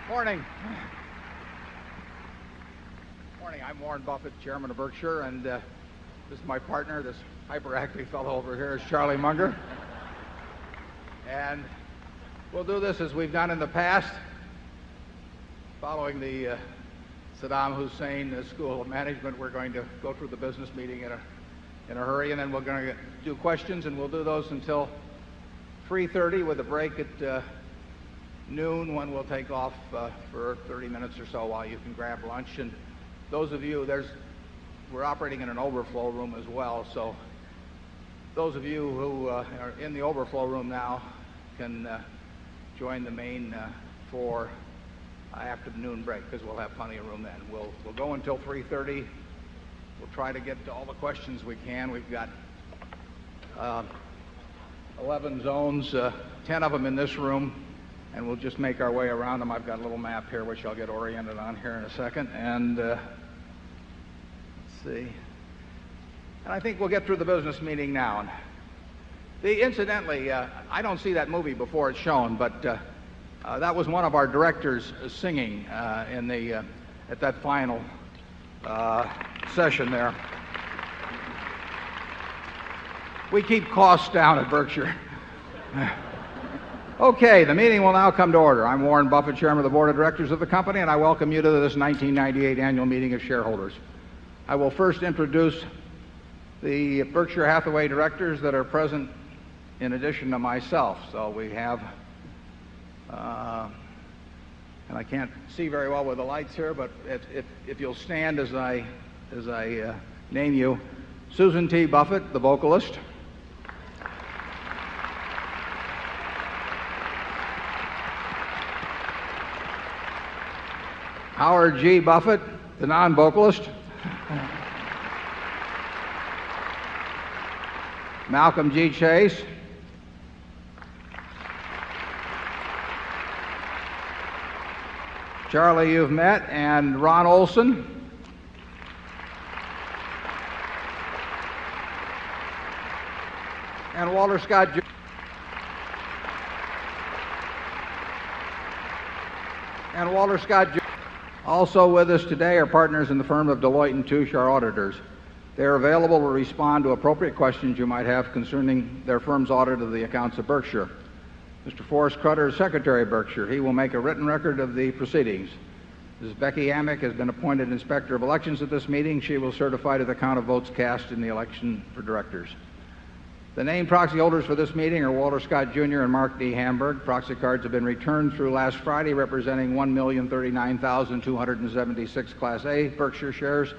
Morning. Morning. I'm Warren Buffett, Chairman of Berkshire, and this is my partner, this hyperactive fellow over here is Charlie Munger. And we'll do this as we've done in the past, following the Saddam Hussein School of Management. We're going to go through the business meeting in a hurry, and then we're going to do questions, and we'll do those until 3:30 with a break at noon, when we'll take off for 30 minutes or so while you can grab lunch. And those of you, we're operating in an overflow room as well, so those of you who are in the overflow room now can join the main floor after the noon break, because we'll have plenty of room then. We'll go until 3:30. We'll try to get to all the questions we can. We've got 11 zones, 10 of them in this room, and we'll just make our way around them. I've got a little map here which I'll get oriented on here in a second. And let's see. And I think we'll get through the business meeting now. Incidentally, I don't see that movie before it's shown, but that was one of our directors singing at that final session there. We keep costs down at Berkshire. Okay, the meeting will now come to order. I'm Warren Buffett, Chairman of the Board of Directors of the company, and I welcome you to this 1998 annual meeting of shareholders. I will first introduce the Berkshire Hathaway directors that are present in addition to myself. So we have, and I can't see very well with the lights here, but if you'll stand as I name you: Susan T. Buffett, the vocalist; Howard G. Buffett, the non-vocalist; Malcolm G. Chase; Charlie, you've met; and Ron Olson; and Walter Scott Jr. Also with us today are partners in the firm of Deloitte & Touche, our auditors. They are available to respond to appropriate questions you might have concerning their firm's audit of the accounts of Berkshire. Mr. Forrest Crutter is Secretary of Berkshire. He will make a written record of the proceedings. Ms. Becky Amick has been appointed Inspector of Elections at this meeting. She will certify to the count of votes cast in the election for directors. The named proxy holders for this meeting are Walter Scott Jr. and Mark D. Hamburg. Proxy cards have been returned through last Friday, representing 1,039,276 Class A Berkshire shares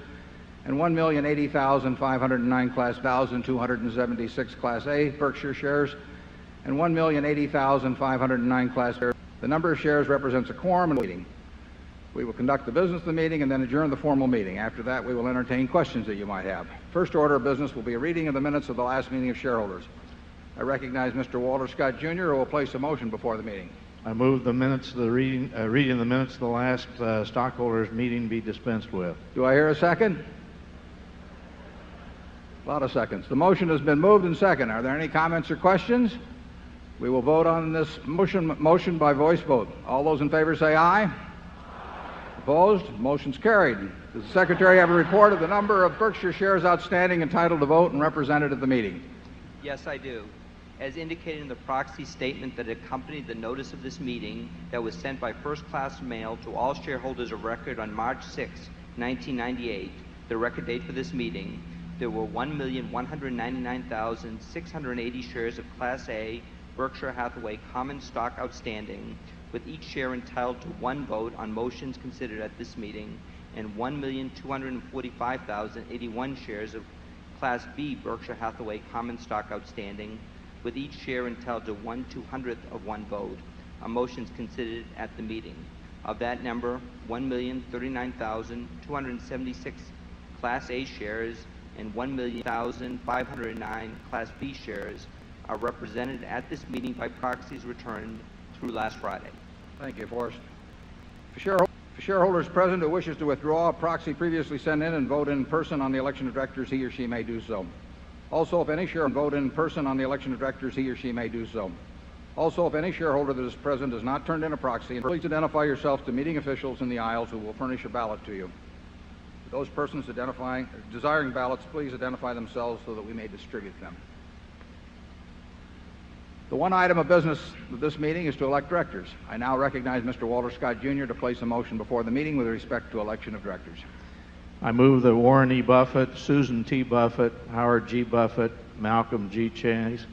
and 1,080,509 Class 276 Class A Berkshire shares and 1,080,509 Class shares. The number of shares represents a quorum in the meeting. We will conduct the business of the meeting and then adjourn the formal meeting. After that, we will entertain questions that you might have. First order of business will be a reading of the minutes of the last meeting of shareholders. I recognize Mr. Walter Scott Jr., who will place a motion before the meeting. I move the minutes of the reading the minutes of the last stockholders meeting be dispensed with. Do I hear a second? A lot of seconds. The motion has been moved and seconded. Are there any comments or questions? We will vote on this motion by voice vote. All those in favor say aye. Opposed? Motion's carried. Does the Secretary have a report of the number of Berkshire shares outstanding entitled to vote and represented at the meeting? Yes, I do. As indicated in the proxy statement that accompanied the notice of this meeting that was sent by first-class mail to all shareholders of record on March 6, 1998, the record date for this meeting, there were 1,199,680 shares of Class A Berkshire Hathaway common stock outstanding, with each share entitled to one vote on motions considered at this meeting, and 1,245,081 shares of Class B Berkshire Hathaway common stock outstanding, with each share entitled to 1/200th of one vote on motions considered at the meeting. Of that number, 1,039,276 Class A shares and 1,000,509 Class B shares are represented at this meeting by proxies returned through last Friday. Thank you, Forrest. For shareholders present who wishes to withdraw a proxy previously sent in and vote in person on the election of directors, he or she may do so. Also, if any shareholder vote in person on the election of directors, he or she may do so. Also, if any shareholder that is present has not turned in a proxy, please identify yourself to meeting officials in the aisles who will furnish a ballot to you. Those persons desiring ballots, please identify themselves so that we may distribute them. The one item of business of this meeting is to elect directors. I now recognize Mr. Walter Scott, Jr. to place a motion before the meeting with respect to election of directors. I move that Warren E. Buffett, Susan T. Buffett, Howard G. Buffett, Malcolm G. Chase,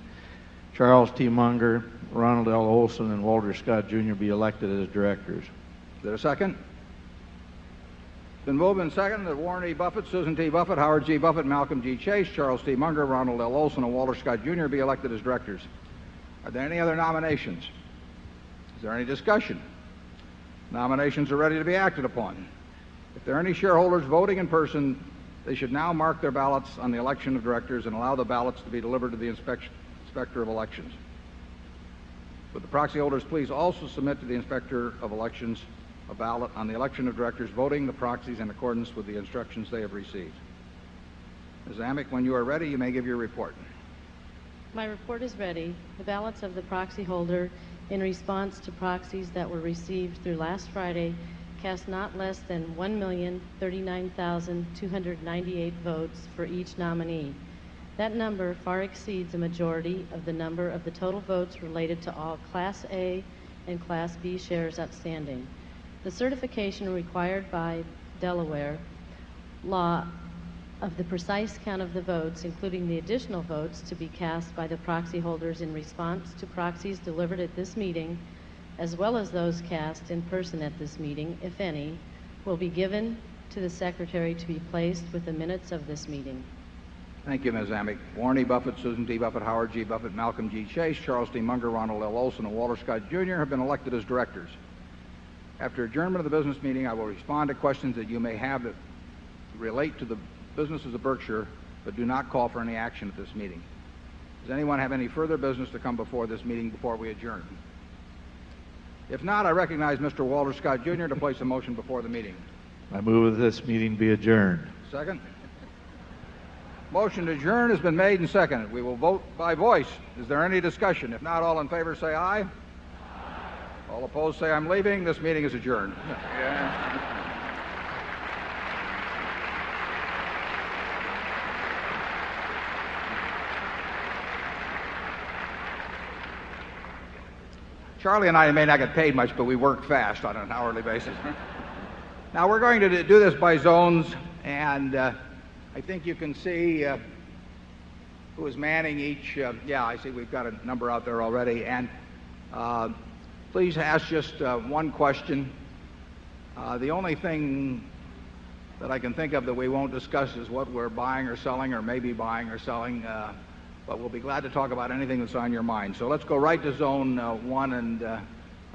Charles T. Munger, Ronald L. Olson, and Walter Scott, Jr. be elected as directors. Is there a second? It's been moved and seconded that Warren E. Buffett, Susan T. Buffett, Howard G. Buffett, Malcolm G. Chase, Charles T. Munger, Ronald L. Olson, and Walter Scott, Jr. be elected as directors. Are there any other nominations? Is there any discussion? Nominations are ready to be acted upon. If there are any shareholders voting in person, they should now mark their ballots on the election of directors and allow the ballots to be delivered to the Inspector of Elections. Would the proxy holders please also submit to the Inspector of Elections a ballot on the election of directors, voting the proxies in accordance with the instructions they have received. Ms. Amick, when you are ready, you may give your report. My report is ready. The ballots of the proxy holder in response to proxies that were received through last Friday cast not less than 1,039,298 votes for each nominee. That number far exceeds a majority of the number of the total votes related to all Class A and Class B shares outstanding. The certification required by Delaware law of the precise count of the votes, including the additional votes to be cast by the proxy holders in response to proxies delivered at this meeting, as well as those cast in person at this meeting, if any, will be given to the Secretary to be placed with the minutes of this meeting. Thank you, Ms. Amick. Warren E. Buffett, Susan T. Buffett, Howard G. Buffett, Malcolm G. Chase, Charles T. Munger, Ronald L. Olson, and Walter Scott, Jr. have been elected as directors. After adjournment of the business meeting, I will respond to questions that you may have that relate to the businesses of Berkshire, but do not call for any action at this meeting. Does anyone have any further business to come before this meeting before we adjourn? If not, I recognize Mr. Walter Scott, Jr. to place a motion before the meeting. I move that this meeting be adjourned. Second? Motion to adjourn has been made and seconded. We will vote by voice. Is there any discussion? If not, all in favor say aye. Aye. All opposed say I'm leaving. This meeting is adjourned. Charlie and I may not get paid much, but we work fast on an hourly basis. Now we're going to do this by zones, and I think you can see who is manning each. Yeah, I see we've got a number out there already. And please ask just one question. The only thing that I can think of that we won't discuss is what we're buying or selling, or maybe buying or selling. But we'll be glad to talk about anything that's on your mind. So let's go right to zone 1 and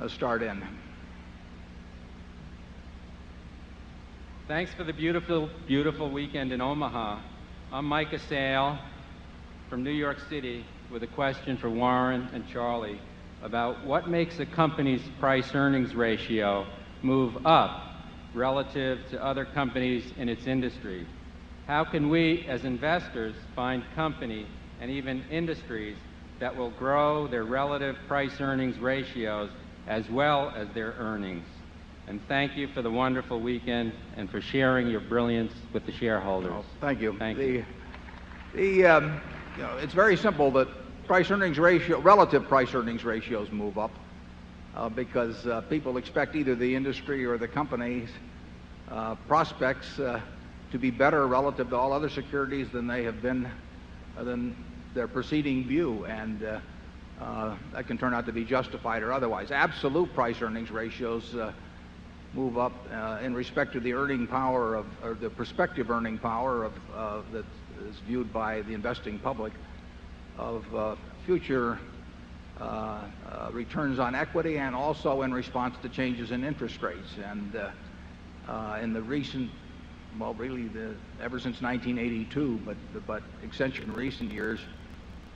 start in. Thanks for the beautiful, beautiful weekend in Omaha. I'm Micah Sale from New York City with a question for Warren and Charlie about what makes a company's price-earnings ratio move up relative to other companies in its industry. How can we, as investors, find companies and even industries that will grow their relative price-earnings ratios as well as their earnings? And thank you for the wonderful weekend and for sharing your brilliance with the shareholders. Oh, thank you. Thank you. You know, it's very simple that relative price-earnings ratios move up because people expect either the industry or the company's prospects to be better relative to all other securities than they have been than their preceding view, and that can turn out to be justified or otherwise. Absolute price-earnings ratios move up in respect to the earning power of, or the prospective earning power of that is viewed by the investing public of future returns on equity, and also in response to changes in interest rates. And in the recent, well, really ever since 1982, but accentuated in recent years,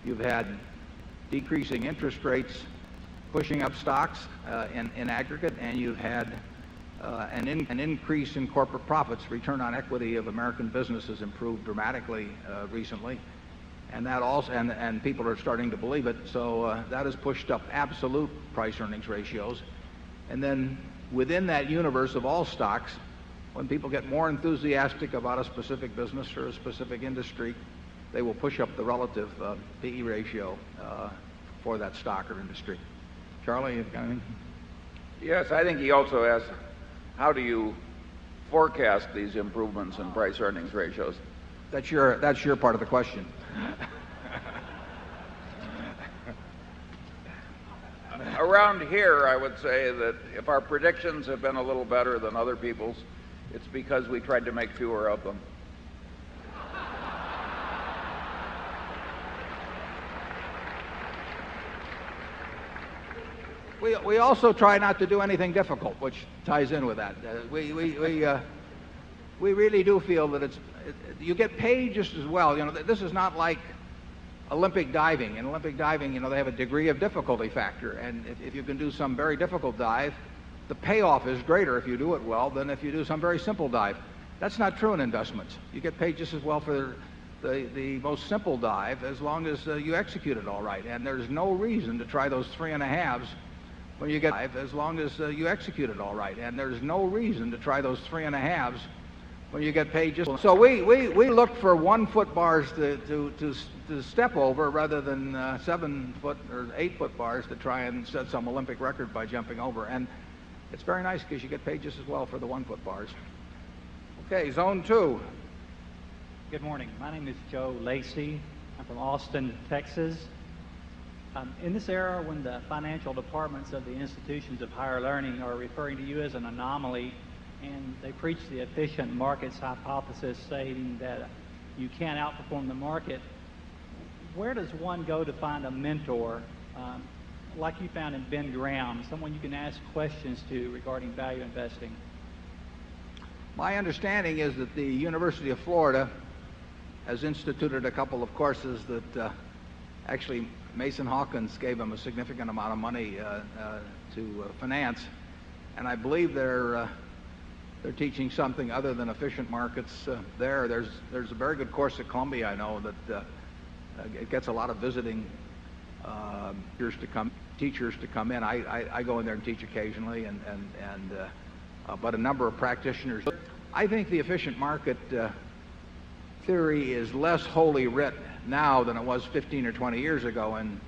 you've had decreasing interest rates pushing up stocks in aggregate, and you've had an increase in corporate profits. Return on equity of American businesses improved dramatically recently, and that also, and people are starting to believe it. So that has pushed up absolute price earnings ratios. And then within that universe of all stocks, when people get more enthusiastic about a specific business or a specific industry, they will push up the relative PE ratio for that stock or industry. Charlie, you've got anything? Yes, I think he also asked, how do you forecast these improvements in price earnings ratios? That's your part of the question. Around here, I would say that if our predictions have been a little better than other people's, it's because we tried to make fewer of them. We also try not to do anything difficult, which ties in with that. We really do feel that you get paid just as well. You know, this is not like Olympic diving. In Olympic diving, you know, they have a degree of difficulty factor, and if you can do some very difficult dive, the payoff is greater if you do it well than if you do some very simple dive. That's not true in investments. You get paid just as well for the most simple dive as long as you execute it all right. And there's no reason to try those 3.5s when you get as long as you execute it all right. And there's no reason to try those 3.5s when you get paid just. So we look for 1 foot bars to step over rather than 7 foot or 8 foot bars to try and set some Olympic record by jumping over. And it's very nice because you get paid just as well for the 1 foot bars. Okay, zone 2. Good morning. My name is Joe Lacey. I'm from Austin, Texas. In this era when the financial departments of the institutions of higher learning are referring to you as an anomaly, and they preach the efficient markets hypothesis, stating that you can't outperform the market, where does one go to find a mentor like you found in Ben Graham, someone you can ask questions to regarding value investing? My understanding is that the University of Florida has instituted a couple of courses that actually Mason Hawkins gave them a significant amount of money to finance, and I believe they're teaching something other than efficient markets there. There's a very good course at Columbia, I know, that it gets a lot of visiting teachers to come in. I go in there and teach occasionally, but a number of practitioners. I think the efficient market theory is less wholly writ now than it was 15 or 20 years ago in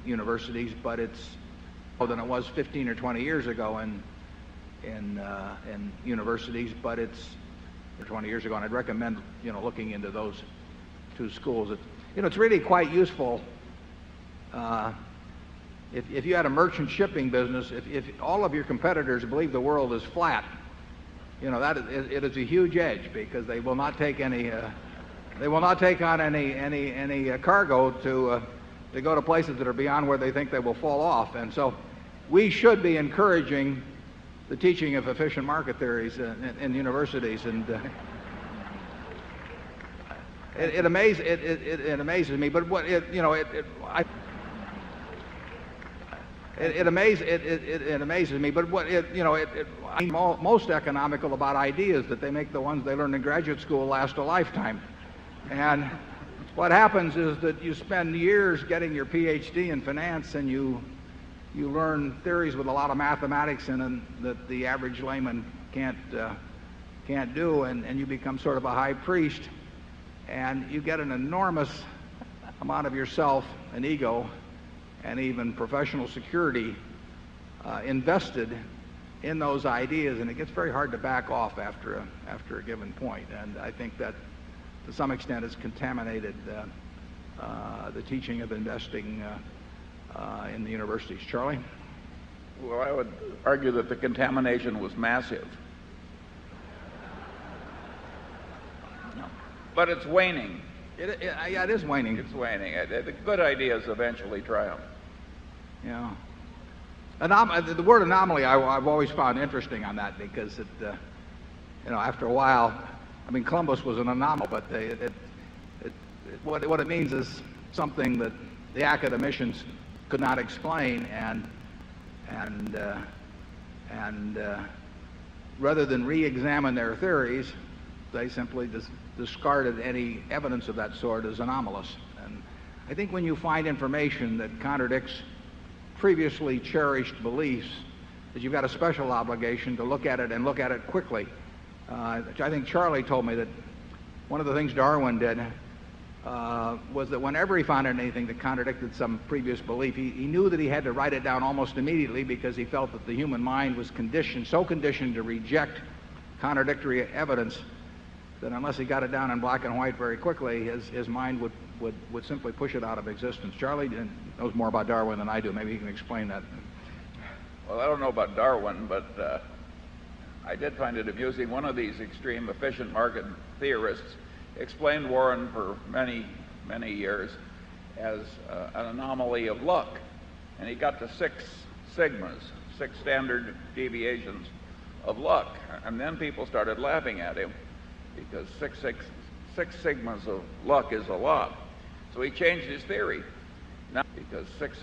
universities, but it's than it was 15 or 20 years ago in universities, but it's 20 years ago, and I'd recommend, you know, looking into those 2 schools. It's really quite useful. If you had a merchant shipping business, if all of your competitors believe the world is flat, you know, it is a huge edge, because they will not take any they will not take on any cargo to go to places that are beyond where they think they will fall off. And so we should be encouraging the teaching of efficient market theories in universities. And it amazes me, but what it amazes me, but I'm most economical about ideas that they make the ones they learn in graduate school last a lifetime. And what happens is that you spend years getting your PhD in finance, and you learn theories with a lot of mathematics in them that the average layman can't do, and you become sort of a high priest, and you get an enormous amount of yourself and ego and even professional security invested in those ideas, and it gets very hard to back off after a given point. And I think that to some extent has contaminated the teaching of investing in the universities. Charlie? Well, I would argue that the contamination was massive. But it's waning. Yeah, it is waning. It's waning. The good ideas eventually triumph. Yeah. The word anomaly I've always found interesting on that, because after a while, I mean, Columbus was an anomaly, but what it means is something that the academicians could not explain, and rather than re-examine their theories, they simply discarded any evidence of that sort as anomalous. And I think when you find information that contradicts previously cherished beliefs, that you've got a special obligation to look at it and look at it quickly. I think Charlie told me that one of the things Darwin did was that whenever he found anything that contradicted some previous belief, he knew that he had to write it down almost immediately, because he felt that the human mind was so conditioned to reject contradictory evidence that unless he got it down in black and white very quickly, his mind would simply push it out of existence. Charlie knows more about Darwin than I do. Maybe he can explain that. Well, I don't know about Darwin, but I did find it amusing. One of these extreme efficient market theorists explained Warren for many, many years as an anomaly of luck. And he got to 6 sigmas, 6 standard deviations of luck. And then people started laughing at him, because six sigmas of luck is a lot. So he changed his theory. Now, because six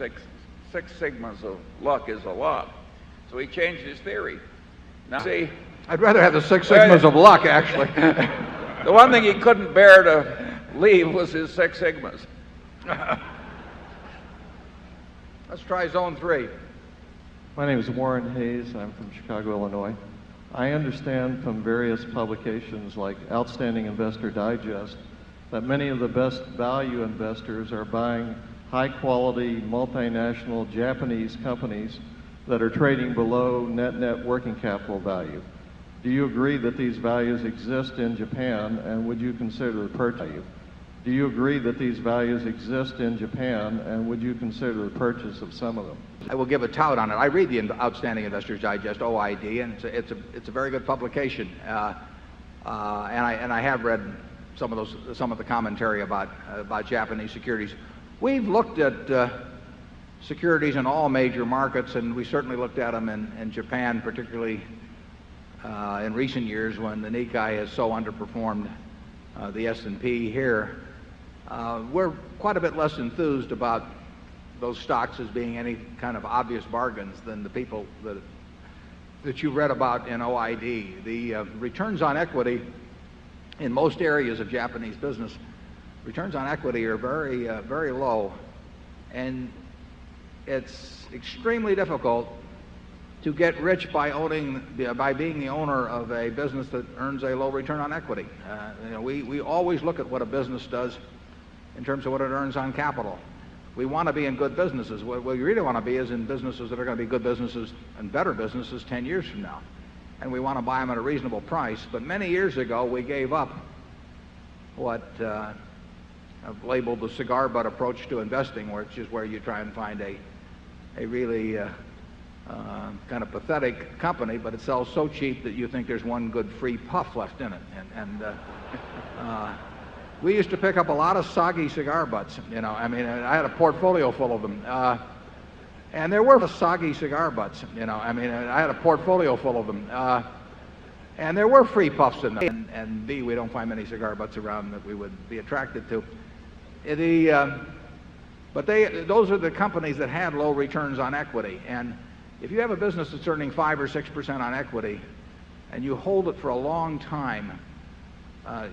sigmas of luck is a lot. So he changed his theory. Now, see, I'd rather have the 6 sigmas of luck, actually. The one thing he couldn't bear to leave was his 6 sigmas. Let's try zone 3. My name is Warren Hayes. I'm from Chicago, Illinois. I understand from various publications like Outstanding Investor Digest that many of the best value investors are buying high-quality, multinational Japanese companies that are trading below net working capital value. Do you agree that these values exist in Japan, and would you consider the purchase? Do you agree that these values exist in Japan, and would you consider the purchase of some of them? I will give a tout on it. I read the Outstanding Investors Digest, OID, and it's a very good publication. And I have read some of the commentary about Japanese securities. We've looked at securities in all major markets, and we certainly looked at them in Japan, particularly in recent years when the Nikkei has so underperformed the S&P here. We're quite a bit less enthused about those stocks as being any kind of obvious bargains than the people that you read about in OID. The returns on equity in most areas of Japanese business, returns on equity are very, very low, and it's extremely difficult to get rich by being the owner of a business that earns a low return on equity. We always look at what a business does in terms of what it earns on capital. We want to be in good businesses. What we really want to be is in businesses that are going to be good businesses and better businesses 10 years from now. And we want to buy them at a reasonable price. But many years ago, we gave up what I've labeled the cigar butt approach to investing, which is where you try and find a really kind of pathetic company, but it sells so cheap that you think there's one good free puff left in it. We used to pick up a lot of soggy cigar butts. I mean, I had a portfolio full of them. And there were soggy cigar butts. I mean, I had a portfolio full of them. And there were free puffs in them. And B, we don't find many cigar butts around that we would be attracted to. But those are the companies that had low returns on equity. And if you have a business that's earning 5 or 6% on equity, and you hold it for a long time,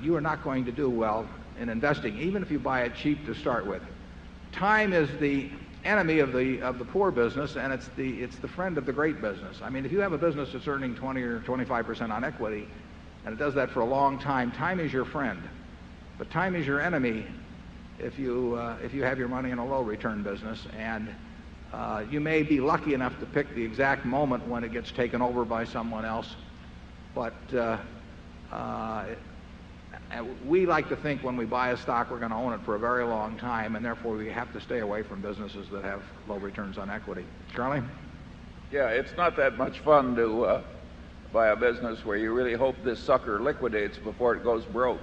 you are not going to do well in investing, even if you buy it cheap to start with. Time is the enemy of the poor business, and it's the friend of the great business. I mean, if you have a business that's earning 20 or 25% on equity, and it does that for a long time, time is your friend. But time is your enemy if you have your money in a low return business, and you may be lucky enough to pick the exact moment when it gets taken over by someone else, but we like to think when we buy a stock we're going to own it for a very long time, and therefore we have to stay away from businesses that have low returns on equity. Charlie? Yeah, it's not that much fun to buy a business where you really hope this sucker liquidates before it goes broke.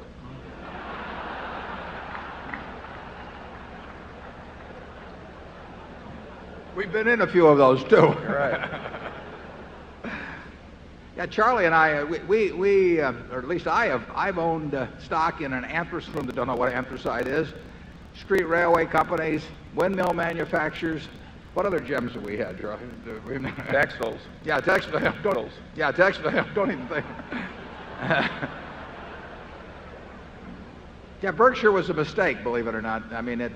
We've been in a few of those too. Right. Yeah, Charlie and I, or at least I've owned stock in an anthracite, that don't know what anthracite is, street railway companies, windmill manufacturers. What other gems have we had, Charlie? Textiles. Yeah, textiles. Yeah, textiles. Don't even think. Yeah, Berkshire was a mistake, believe it or not. I mean,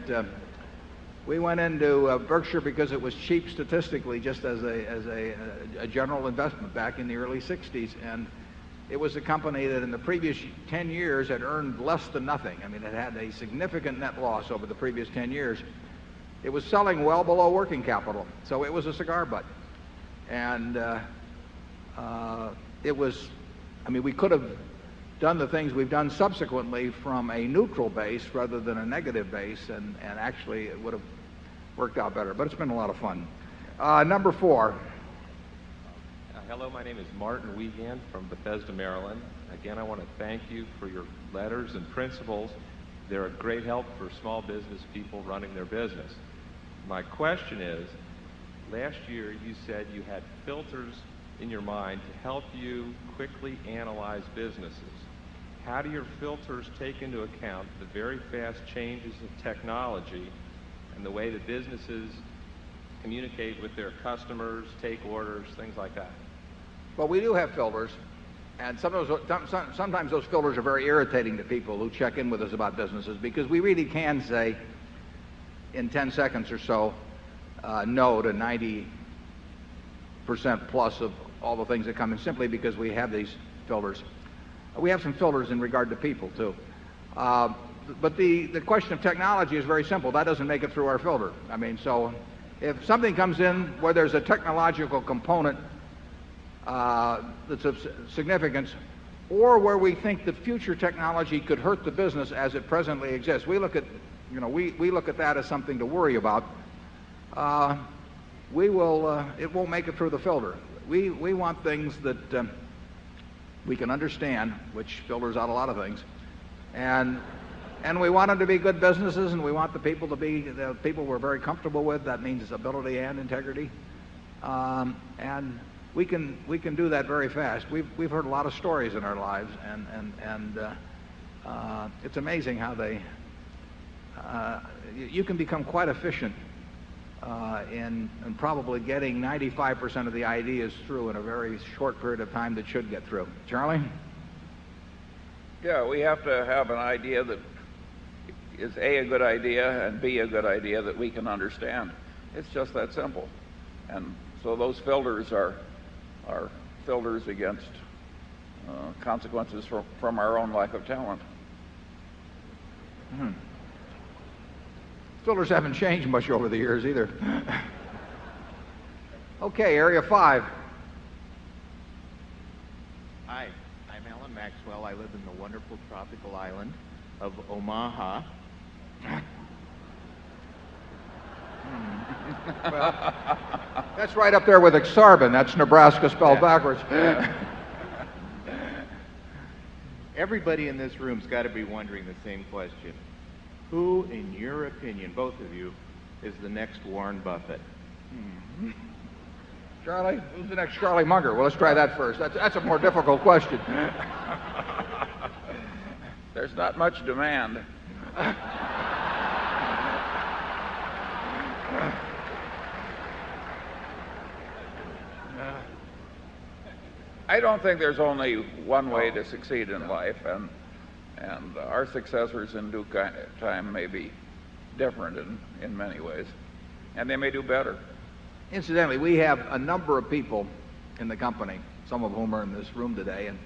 we went into Berkshire because it was cheap statistically, just as a general investment back in the early 60s. And it was a company that in the previous 10 years had earned less than nothing. I mean, it had a significant net loss over the previous 10 years. It was selling well below working capital, so it was a cigar butt. And it was, I mean, we could have done the things we've done subsequently from a neutral base rather than a negative base, and actually it would have worked out better. But it's been a lot of fun. Number 4. Hello, my name is Martin Wiegand from Bethesda, Maryland. Again, I want to thank you for your letters and principles. They're a great help for small business people running their business. My question is, last year you said you had filters in your mind to help you quickly analyze businesses. How do your filters take into account the very fast changes of technology and the way that businesses communicate with their customers, take orders, things like that? Well, we do have filters, and sometimes those filters are very irritating to people who check in with us about businesses, because we really can say in 10 seconds or so no to 90% plus of all the things that come in, simply because we have these filters. We have some filters in regard to people, too. But the question of technology is very simple. That doesn't make it through our filter. I mean, so if something comes in where there's a technological component that's of significance, or where we think that future technology could hurt the business as it presently exists, we look at, we look at that as something to worry about. It won't make it through the filter. We want things that we can understand, which filters out a lot of things, and we want them to be good businesses, and we want the people to be the people we're very comfortable with. That means ability and integrity, and we can do that very fast. We've heard a lot of stories in our lives, and it's amazing how you can become quite efficient in probably getting 95% of the ideas through in a very short period of time that should get through. Charlie? Yeah, we have to have an idea that is A good idea, and B, a good idea that we can understand. It's just that simple. And so those filters are filters against consequences from our own lack of talent. Filters haven't changed much over the years either. Okay, area 5. Hi, I'm Alan Maxwell. I live in the wonderful tropical island of Omaha. Well, that's right up there with Exarban. That's Nebraska spelled backwards. Everybody in this room's got to be wondering the same question. Who, in your opinion, both of you, is the next Warren Buffett? Charlie? Who's the next Charlie Munger? Well, let's try that first. That's a more difficult question. There's not much demand. I don't think there's only one way to succeed in life, and our successors in due time may be different in many ways, and they may do better. Incidentally, we have a number of people in the company, some of whom are in this room today, and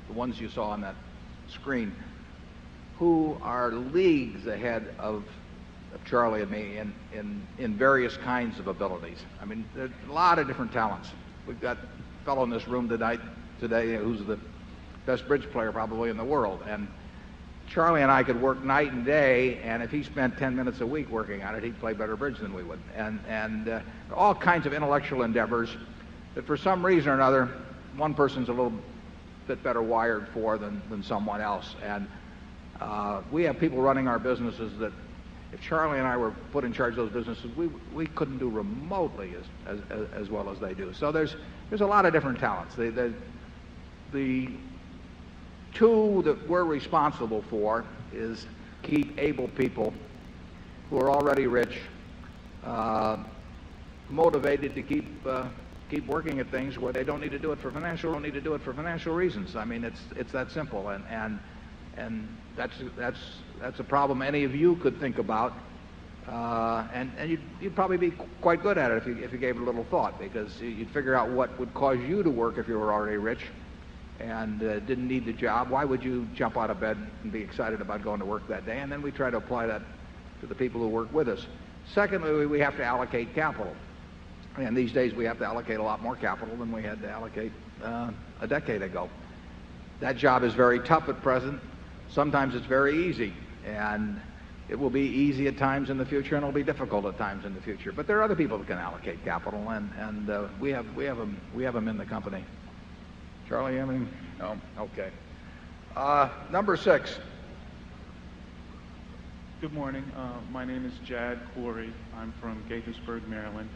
the ones you saw on that screen, who are leagues ahead of Charlie and me in various kinds of abilities. I mean, there's a lot of different talents. We've got a fellow in this room today who's the best bridge player probably in the world, and Charlie and I could work night and day, and if he spent 10 minutes a week working on it, he'd play better bridge than we would. And all kinds of intellectual endeavors that for some reason or another, one person's a little bit better wired for than someone else. And we have people running our businesses that if Charlie and I were put in charge of those businesses, we couldn't do remotely as well as they do. So there's a lot of different talents. The two that we're responsible for is keep able people who are already rich motivated to keep working at things where they don't need to do it for financial reasons. I mean, it's that simple. And And that's a problem any of you could think about. And you'd probably be quite good at it if you gave it a little thought, because you'd figure out what would cause you to work if you were already rich and didn't need the job. Why would you jump out of bed and be excited about going to work that day? And then we try to apply that to the people who work with us. Secondly, we have to allocate capital. And these days we have to allocate a lot more capital than we had to allocate a decade ago. That job is very tough at present. Sometimes it's very easy. And it will be easy at times in the future, and it'll be difficult at times in the future. But there are other people that can allocate capital, and we have them in the company. Charlie, you have any? No. Okay. Number 6. Good morning. My name is Jad Corey. I'm from Gaithersburg, Maryland.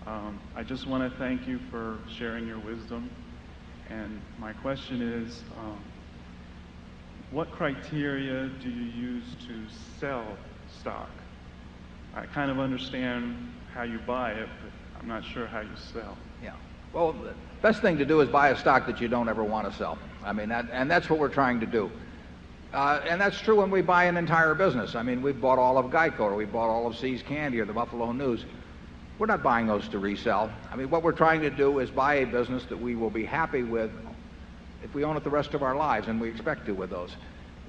I just want to thank you for sharing your wisdom. And my question is, what criteria do you use to sell stock? I kind of understand how you buy it, but I'm not sure how you sell. Yeah. Well, the best thing to do is buy a stock that you don't ever want to sell. I mean, that's what we're trying to do. And that's true when we buy an entire business. I mean, we've bought all of Geico, or we bought all of See's Candy, or the Buffalo News. We're not buying those to resell. I mean, what we're trying to do is buy a business that we will be happy with if we own it the rest of our lives, and we expect to with those.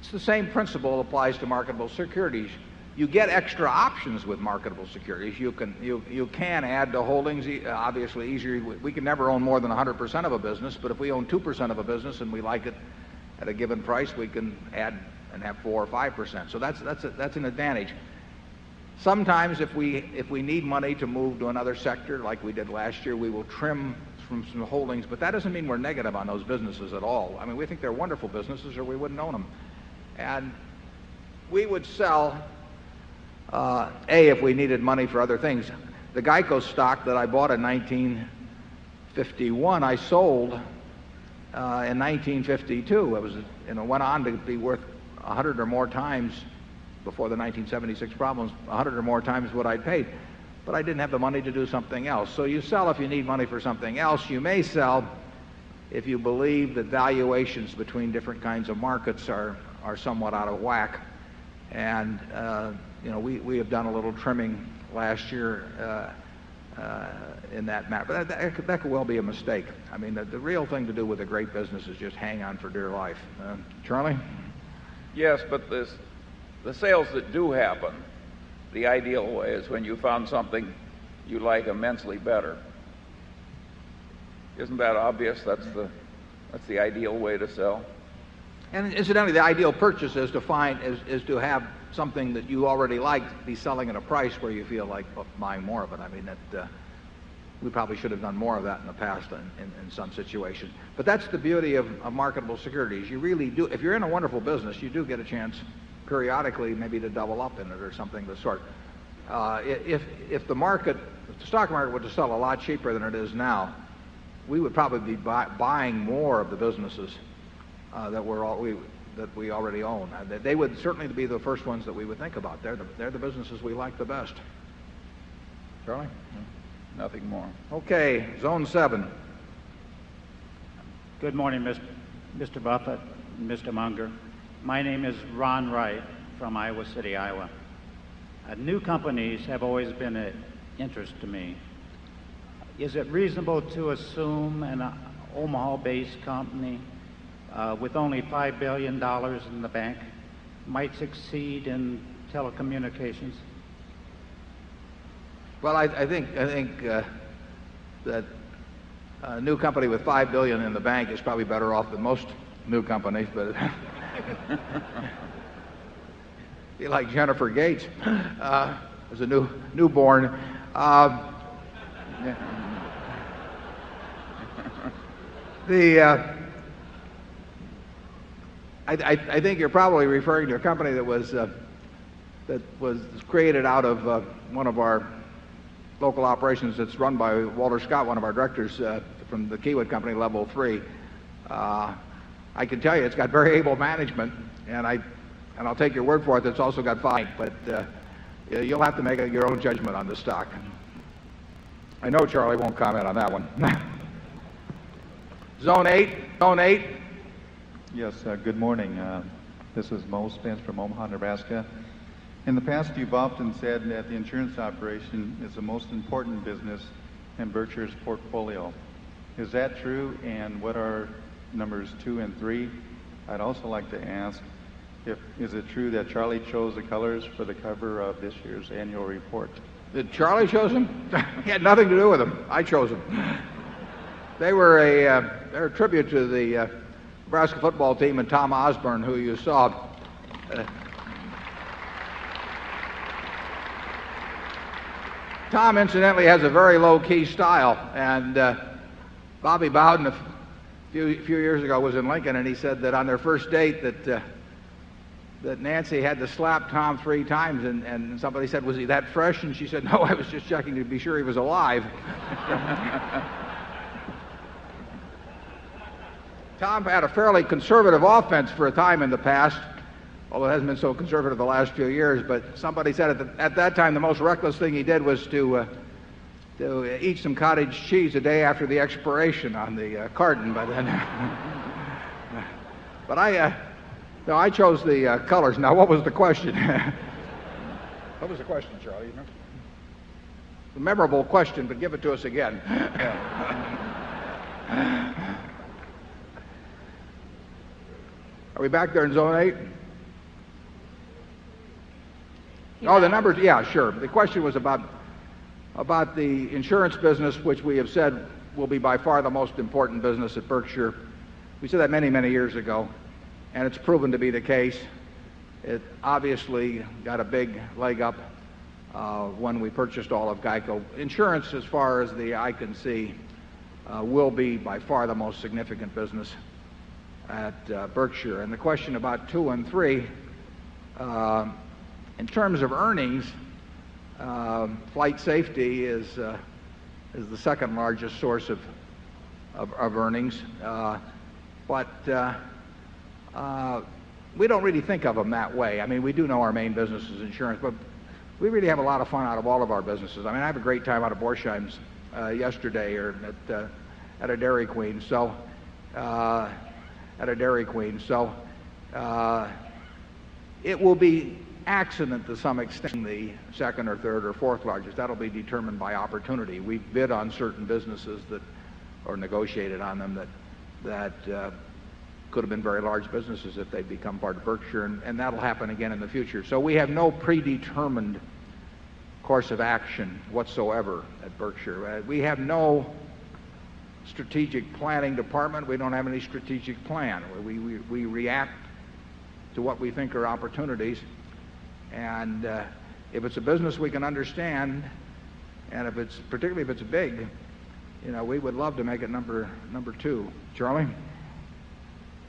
It's the same principle applies to marketable securities. You get extra options with marketable securities. You can add to holdings, obviously easier. We can never own more than 100% of a business, but if we own 2% of a business and we like it at a given price, we can add and have 4 or 5%. So that's an advantage. Sometimes if we need money to move to another sector, like we did last year, we will trim from some holdings, but that doesn't mean we're negative on those businesses at all. I mean, we think they're wonderful businesses, or we wouldn't own them. And we would sell, if we needed money for other things. The Geico stock that I bought in 1951, I sold in 1952. It went on to be worth 100 or more times, before the 1976 problems, 100 or more times what I'd paid. But I didn't have the money to do something else. So you sell if you need money for something else. You may sell if you believe that valuations between different kinds of markets are somewhat out of whack. And we have done a little trimming last year in that matter. But that could well be a mistake. I mean, the real thing to do with a great business is just hang on for dear life. Charlie? Yes, but the sales that do happen, the ideal way is when you found something you like immensely better. Isn't that obvious? That's the ideal way to sell. And incidentally, the ideal purchase is to have something that you already like be selling at a price where you feel like buying more of it. I mean, we probably should have done more of that in the past in some situations. But that's the beauty of marketable securities. You really do. If you're in a wonderful business, you do get a chance periodically maybe to double up in it or something of the sort. If the stock market were to sell a lot cheaper than it is now, we would probably be buying more of the businesses that we already own. They would certainly be the first ones that we would think about. They're the businesses we like the best. Charlie? Nothing more. Okay, Zone 7. Good morning, Mr. Buffett and Mr. Munger. My name is Ron Wright from Iowa City, Iowa. New companies have always been of interest to me. Is it reasonable to assume an Omaha-based company with only $5 billion in the bank might succeed in telecommunications? Well, I think that a new company with $5 billion in the bank is probably better off than most new companies, but be like Jennifer Gates as a newborn. I think you're probably referring to a company that was created out of one of our local operations that's run by Walter Scott, one of our directors from the Kiewit Company, Level 3. I can tell you it's got very able management, and I'll take your word for it that it's also got fine, but you'll have to make your own judgment on the stock. I know Charlie won't comment on that one. Zone 8. Yes, good morning. This is Mo Spence from Omaha, Nebraska. In the past, you've often said that the insurance operation is the most important business in Berkshire's portfolio. Is that true? And what are numbers 2 and 3? I'd also like to ask, is it true that Charlie chose the colors for the cover of this year's annual report? Did Charlie chose them? He had nothing to do with them. I chose them. They're a tribute to the Nebraska football team and Tom Osborne, who you saw. Tom, incidentally, has a very low-key style, and Bobby Bowden a few years ago was in Lincoln, and he said that on their first date that Nancy had to slap Tom 3 times, and somebody said, "Was he that fresh?" And she said, "No, I was just checking to be sure he was alive." Tom had a fairly conservative offense for a time in the past, although it hasn't been so conservative the last few years. But somebody said at that time the most reckless thing he did was to eat some cottage cheese a day after the expiration on the carton. But I chose the colors. Now, what was the question? What was the question, Charlie? You remember? A memorable question, but give it to us again. Are we back there in Zone 8? Oh, the numbers, yeah, sure. The question was about the insurance business, which we have said will be by far the most important business at Berkshire. We said that many, many years ago, and it's proven to be the case. It obviously got a big leg up when we purchased all of GEICO. Insurance, as far as the eye can see, will be by far the most significant business at Berkshire. And the question about 2 and 3, in terms of earnings, flight safety is the second largest source of earnings, but we don't really think of them that way. I mean, we do know our main business is insurance, but we really have a lot of fun out of all of our businesses. I mean, I have a great time out of Borsheim's yesterday, or at a Dairy Queen. So. It will be accident to some extent the second or third or fourth largest. That'll be determined by opportunity. We bid on certain businesses or negotiated on them that could have been very large businesses if they'd become part of Berkshire, and that'll happen again in the future. So we have no predetermined course of action whatsoever at Berkshire. We have no strategic planning department. We don't have any strategic plan. We react to what we think are opportunities, and if it's a business we can understand, and particularly if it's big, we would love to make it number 2. Charlie?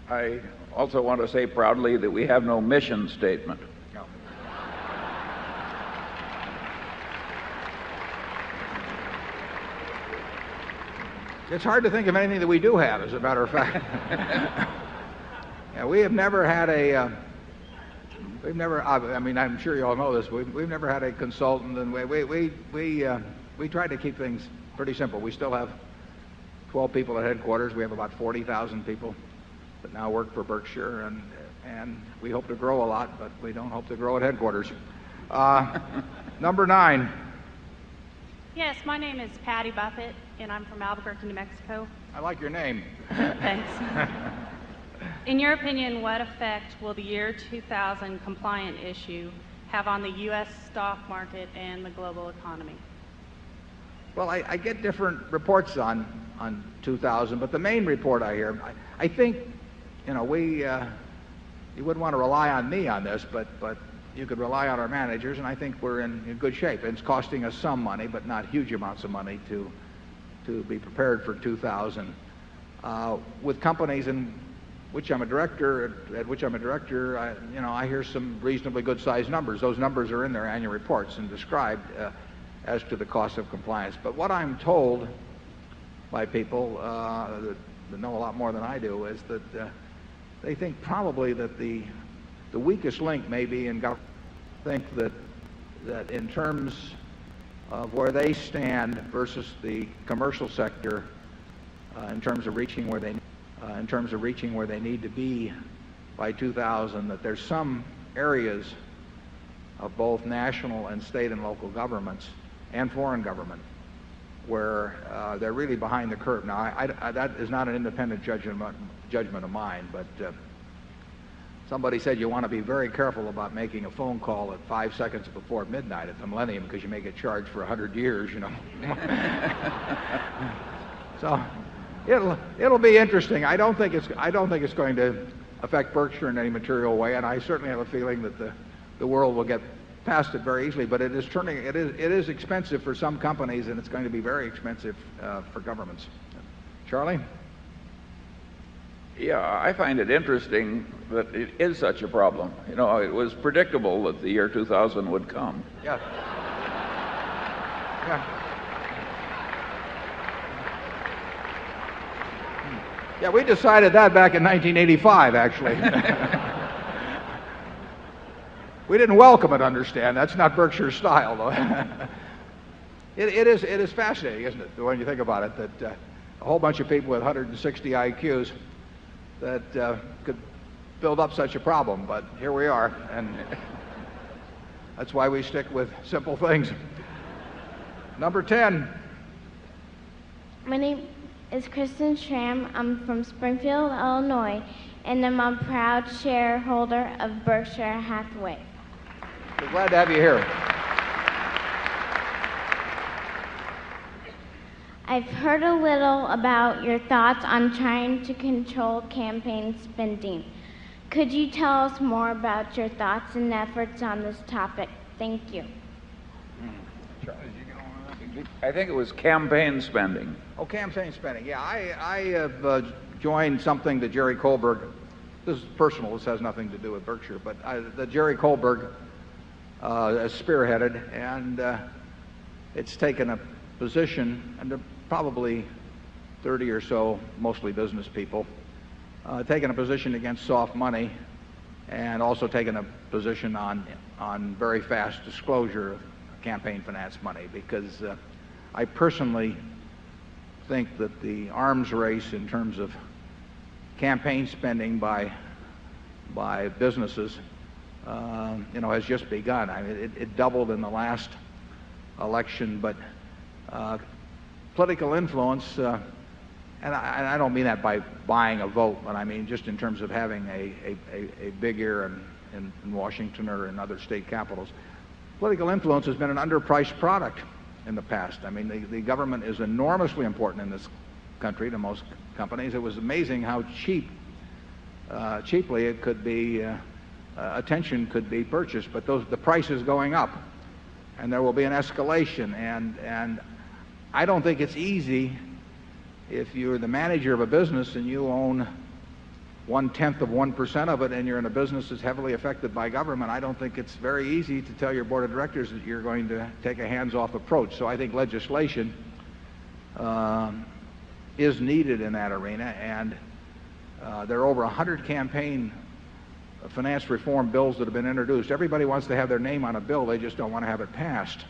I also want to say proudly that we have no mission statement. No. It's hard to think of anything that we do have, as a matter of fact. Yeah, we have never had I mean, I'm sure you all know this, we've never had a consultant, and we try to keep things pretty simple. We still have 12 people at headquarters. We have about 40,000 people that now work for Berkshire, and we hope to grow a lot, but we don't hope to grow at headquarters. Number 9. Yes, my name is Patty Buffett, and I'm from Albuquerque, New Mexico. I like your name. Thanks. In your opinion, what effect will the year 2000 compliant issue have on the U.S. stock market and the global economy? Well, I get different reports on 2000, but the main report I hear, I think, you wouldn't want to rely on me on this, but you could rely on our managers, and I think we're in good shape. It's costing us some money, but not huge amounts of money to be prepared for 2000. With companies in which I'm a director, I hear some reasonably good-sized numbers. Those numbers are in their annual reports and described as to the cost of compliance. But what I'm told by people that know a lot more than I do is that they think probably that the weakest link may be in government. Think that in terms of where they stand versus the commercial sector, in terms of reaching where they need to be by 2000 that there's some areas of both national and state and local governments and foreign government where they're really behind the curve. Now, that is not an independent judgment of mine, but somebody said you want to be very careful about making a phone call at 5 seconds before midnight at the Millennium because you may get charged for 100 years, you know. So it'll be interesting. I don't think it's going to affect Berkshire in any material way, and I certainly have a feeling that the world will get past it very easily. But it is expensive for some companies, and it's going to be very expensive for governments. Charlie? Yeah, I find it interesting that it is such a problem. You know, it was predictable that the year 2000 would come. Yeah. Yeah. Yeah, we decided that back in 1985, actually. We didn't welcome it, understand. That's not Berkshire's style, though. It is fascinating, isn't it, when you think about it, that a whole bunch of people with 160 IQs that could build up such a problem. But here we are, and that's why we stick with simple things. Number 10. My name is Kristen Schramm. I'm from Springfield, Illinois, and I'm a proud shareholder of Berkshire Hathaway. We're glad to have you here. I've heard a little about your thoughts on trying to control campaign spending. Could you tell us more about your thoughts and efforts on this topic? Thank you. I think it was campaign spending. Oh, campaign spending. Yeah, I have joined something that Jerry Kohlberg, this is personal, this has nothing to do with Berkshire, but that Jerry Kohlberg has spearheaded, and it's taken a position, and there are probably 30 or so, mostly business people, taken a position against soft money, and also taken a position on very fast disclosure of campaign finance money, because I personally think that the arms race in terms of campaign spending by businesses, has just begun. I mean, it doubled in the last election, but political influence, and I don't mean that by buying a vote, but I mean just in terms of having a big ear in Washington or in other state capitals. Political influence has been an underpriced product in the past. I mean, the government is enormously important in this country to most companies. It was amazing how cheaply it could be, attention could be purchased, but the price is going up, and there will be an escalation, and I don't think it's easy if you're the manager of a business and you own 1/10 of 1% of it, and you're in a business that's heavily affected by government. I don't think it's very easy to tell your board of directors that you're going to take a hands-off approach. So I think legislation is needed in that arena, and there are over 100 campaign finance reform bills that have been introduced. Everybody wants to have their name on a bill, they just don't want to have it passed.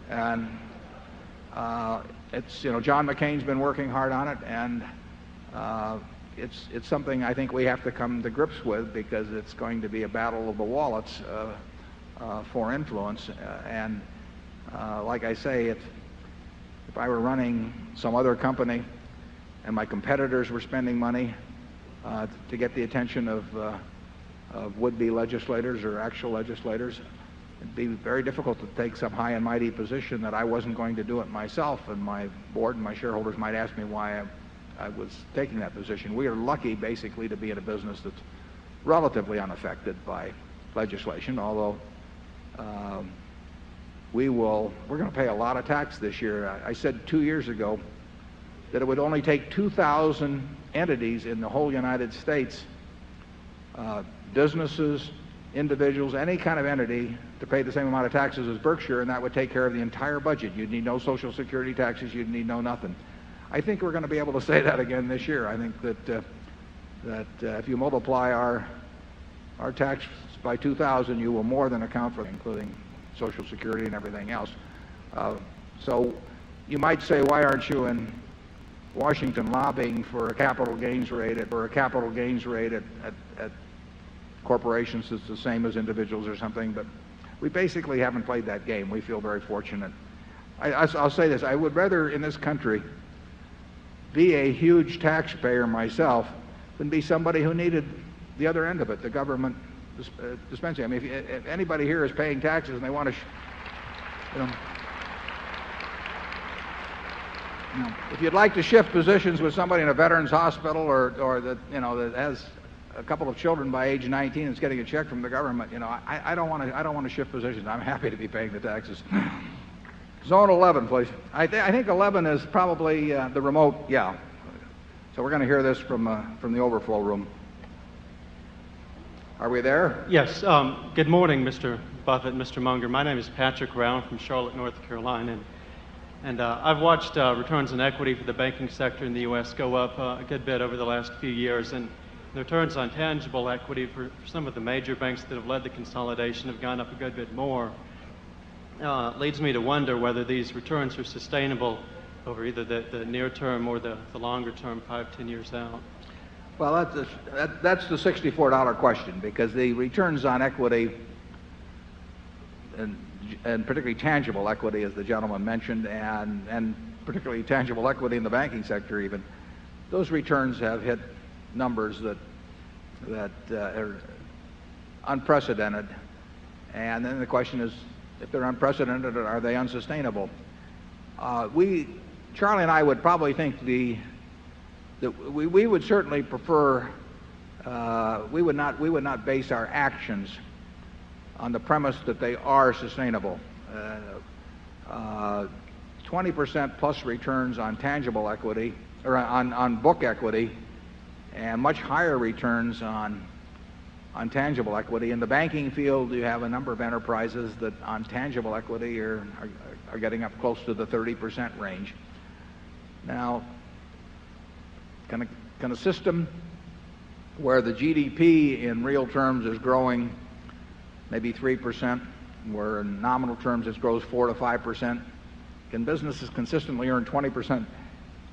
And John McCain's been working hard on it, and it's something I think we have to come to grips with, because it's going to be a battle of the wallets for influence. And like I say, if I were running some other company and my competitors were spending money to get the attention of would-be legislators or actual legislators, it'd be very difficult to take some high and mighty position that I wasn't going to do it myself, and my board and my shareholders might ask me why I was taking that position. We are lucky, basically, to be in a business that's relatively unaffected by legislation, although we're going to pay a lot of tax this year. I said 2 years ago that it would only take 2,000 entities in the whole United States, businesses, individuals, any kind of entity, to pay the same amount of taxes as Berkshire, and that would take care of the entire budget. You'd need no Social Security taxes, you'd need no nothing. I think we're going to be able to say that again this year. I think that if you multiply our tax by 2,000, you will more than account for, including Social Security and everything else. So you might say, why aren't you in Washington lobbying for a capital gains rate at corporations it's the same as individuals or something, but we basically haven't played that game. We feel very fortunate. I'll say this, I would rather in this country be a huge taxpayer myself than be somebody who needed the other end of it, the government dispensing. I mean, if anybody here is paying taxes and they want to, if you'd like to shift positions with somebody in a veterans hospital or that that has a couple of children by age 19 and is getting a check from the government, I don't want to shift positions. I'm happy to be paying the taxes. Zone 11, please. I think 11 is probably the remote. Yeah. So we're going to hear this from the overflow room. Are we there? Yes. Good morning, Mr. Buffett, Mr. Munger. My name is Patrick Brown from Charlotte, North Carolina, and I've watched returns on equity for the banking sector in the U.S. go up a good bit over the last few years, and the returns on tangible equity for some of the major banks that have led the consolidation have gone up a good bit more. Leads me to wonder whether these returns are sustainable over either the near term or the longer term, 5-10 years out. Well, that's the $64 question, because the returns on equity, and particularly tangible equity, as the gentleman mentioned, and particularly tangible equity in the banking sector even, those returns have hit numbers that are unprecedented. And then the question is, if they're unprecedented, are they unsustainable? Charlie and I would probably think that we would certainly prefer, we would not base our actions on the premise that they are sustainable. 20% plus returns on tangible equity, or on book equity, and much higher returns on tangible equity. In the banking field, you have a number of enterprises that on tangible equity are getting up close to the 30% range. Now, can a system where the GDP in real terms is growing maybe 3%, where in nominal terms it grows 4 to 5%, can businesses consistently earn 20%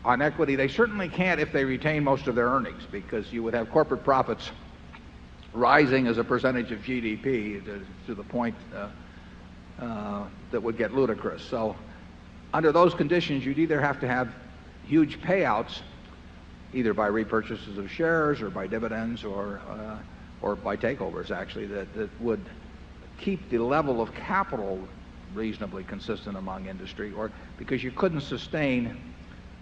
on equity? They certainly can't if they retain most of their earnings, because you would have corporate profits rising as a percentage of GDP to the point that would get ludicrous. So under those conditions, you'd either have to have huge payouts, either by repurchases of shares or by dividends or by takeovers, actually, that would keep the level of capital reasonably consistent among industry, or because you couldn't sustain,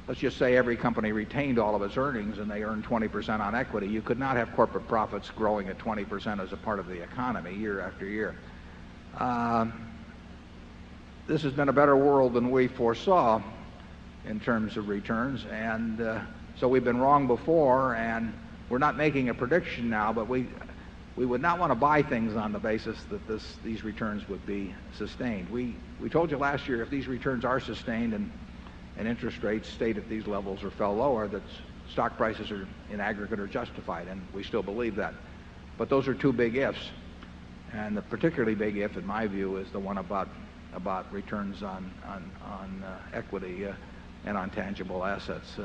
let's just say every company retained all of its earnings and they earned 20% on equity. You could not have corporate profits growing at 20% as a part of the economy year after year. This has been a better world than we foresaw in terms of returns, and so we've been wrong before, and we're not making a prediction now, but we would not want to buy things on the basis that these returns would be sustained. We told you last year, if these returns are sustained and interest rates stayed at these levels or fell lower, that stock prices are in aggregate are justified, and we still believe that. But those are two big ifs, and the particularly big if, in my view, is the one about returns on equity and on tangible assets.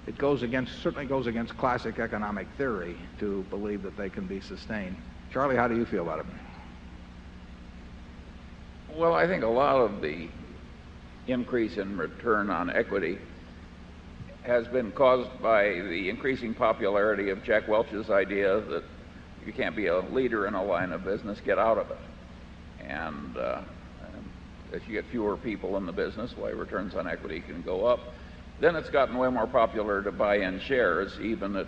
It certainly goes against classic economic theory to believe that they can be sustained. Charlie, how do you feel about it? Well, I think a lot of the increase in return on equity has been caused by the increasing popularity of Jack Welch's idea that you can't be a leader in a line of business, get out of it. And as you get fewer people in the business, why returns on equity can go up. Then it's gotten way more popular to buy in shares, even at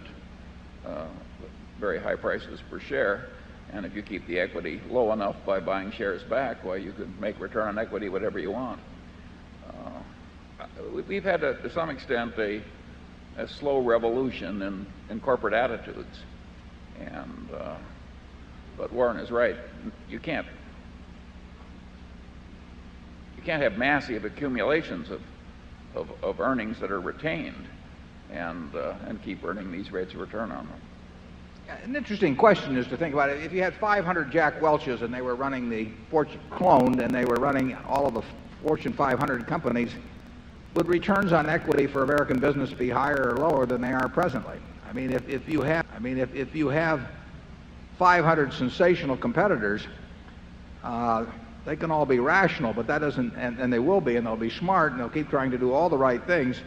very high prices per share. And if you keep the equity low enough by buying shares back, why, you can make return on equity whatever you want. We've had, to some extent, a slow revolution in corporate attitudes. And but Warren is right. You can't have massive accumulations of earnings that are retained and keep earning these rates of return on them. An interesting question is to think about it. If you had 500 Jack Welches and they were running the Fortune cloned and they were running all of the Fortune 500 companies, would returns on equity for American business be higher or lower than they are presently? I mean, if you have 500 sensational competitors, they can all be rational, but that doesn't, and they will be, and they'll be smart, and they'll keep trying to do all the right things.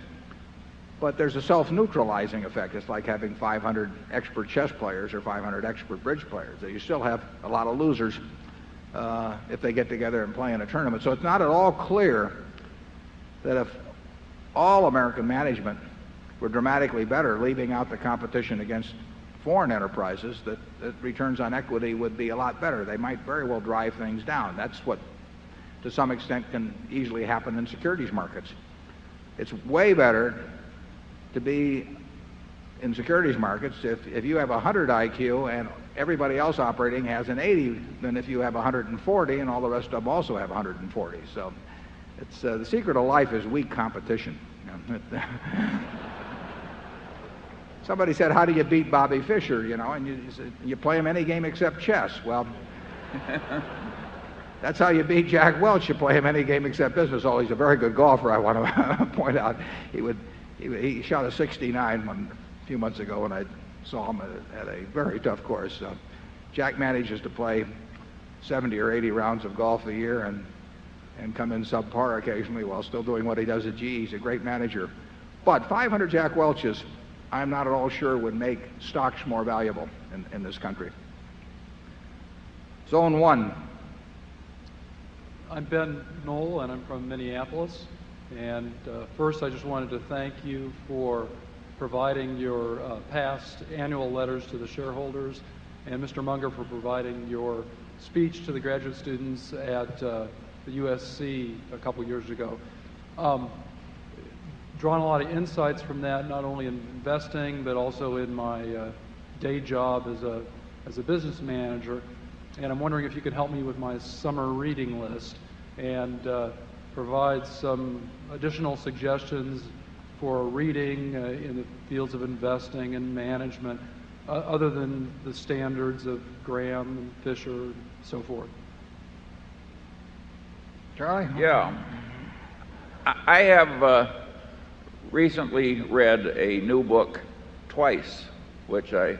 But there's a self-neutralizing effect. It's like having 500 expert chess players or 500 expert bridge players. You still have a lot of losers if they get together and play in a tournament. So it's not at all clear that if all American management were dramatically better, leaving out the competition against foreign enterprises, that returns on equity would be a lot better. They might very well drive things down. That's what, to some extent, can easily happen in securities markets. It's way better to be in securities markets if you have 100 IQ and everybody else operating has an 80 than if you have 140 and all the rest of them also have 140. So it's the secret of life is weak competition. Somebody said, how do you beat Bobby Fischer, you know, and you play him any game except chess. Well, that's how you beat Jack Welch. You play him any game except business. Oh, he's a very good golfer, I want to point out. He shot a 69 a few months ago when I saw him at a very tough course. Jack manages to play 70 or 80 rounds of golf a year and come in subpar occasionally while still doing what he does at GE. He's a great manager. But 500 Jack Welches, I'm not at all sure would make stocks more valuable in this country. Zone 1. I'm Ben Knoll, and I'm from Minneapolis. And first, I just wanted to thank you for providing your past annual letters to the shareholders, and Mr. Munger for providing your speech to the graduate students at the USC a couple years ago. Drawn a lot of insights from that, not only in investing, but also in my day job as a business manager. And I'm wondering if you could help me with my summer reading list and provide some additional suggestions for reading in the fields of investing and management, other than the standards of Graham and Fisher and so forth. Charlie? Yeah. I have recently read a new book twice, which I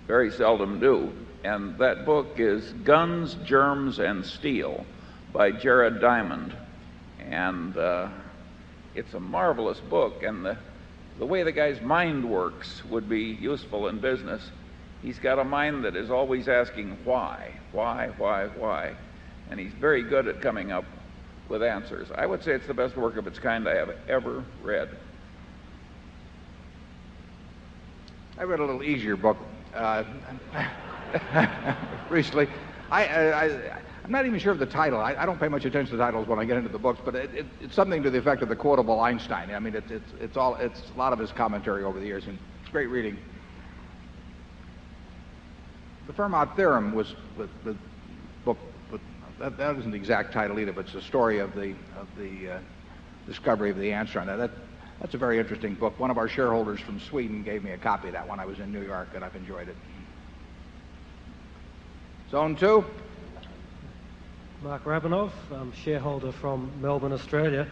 very seldom do. And that book is Guns, Germs, and Steel by Jared Diamond. And it's a marvelous book. And the way the guy's mind works would be useful in business. He's got a mind that is always asking why. And he's very good at coming up with answers. I would say it's the best work of its kind I have ever read. I read a little easier book recently. I'm not even sure of the title. I don't pay much attention to titles when I get into the books, but it's something to the effect of the quotable Einstein. I mean, it's a lot of his commentary over the years, and it's great reading. The Fermat Theorem was the book. That isn't the exact title either, but it's the story of the discovery of the answer on that. That's a very interesting book. One of our shareholders from Sweden gave me a copy of that when I was in New York, and I've enjoyed it. Zone 2. Mark Rabinoff, I'm a shareholder from Melbourne, Australia.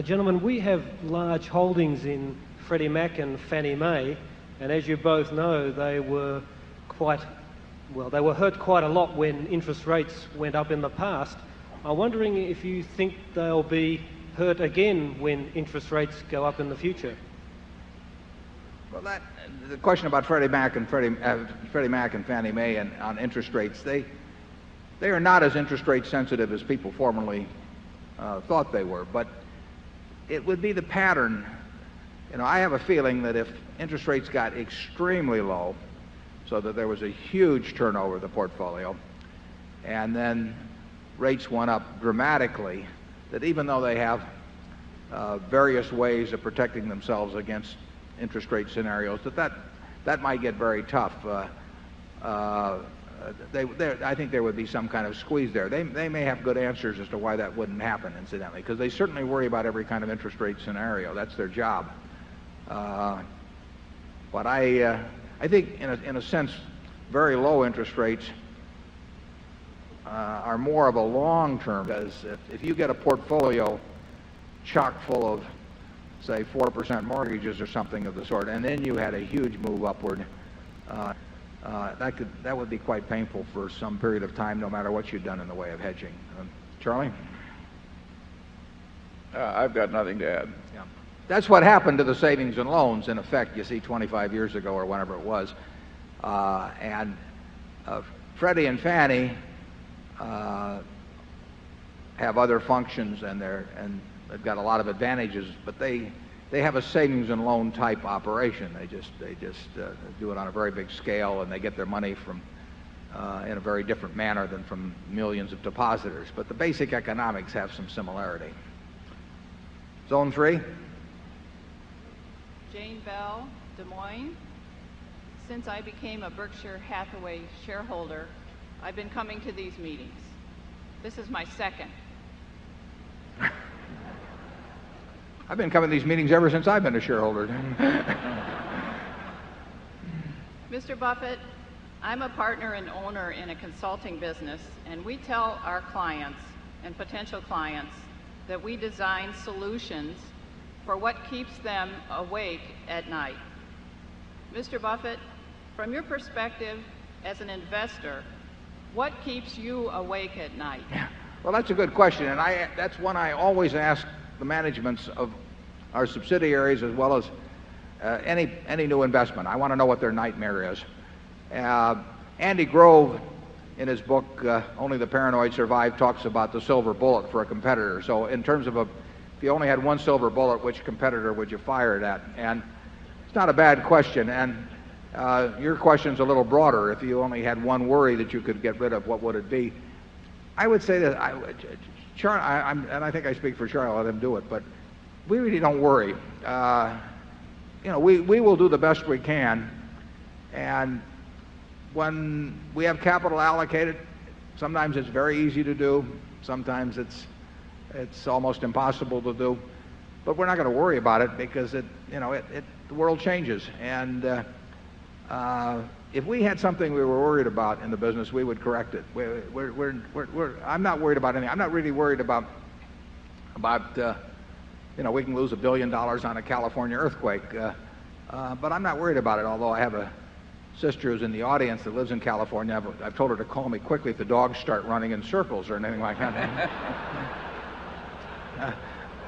Gentlemen, we have large holdings in Freddie Mac and Fannie Mae, and as you both know, they were hurt quite a lot when interest rates went up in the past. I'm wondering if you think they'll be hurt again when interest rates go up in the future. Well, the question about Freddie Mac and Fannie Mae and on interest rates, they are not as interest rate sensitive as people formerly thought they were, but it would be the pattern. You know, I have a feeling that if interest rates got extremely low, so that there was a huge turnover of the portfolio, and then rates went up dramatically, that even though they have various ways of protecting themselves against interest rate scenarios, that might get very tough. I think there would be some kind of squeeze there. They may have good answers as to why that wouldn't happen, incidentally, because they certainly worry about every kind of interest rate scenario. That's their job. But I think, in a sense, very low interest rates are more of a long-term, because if you get a portfolio chock full of, say, 4% mortgages or something of the sort, and then you had a huge move upward, that would be quite painful for some period of time, no matter what you've done in the way of hedging. Charlie? I've got nothing to add. Yeah. That's what happened to the savings and loans, in effect, you see, 25 years ago or whenever it was. Freddie and Fannie have other functions, and they've got a lot of advantages, but they have a savings and loan type operation. They just do it on a very big scale, and they get their money from in a very different manner than from millions of depositors. But the basic economics have some similarity. Zone 3. Jane Bell, Des Moines. Since I became a Berkshire Hathaway shareholder, I've been coming to these meetings. This is my second. I've been coming to these meetings ever since I've been a shareholder. Mr. Buffett, I'm a partner and owner in a consulting business, and we tell our clients and potential clients that we design solutions for what keeps them awake at night. Mr. Buffett, from your perspective as an investor, what keeps you awake at night? Well, that's a good question, and that's one I always ask the managements of our subsidiaries as well as any new investment. I want to know what their nightmare is. Andy Grove, in his book Only the Paranoid Survive, talks about the silver bullet for a competitor. So in terms of if you only had one silver bullet, which competitor would you fire it at? And it's not a bad question, and your question's a little broader. If you only had one worry that you could get rid of, what would it be? I would say that and I think I speak for Charlie, I'll let him do it, but we really don't worry. We will do the best we can, and when we have capital allocated, sometimes it's very easy to do, sometimes it's almost impossible to do, but we're not going to worry about it because the world changes, and if we had something we were worried about in the business, we would correct it. I'm not worried about anything. I'm not really worried about we can lose $1 billion on a California earthquake, but I'm not worried about it. Although I have a sister who's in the audience that lives in California. I've told her to call me quickly if the dogs start running in circles or anything like that.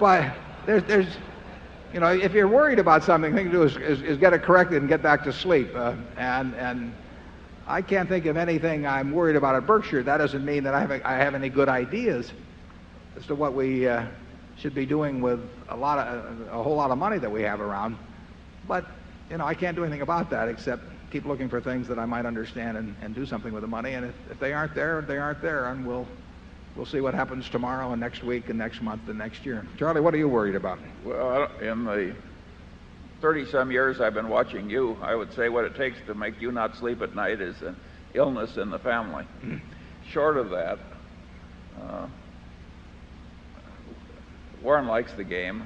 But there's if you're worried about something, the thing to do is get it corrected and get back to sleep. And I can't think of anything I'm worried about at Berkshire. That doesn't mean that I have any good ideas as to what we should be doing with a whole lot of money that we have around. But I can't do anything about that except keep looking for things that I might understand and do something with the money. And if they aren't there, they aren't there, and we'll see what happens tomorrow and next week and next month and next year. Charlie, what are you worried about? Well, in the 30-some years I've been watching you, I would say what it takes to make you not sleep at night is an illness in the family. Short of that, Warren likes the game.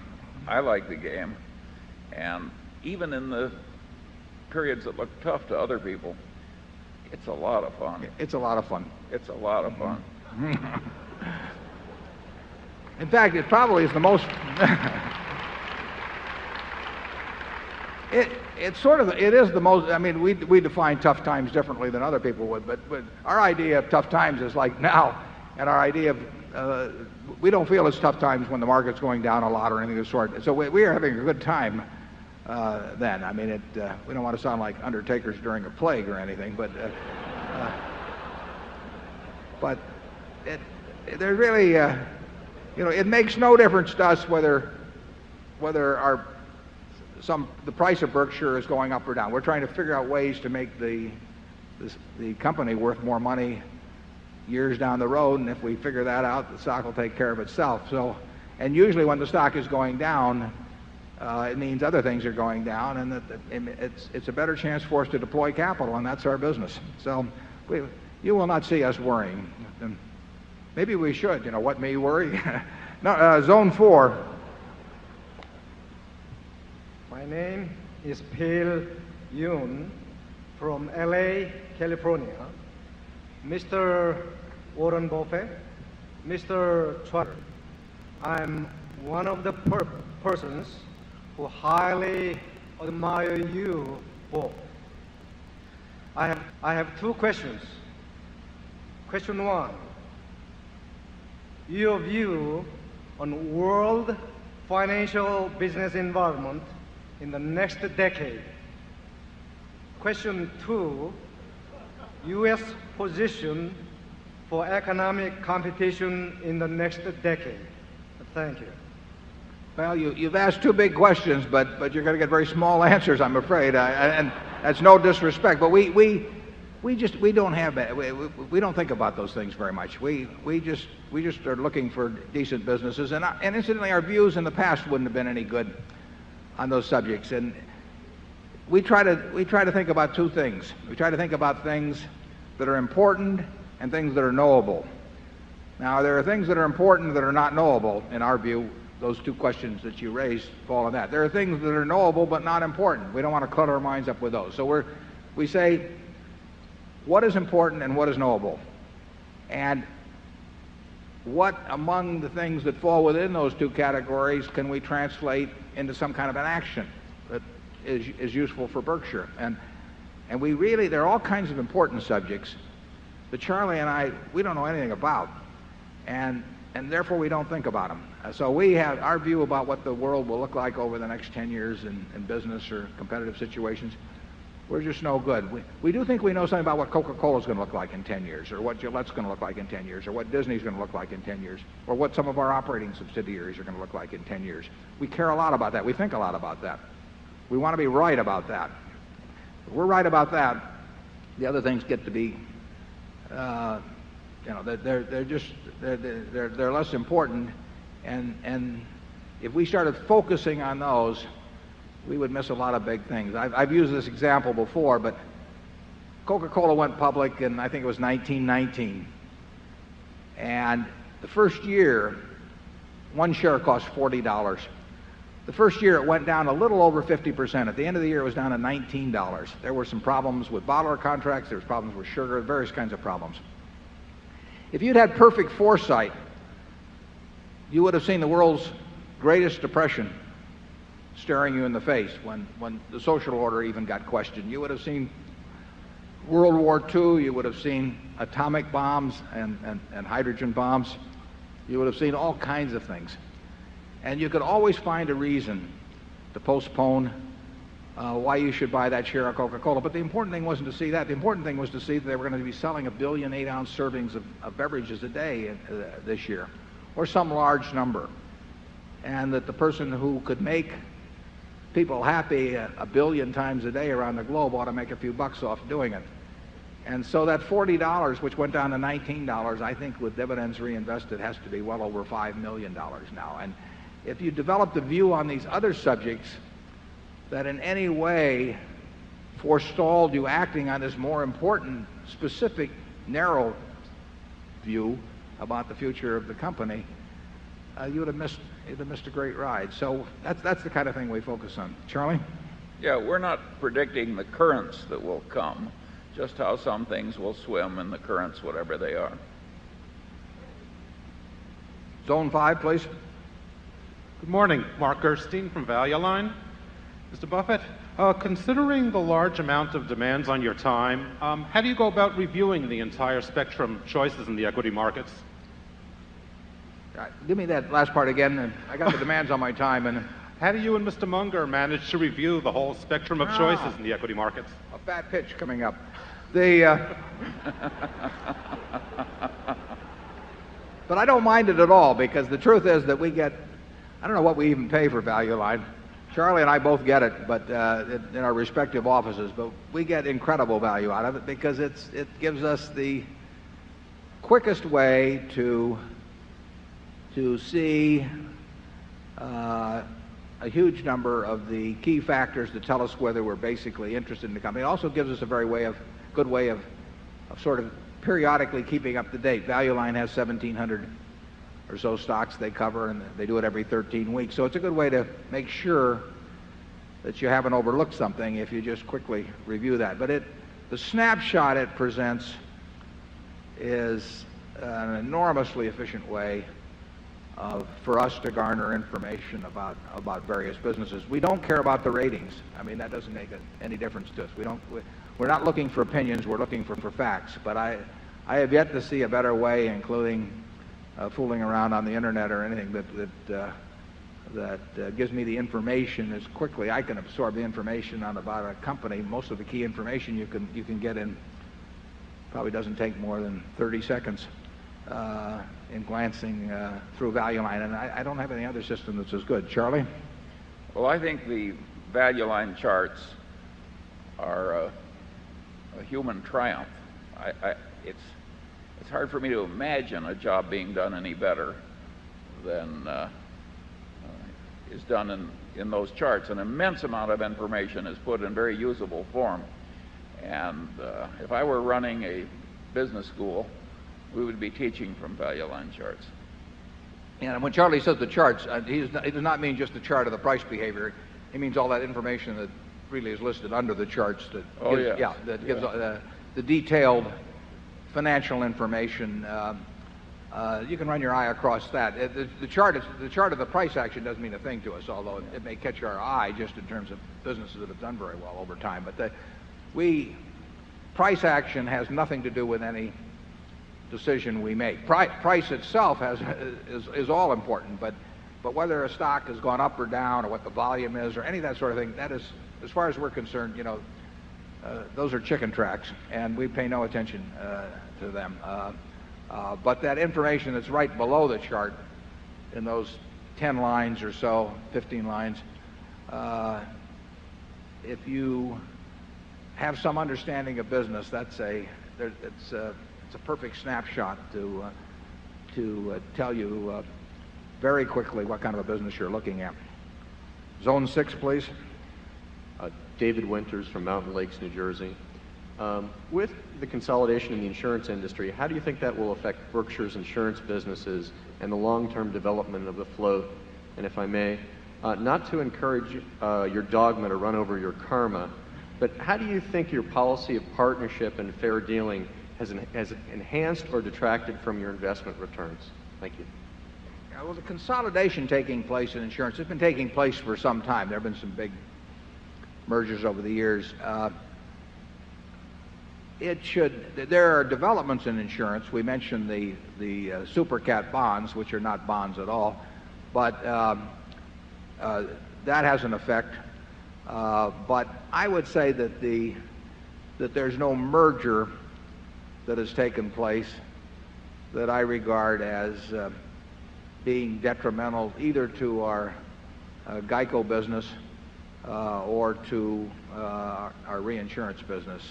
I like the game. And even in the periods that look tough to other people, it's a lot of fun. It's a lot of fun. It's a lot of fun. In fact, it probably is the most it is the most. I mean, we define tough times differently than other people would, but our idea of tough times is like now, and our idea of we don't feel it's tough times when the market's going down a lot or anything of the sort. So we are having a good time then. I mean, we don't want to sound like undertakers during a plague or anything, but there's really, it makes no difference to us whether the price of Berkshire is going up or down. We're trying to figure out ways to make the company worth more money years down the road, and if we figure that out, the stock will take care of itself. So, and usually when the stock is going down, it means other things are going down, and it's a better chance for us to deploy capital, and that's our business. So you will not see us worrying. Maybe we should. What may worry? No, Zone 4. My name is Phil Yoon from LA, California. Mr. Warren Buffett, Mr. Trotter, I'm one of the persons who highly admire you both. I have two questions. Question one, your view on world financial business environment in the next decade. Question two, U.S. position for economic competition in the next decade. Thank you. Well, you've asked two big questions, but you're going to get very small answers, I'm afraid. And that's no disrespect, but we don't think about those things very much. We just are looking for decent businesses, and incidentally, our views in the past wouldn't have been any good on those subjects. And we try to think about two things. We try to think about things that are important and things that are knowable. Now, there are things that are important that are not knowable. In our view, those two questions that you raised fall in that. There are things that are knowable but not important. We don't want to clutter our minds up with those. So we say, what is important and what is knowable? And what among the things that fall within those two categories can we translate into some kind of an action that is useful for Berkshire? And we really, there are all kinds of important subjects that Charlie and I, we don't know anything about. And therefore we don't think about them. So we have our view about what the world will look like over the next 10 years in business or competitive situations. We're just no good. We do think we know something about what Coca-Cola is going to look like in 10 years, or what Gillette's going to look like in 10 years, or what Disney's going to look like in 10 years, or what some of our operating subsidiaries are going to look like in 10 years. We care a lot about that. We think a lot about that. We want to be right about that. If we're right about that, the other things get to be, they're less important. And if we started focusing on those, we would miss a lot of big things. I've used this example before, but Coca-Cola went public in, I think it was 1919. And the first year, one share cost $40. The first year it went down a little over 50%. At the end of the year it was down to $19. There were some problems with bottler contracts, there was problems with sugar, various kinds of problems. If you'd had perfect foresight, you would have seen the world's greatest depression staring you in the face when the social order even got questioned. You would have seen World War II, you would have seen atomic bombs and hydrogen bombs. You would have seen all kinds of things. And you could always find a reason to postpone why you should buy that share of Coca-Cola. But the important thing wasn't to see that. The important thing was to see that they were going to be selling 1 billion 8-ounce servings of beverages a day this year, or some large number. And that the person who could make people happy 1 billion times a day around the globe ought to make a few bucks off doing it. And so that $40, which went down to $19, I think with dividends reinvested has to be well over $5 million now. And if you developed a view on these other subjects that in any way forestalled you acting on this more important, specific, narrow view about the future of the company, you would have missed a great ride. So that's the kind of thing we focus on. Charlie? Yeah, we're not predicting the currents that will come, just how some things will swim in the currents, whatever they are. Zone 5, please. Good morning. Mark Gerstein from Value Line. Mr. Buffett, considering the large amount of demands on your time, how do you go about reviewing the entire spectrum of choices in the equity markets? Give me that last part again. I got the demands on my time. And how do you and Mr. Munger manage to review the whole spectrum of choices in the equity markets? A fat pitch coming up. But I don't mind it at all, because the truth is that we get, I don't know what we even pay for Value Line. Charlie and I both get it, but in our respective offices, but we get incredible value out of it because it gives us the quickest way to see a huge number of the key factors that tell us whether we're basically interested in the company. It also gives us a good way of sort of periodically keeping up to date. Value Line has 1,700 or so stocks they cover, and they do it every 13 weeks. So it's a good way to make sure that you haven't overlooked something if you just quickly review that. But the snapshot it presents is an enormously efficient way for us to garner information about various businesses. We don't care about the ratings. I mean, that doesn't make any difference to us. We're not looking for opinions. We're looking for facts. But I have yet to see a better way, including fooling around on the internet or anything that gives me the information as quickly. I can absorb the information about a company. Most of the key information you can get in probably doesn't take more than 30 seconds in glancing through Value Line, and I don't have any other system that's as good. Charlie? Well, I think the Value Line charts are a human triumph. It's hard for me to imagine a job being done any better than is done in those charts. An immense amount of information is put in very usable form. And if I were running a business school, we would be teaching from Value Line charts. And when Charlie says the charts, he does not mean just the chart of the price behavior. He means all that information that really is listed under the charts that gives the detailed financial information. You can run your eye across that. The chart of the price action doesn't mean a thing to us, although it may catch our eye just in terms of businesses that have done very well over time. But price action has nothing to do with any decision we make. Price itself is all important, but whether a stock has gone up or down, or what the volume is, or any of that sort of thing, that is, as far as we're concerned, those are chicken tracks, and we pay no attention to them. But that information that's right below the chart, in those 10 lines or so, 15 lines, if you have some understanding of business, it's a perfect snapshot to tell you very quickly what kind of a business you're looking at. Zone 6, please. David Winters from Mountain Lakes, New Jersey. With the consolidation in the insurance industry, how do you think that will affect Berkshire's insurance businesses and the long-term development of the float? And if I may, not to encourage your dogma to run over your karma, but how do you think your policy of partnership and fair dealing has enhanced or detracted from your investment returns? Thank you. Well, the consolidation taking place in insurance has been taking place for some time. There have been some big mergers over the years. There are developments in insurance. We mentioned the super cat bonds, which are not bonds at all, but that has an effect. But I would say that there's no merger that has taken place that I regard as being detrimental either to our GEICO business or to our reinsurance business.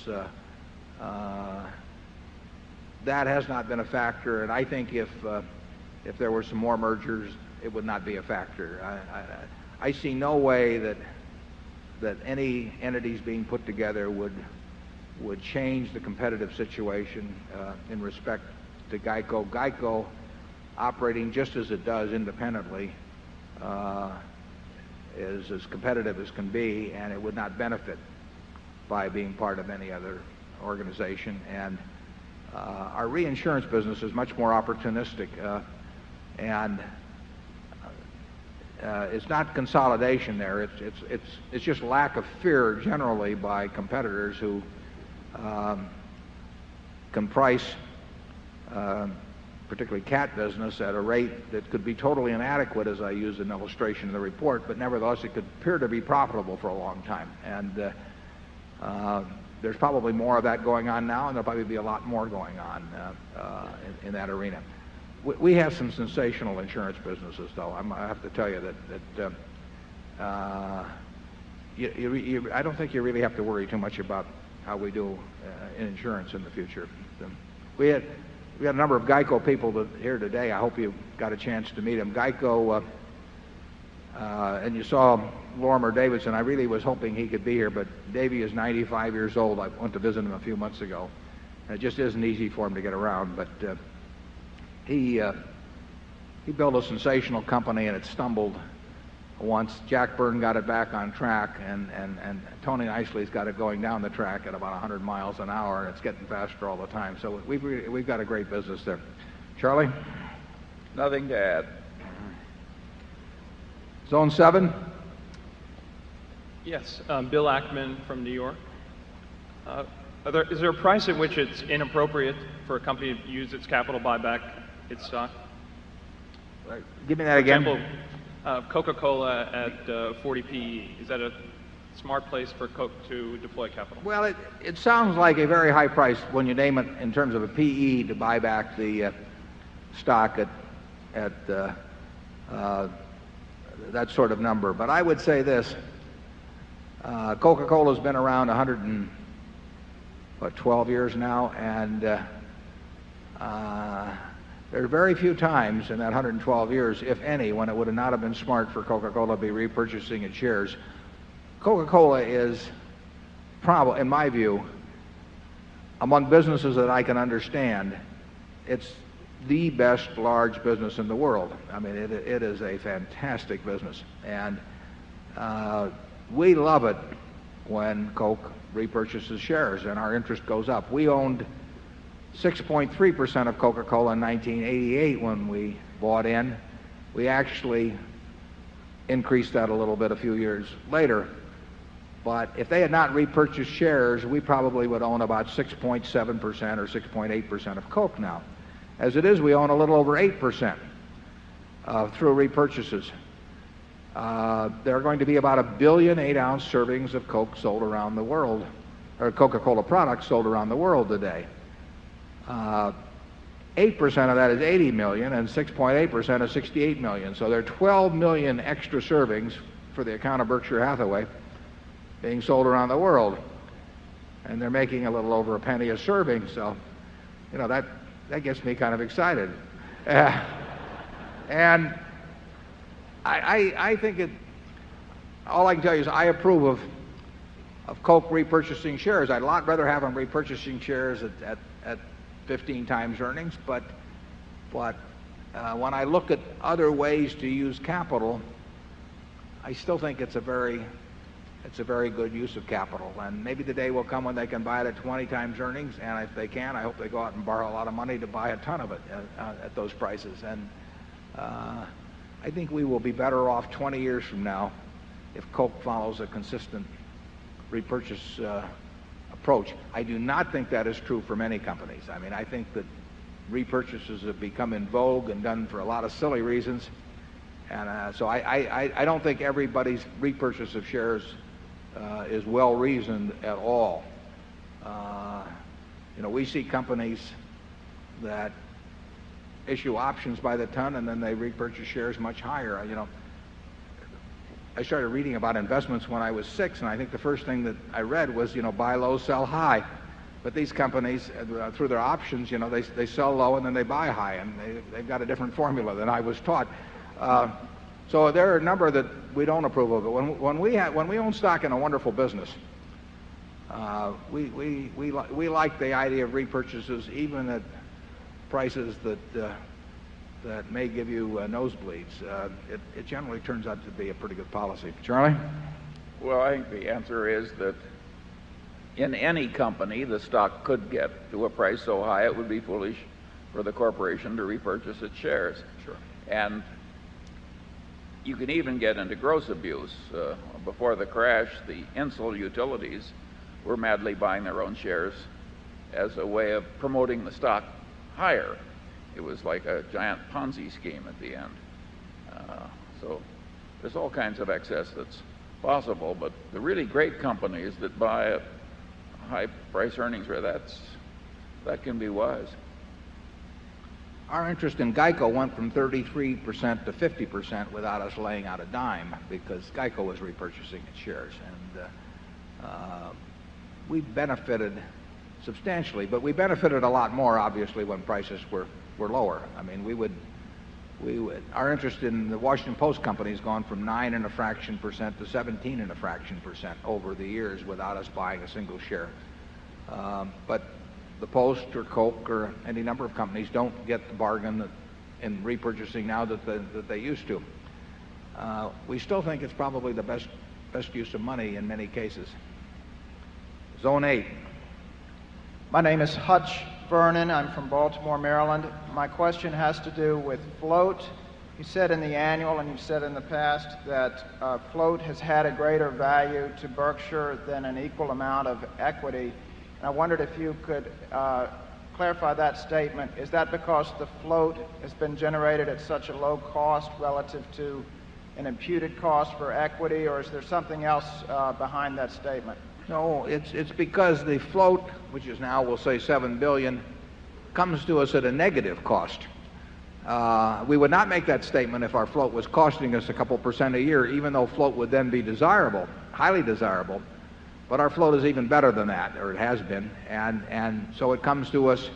That has not been a factor, and I think if there were some more mergers, it would not be a factor. I see no way that any entities being put together would change the competitive situation in respect to GEICO. GEICO, operating just as it does independently, is as competitive as can be, and it would not benefit by being part of any other organization. And our reinsurance business is much more opportunistic, and it's not consolidation there. It's just lack of fear generally by competitors who can price particularly cat business at a rate that could be totally inadequate, as I use an illustration in the report, but nevertheless it could appear to be profitable for a long time. And there's probably more of that going on now, and there'll probably be a lot more going on in that arena. We have some sensational insurance businesses, though. I have to tell you that I don't think you really have to worry too much about how we do in insurance in the future. We had a number of GEICO people here today. I hope you got a chance to meet them. GEICO, and you saw Lorimer Davidson. I really was hoping he could be here, but Davey is 95 years old. I went to visit him a few months ago. And it just isn't easy for him to get around, but he built a sensational company, and it stumbled once. Jack Byrne got it back on track, and Tony Nicely's got it going down the track at about 100 miles an hour, and it's getting faster all the time. So we've got a great business there. Charlie? Nothing to add. Zone 7. Yes, Bill Ackman from New York. Is there a price at which it's inappropriate for a company to use its capital to buy back its stock? Give me that again. For example, Coca-Cola at 40 PE. Is that a smart place for Coke to deploy capital? Well, it sounds like a very high price when you name it in terms of a PE to buy back the stock at that sort of number. But I would say this. Coca-Cola's been around 112 years now, and there are very few times in that 112 years, if any, when it would not have been smart for Coca-Cola to be repurchasing its shares. Coca-Cola is probably, in my view, among businesses that I can understand, it's the best large business in the world. I mean, it is a fantastic business, and we love it when Coke repurchases shares and our interest goes up. We owned 6.3% of Coca-Cola in 1988 when we bought in. We actually increased that a little bit a few years later. But if they had not repurchased shares, we probably would own about 6.7% or 6.8% of Coke now. As it is, we own a little over 8% through repurchases. There are going to be about 1 billion 8-ounce servings of Coke sold around the world, or Coca-Cola products sold around the world today. 8% of that is 80 million, and 6.8% is 68 million. So there are 12 million extra servings for the account of Berkshire Hathaway being sold around the world. And they're making a little over a penny a serving, so, you know, that gets me kind of excited. And I think all I can tell you is I approve of Coke repurchasing shares. I'd a lot rather have them repurchasing shares at 15 times earnings, but when I look at other ways to use capital, I still think it's a very good use of capital. And maybe the day will come when they can buy it at 20 times earnings, and if they can, I hope they go out and borrow a lot of money to buy a ton of it at those prices. And I think we will be better off 20 years from now if Coke follows a consistent repurchase approach. I do not think that is true for many companies. I mean, I think that repurchases have become in vogue and done for a lot of silly reasons. And so I don't think everybody's repurchase of shares is well reasoned at all. You know, we see companies that issue options by the ton and then they repurchase shares much higher. You know, I started reading about investments when I was 6, and I think the first thing that I read was, you know, buy low, sell high. But these companies, through their options, you know, they sell low and then they buy high, and they've got a different formula than I was taught. So there are a number that we don't approve of. But when we own stock in a wonderful business, we like the idea of repurchases even at prices that may give you nosebleeds. It generally turns out to be a pretty good policy. Charlie? Well, I think the answer is that in any company, the stock could get to a price so high it would be foolish for the corporation to repurchase its shares. Sure. And you can even get into gross abuse. Before the crash, the Insul utilities were madly buying their own shares as a way of promoting the stock higher. It was like a giant Ponzi scheme at the end. So there's all kinds of excess that's possible, but the really great companies that buy at high price earnings, that can be wise. Our interest in Geico went from 33% to 50% without us laying out a dime, because Geico was repurchasing its shares. And we benefited substantially, but we benefited a lot more, obviously, when prices were lower. I mean, our interest in the Washington Post company has gone from 9.5% to 17.5% over the years without us buying a single share. But the Post or Coke or any number of companies don't get the bargain in repurchasing now that they used to. We still think it's probably the best use of money in many cases. Zone 8. My name is Hutch Vernon. I'm from Baltimore, Maryland. My question has to do with float You said in the annual, and you've said in the past, that float has had a greater value to Berkshire than an equal amount of equity. And I wondered if you could clarify that statement. Is that because the float has been generated at such a low cost relative to an imputed cost for equity, or is there something else behind that statement? No, it's because the float, which is now, we'll say, $7 billion, comes to us at a negative cost. We would not make that statement if our float was costing us a couple percent a year, even though float would then be desirable, highly desirable. But our float is even better than that, or it has been, and so it comes to us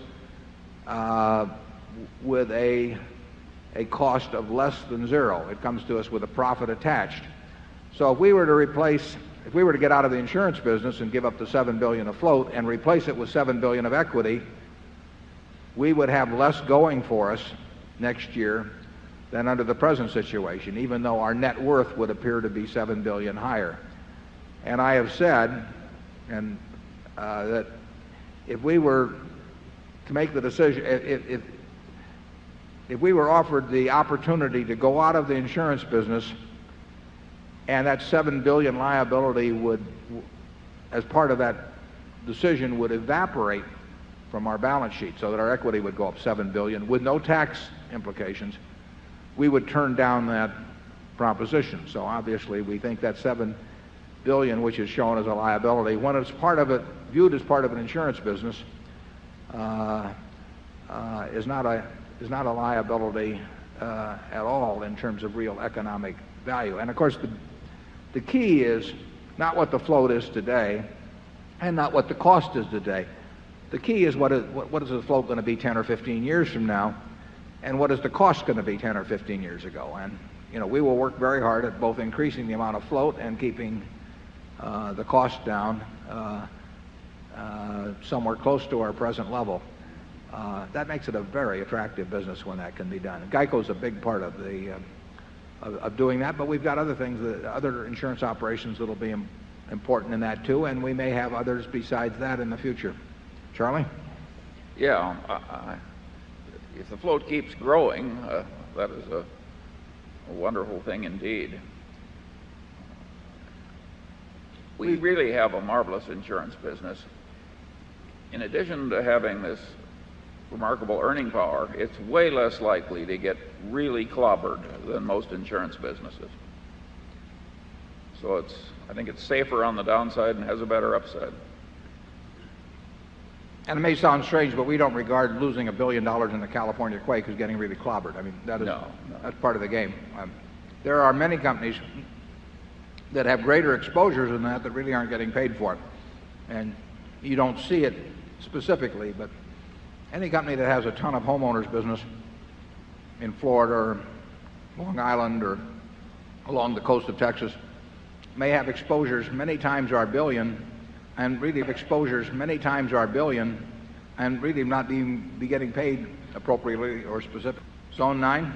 with a cost of less than zero. It comes to us with a profit attached. So if we were to get out of the insurance business and give up the $7 billion of float and replace it with $7 billion of equity, we would have less going for us next year than under the present situation, even though our net worth would appear to be $7 billion higher. And I have said that if we were to make the decision, if we were offered the opportunity to go out of the insurance business and that $7 billion liability would, as part of that decision, would evaporate from our balance sheet so that our equity would go up $7 billion with no tax implications, we would turn down that proposition. So obviously we think that $7 billion, which is shown as a liability, when it's viewed as part of an insurance business, is not a liability at all in terms of real economic value. And of course the key is not what the float is today and not what the cost is today. The key is what is the float going to be 10 or 15 years from now, and what is the cost going to be 10 or 15 years ago. And we will work very hard at both increasing the amount of float and keeping the cost down somewhere close to our present level. That makes it a very attractive business when that can be done. GEICO's a big part of of doing that, but we've got other things, other insurance operations that will be important in that too, and we may have others besides that in the future. Charlie? Yeah, if the float keeps growing, that is a wonderful thing indeed. We really have a marvelous insurance business. In addition to having this remarkable earning power, it's way less likely to get really clobbered than most insurance businesses. So I think it's safer on the downside and has a better upside. And it may sound strange, but we don't regard losing $1 billion in the California quake as getting really clobbered. I mean, that's part of the game. There are many companies that have greater exposures than that really aren't getting paid for it. And you don't see it specifically, but any company that has a ton of homeowners business in Florida or Long Island or along the coast of Texas may have exposures many times our billion, and really exposures many times our billion, and really not be getting paid appropriately or specifically. Zone 9.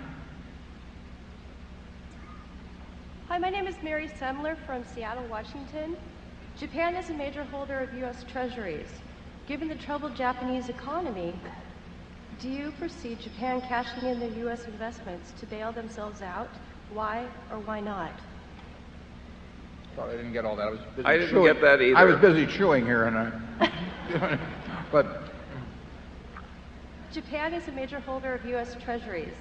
Hi, my name is Mary Semler from Seattle, Washington. Japan is a major holder of U.S. Treasuries. Given the troubled Japanese economy, do you foresee Japan cashing in their U.S. investments to bail themselves out? Why or why not? Sorry, I didn't get all that. I didn't get that either. I was busy chewing here, but Japan is a major holder of U.S. Treasuries.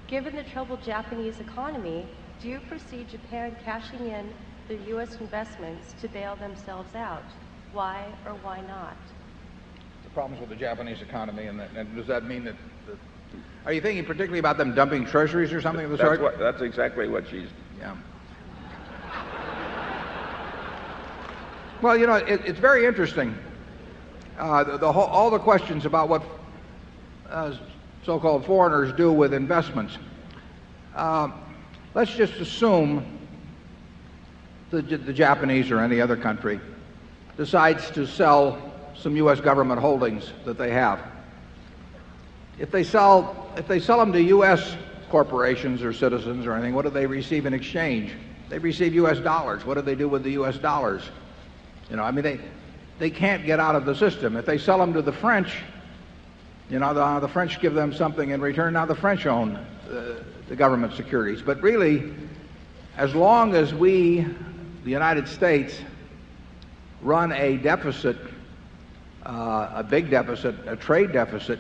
Given the troubled Japanese economy, do you foresee Japan cashing in the U.S. investments to bail themselves out? Why or why not? The problems with the Japanese economy, and does that mean that are you thinking particularly about them dumping treasuries or something of the sort? That's exactly what she's... Yeah. Well, it's very interesting. All the questions about what so-called foreigners do with investments. Let's just assume the Japanese or any other country decides to sell some U.S. government holdings that they have. If they sell them to U.S. corporations or citizens or anything, what do they receive in exchange? They receive U.S. dollars. What do they do with the U.S. dollars? I mean, they can't get out of the system. If they sell them to the French, You know, the French give them something in return. Now the French own the government securities. But really, as long as we, the United States, run a deficit, a big deficit, a trade deficit,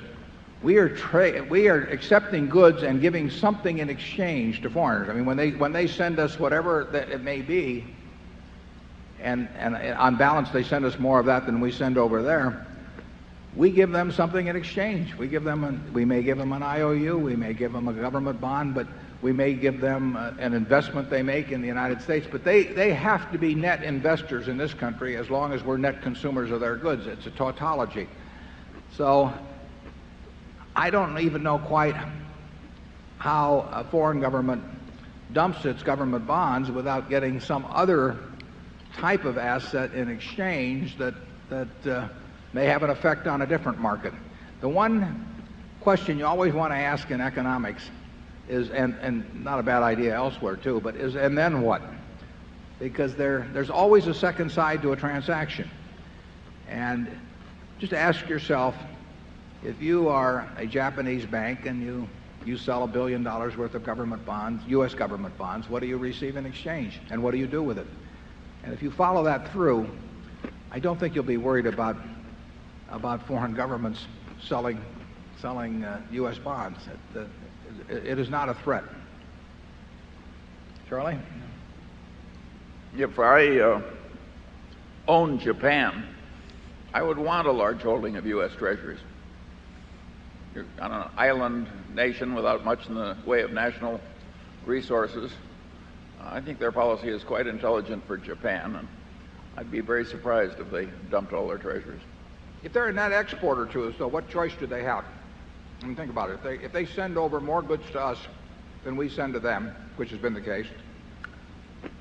we are accepting goods and giving something in exchange to foreigners. I mean, when they send us whatever that it may be, and on balance they send us more of that than we send over there, we give them something in exchange. We may give them an IOU, we may give them a government bond, but we may give them an investment they make in the United States. But they have to be net investors in this country as long as we're net consumers of their goods. It's a tautology. So I don't even know quite how a foreign government dumps its government bonds without getting some other type of asset in exchange that may have an effect on a different market. The one question you always want to ask in economics is, and not a bad idea elsewhere too, but is, and then what? Because there's always a second side to a transaction. And just ask yourself, if you are a Japanese bank and you sell $1 billion worth of government bonds, U.S. government bonds, what do you receive in exchange? And what do you do with it? And if you follow that through, I don't think you'll be worried about foreign governments selling U.S. bonds. It is not a threat. Charlie? If I owned Japan, I would want a large holding of U.S. Treasuries. You're on an island nation without much in the way of national resources. I think their policy is quite intelligent for Japan, and I'd be very surprised if they dumped all their treasuries. If they're a net exporter to us, though, what choice do they have? I mean, think about it. If they send over more goods to us than we send to them, which has been the case,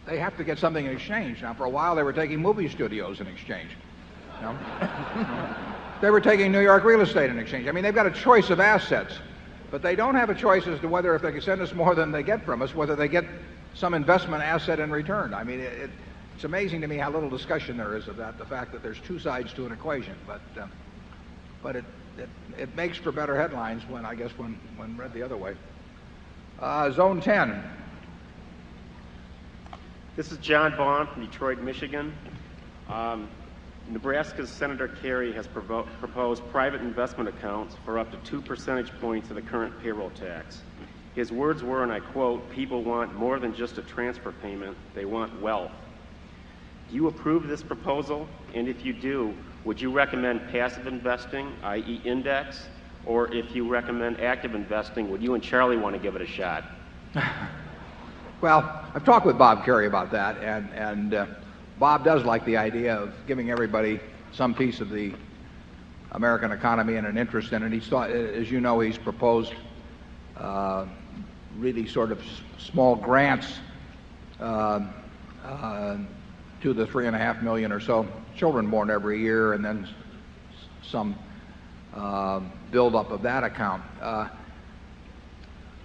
they have to get something in exchange. Now, for a while, they were taking movie studios in exchange. You know? They were taking New York real estate in exchange. I mean, they've got a choice of assets, but they don't have a choice as to whether, if they can send us more than they get from us, whether they get some investment asset in return. I mean, it's amazing to me how little discussion there is of that, the fact that there's two sides to an equation. But it makes for better headlines when read the other way. Zone 10. This is John Vaughn from Detroit, Michigan. Nebraska's Senator Kerry has proposed private investment accounts for up to 2 percentage points of the current payroll tax. His words were, and I quote, "People want more than just a transfer payment, they want wealth." Do you approve this proposal? And if you do, would you recommend passive investing, i.e. index? Or if you recommend active investing, would you and Charlie want to give it a shot? Well, I've talked with Bob Kerry about that, and Bob does like the idea of giving everybody some piece of the American economy and an interest in it. He's thought, as you know, he's proposed really sort of small grants to the 3.5 million or so children born every year, and then some buildup of that account.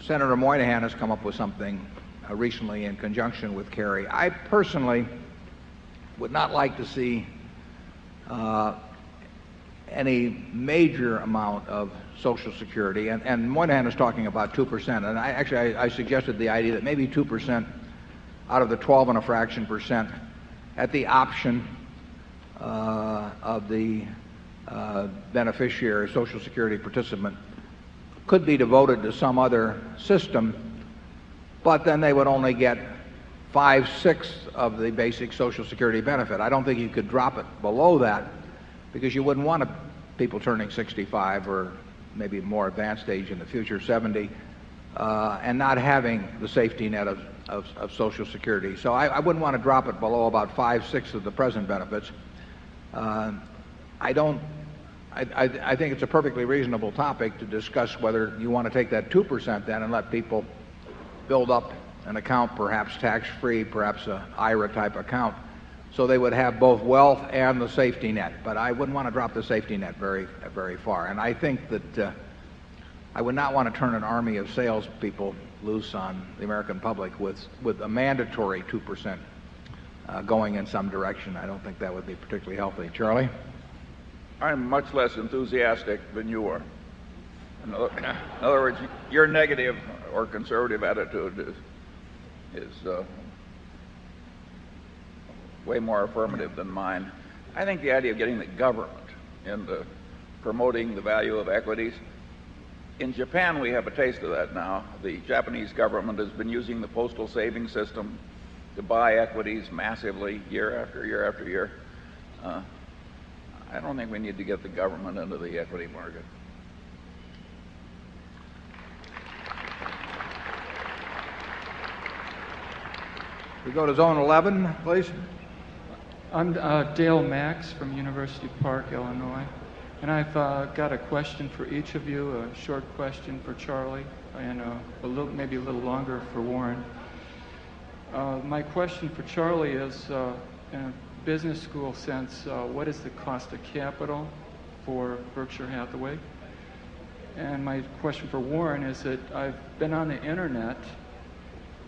Senator Moynihan has come up with something recently in conjunction with Kerry. I personally would not like to see any major amount of Social Security, and Moynihan is talking about 2%, and I suggested the idea that maybe 2% out of the 12 and a fraction percent at the option of the beneficiary, Social Security participant, could be devoted to some other system, but then they would only get 5/6 of the basic Social Security benefit. I don't think you could drop it below that, because you wouldn't want people turning 65 or maybe more advanced age in the future, 70, and not having the safety net of Social Security. So I wouldn't want to drop it below about 5/6 of the present benefits. I think it's a perfectly reasonable topic to discuss whether you want to take that 2% then and let people build up an account, perhaps tax-free, perhaps an IRA type account, so they would have both wealth and the safety net. But I wouldn't want to drop the safety net very far. And I think that I would not want to turn an army of salespeople loose on the American public with a mandatory 2% going in some direction. I don't think that would be particularly healthy. Charlie? I'm much less enthusiastic than you are. In other words, your negative or conservative attitude is way more affirmative than mine. I think the idea of getting the government into promoting the value of equities, in Japan we have a taste of that now. The Japanese government has been using the postal savings system to buy equities massively year after year after year. I don't think we need to get the government into the equity market. We go to zone 11, please. I'm Dale Max from University Park, Illinois. And I've got a question for each of you, a short question for Charlie, and maybe a little longer for Warren. My question for Charlie is, in a business school sense, what is the cost of capital for Berkshire Hathaway? And my question for Warren is that I've been on the internet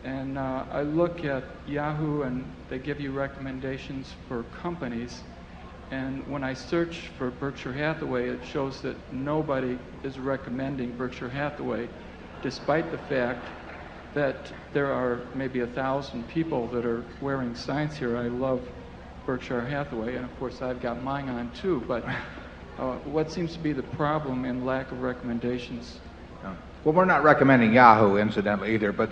and I look at Yahoo and they give you recommendations for companies. And when I search for Berkshire Hathaway, it shows that nobody is recommending Berkshire Hathaway, despite the fact that there are maybe 1,000 people that are wearing signs here. I love Berkshire Hathaway, and of course I've got mine on too, but what seems to be the problem in lack of recommendations? Well, we're not recommending Yahoo, incidentally, either, but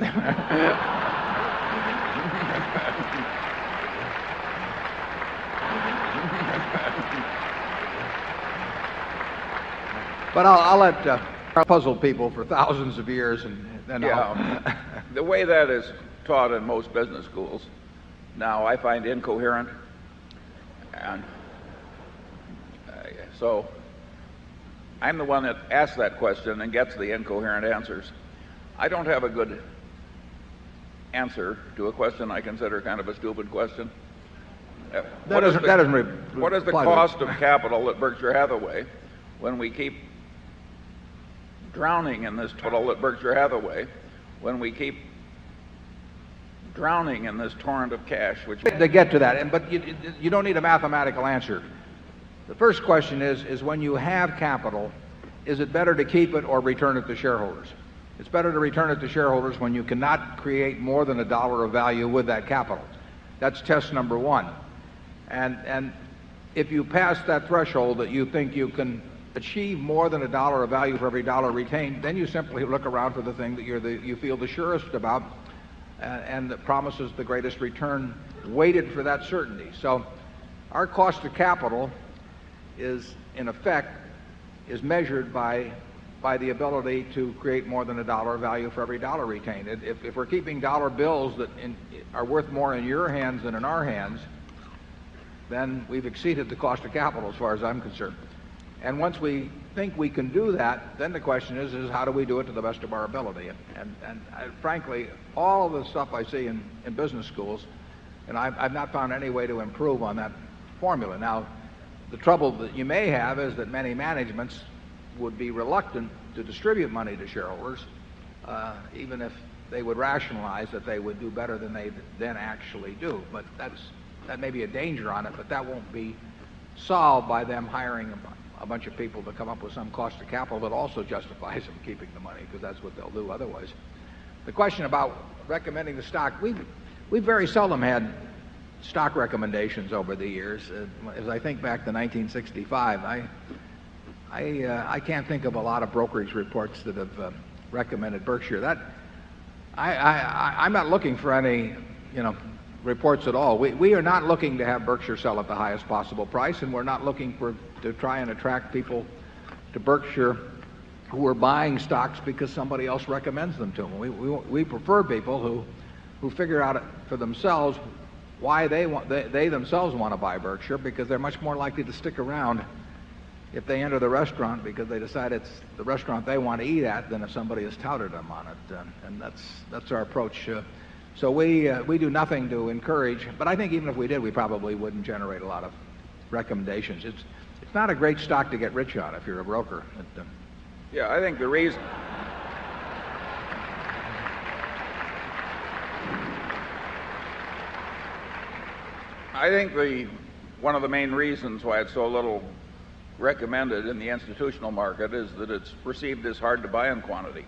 but I'll let puzzle people for thousands of years, and then the way that is taught in most business schools now, I find incoherent, and so I'm the one that asks that question and gets the incoherent answers. I don't have a good answer to a question I consider kind of a stupid question. What is the cost of capital at Berkshire Hathaway when we keep drowning in this torrent of cash? To get to that, but you don't need a mathematical answer. The first question is when you have capital, is it better to keep it or return it to shareholders? It's better to return it to shareholders when you cannot create more than $1 of value with that capital. That's test number one. And if you pass that threshold that you think you can achieve more than $1 of value for every dollar retained, then you simply look around for the thing that you feel the surest about and that promises the greatest return, weighted for that certainty. So our cost of capital is, in effect, is measured by the ability to create more than $1 of value for every dollar retained. If we're keeping dollar bills that are worth more in your hands than in our hands, then we've exceeded the cost of capital as far as I'm concerned. And once we think we can do that, then the question is how do we do it to the best of our ability? And frankly, all of the stuff I see in business schools, and I've not found any way to improve on that formula. Now, the trouble that you may have is that many managements would be reluctant to distribute money to shareholders, even if they would rationalize that they would do better than they then actually do. But that may be a danger on it, but that won't be solved by them hiring a bunch of people to come up with some cost of capital that also justifies them keeping the money, because that's what they'll do otherwise. The question about recommending the stock, we've very seldom had stock recommendations over the years. As I think back to 1965, I can't think of a lot of brokerage reports that have recommended Berkshire. I'm not looking for any, reports at all. We are not looking to have Berkshire sell at the highest possible price, and we're not looking to try and attract people to Berkshire who are buying stocks because somebody else recommends them to them. We prefer people who figure out for themselves why they themselves want to buy Berkshire, because they're much more likely to stick around if they enter the restaurant because they decide it's the restaurant they want to eat at than if somebody has touted them on it. And that's our approach. So we do nothing to encourage, but I think even if we did, we probably wouldn't generate a lot of recommendations. It's not a great stock to get rich on if you're a broker. Yeah, I think the reason. I think one of the main reasons why it's so little recommended in the institutional market is that it's perceived as hard to buy in quantity.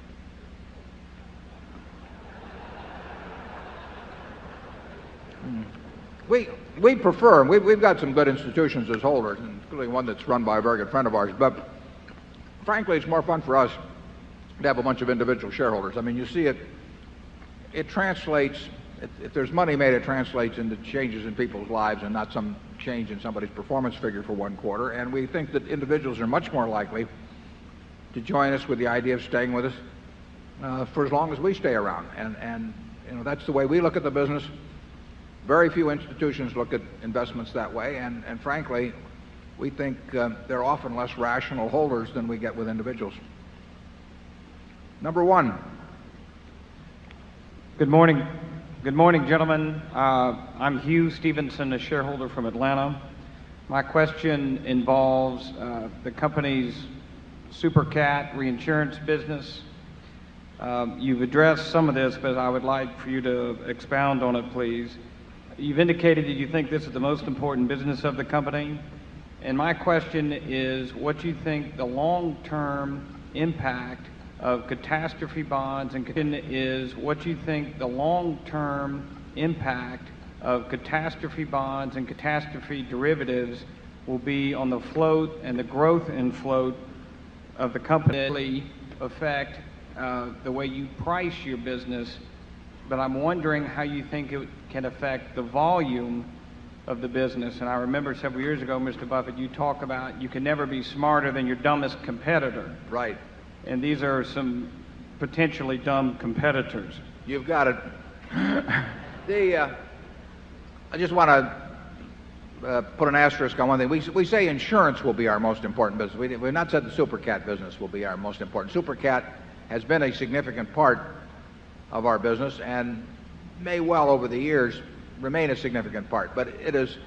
We prefer, we've got some good institutions as holders, including one that's run by a very good friend of ours, but frankly, it's more fun for us to have a bunch of individual shareholders. I mean, you see it translates, if there's money made, it translates into changes in people's lives and not some change in somebody's performance figure for one quarter. And we think that individuals are much more likely to join us with the idea of staying with us for as long as we stay around. And you know, that's the way we look at the business. Very few institutions look at investments that way, and frankly, we think they're often less rational holders than we get with individuals. Number one. Good morning. Good morning, gentlemen. I'm Hugh Stevenson, a shareholder from Atlanta. My question involves the company's SuperCat reinsurance business. You've addressed some of this, but I would like for you to expound on it, please. You've indicated that you think this is the most important business of the company. And my question is what you think the long-term impact of catastrophe bonds and is what you think the long-term impact of catastrophe bonds and catastrophe derivatives will be on the float and the growth in float of the company affect the way you price your business. But I'm wondering how you think it can affect the volume of the business. And I remember several years ago, Mr. Buffett, you talk about you can never be smarter than your dumbest competitor. Right. And these are some potentially dumb competitors. You've got it. I just want to put an asterisk on one thing. We say insurance will be our most important business. We've not said the SuperCat business will be our most important. SuperCat has been a significant part of our business and may well over the years remain a significant part, but it is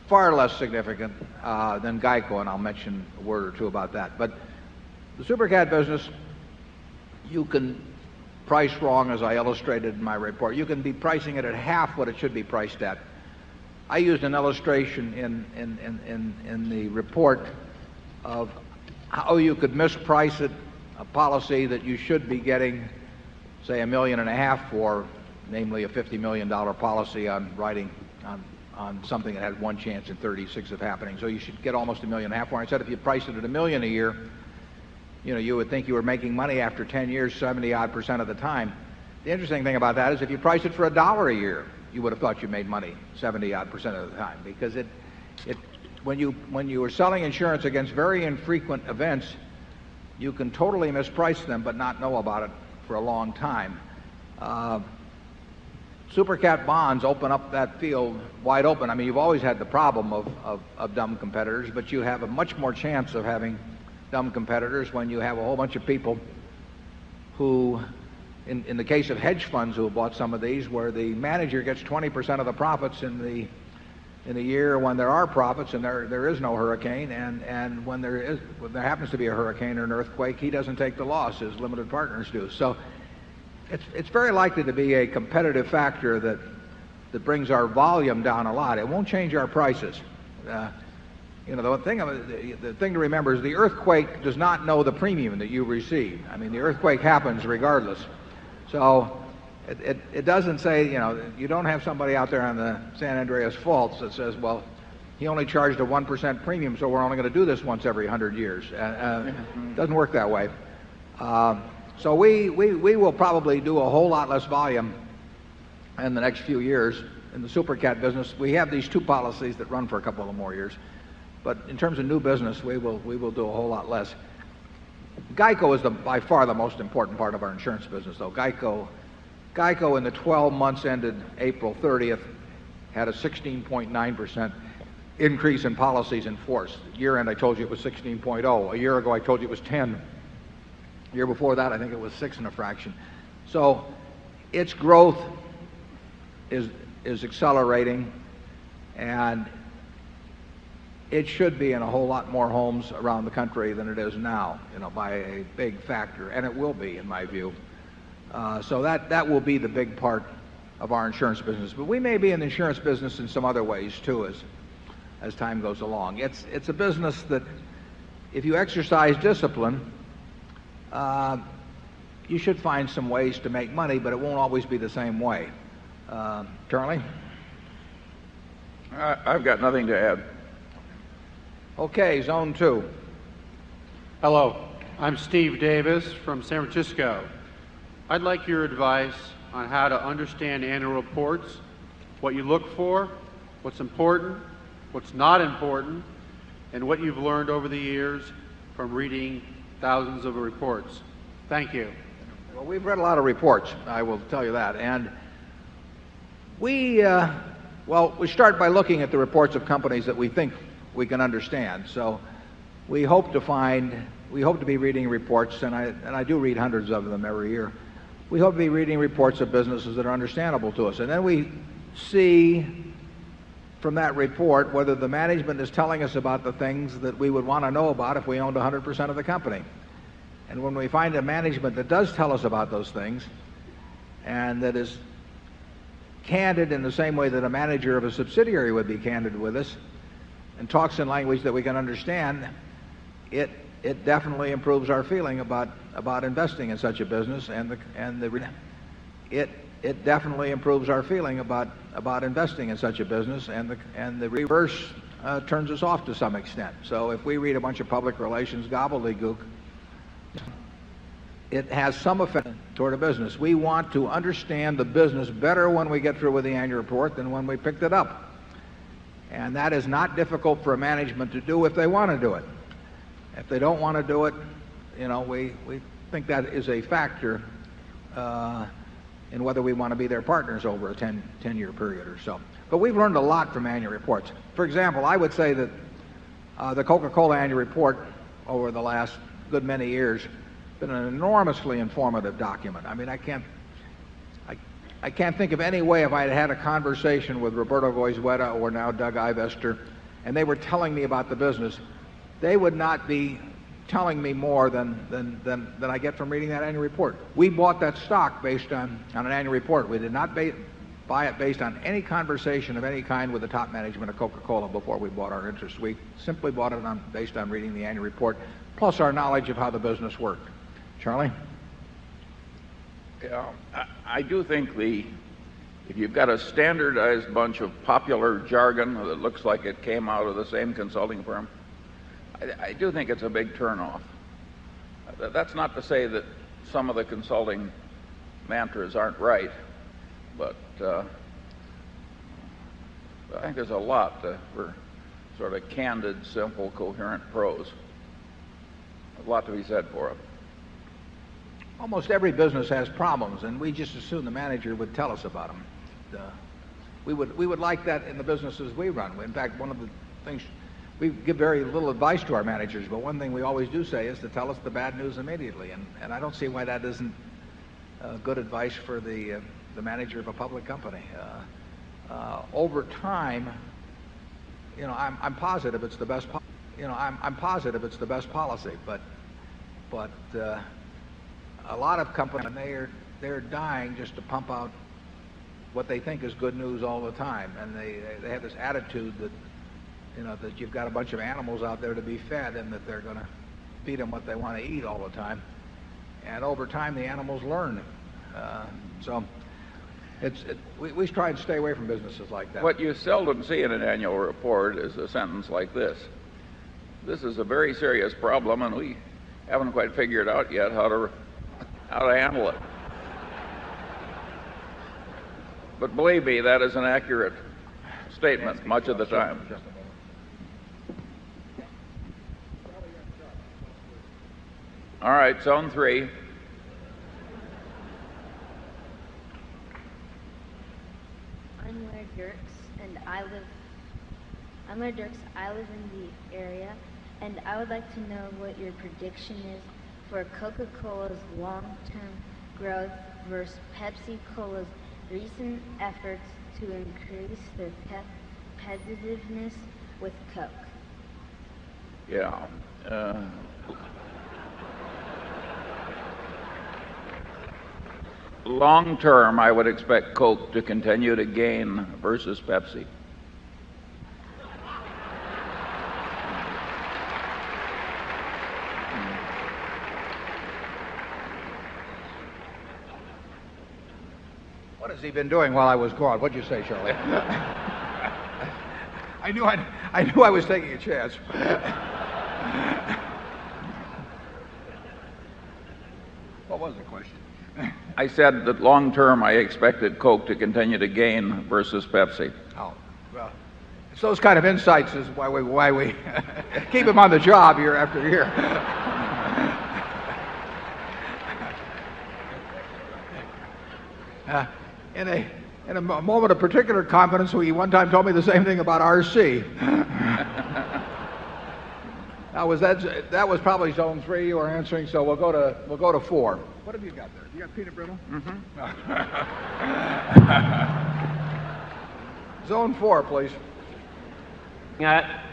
far less significant than GEICO, and I'll mention a word or two about that. But the SuperCat business, you can price wrong, as I illustrated in my report. You can be pricing it at half what it should be priced at. I used an illustration in the report of how you could misprice it, a policy that you should be getting, say, $1.5 million for, namely a $50 million policy on writing on something that had one chance in 36 of happening. So you should get almost $1.5 million for it. I said if you priced it at $1 million a year, you know, you would think you were making money after 10 years, 70-odd% of the time. The interesting thing about that is if you priced it for $1 a year, you would have thought you made money 70-odd% of the time, because when you are selling insurance against very infrequent events, you can totally misprice them but not know about it for a long time. SuperCat bonds open up that field wide open. I mean, you've always had the problem of dumb competitors, but you have a much more chance of having dumb competitors when you have a whole bunch of people who, in the case of hedge funds who have bought some of these, where the manager gets 20% of the profits in the year when there are profits and there is no hurricane, and when there happens to be a hurricane or an earthquake, he doesn't take the loss as limited partners do. So it's very likely to be a competitive factor that brings our volume down a lot. It won't change our prices. You know, the thing to remember is the earthquake does not know the premium that you receive. I mean, the earthquake happens regardless. So it doesn't say, you know, you don't have somebody out there on the San Andreas Faults that says, well, he only charged a 1% premium, so we're only going to do this once every 100 years. It doesn't work that way. So we will probably do a whole lot less volume in the next few years in the SuperCat business. We have these two policies that run for a couple of more years. But in terms of new business, we will do a whole lot less. GEICO is by far the most important part of our insurance business, though. GEICO in the 12 months ended April 30th had a 16.9% increase in policies in force. Year end, I told you it was 16.0. A year ago, I told you it was 10. The year before that, I think it was 6 and a fraction. So its growth is accelerating, and it should be in a whole lot more homes around the country than it is now, you know, by a big factor, and it will be, in my view. So that will be the big part of our insurance business. But we may be in the insurance business in some other ways too, as time goes along. It's a business that if you exercise discipline, you should find some ways to make money, but it won't always be the same way. Charlie? I've got nothing to add. Okay, zone 2. Hello, I'm Steve Davis from San Francisco. I'd like your advice on how to understand annual reports, what you look for, what's important, what's not important, and what you've learned over the years from reading thousands of reports. Thank you. Well, we've read a lot of reports, I will tell you that. And we start by looking at the reports of companies that we think we can understand. So we hope to be reading reports, and I do read hundreds of them every year. We hope to be reading reports of businesses that are understandable to us. And then we see from that report whether the management is telling us about the things that we would want to know about if we owned 100% of the company. And when we find a management that does tell us about those things and that is candid in the same way that a manager of a subsidiary would be candid with us and talks in language that we can understand, it definitely improves our feeling about investing in such a business, it definitely improves our feeling about investing in such a business, and the reverse turns us off to some extent. So if we read a bunch of public relations gobbledygook, it has some effect toward a business. We want to understand the business better when we get through with the annual report than when we picked it up. And that is not difficult for a management to do if they want to do it. If they don't want to do it, we think that is a factor in whether we want to be their partners over a 10-year period or so. But we've learned a lot from annual reports. For example, I would say that the Coca-Cola annual report over the last good many years has been an enormously informative document. I mean, I can't think of any way if I had had a conversation with Roberto Goizueta or now Doug Ivester, and they were telling me about the business, they would not be telling me more than I get from reading that annual report. We bought that stock based on an annual report. We did not buy it based on any conversation of any kind with the top management of Coca-Cola before we bought our interest. We simply bought it based on reading the annual report, plus our knowledge of how the business worked. Charlie? Yeah, I do think if you've got a standardized bunch of popular jargon that looks like it came out of the same consulting firm, I do think it's a big turnoff. That's not to say that some of the consulting mantras aren't right, but I think there's a lot for sort of candid, simple, coherent prose. A lot to be said for it. Almost every business has problems, and we just assume the manager would tell us about them. We would like that in the businesses we run. In fact, one of the things, we give very little advice to our managers, but one thing we always do say is to tell us the bad news immediately, and I don't see why that isn't good advice for the manager of a public company. Over time, I'm positive it's the best. I'm positive it's the best policy, but a lot of companies, they're dying just to pump out what they think is good news all the time, and they have this attitude that that you've got a bunch of animals out there to be fed, and that they're going to feed them what they want to eat all the time. And over time, the animals learn. So we try and stay away from businesses like that. What you seldom see in an annual report is a sentence like this: "This is a very serious problem, and we haven't quite figured out yet how to handle it." But believe me, that is an accurate statement much of the time. All right, zone 3. I'm Larry Dirks, and I live in the area, and I would like to know what your prediction is for Coca-Cola's long-term growth versus Pepsi-Cola's recent efforts to increase their competitiveness with Coke. Yeah. Long term, I would expect Coke to continue to gain versus Pepsi. has he been doing while I was gone? What'd you say, Charlie? I knew I was taking a chance. What was the question? I said that long term I expected Coke to continue to gain versus Pepsi. Oh, well, it's those kind of insights is why we keep him on the job year after year. In a moment of particular confidence, he one time told me the same thing about RC. That was probably zone 3 you were answering, so we'll go to 4. What have you got there? You got peanut brittle? Zone 4, please.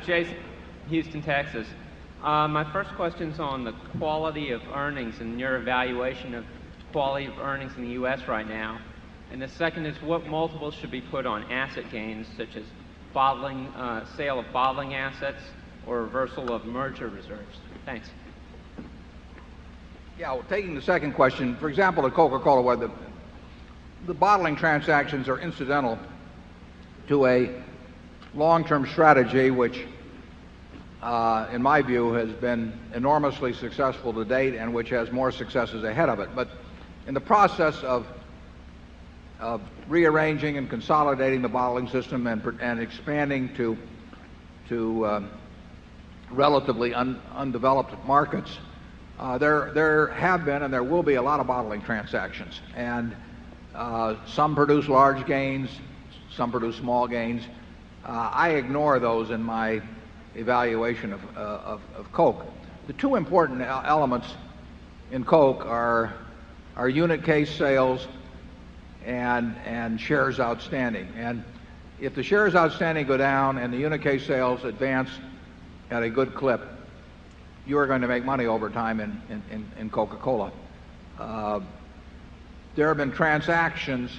Jason, Houston, Texas. My first question's on the quality of earnings and your evaluation of quality of earnings in the U.S. right now. And the second is what multiples should be put on asset gains, such as sale of bottling assets or reversal of merger reserves. Thanks. Yeah, well, taking the second question, for example, at Coca-Cola, where the bottling transactions are incidental to a long-term strategy, which, in my view, has been enormously successful to date and which has more successes ahead of it. But in the process of rearranging and consolidating the bottling system and expanding to relatively undeveloped markets, there have been and there will be a lot of bottling transactions, and some produce large gains, some produce small gains. I ignore those in my evaluation of Coke. The two important elements in Coke are unit case sales and shares outstanding. And if the shares outstanding go down and the unit case sales advance at a good clip, you are going to make money over time in Coca-Cola. There have been transactions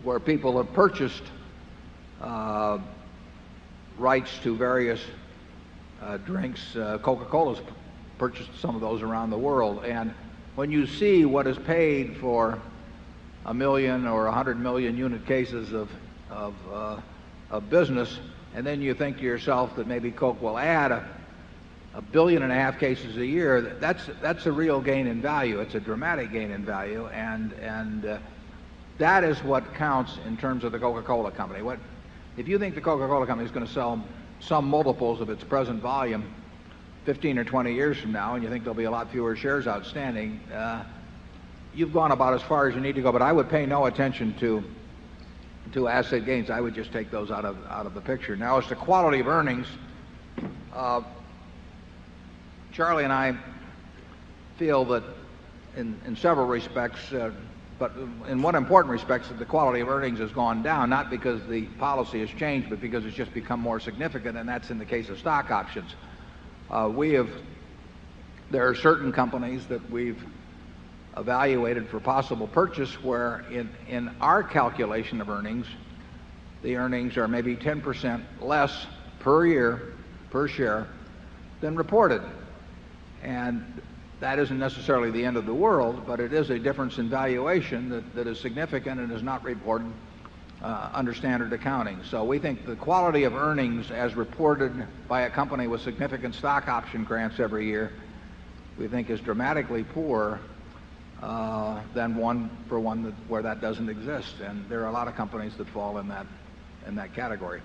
where people have purchased rights to various drinks. Coca-Cola's purchased some of those around the world. And when you see what is paid for 1 million or 100 million unit cases of business, and then you think to yourself that maybe Coke will add a 1.5 billion cases a year, that's a real gain in value. It's a dramatic gain in value, and that is what counts in terms of the Coca-Cola Company. If you think the Coca-Cola Company is going to sell some multiples of its present volume 15 or 20 years from now, and you think there'll be a lot fewer shares outstanding, you've gone about as far as you need to go. But I would pay no attention to asset gains. I would just take those out of the picture. Now, as to quality of earnings, Charlie and I feel that in several respects, but in one important respect, that the quality of earnings has gone down, not because the policy has changed, but because it's just become more significant, and that's in the case of stock options. There are certain companies that we've evaluated for possible purchase where in our calculation of earnings, the earnings are maybe 10% less per year, per share, than reported. And that isn't necessarily the end of the world, but it is a difference in valuation that is significant and is not reported under standard accounting. So we think the quality of earnings as reported by a company with significant stock option grants every year, we think is dramatically poorer than one where that doesn't exist. And there are a lot of companies that fall in that category.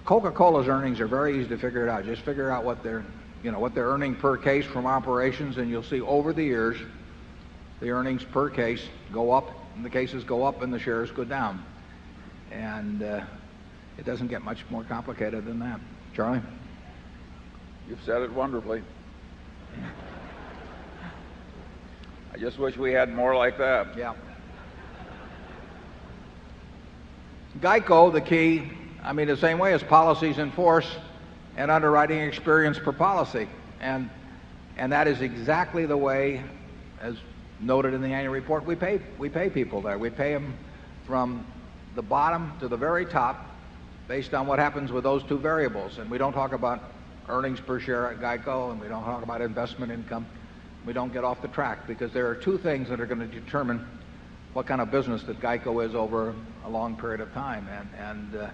Coca-Cola's earnings are very easy to figure it out. Just figure out what they're earning per case from operations, and you'll see over the years the earnings per case go up, and the cases go up, and the shares go down. And it doesn't get much more complicated than that. Charlie? You've said it wonderfully. I just wish we had more like that. Yeah. GEICO, the key, the same way as policies in force and underwriting experience per policy. And that is exactly the way, as noted in the annual report, we pay people there. We pay them from the bottom to the very top based on what happens with those two variables. And we don't talk about earnings per share at GEICO, and we don't talk about investment income. We don't get off the track because there are two things that are going to determine what kind of business that GEICO is over a long period of time. And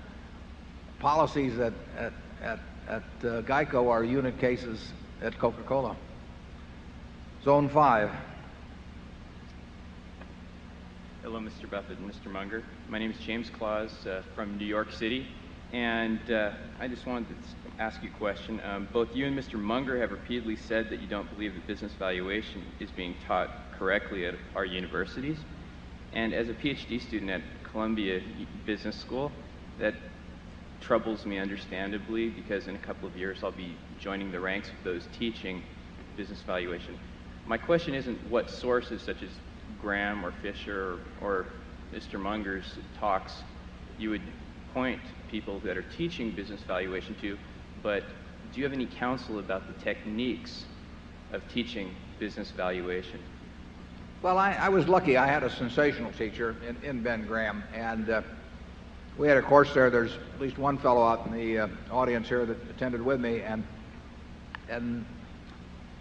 policies at GEICO are unit cases at Coca-Cola. Zone 5. Hello, Mr. Buffett and Mr. Munger. My name is James Claus from New York City, and I just wanted to ask you a question. Both you and Mr. Munger have repeatedly said that you don't believe that business valuation is being taught correctly at our universities. And as a PhD student at Columbia Business School, that troubles me understandably, because in a couple of years I'll be joining the ranks of those teaching business valuation. My question isn't what sources such as Graham or Fisher or Mr. Munger's talks you would point people that are teaching business valuation to, but do you have any counsel about the techniques of teaching business valuation? Well, I was lucky. I had a sensational teacher in Ben Graham, and we had a course there. There's at least one fellow out in the audience here that attended with me, and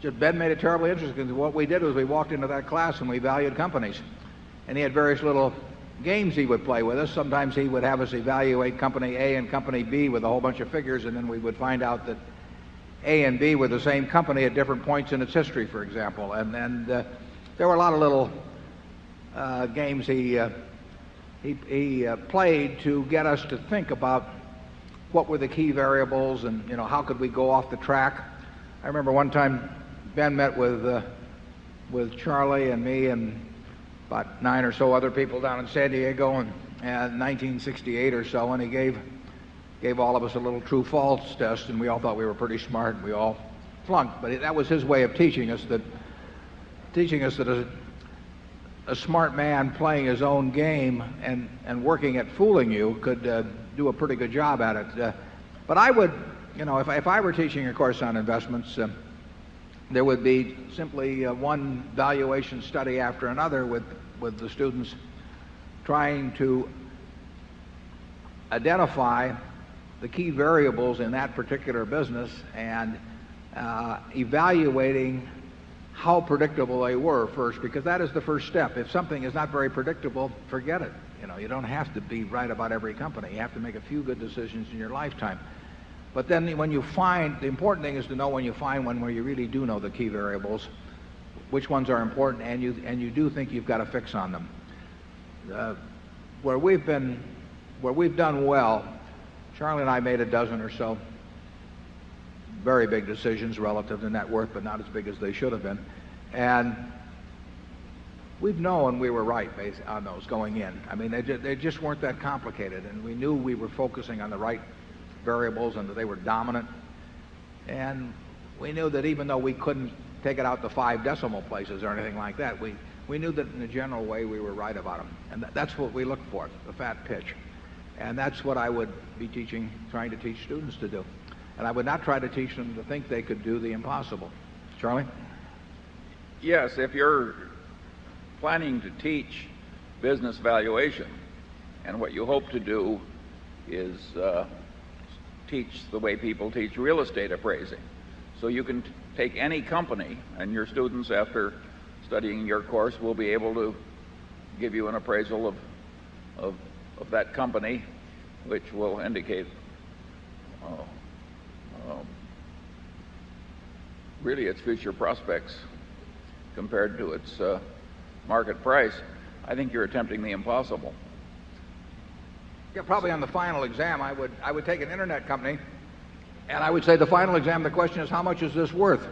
just Ben made it terribly interesting. What we did was we walked into that class and we valued companies, and he had various little games he would play with us. Sometimes he would have us evaluate company A and company B with a whole bunch of figures, and then we would find out that A and B were the same company at different points in its history, for example. And there were a lot of little games he played to get us to think about what were the key variables, and how could we go off the track. I remember one time Ben met with Charlie and me and about 9 or so other people down in San Diego in 1968 or so, and he gave all of us a little true-false test, and we all thought we were pretty smart, and we all flunked. But that was his way of teaching us that a smart man playing his own game and working at fooling you could do a pretty good job at it. But I would, if I were teaching a course on investments, there would be simply one valuation study after another with the students trying to identify the key variables in that particular business and evaluating how predictable they were first, because that is the first step. If something is not very predictable, forget it. You don't have to be right about every company. You have to make a few good decisions in your lifetime. But then when you find, the important thing is to know when you find one where you really do know the key variables, which ones are important, and you do think you've got a fix on them. Where we've done well, Charlie and I made a dozen or so very big decisions relative to net worth, but not as big as they should have been. And we've known we were right on those going in. I mean, they just weren't that complicated, and we knew we were focusing on the right variables and that they were dominant. And we knew that even though we couldn't take it out to 5 decimal places or anything like that, we knew that in a general way we were right about them. And that's what we look for, the fat pitch. And that's what I would be trying to teach students to do. And I would not try to teach them to think they could do the impossible. Charlie? Yes, if you're planning to teach business valuation, and what you hope to do is teach the way people teach real estate appraising. So you can take any company, and your students, after studying your course, will be able to give you an appraisal of that company, which will indicate really its future prospects compared to its market price. I think you're attempting the impossible. Yeah, probably on the final exam, I would take an internet company, and I would say the final exam, the question is, how much is this worth?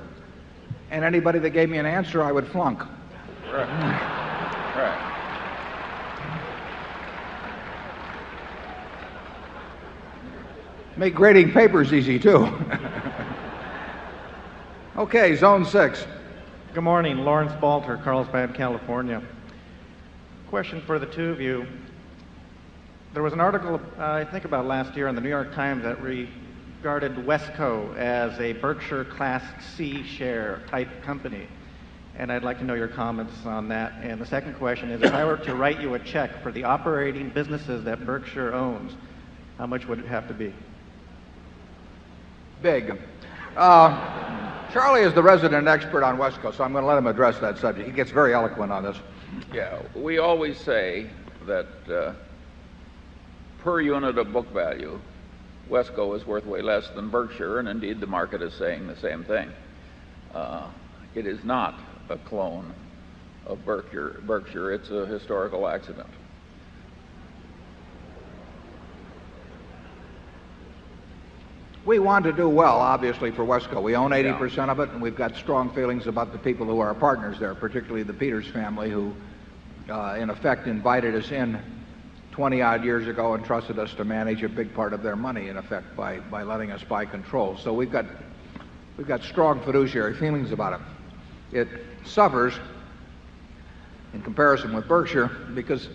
And anybody that gave me an answer, I would flunk. Right. Make grading papers easy, too. Okay, Zone 6. Good morning. Lawrence Balter, Carlsbad, California. Question for the two of you. There was an article, I think about last year in the New York Times that regarded Wesco as a Berkshire Class C share type company. And I'd like to know your comments on that. And the second question is, if I were to write you a check for the operating businesses that Berkshire owns, how much would it have to be? Big. Charlie is the resident expert on Wesco, so I'm going to let him address that subject. He gets very eloquent on this. Yeah, we always say that per unit of book value, Wesco is worth way less than Berkshire, and indeed the market is saying the same thing. It is not a clone of Berkshire. It's a historical accident. We want to do well, obviously, for Wesco. We own 80% of it, and we've got strong feelings about the people who are our partners there, particularly the Peters family, who, in effect, invited us in 20-odd years ago and trusted us to manage a big part of their money, in effect, by letting us buy control. So we've got strong fiduciary feelings about it. It suffers in comparison with Berkshire because,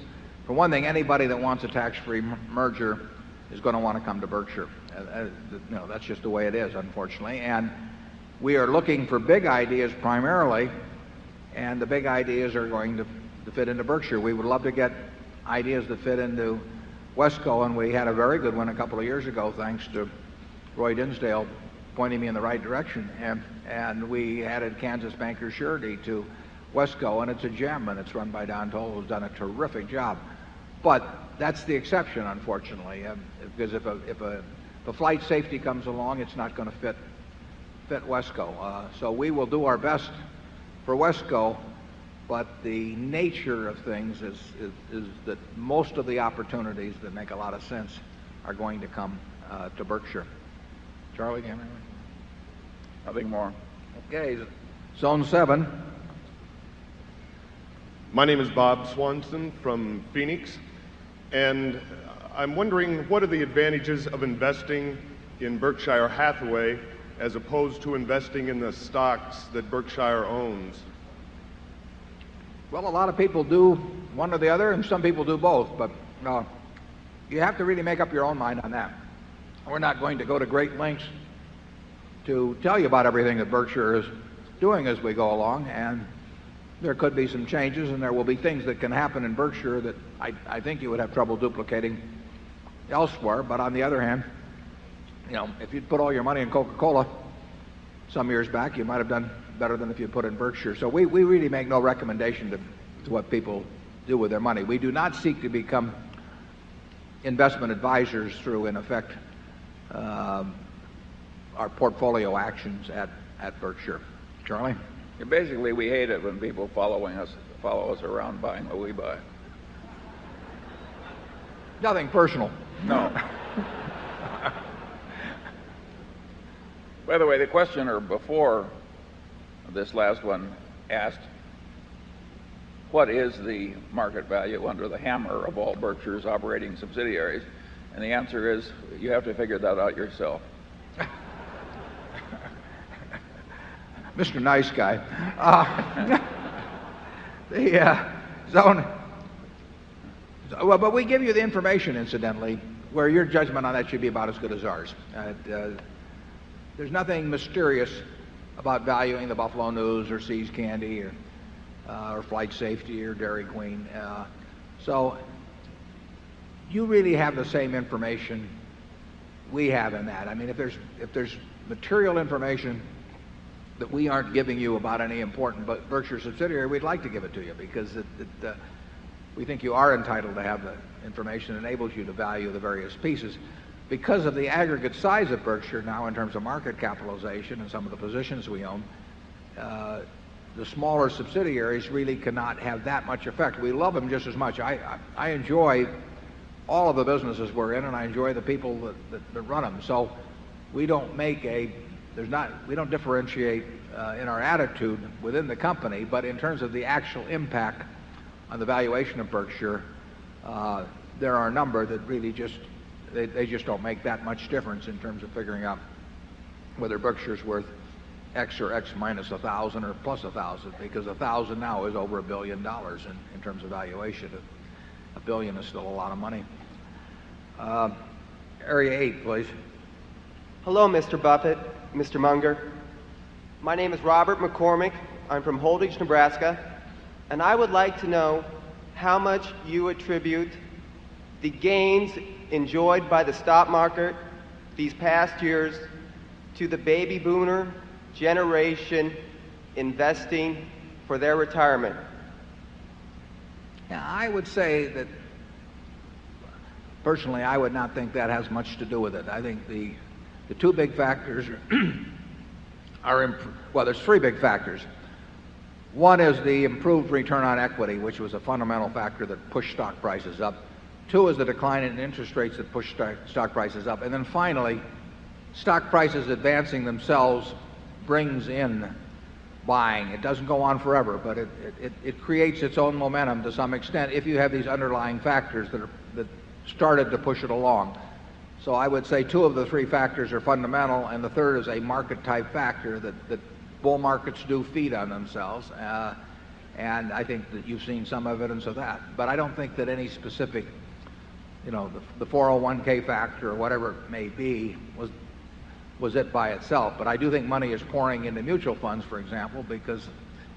for one thing, anybody that wants a tax-free merger is going to want to come to Berkshire. That's just the way it is, unfortunately. And we are looking for big ideas primarily, and the big ideas are going to fit into Berkshire. We would love to get ideas that fit into Wesco, and we had a very good one a couple of years ago, thanks to Roy Dinsdale pointing me in the right direction. And we added Kansas Bankers Surety to Wesco, and it's a gem, and it's run by Don Toll, who's done a terrific job. But that's the exception, unfortunately, because if a flight safety comes along, it's not going to fit Wesco. So we will do our best for Wesco, but the nature of things is that most of the opportunities that make a lot of sense are going to come to Berkshire. Charlie, do you have anything? Nothing more. Okay, Zone 7. My name is Bob Swanson from Phoenix, and I'm wondering, what are the advantages of investing in Berkshire Hathaway as opposed to investing in the stocks that Berkshire owns? Well, a lot of people do one or the other, and some people do both, but you have to really make up your own mind on that. We're not going to go to great lengths to tell you about everything that Berkshire is doing as we go along, and there could be some changes, and there will be things that can happen in Berkshire that I think you would have trouble duplicating elsewhere. But on the other hand, if you'd put all your money in Coca-Cola some years back, you might have done better than if you put in Berkshire. So we really make no recommendation to what people do with their money. We do not seek to become investment advisors through, in effect, our portfolio actions at Berkshire. Charlie? Basically, we hate it when people follow us around buying what we buy. Nothing personal. No. By the way, the questioner before this last one asked, what is the market value under the hammer of all Berkshire's operating subsidiaries? And the answer is, you have to figure that out yourself. Mr. Nice Guy. But we give you the information, incidentally, where your judgment on that should be about as good as ours. There's nothing mysterious about valuing the Buffalo News or See's Candy or Flight Safety or Dairy Queen. So you really have the same information we have in that. I mean, if there's material information that we aren't giving you about any important Berkshire subsidiary, we'd like to give it to you because we think you are entitled to have the information that enables you to value the various pieces. Because of the aggregate size of Berkshire now in terms of market capitalization and some of the positions we own, the smaller subsidiaries really cannot have that much effect. We love them just as much. I enjoy all of the businesses we're in, and I enjoy the people that run them. So we don't make we don't differentiate in our attitude within the company, but in terms of the actual impact on the valuation of Berkshire, there are a number that really they just don't make that much difference in terms of figuring out whether Berkshire's worth X or X minus 1,000 or plus 1,000, because 1,000 now is over $1 billion in terms of valuation. $1 billion is still a lot of money. Area 8, please. Hello, Mr. Buffett, Mr. Munger. My name is Robert McCormick. I'm from Holdings, Nebraska, and I would like to know how much you attribute the gains enjoyed by the stock market these past years to the baby boomer generation investing for their retirement. Yeah, I would say that personally, I would not think that has much to do with it. I think the two big factors well, there's three big factors. One is the improved return on equity, which was a fundamental factor that pushed stock prices up. Two is the decline in interest rates that pushed stock prices up. And then finally, stock prices advancing themselves brings in buying. It doesn't go on forever, but it creates its own momentum to some extent if you have these underlying factors that started to push it along. So I would say two of the three factors are fundamental, and the third is a market-type factor that bull markets do feed on themselves. And I think that you've seen some evidence of that. But I don't think that any specific, the 401k factor or whatever it may be was it by itself. But I do think money is pouring into mutual funds, for example, because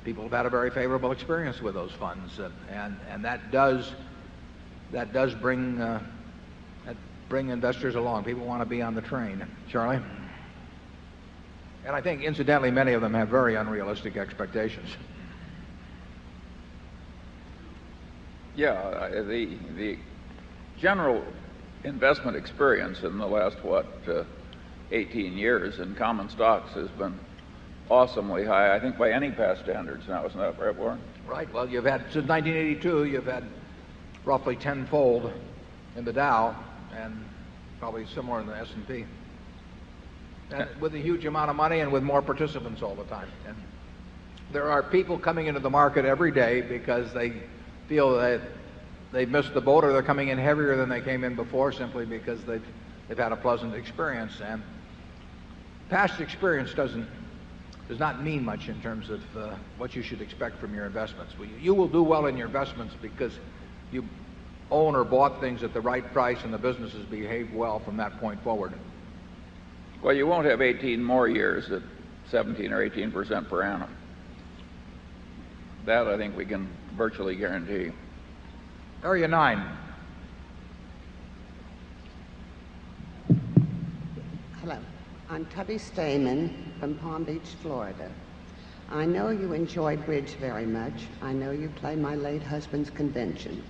people have had a very favorable experience with those funds. And that does bring investors along. People want to be on the train. Charlie? And I think, incidentally, many of them have very unrealistic expectations. Yeah, the general investment experience in the last, 18 years in common stocks has been awesomely high, I think, by any past standards now. Isn't that right, Warren? Right. Well, you've had, since 1982, you've had roughly tenfold in the Dow and probably similar in the S&P. And with a huge amount of money and with more participants all the time. And there are people coming into the market every day because they feel that they've missed the boat, or they're coming in heavier than they came in before simply because they've had a pleasant experience. And past experience does not mean much in terms of what you should expect from your investments. You will do well in your investments because you own or bought things at the right price and the businesses behaved well from that point forward. Well, you won't have 18 more years at 17 or 18% per annum. That I think we can virtually guarantee. Area 9. Hello. I'm Tubby Stamen from Palm Beach, Florida. I know you enjoy bridge very much. I know you play my late husband's convention.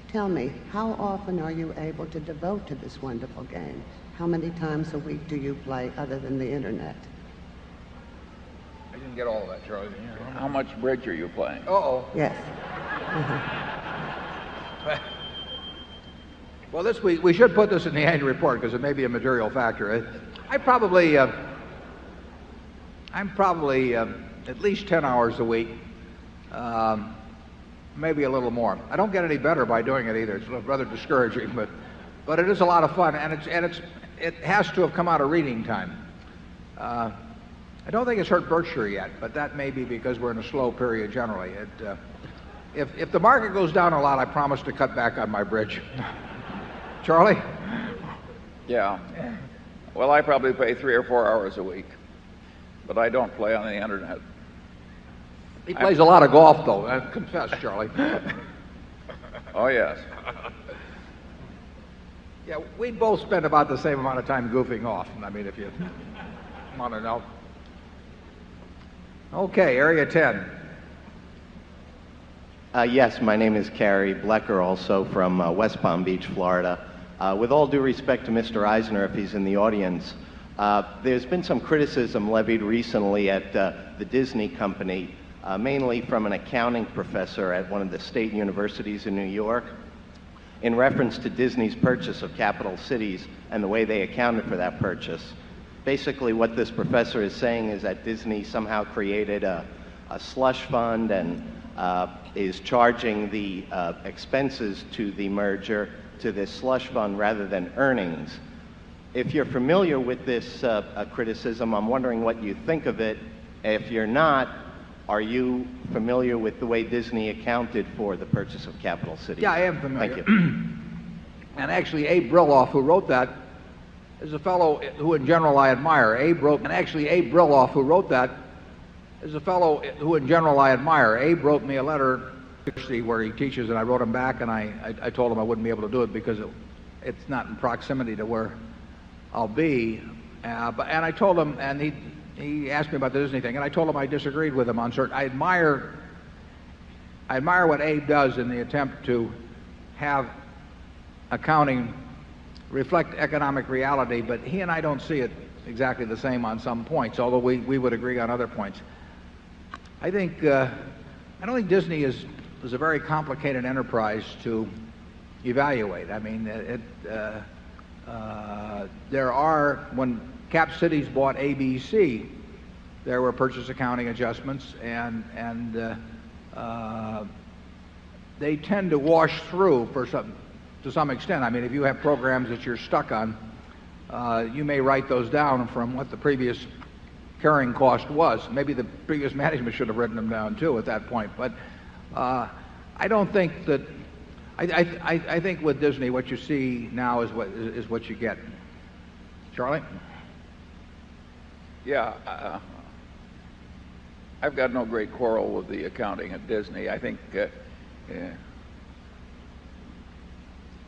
Tell me, how often are you able to devote to this wonderful game? How many times a week do you play other than the internet? I didn't get all of that, Charlie. How much bridge are you playing? Uh-oh. Yes. Well, we should put this in the annual report because it may be a material factor. I'm probably at least 10 hours a week, maybe a little more. I don't get any better by doing it either. It's rather discouraging, but it is a lot of fun, and it has to have come out of reading time. I don't think it's hurt Berkshire yet, but that may be because we're in a slow period generally. If the market goes down a lot, I promise to cut back on my bridge. Charlie? Yeah. Well, I probably play 3 or 4 hours a week, but I don't play on the internet. He plays a lot of golf, though. Confess, Charlie. Oh, yes. Yeah, we both spend about the same amount of time goofing off. I mean, if you want to know. Okay, Area 10. Yes, my name is Cary Blecker, also from West Palm Beach, Florida. With all due respect to Mr. Eisner, if he's in the audience, there's been some criticism levied recently at the Disney company, mainly from an accounting professor at one of the state universities in New York, in reference to Disney's purchase of capital cities and the way they accounted for that purchase. Basically, what this professor is saying is that Disney somehow created a slush fund and is charging the expenses to the merger to this slush fund rather than earnings. If you're familiar with this criticism, I'm wondering what you think of it. If you're not, are you familiar with the way Disney accounted for the purchase of capital cities? Yeah, I am familiar. Thank you. And actually, Abe Brilloff, who wrote that, is a fellow who in general I admire. Abe Brilloff, who wrote that, is a fellow who in general I admire. Abe wrote me a letter where he teaches, and I wrote him back, and I told him I wouldn't be able to do it because it's not in proximity to where I'll be. And I told him, and he asked me about the Disney thing, and I told him I disagreed with him on certain. I I admire what Abe does in the attempt to have accounting reflect economic reality, but he and I don't see it exactly the same on some points, although we would agree on other points. I don't think Disney is a very complicated enterprise to evaluate. I mean, when Cap Cities bought ABC, there were purchase accounting adjustments, and they tend to wash through to some extent. I mean, if you have programs that you're stuck on, you may write those down from what the previous carrying cost was. Maybe the previous management should have written them down too at that point. But I don't think that. I think with Disney, what you see now is what you get. Charlie? Yeah, I've got no great quarrel with the accounting at Disney. I think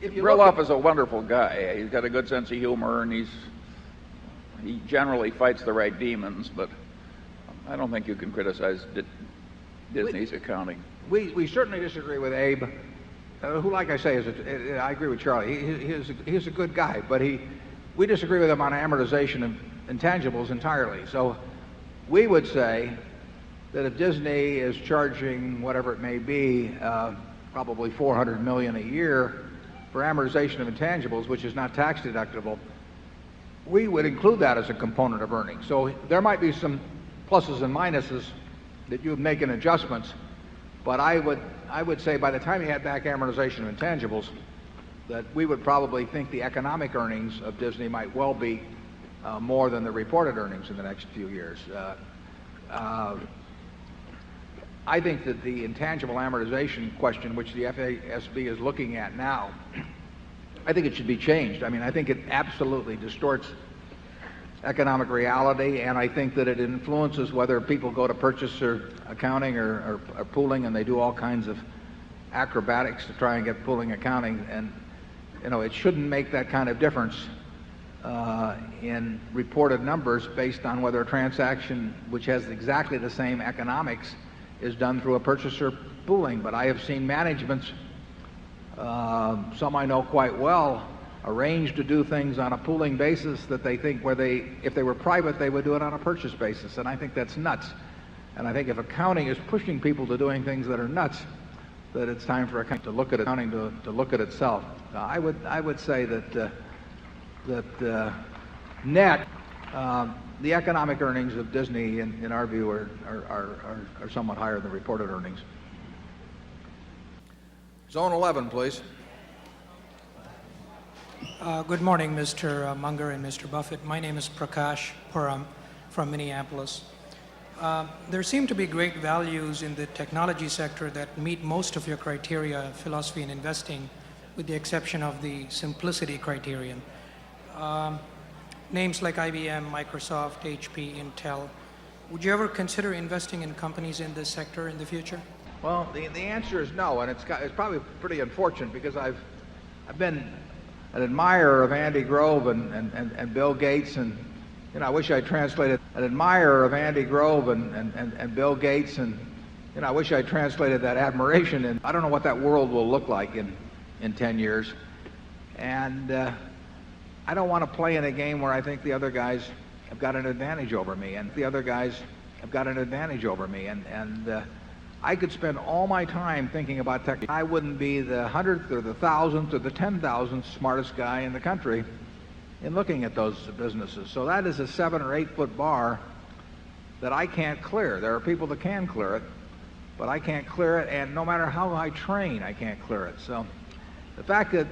Brilloff is a wonderful guy. He's got a good sense of humor, and he generally fights the right demons, but I don't think you can criticize Disney's accounting. We certainly disagree with Abe, who, like I say, I agree with Charlie. He's a good guy, but we disagree with him on amortization of intangibles entirely. So we would say that if Disney is charging whatever it may be, probably $400 million a year for amortization of intangibles, which is not tax deductible, we would include that as a component of earnings. So there might be some pluses and minuses that you would make in adjustments, but I would say by the time you had back amortization of intangibles, that we would probably think the economic earnings of Disney might well be more than the reported earnings in the next few years. I think that the intangible amortization question, which the FASB is looking at now, I think it should be changed. I mean, I think it absolutely distorts economic reality, and I think that it influences whether people go to purchase or accounting or pooling, and they do all kinds of acrobatics to try and get pooling accounting. And it shouldn't make that kind of difference in reported numbers based on whether a transaction which has exactly the same economics is done through a purchaser pooling. But I have seen managements, some I know quite well, arrange to do things on a pooling basis that they think if they were private, they would do it on a purchase basis. And I think that's nuts. And I think if accounting is pushing people to doing things that are nuts, that it's time for accounting to look at accounting to look at itself. I would say that net, the economic earnings of Disney, in our view, are somewhat higher than reported earnings. Zone 11, please. Good morning, Mr. Munger and Mr. Buffett. My name is Prakash Puram from Minneapolis. There seem to be great values in the technology sector that meet most of your criteria, philosophy in investing, with the exception of the simplicity criterion. Names like IBM, Microsoft, HP, Intel. Would you ever consider investing in companies in this sector in the future? Well, the answer is no, and it's probably pretty unfortunate because I've been an admirer of Andy Grove and Bill Gates, and I wish I translated an admirer of Andy Grove and Bill Gates, and I wish I translated that admiration. And I don't know what that world will look like in 10 years, and I don't want to play in a game where I think the other guys have got an advantage over me, and I could spend all my time thinking about technology. I wouldn't be the 100th or the 1,000th or the 10,000th smartest guy in the country in looking at those businesses. So that is a 7 or 8 foot bar that I can't clear. There are people that can clear it, but I can't clear it, and no matter how I train, I can't clear it. So the fact that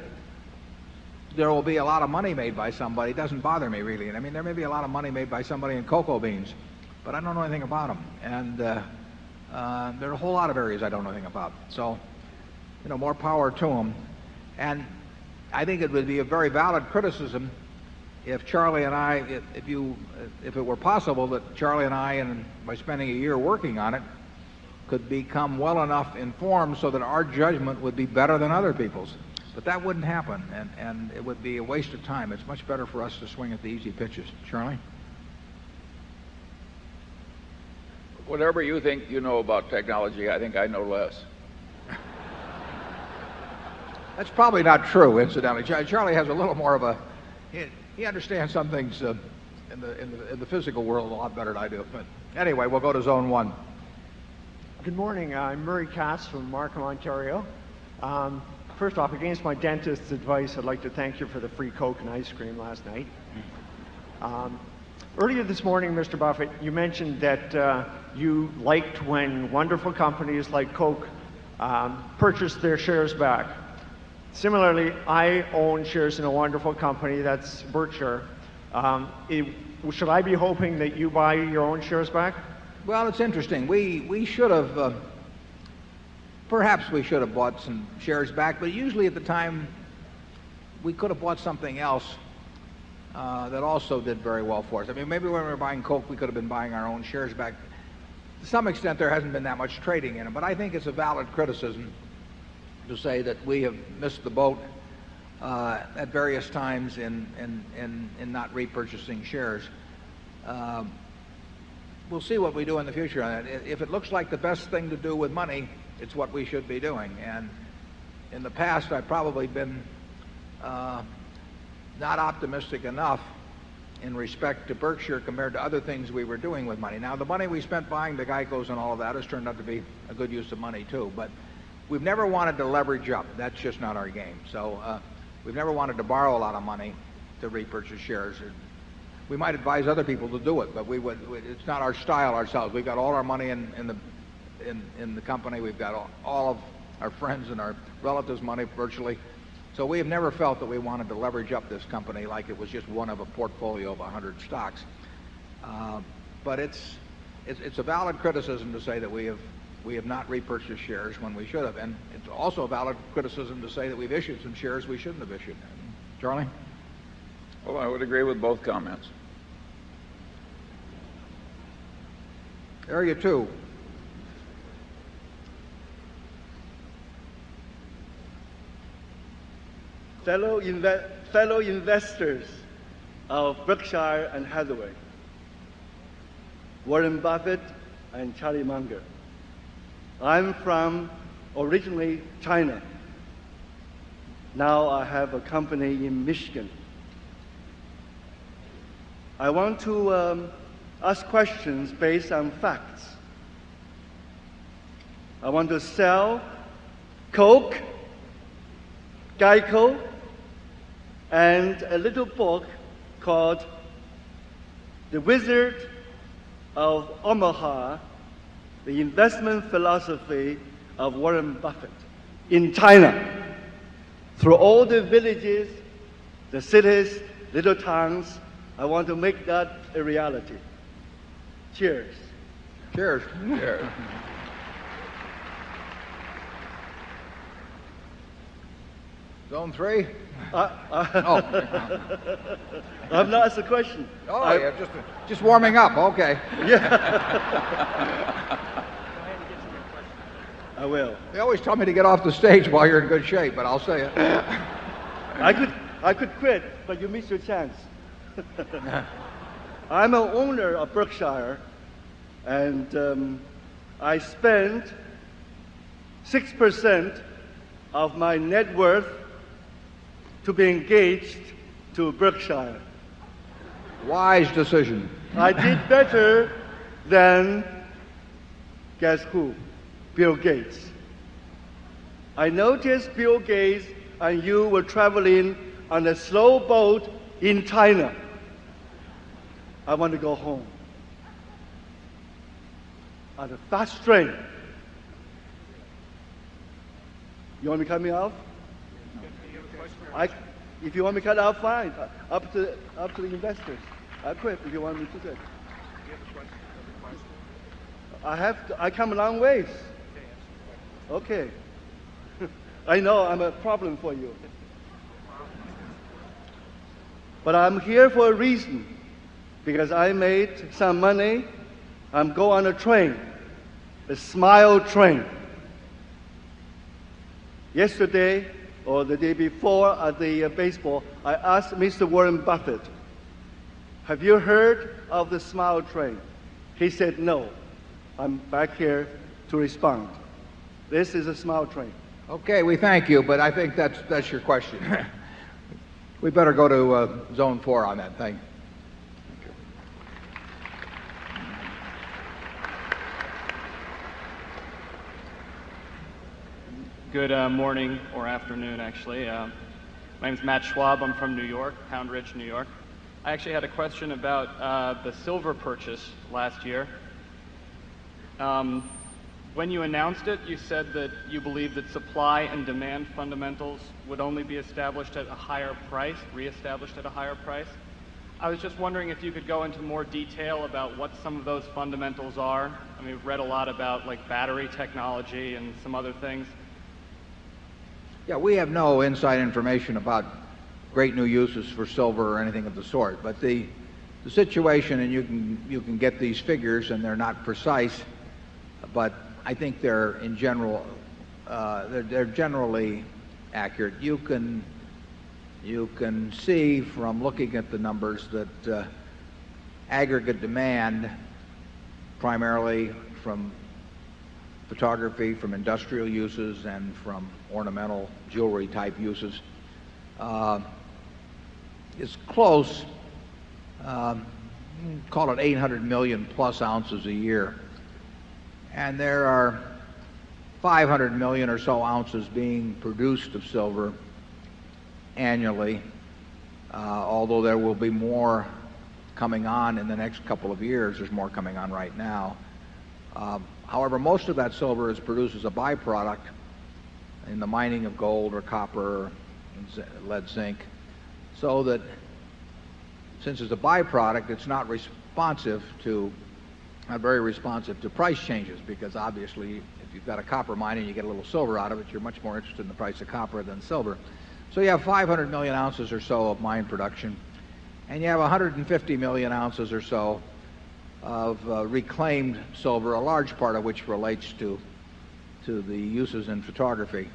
there will be a lot of money made by somebody doesn't bother me really. And I mean, there may be a lot of money made by somebody in cocoa beans, but I don't know anything about them. And there are a whole lot of areas I don't know anything about. So, more power to them. And I think it would be a very valid criticism if Charlie and I, if it were possible that Charlie and I, and by spending a year working on it, could become well enough informed so that our judgment would be better than other people's. But that wouldn't happen, and it would be a waste of time. It's much better for us to swing at the easy pitches. Charlie? Whatever you think you know about technology, I think I know less. That's probably not true, incidentally. Charlie has a little more of a, he understands some things in the physical world a lot better than I do. But anyway, we'll go to zone one. Good morning. I'm Murray Cass from Markham, Ontario. First off, against my dentist's advice, I'd like to thank you for the free Coke and ice cream last night. Earlier this morning, Mr. Buffett, you mentioned that you liked when wonderful companies like Coke purchased their shares back. Similarly, I own shares in a wonderful company, that's Berkshire. Should I be hoping that you buy your own shares back? Well, it's interesting. We should have, perhaps we should have bought some shares back, but usually at the time we could have bought something else that also did very well for us. I mean, maybe when we were buying Coke, we could have been buying our own shares back. To some extent, there hasn't been that much trading in them, but I think it's a valid criticism to say that we have missed the boat at various times in not repurchasing shares. We'll see what we do in the future on that. If it looks like the best thing to do with money, it's what we should be doing. And in the past, I've probably been not optimistic enough in respect to Berkshire compared to other things we were doing with money. Now, the money we spent buying the Geicos and all of that has turned out to be a good use of money, too. But we've never wanted to leverage up. That's just not our game. So we've never wanted to borrow a lot of money to repurchase shares. We might advise other people to do it, but it's not our style ourselves. We've got all our money in the company. We've got all of our friends and our relatives' money virtually. So we have never felt that we wanted to leverage up this company like it was just one of a portfolio of 100 stocks. But it's a valid criticism to say that we have not repurchased shares when we should have. And it's also a valid criticism to say that we've issued some shares we shouldn't have issued. Charlie? Well, I would agree with both comments. Area 2. Fellow investors of Berkshire and Hathaway, Warren Buffett and Charlie Munger. I'm from originally China. Now I have a company in Michigan. I want to ask questions based on facts. I want to sell Coke, Geico, and a little book called The Wizard of Omaha, The Investment Philosophy of Warren Buffett in China. Through all the villages, the cities, little towns, I want to make that a reality. Cheers. Cheers. Cheers. Zone 3? I'm not asking a question. Oh, yeah, just warming up. Okay. Yeah. I will. They always tell me to get off the stage while you're in good shape, but I'll say it. I could quit, but you missed your chance. I'm an owner of Berkshire, and I spend 6% of my net worth to be engaged to Berkshire. Wise decision. I did better than, guess who? Bill Gates. I noticed Bill Gates and you were traveling on a slow boat in China. I want to go home on a fast train. You want me to cut me off? If you want me to cut out, fine. Up to the investors. I quit if you want me to quit. I come a long ways. Okay. I know I'm a problem for you. But I'm here for a reason. Because I made some money. I'm going on a train. A smile train. Yesterday, or the day before at the baseball, I asked Mr. Warren Buffett, have you heard of the smile train? He said no. I'm back here to respond. This is a smile train. Okay, we thank you, but I think that's your question. We better go to zone 4 on that. Thank you. Good morning or afternoon, actually. My name is Matt Schwab. I'm from New York, Pound Ridge, New York. I actually had a question about the silver purchase last year. When you announced it, you said that you believed that supply and demand fundamentals would only be established at a higher price, reestablished at a higher price. I was just wondering if you could go into more detail about what some of those fundamentals are. I mean, we've read a lot about like battery technology and some other things. Yeah, we have no inside information about great new uses for silver or anything of the sort. But the situation, and you can get these figures, and they're not precise, but I think they're in general they're generally accurate. You can see from looking at the numbers that aggregate demand, primarily from photography, from industrial uses, and from ornamental jewelry type uses, is close, call it 800 million plus ounces a year. And there are 500 million or so ounces being produced of silver annually, although there will be more coming on in the next couple of years. There's more coming on right now. However, most of that silver is produced as a byproduct in the mining of gold or copper or lead zinc, so that since it's a byproduct, it's not very responsive to price changes, because obviously if you've got a copper mine and you get a little silver out of it, you're much more interested in the price of copper than silver. So you have 500 million ounces or so of mine production, and you have 150 million ounces or so of reclaimed silver, a large part of which relates to the uses in photography.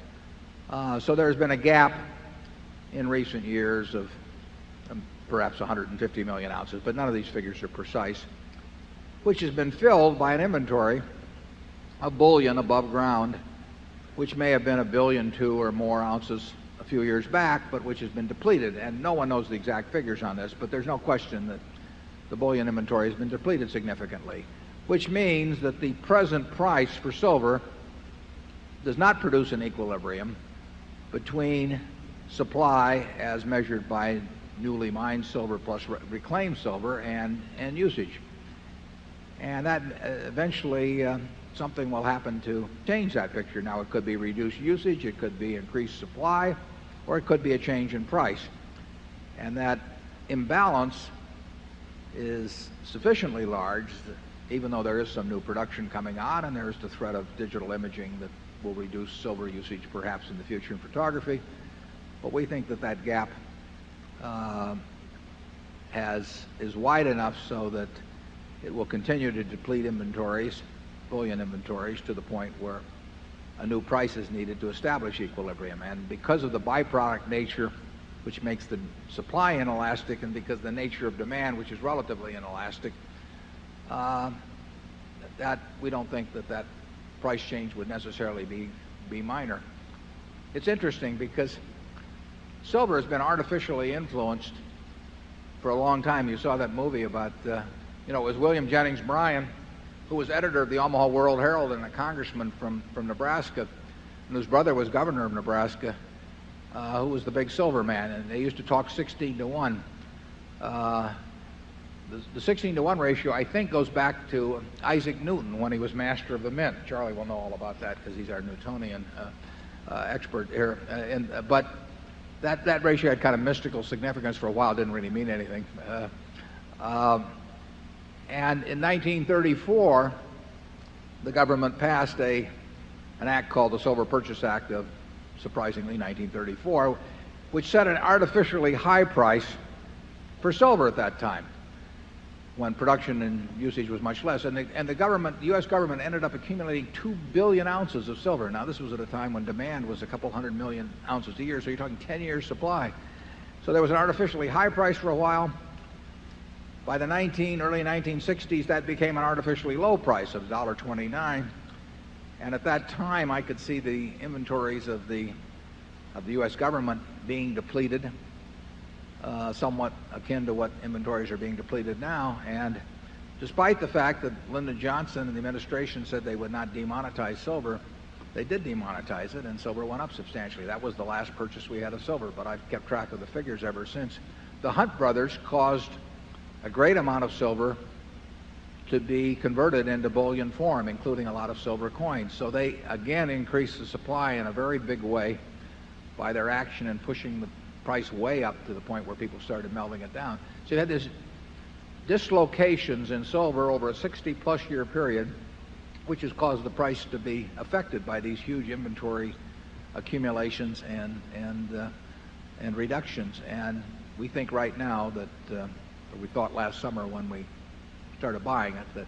So there's been a gap in recent years of perhaps 150 million ounces, but none of these figures are precise, which has been filled by an inventory of bullion above ground, which may have been 1.2 billion or more ounces a few years back, but which has been depleted. And no one knows the exact figures on this, but there's no question that the bullion inventory has been depleted significantly, which means that the present price for silver does not produce an equilibrium between supply as measured by newly mined silver plus reclaimed silver and usage. And that eventually something will happen to change that picture. Now, it could be reduced usage, it could be increased supply, or it could be a change in price. And that imbalance is sufficiently large that even though there is some new production coming on, and there is the threat of digital imaging that will reduce silver usage perhaps in the future in photography, but we think that that gap is wide enough so that it will continue to deplete inventories, bullion inventories, to the point where a new price is needed to establish equilibrium. And because of the byproduct nature, which makes the supply inelastic, and because the nature of demand, which is relatively inelastic, that we don't think that price change would necessarily be minor. It's interesting because silver has been artificially influenced for a long time. You saw that movie about, it was William Jennings Bryan, who was editor of the Omaha World Herald and a congressman from Nebraska, and whose brother was governor of Nebraska, who was the big silver man, and they used to talk 16 to 1. The 16 to 1 ratio, I think, goes back to Isaac Newton when he was master of the mint. Charlie will know all about that because he's our Newtonian expert here. But that ratio had kind of mystical significance for a while. It didn't really mean anything. And in 1934, the government passed an act called the Silver Purchase Act of, surprisingly, 1934, which set an artificially high price for silver at that time, when production and usage was much less. And the government, the U.S. government, ended up accumulating 2 billion ounces of silver. Now, this was at a time when demand was a couple 100 million ounces a year, so you're talking 10 years supply. So there was an artificially high price for a while. By the early 1960s, that became an artificially low price of $1.29. And at that time, I could see the inventories of the U.S. government being depleted, somewhat akin to what inventories are being depleted now. And despite the fact that Lyndon Johnson and the administration said they would not demonetize silver, they did demonetize it, and silver went up substantially. That was the last purchase we had of silver, but I've kept track of the figures ever since. The Hunt brothers caused a great amount of silver to be converted into bullion form, including a lot of silver coins. So they again increased the supply in a very big way by their action and pushing the price way up to the point where people started melting it down. So you had these dislocations in silver over a 60-plus year period, which has caused the price to be affected by these huge inventory accumulations and reductions. And we think right now that, or we thought last summer when we started buying it, that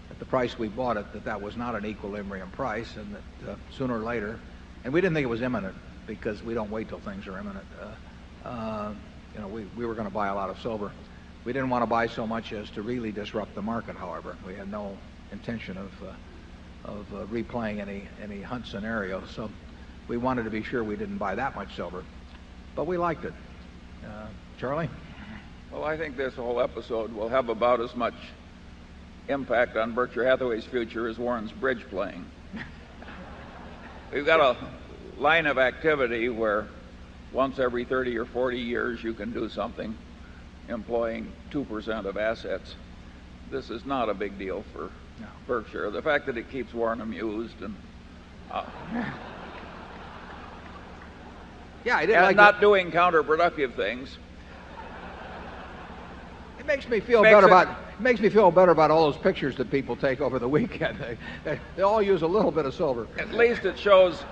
at the price we bought it, that was not an equilibrium price, and that sooner or later, and we didn't think it was imminent because we don't wait till things are imminent. We were going to buy a lot of silver. We didn't want to buy so much as to really disrupt the market, however. We had no intention of replaying any Hunt scenario, so we wanted to be sure we didn't buy that much silver, but we liked it. Charlie? Well, I think this whole episode will have about as much impact on Berkshire Hathaway's future as Warren's bridge playing. We've got a line of activity where once every 30 or 40 years you can do something employing 2% of assets. This is not a big deal for Berkshire. The fact that it keeps Warren amused and yeah, I did and like not doing counterproductive things. It makes me feel better about all those pictures that people take over the weekend. They all use a little bit of silver. At least it shows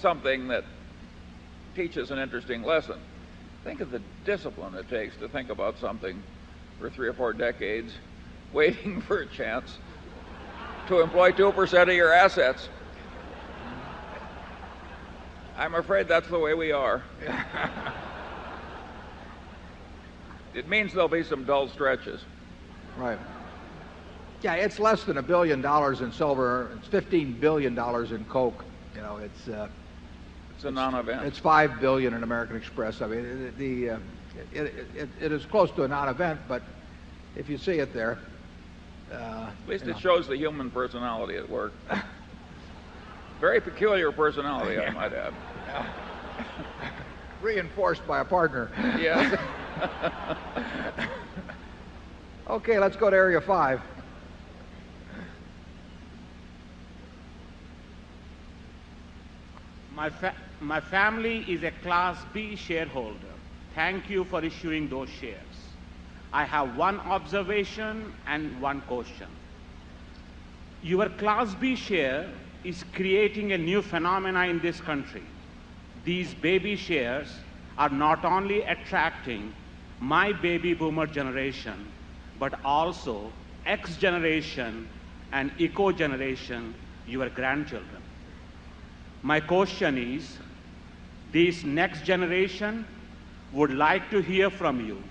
something that teaches an interesting lesson. Think of the discipline it takes to think about something for 3 or 4 decades, waiting for a chance to employ 2% of your assets. I'm afraid that's the way we are. It means there'll be some dull stretches. Right. Yeah, it's less than $1 billion in silver. It's $15 billion in coke. It's a non-event. It's $5 billion in American Express. I mean, it is close to a non-event, but if you see it there, at least it shows the human personality at work. Very peculiar personality, I might add. Reinforced by a partner. Yes. Okay, let's go to Area 5. My family is a Class B shareholder. Thank you for issuing those shares. I have one observation and one question. Your Class B share is creating a new phenomena in this country. These baby shares are not only attracting my baby boomer generation, but also X generation and eco generation, your grandchildren. My question is, this next generation would like to hear from you,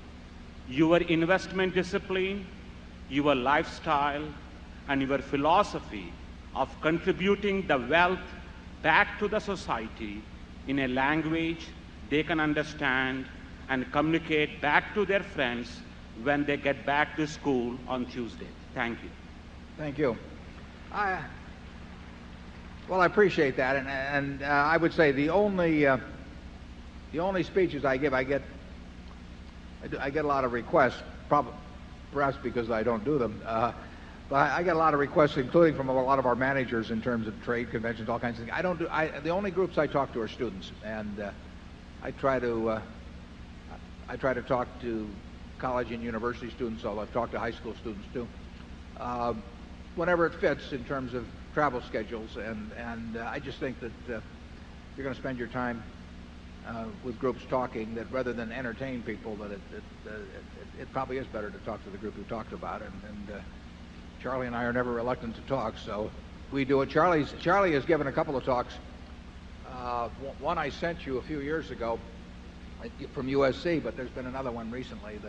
your investment discipline, your lifestyle, and your philosophy of contributing the wealth back to the society in a language they can understand and communicate back to their friends when they get back to school on Tuesday. Thank you. Thank you. Well, I appreciate that, and I would say the only speeches I give, I get a lot of requests, perhaps because I don't do them, but I get a lot of requests, including from a lot of our managers in terms of trade conventions, all kinds of things. The only groups I talk to are students, and I try to talk to college and university students, although I've talked to high school students too, whenever it fits in terms of travel schedules, and I just think that if you're going to spend your time with groups talking, that rather than entertain people, that it probably is better to talk to the group who talked about it. And Charlie and I are never reluctant to talk, so we do it. Charlie has given a couple of talks. One I sent you a few years ago from USC, but there's been another one recently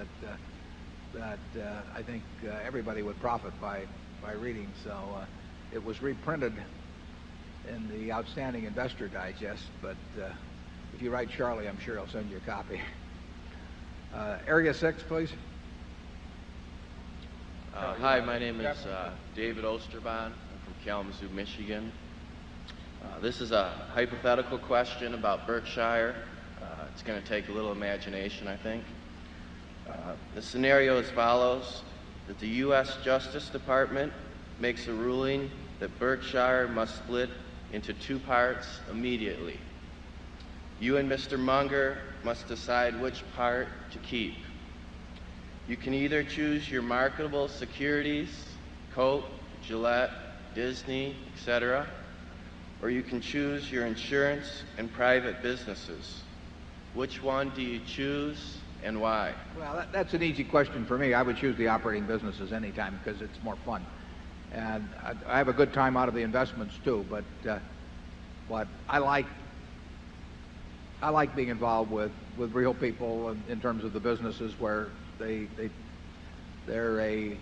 that I think everybody would profit by by reading, so it was reprinted in the Outstanding Investor Digest, but if you write Charlie, I'm sure he'll send you a copy. Area 6, please. Hi, my name is David Osterbahn. I'm from Kalamazoo, Michigan. This is a hypothetical question about Berkshire. It's going to take a little imagination, I think. The scenario as follows, that the U.S. Justice Department makes a ruling that Berkshire must split into two parts immediately. You and Mr. Munger must decide which part to keep. You can either choose your marketable securities, Coke, Gillette, Disney, etc., or you can choose your insurance and private businesses. Which one do you choose and why? Well, that's an easy question for me. I would choose the operating businesses anytime because it's more fun. And I have a good time out of the investments too, but I like being involved with real people in terms of the businesses where they're a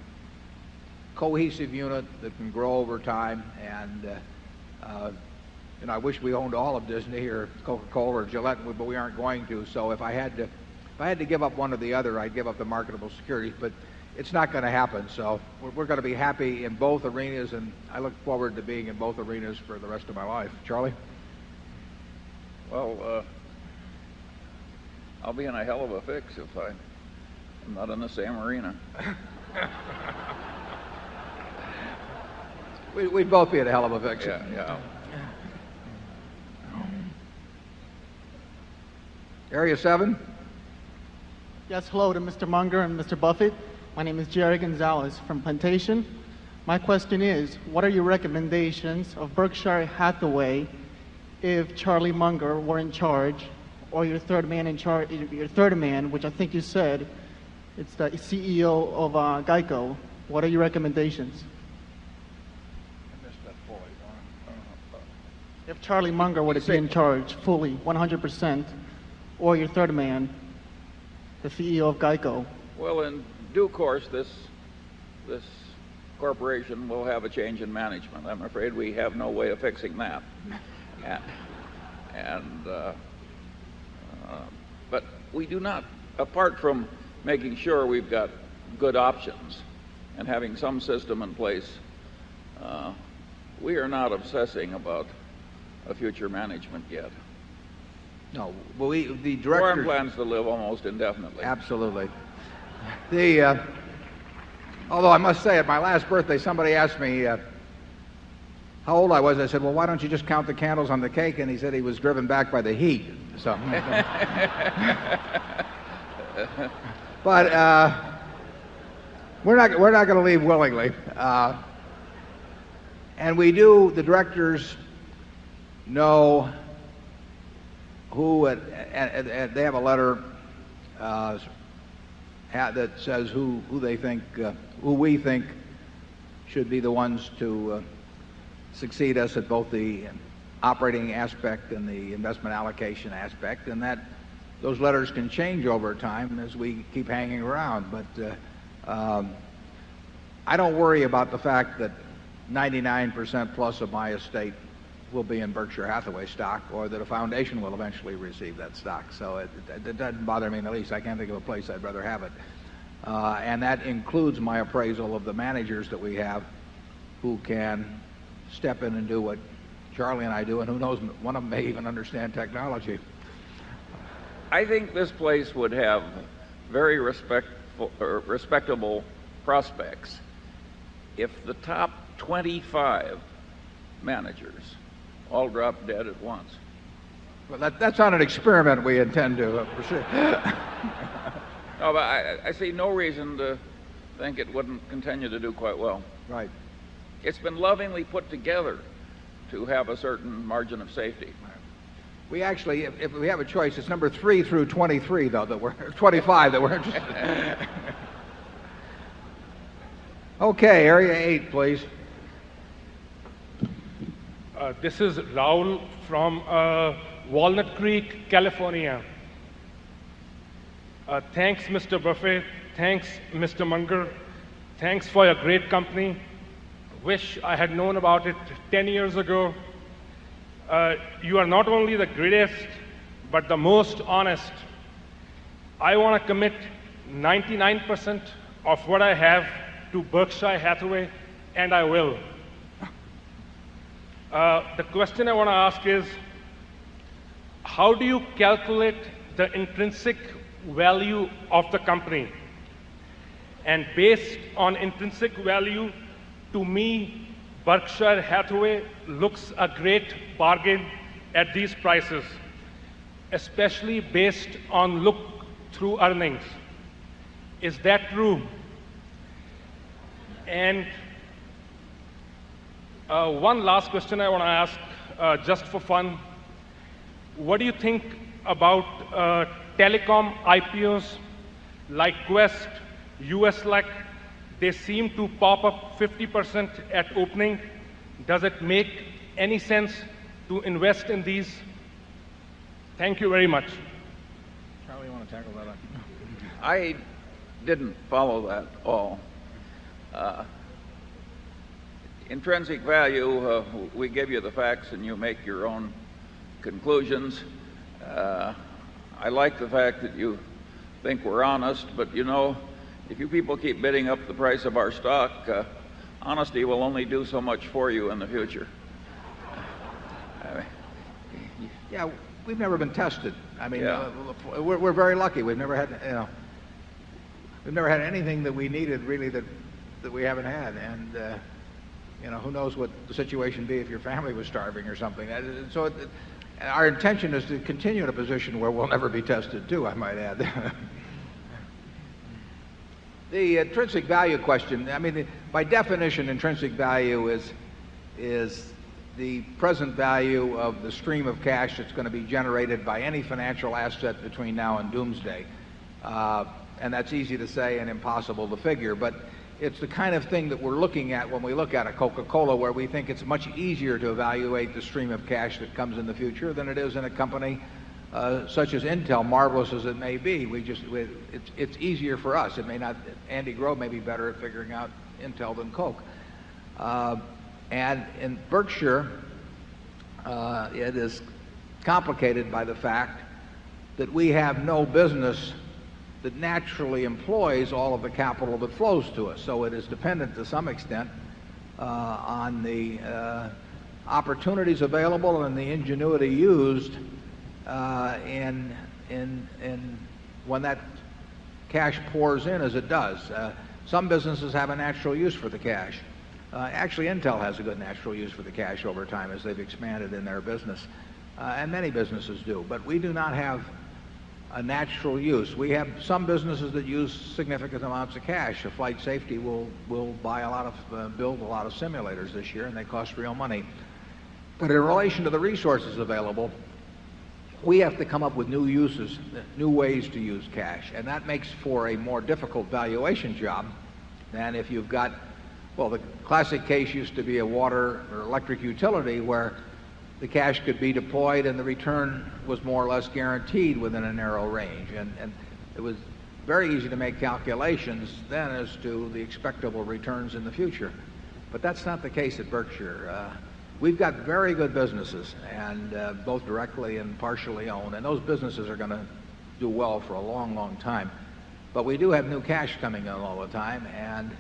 cohesive unit that can grow over time. And I wish we owned all of Disney or Coca-Cola or Gillette, but we aren't going to. So if I had to give up one or the other, I'd give up the marketable securities. But it's not going to happen. So we're going to be happy in both arenas, and I look forward to being in both arenas for the rest of my life. Charlie? Well, I'll be in a hell of a fix if I'm not in the same arena. We'd both be in a hell of a fix. Yeah. Area 7. Yes, hello to Mr. Munger and Mr. Buffett. My name is Jerry Gonzalez from Plantation. My question is, what are your recommendations of Berkshire Hathaway if Charlie Munger were in charge, or your third man in charge, your third man, which I think you said, it's the CEO of Geico. What are your recommendations? I missed that fully. If Charlie Munger were to be in charge fully, 100%, or your third man, the CEO of Geico? Well, in due course, this corporation will have a change in management. I'm afraid we have no way of fixing that. But we do not, apart from making sure we've got good options and having some system in place, we are not obsessing about a future management yet. No, well, the director Warren plans to live almost indefinitely. Absolutely. Although I must say, at my last birthday, somebody asked me how old I was. I said, well, why don't you just count the candles on the cake? And he said he was driven back by the heat. So, but we're not going to leave willingly. And the directors know who, and they have a letter that says who they think, who we think should be the ones to succeed us at both the operating aspect and the investment allocation aspect, and that those letters can change over time as we keep hanging around. But I don't worry about the fact that 99% plus of my estate will be in Berkshire Hathaway stock, or that a foundation will eventually receive that stock. So it doesn't bother me in the least. I can't think of a place I'd rather have it. And that includes my appraisal of the managers that we have who can step in and do what Charlie and I do, and who knows, one of them may even understand technology. I think this place would have very respectable prospects if the top 25 managers all drop dead at once. Well, that's not an experiment we intend to pursue. No, but I see no reason to think it wouldn't continue to do quite well. Right. It's been lovingly put together to have a certain margin of safety. We actually, if we have a choice, it's number 3 through 23, though, that we're 25 that we're interested. Okay, area 8, please. This is Raul from Walnut Creek, California. Thanks, Mr. Buffett. Thanks, Mr. Munger. Thanks for your great company. wish I had known about it 10 years ago. You are not only the greatest, but the most honest. I want to commit 99% of what I have to Berkshire Hathaway, and I will. The question I want to ask is, how do you calculate the intrinsic value of the company? And based on intrinsic value, to me, Berkshire Hathaway looks a great bargain at these prices, especially based on look-through earnings. Is that true? And one last question I want to ask, just for fun. What do you think about telecom IPOs like Quest, USLEC? They seem to pop up 50% at opening. Does it make any sense to invest in these? Thank you very much. Charlie, you want to tackle that one? I didn't follow that all. Intrinsic value, we give you the facts and you make your own conclusions. I like the fact that you think we're honest, but you know, if you people keep bidding up the price of our stock, honesty will only do so much for you in the future. Yeah, we've never been tested. I mean, we're very lucky. We've never had, we've never had anything that we needed really that we haven't had. And who knows what the situation would be if your family was starving or something. So our intention is to continue in a position where we'll never be tested too, I might add. The intrinsic value question, I mean, by definition, intrinsic value is the present value of the stream of cash that's going to be generated by any financial asset between now and doomsday. And that's easy to say and impossible to figure, but it's the kind of thing that we're looking at when we look at a Coca-Cola, where we think it's much easier to evaluate the stream of cash that comes in the future than it is in a company such as Intel, marvelous as it may be. It's easier for us. It may not. Andy Grove may be better at figuring out Intel than Coke. And in Berkshire, it is complicated by the fact that we have no business that naturally employs all of the capital that flows to us. So it is dependent to some extent on the opportunities available and the ingenuity used in when that cash pours in, as it does. Some businesses have a natural use for the cash. Actually, Intel has a good natural use for the cash over time as they've expanded in their business, and many businesses do. But we do not have a natural use. We have some businesses that use significant amounts of cash. Flight Safety will buy a lot of, build a lot of simulators this year, and they cost real money. But in relation to the resources available, we have to come up with new uses, new ways to use cash, and that makes for a more difficult valuation job than if you've got, well, the classic case used to be a water or electric utility where the cash could be deployed and the return was more or less guaranteed within a narrow range. And it was very easy to make calculations then as to the expectable returns in the future. But that's not the case at Berkshire. We've got very good businesses, and both directly and partially owned, and those businesses are going to do well for a long, long time. But we do have new cash coming in all the time, and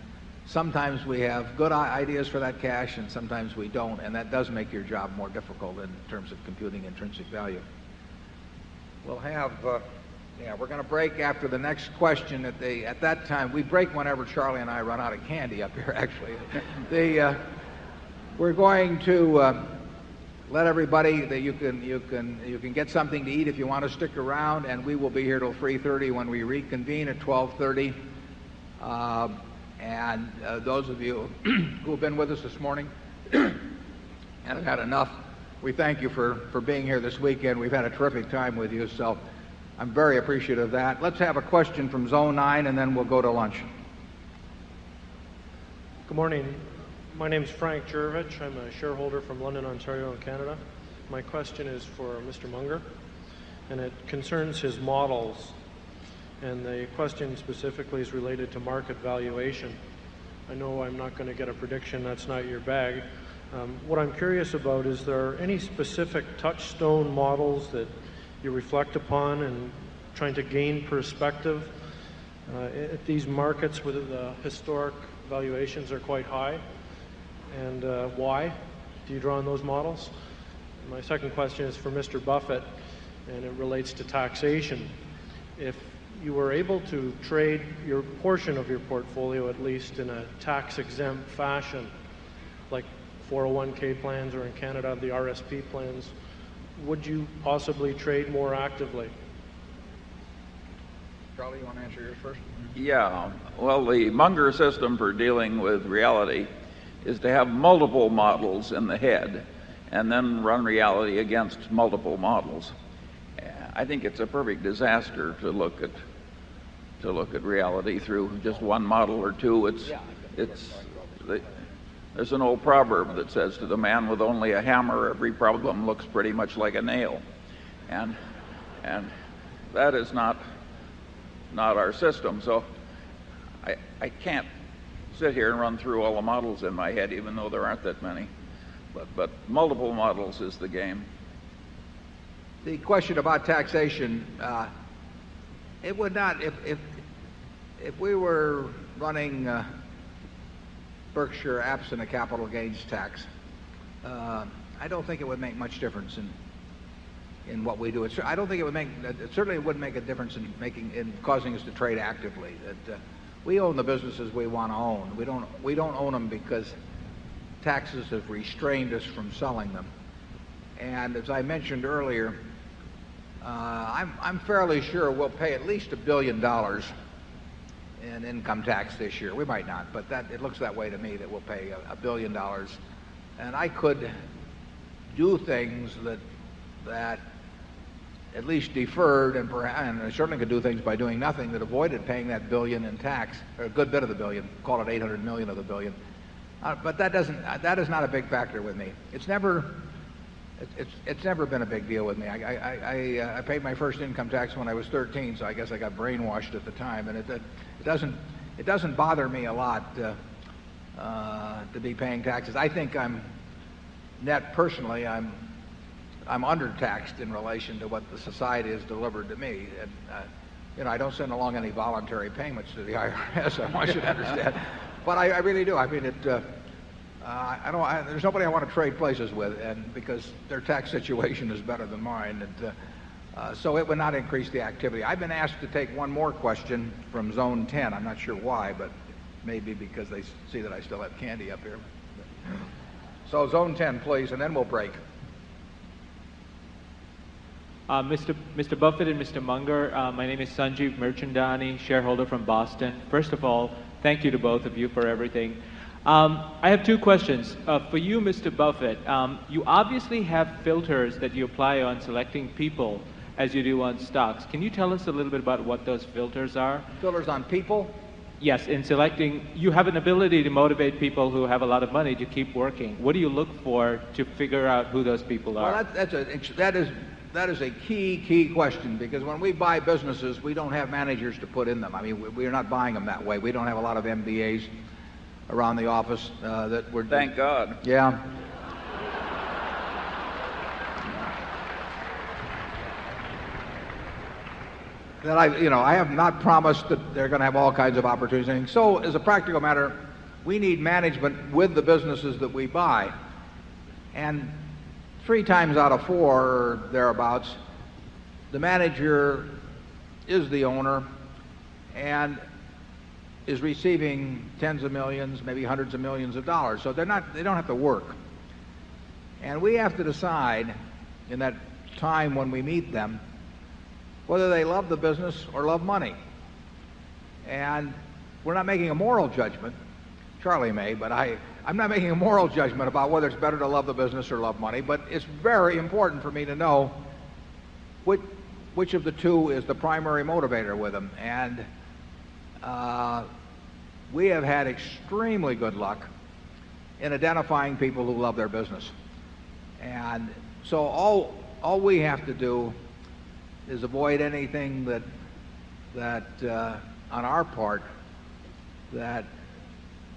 sometimes we have good ideas for that cash, and sometimes we don't, and that does make your job more difficult in terms of computing intrinsic value. We'll have, we're going to break after the next question. At that time, we break whenever Charlie and I run out of candy up here, actually. We're going to let everybody that you can get something to eat if you want to stick around, and we will be here till 3:30 when we reconvene at 12:30. And those of you who have been with us this morning and have had enough, we thank you for being here this weekend. We've had a terrific time with you, so I'm very appreciative of that. Let's have a question from Zone 9, and then we'll go to lunch. Good morning. My name is Frank Jervich. I'm a shareholder from London, Ontario, Canada. My question is for Mr. Munger, and it concerns his models. And the question specifically is related to market valuation. I know I'm not going to get a prediction. That's not your bag. What I'm curious about is there any specific touchstone models that you reflect upon and trying to gain perspective at these markets where the historic valuations are quite high, and why do you draw on those models? My second question is for Mr. Buffett, and it relates to taxation. If you were able to trade your portion of your portfolio at least in a tax-exempt fashion, like 401k plans or in Canada the RSP plans, would you possibly trade more actively? Charlie, you want to answer yours first? Yeah. Well, the Munger system for dealing with reality is to have multiple models in the head and then run reality against multiple models. I think it's a perfect disaster to look at reality through just one model or two. There's an old proverb that says, to the man with only a hammer, every problem looks pretty much like a nail. And that is not our system. So I can't sit here and run through all the models in my head, even though there aren't that many. But multiple models is the game. The question about taxation, it would not, if we were running Berkshire absent a capital gains tax, I don't think it would make much difference in what we do. I don't think it would make, it certainly wouldn't make a difference in causing us to trade actively. We own the businesses we want to own. We don't own them because taxes have restrained us from selling them. And as I mentioned earlier, I'm fairly sure we'll pay at least $1 billion in income tax this year. We might not, but it looks that way to me, that we'll pay $1 billion. And I could do things that at least deferred, and I certainly could do things by doing nothing that avoided paying that $1 billion in tax, or a good bit of the $1 billion, call it $800 million of the $1 billion. But that is not a big factor with me. It's never been a big deal with me. I paid my first income tax when I was 13, so I guess I got brainwashed at the time. And it doesn't bother me a lot to be paying taxes. I think net personally, I'm undertaxed in relation to what the society has delivered to me. And I don't send along any voluntary payments to the IRS. I want you to understand. But I really do. I mean, there's nobody I want to trade places with, and because their tax situation is better than mine, and so it would not increase the activity. I've been asked to take one more question from Zone 10. I'm not sure why, but maybe because they see that I still have candy up here. So Zone 10, please, and then we'll break. Mr. Buffett and Mr. Munger, my name is Sanjeev Merchandani, shareholder from Boston. First of all, thank you to both of you for everything. I have two questions. For you, Mr. Buffett, you obviously have filters that you apply on selecting people as you do on stocks. Can you tell us a little bit about what those filters are? Filters on people? Yes, in selecting, you have an ability to motivate people who have a lot of money to keep working. What do you look for to figure out who those people are? Well, that is a key question, because when we buy businesses, we don't have managers to put in them. I mean, we're not buying them that way. We don't have a lot of MBAs around the office that we're... Thank God. Yeah. That I have not promised that they're going to have all kinds of opportunities. So, as a practical matter, we need management with the businesses that we buy. And 3 times out of 4 or thereabouts, the manager is the owner and is receiving tens of millions, maybe hundreds of millions of dollars. So they don't have to work. And we have to decide in that time when we meet them whether they love the business or love money. And we're not making a moral judgment. Charlie may, but I'm not making a moral judgment about whether it's better to love the business or love money, but it's very important for me to know which of the two is the primary motivator with them. And we have had extremely good luck in identifying people who love their business. And so all we have to do is avoid anything that on our part that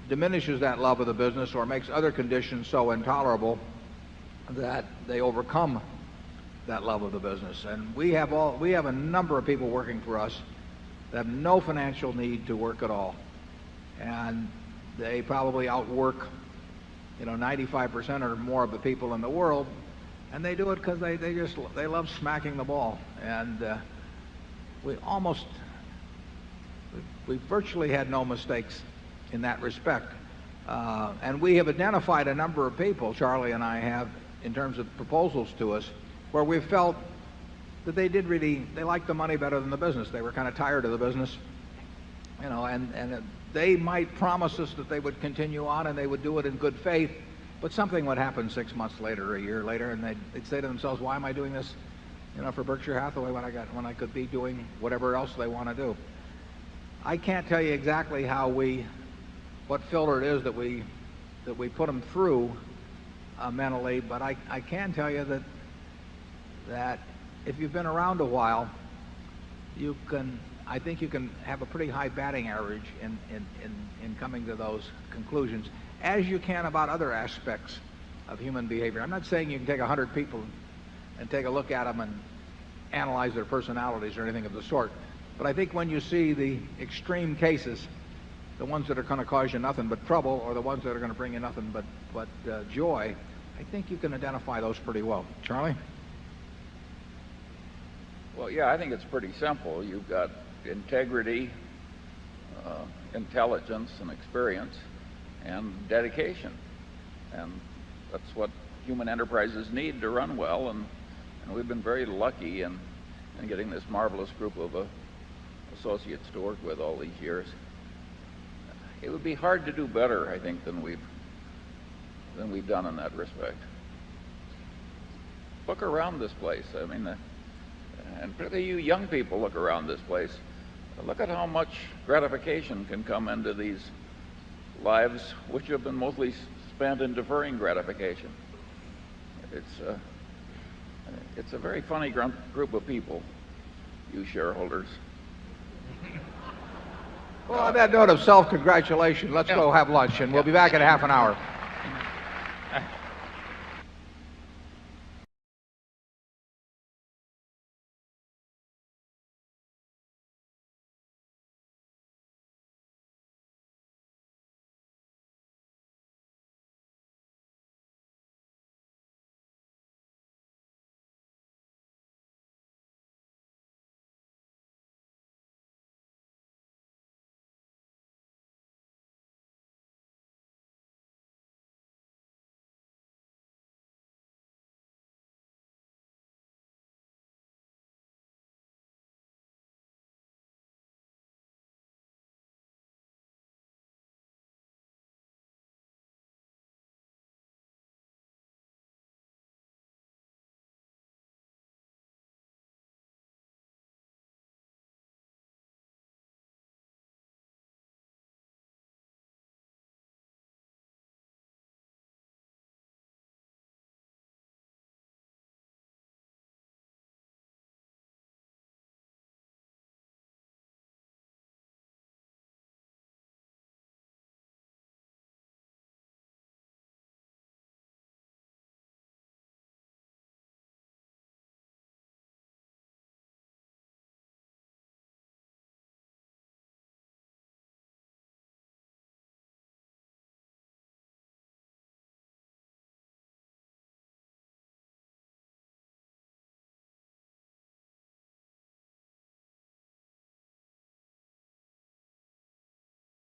diminishes that love of the business or makes other conditions so intolerable that they overcome that love of the business. And we have a number of people working for us that have no financial need to work at all. And they probably outwork, 95% or more of the people in the world, and they do it because they love smacking the ball. And we virtually had no mistakes in that respect. And we have identified a number of people, Charlie and I have, in terms of proposals to us, where we felt that they liked the money better than the business. They were kind of tired of the business, and they might promise us that they would continue on and they would do it in good faith, but something would happen 6 months later or a year later, and they'd say to themselves, why am I doing this, for Berkshire Hathaway when I could be doing whatever else they want to do? I can't tell you exactly what filter it is that we put them through mentally, but I can tell you that if you've been around a while, I think you can have a pretty high batting average in coming to those conclusions, as you can about other aspects of human behavior. I'm not saying you can take 100 people and take a look at them and analyze their personalities or anything of the sort, but I think when you see the extreme cases, the ones that are going to cause you nothing but trouble or the ones that are going to bring you nothing but joy, I think you can identify those pretty well. Charlie? Well, yeah, I think it's pretty simple. You've got integrity, intelligence and experience and dedication. And that's what human enterprises need to run well. And we've been very lucky in getting this marvelous group of associates to work with all these years. It would be hard to do better, I think, than we've done in that respect. Look around this place. I mean, and particularly you young people, look around this place. Look at how much gratification can come into these lives, which have been mostly spent in deferring gratification. It's a very funny group of people, you shareholders. Well, on that note of self-congratulation, let's go have lunch, and we'll be back in half an hour.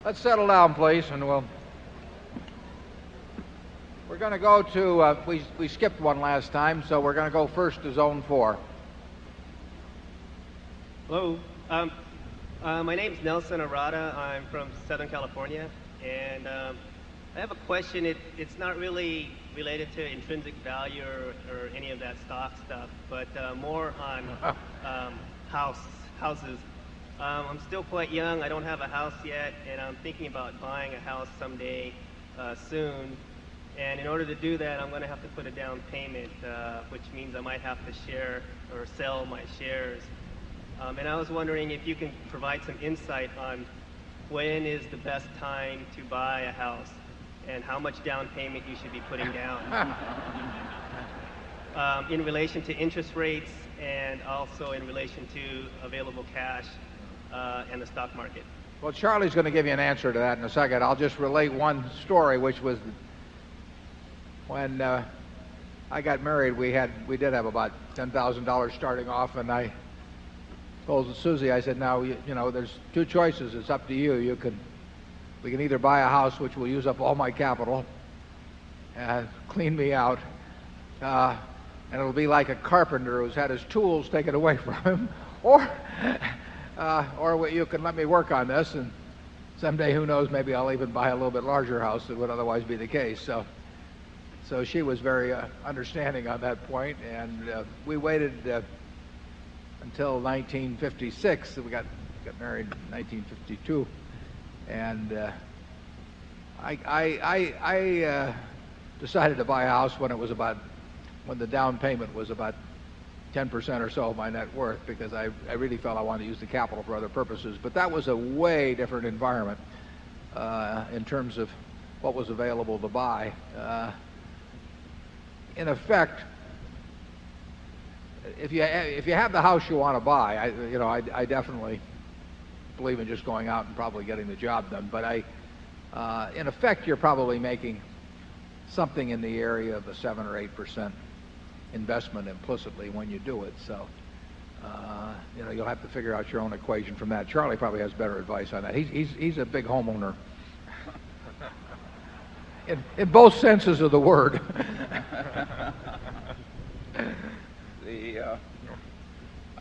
Let's settle down, please, and we're going to go to, we skipped one last time, so we're going to go first to Zone 4. Hello. My name is Nelson Arata. I'm from Southern California, and I have a question. It's not really related to intrinsic value or any of that stock stuff, but more on houses. I'm still quite young. I don't have a house yet, and I'm thinking about buying a house someday soon. And in order to do that, I'm going to have to put a down payment, which means I might have to share or sell my shares. And I was wondering if you can provide some insight on when is the best time to buy a house and how much down payment you should be putting down in relation to interest rates and also in relation to available cash and the stock market. Well, Charlie's going to give you an answer to that in a second. I'll just relate one story, which was when I got married, we did have about $10,000 starting off, and I told Susie, I said, now, you know, there's two choices. It's up to you. We can either buy a house, which will use up all my capital and clean me out, and it'll be like a carpenter who's had his tools taken away from him, or you can let me work on this, and someday, who knows, maybe I'll even buy a little bit larger house than would otherwise be the case. So she was very understanding on that point, and we waited until 1956. We got married in 1952, and I decided to buy a house when the down payment was about 10% or so of my net worth, because I really felt I wanted to use the capital for other purposes. But that was a way different environment in terms of what was available to buy. In effect, if you have the house you want to buy, I definitely believe in just going out and probably getting the job done. But in effect, you're probably making something in the area of a 7 or 8% investment implicitly when you do it. So, you'll have to figure out your own equation from that. Charlie probably has better advice on that. He's a big homeowner. In both senses of the word.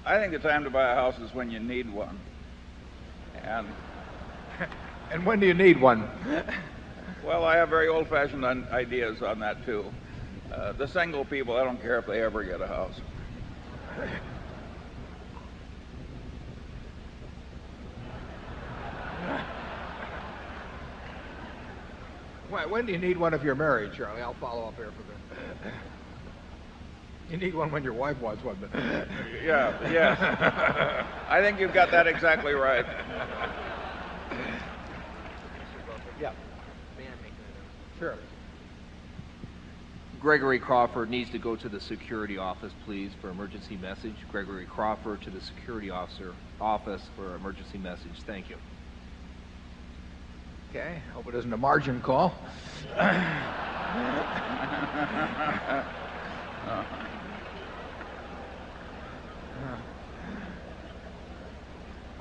I think the time to buy a house is when you need one. And when do you need one? Well, I have very old-fashioned ideas on that, too. The single people, I don't care if they ever get a house. When do you need one if you're married, Charlie? I'll follow up here for this. You need one when your wife wants one. Yeah. I think you've got that exactly right. Yeah. Sure. Gregory Crawford needs to go to the security office, please, for emergency message. Gregory Crawford to the security office for emergency message. Thank you. Okay. Hope it isn't a margin call.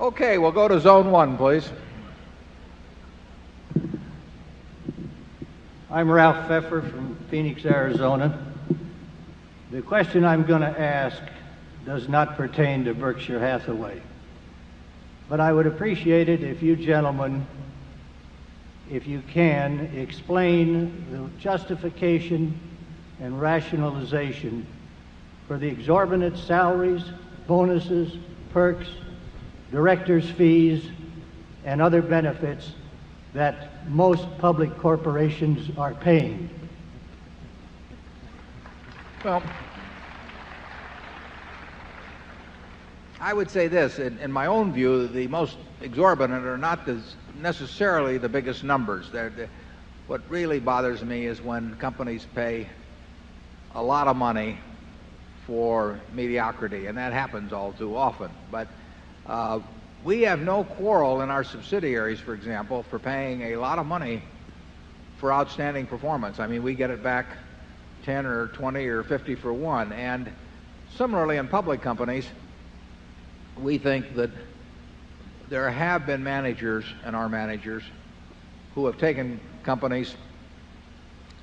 Okay, we'll go to zone 1, please. I'm Ralph Pfeffer from Phoenix, Arizona. The question I'm going to ask does not pertain to Berkshire Hathaway. But I would appreciate it if you gentlemen, if you can, explain the justification and rationalization for the exorbitant salaries, bonuses, perks, directors' fees, and other benefits that most public corporations are paying. Well, I would say this. In my own view, the most exorbitant are not necessarily the biggest numbers. What really bothers me is when companies pay a lot of money for mediocrity, and that happens all too often. But we have no quarrel in our subsidiaries, for example, for paying a lot of money for outstanding performance. I mean, we get it back 10 or 20 or 50 for one. And similarly, in public companies, we think that there have been managers and are managers who have taken companies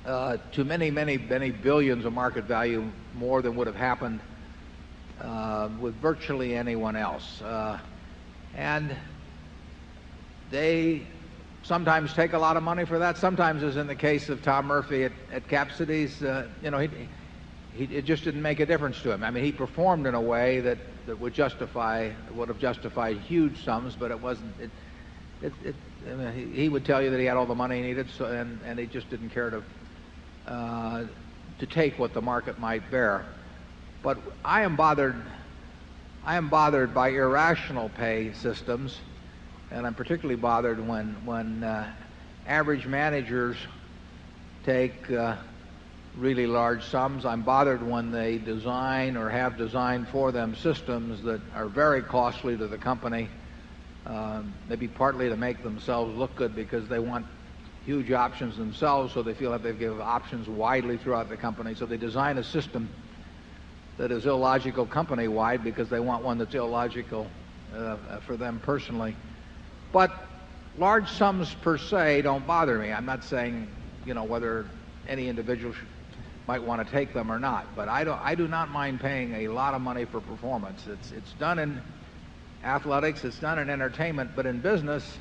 to many, many, many billions of market value, more than would have happened with virtually anyone else. And they sometimes take a lot of money for that. Sometimes, as in the case of Tom Murphy at Cap Cities, it just didn't make a difference to him. I mean, he performed in a way that would have justified huge sums, but it wasn't. I mean, he would tell you that he had all the money he needed, and he just didn't care to take what the market might bear. But I am bothered by irrational pay systems And I'm particularly bothered when average managers take really large sums. I'm bothered when they design or have designed for them systems that are very costly to the company, maybe partly to make themselves look good because they want huge options themselves, so they feel like they give options widely throughout the company. So they design a system that is illogical company-wide because they want one that's illogical for them personally. But large sums per se don't bother me. I'm not saying, whether any individual might want to take them or not. But I do not mind paying a lot of money for performance. It's done in athletics, it's done in entertainment, but in business,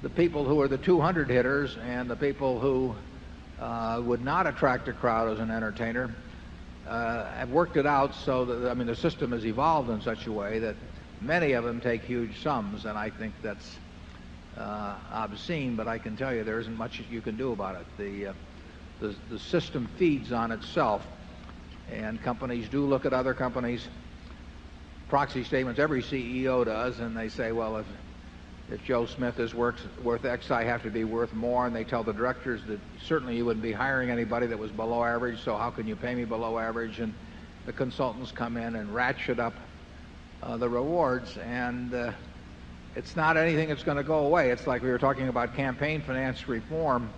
the people who are the 200 hitters and the people who would not attract a crowd as an entertainer have worked it out so that, the system has evolved in such a way that many of them take huge sums, and I think that's obscene, but I can tell you there isn't much you can do about it. The system feeds on itself, and companies do look at other companies' proxy statements. Every CEO does, and they say, well, if Joe Smith is worth X, I have to be worth more. And they tell the directors that certainly you wouldn't be hiring anybody that was below average, so how can you pay me below average? And the consultants come in and ratchet up the rewards, and it's not anything that's going to go away. It's like we were talking about campaign finance reform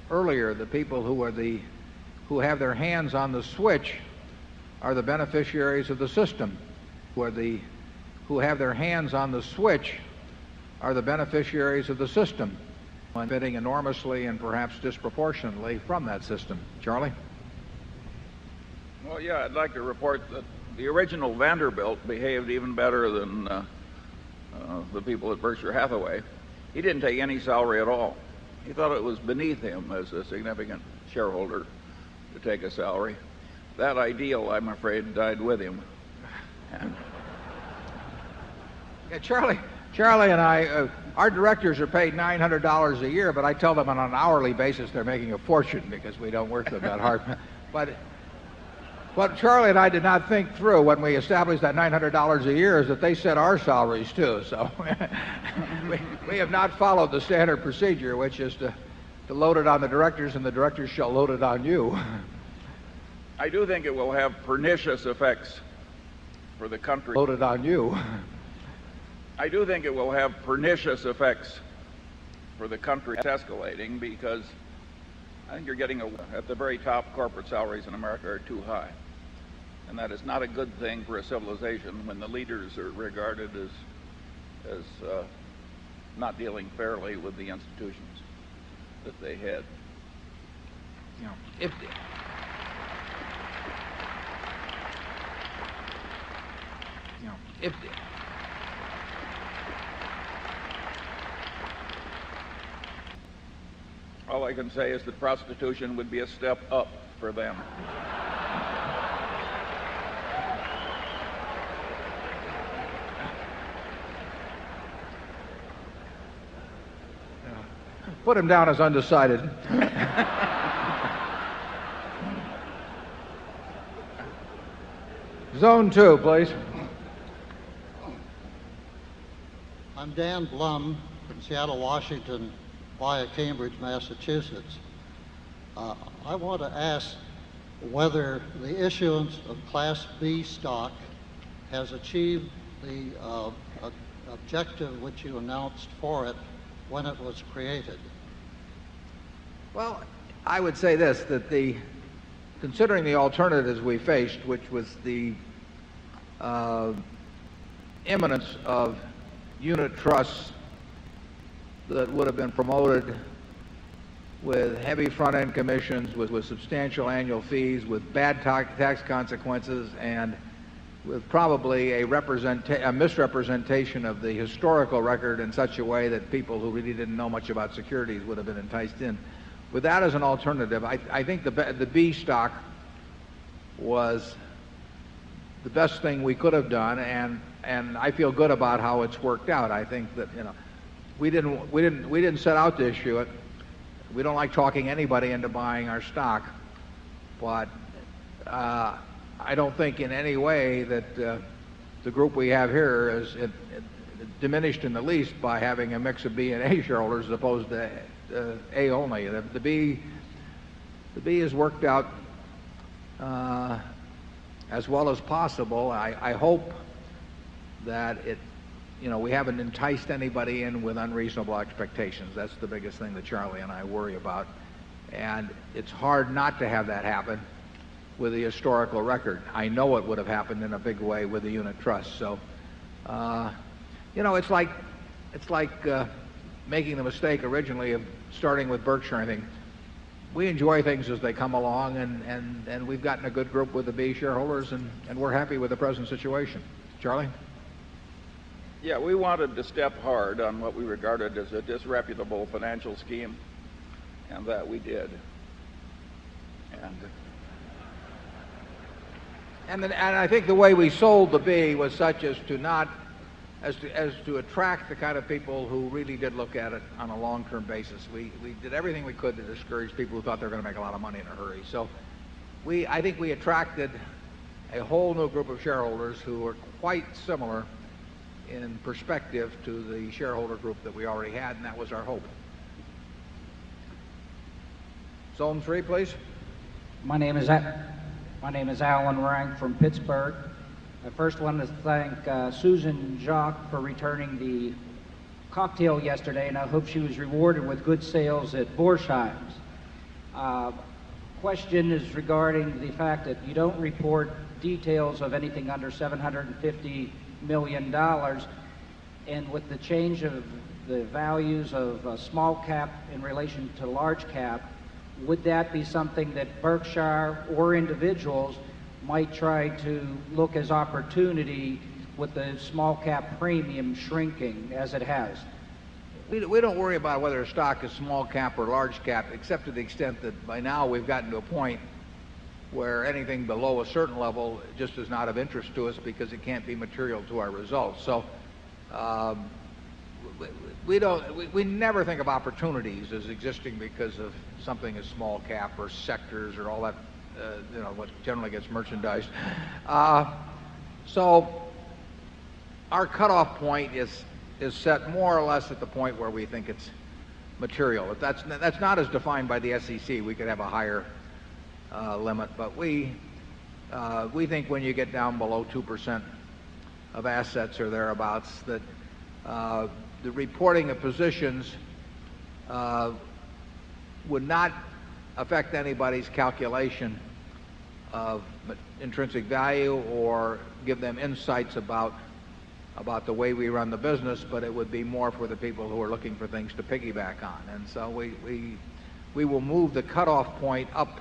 earlier. The people who have their hands on the switch are the beneficiaries of the system. Who have their hands on the switch are the beneficiaries of the system, benefiting enormously and perhaps disproportionately from that system. Charlie? Well, yeah, I'd like to report that the original Vanderbilt behaved even better than the people at Berkshire Hathaway. He didn't take any salary at all. He thought it was beneath him as a significant shareholder to take a salary. That ideal, I'm afraid, died with him. Yeah, Charlie and I, our directors are paid $900 a year, but I tell them on an hourly basis they're making a fortune because we don't work them that hard. But what Charlie and I did not think through when we established that $900 a year is that they set our salaries too. So we have not followed the standard procedure, which is to load it on the directors, and the directors shall load it on you. I do think it will have pernicious effects for the country. Load it on you. I do think it will have pernicious effects for the country. It's escalating because I think you're getting at the very top, corporate salaries in America are too high. And that is not a good thing for a civilization when the leaders are regarded as not dealing fairly with the institutions that they head. All I can say is that prostitution would be a step up for them. Put him down as undecided. Zone 2, please. I'm Dan Blum from Seattle, Washington, via Cambridge, Massachusetts. I want to ask whether the issuance of Class B stock has achieved the objective which you announced for it when it was created. Well, I would say this, that considering the alternatives we faced, which was the imminence of unit trusts that would have been promoted with heavy front-end commissions, with substantial annual fees, with bad tax consequences, and with probably a misrepresentation of the historical record in such a way that people who really didn't know much about securities would have been enticed in. With that as an alternative, I think the B stock was the best thing we could have done, and I feel good about how it's worked out. I think that we didn't set out to issue it. We don't like talking anybody into buying our stock, but I don't think in any way that the group we have here diminished in the least by having a mix of B and A shareholders as opposed to A only. The B has worked out as well as possible. I hope that we haven't enticed anybody in with unreasonable expectations. That's the biggest thing that Charlie and I worry about. And it's hard not to have that happen with the historical record. I know it would have happened in a big way with the unit trust. So, it's like making the mistake originally of starting with Berkshire. I think we enjoy things as they come along, and we've gotten a good group with the B shareholders, and we're happy with the present situation. Charlie? Yeah, we wanted to step hard on what we regarded as a disreputable financial scheme, and that we did. And I think the way we sold the B was such as to attract the kind of people who really did look at it on a long-term basis. We did everything we could to discourage people who thought they were going to make a lot of money in a hurry. So I think we attracted a whole new group of shareholders who were quite similar in perspective to the shareholder group that we already had, and that was our hope. Zone 3, please. My name is Alan Rank from Pittsburgh. I first want to thank Susan Jacques for returning the cocktail yesterday, and I hope she was rewarded with good sales at Borsheim's. Question is regarding the fact that you don't report details of anything under $750 million, and with the change of the values of small cap in relation to large cap, would that be something that Berkshire or individuals might try to look as opportunity with the small cap premium shrinking as it has? We don't worry about whether a stock is small cap or large cap, except to the extent that by now we've gotten to a point where anything below a certain level just is not of interest to us because it can't be material to our results. So we never think of opportunities as existing because of something as small cap or sectors or all that, what generally gets merchandised. So our cutoff point is set more or less at the point where we think it's material. That's not as defined by the SEC. We could have a higher limit, but we think when you get down below 2% of assets or thereabouts, that the reporting of positions would not affect anybody's calculation of intrinsic value or give them insights about the way we run the business, but it would be more for the people who are looking for things to piggyback on. And so we will move the cutoff point up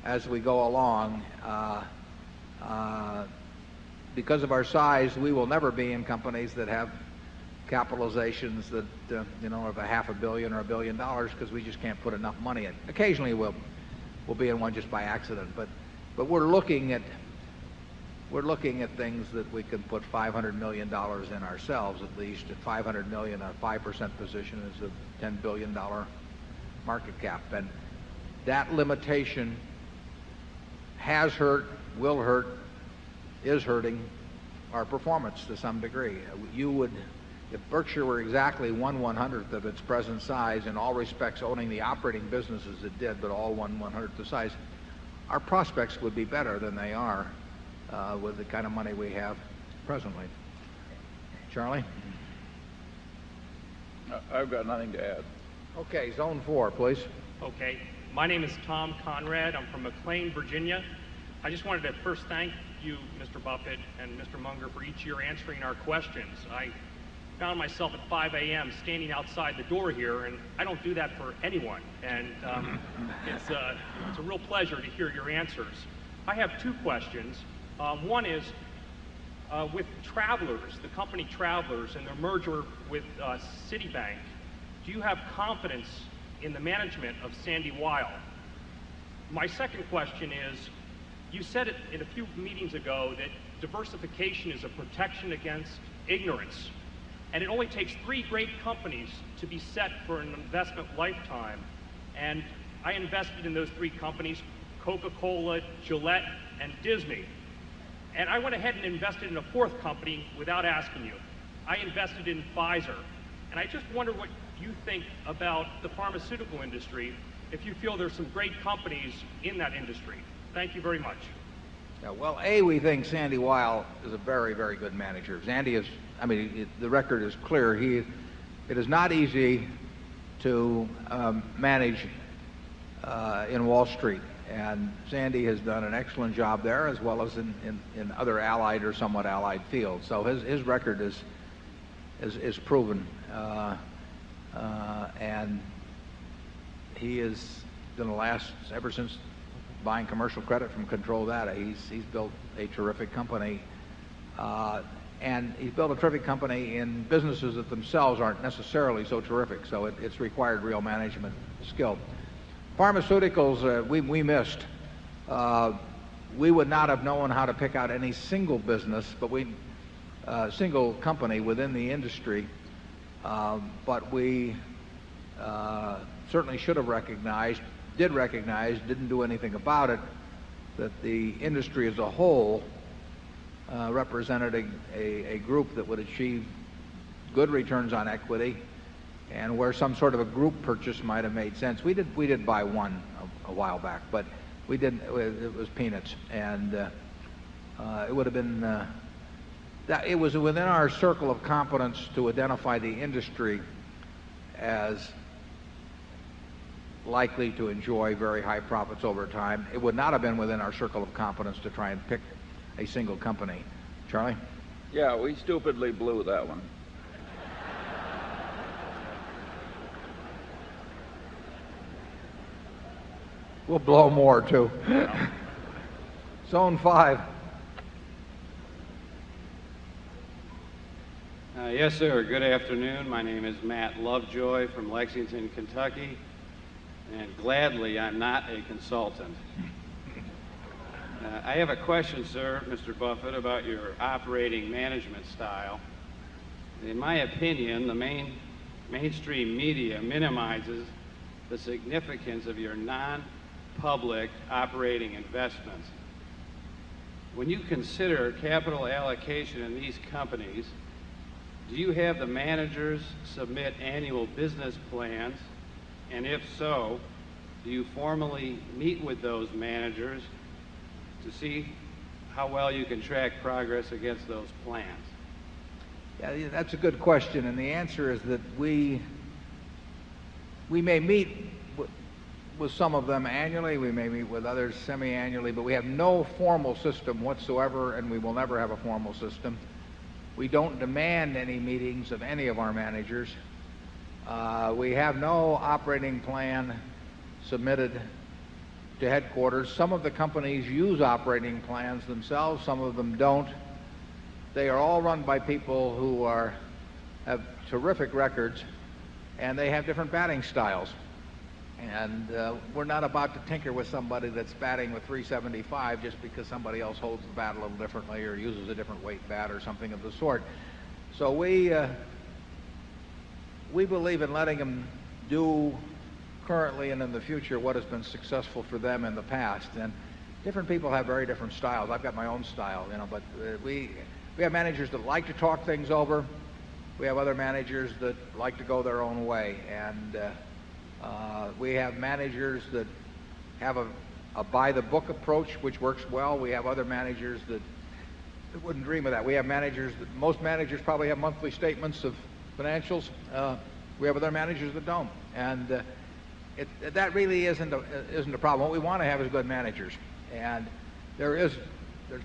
as we go along. Because of our size, we will never be in companies that have capitalizations that of $500 million or $1 billion, because we just can't put enough money in. Occasionally we'll be in one just by accident, but we're looking at things that we can put $500 million in ourselves at least. At $500 million, a 5% position is a $10 billion market cap, and that limitation has hurt, will hurt, is hurting our performance to some degree. If Berkshire were exactly 1/100th of its present size, in all respects owning the operating businesses it did, but all 1/100th the size, our prospects would be better than they are with the kind of money we have presently. Charlie? I've got nothing to add. Okay, Zone 4, please. Okay. My name is Tom Conrad. I'm from McLean, Virginia. I just wanted to first thank you, Mr. Buffett and Mr. Munger, for each year answering our questions. I found myself at 5 a.m. standing outside the door here, and I don't do that for anyone. And it's a real pleasure to hear your answers. I have two questions. One is, with Travelers, the company Travelers, and their merger with Citibank, do you have confidence in the management of Sandy Weil? My second question is, you said it in a few meetings ago that diversification is a protection against ignorance. And it only takes 3 great companies to be set for an investment lifetime. And I invested in those 3 companies, Coca-Cola, Gillette, and Disney. And I went ahead and invested in a 4th company without asking you. I invested in Pfizer, and I just wonder what you think about the pharmaceutical industry, if you feel there's some great companies in that industry. Thank you very much. Yeah, well, we think Sandy Weil is a very, very good manager. Sandy is, I mean, the record is clear. It is not easy to manage in Wall Street. And Sandy has done an excellent job there, as well as in other allied or somewhat allied fields. So his record is proven. And he has done the last, ever since buying commercial credit from Control Data, he's built a terrific company. And he's built a terrific company in businesses that themselves aren't necessarily so terrific. So it's required real management skill. Pharmaceuticals, we missed. We would not have known how to pick out any single business, but single company within the industry. But we certainly should have recognized, didn't do anything about it, that the industry as a whole represented a group that would achieve good returns on equity, and where some sort of a group purchase might have made sense. We did buy one a while back, but we didn't. It was peanuts, and it would have been. It was within our circle of competence to identify the industry as likely to enjoy very high profits over time. It would not have been within our circle of competence to try and pick a single company. Charlie? Yeah, we stupidly blew that one. We'll blow more, too. Zone 5. Yes, sir. Good afternoon. My name is Matt Lovejoy from Lexington, Kentucky. And gladly, I'm not a consultant. I have a question, sir, Mr. Buffett, about your operating management style. In my opinion, the mainstream media minimizes the significance of your non-public operating investments. When you consider capital allocation in these companies, do you have the managers submit annual business plans? And if so, do you formally meet with those managers to see how well you can track progress against those plans? Yeah, that's a good question, and the answer is that we may meet with some of them annually, we may meet with others semi-annually, but we have no formal system whatsoever, and we will never have a formal system. We don't demand any meetings of any of our managers. We have no operating plan submitted to headquarters. Some of the companies use operating plans themselves, some of them don't. They are all run by people who have terrific records, and they have different batting styles. And we're not about to tinker with somebody that's batting with 375 just because somebody else holds the bat a little differently or uses a different weight bat or something of the sort. So we believe in letting them do currently and in the future what has been successful for them in the past. And different people have very different styles. I've got my own style, but we have managers that like to talk things over. We have other managers that like to go their own way. And we have managers that have a by-the-book approach, which works well. We have other managers that wouldn't dream of that. We have managers that, most managers probably have monthly statements of financials. We have other managers that don't. And that really isn't a problem. What we want to have is good managers. And there's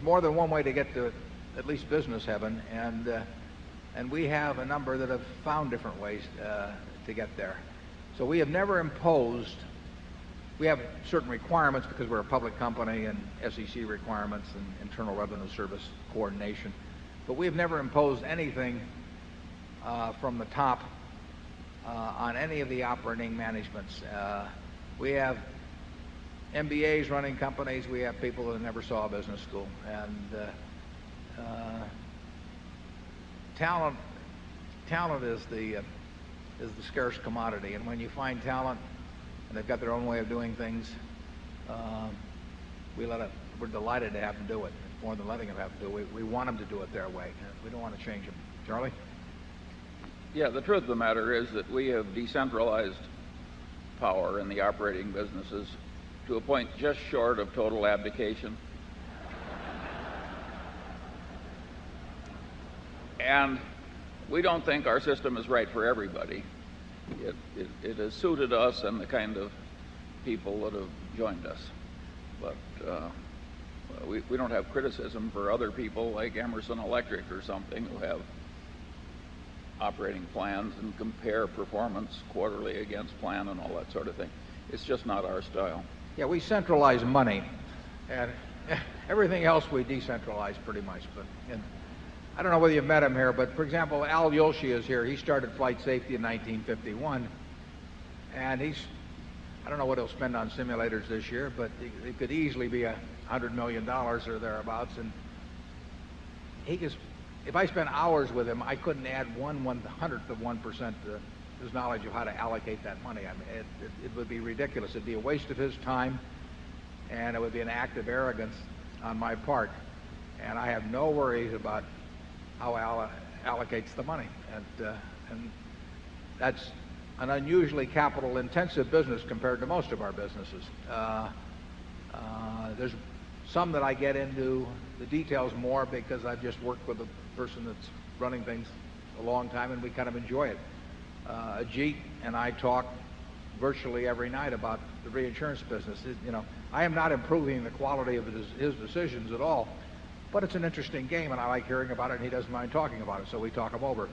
more than one way to get to at least business heaven. And we have a number that have found different ways to get there. So we have never imposed. We have certain requirements because we're a public company, and SEC requirements and Internal Revenue Service coordination. But we have never imposed anything from the top on any of the operating managements. We have MBAs running companies. We have people that never saw a business school. And talent is the scarce commodity. And when you find talent and they've got their own way of doing things, we're delighted to have them do it. More than letting them have them do it. We want them to do it their way. We don't want to change them. Charlie? Yeah, the truth of the matter is that we have decentralized power in the operating businesses to a point just short of total abdication. And we don't think our system is right for everybody. It has suited us and the kind of people that have joined us. But we don't have criticism for other people like Emerson Electric or something who have operating plans and compare performance quarterly against plan and all that sort of thing. It's just not our style. Yeah, we centralize money, and everything else we decentralize pretty much. But and I don't know whether you've met him here, but for example, Al Yulshi is here. He started flight safety in 1951, and I don't know what he'll spend on simulators this year, but it could easily be $100 million or thereabouts. And if I spent hours with him, I couldn't add 1/100th of 1% to his knowledge of how to allocate that money. I mean, it would be ridiculous. It'd be a waste of his time, and it would be an act of arrogance on my part. And I have no worries about how Al allocates the money. And that's an unusually capital-intensive business compared to most of our businesses. There's some that I get into the details more because I've just worked with a person that's running things a long time, and we kind of enjoy it. Ajit and I talk virtually every night about the reinsurance business. I am not improving the quality of his decisions at all, but it's an interesting game, and I like hearing about it, and he doesn't mind talking about it, so we talk them over.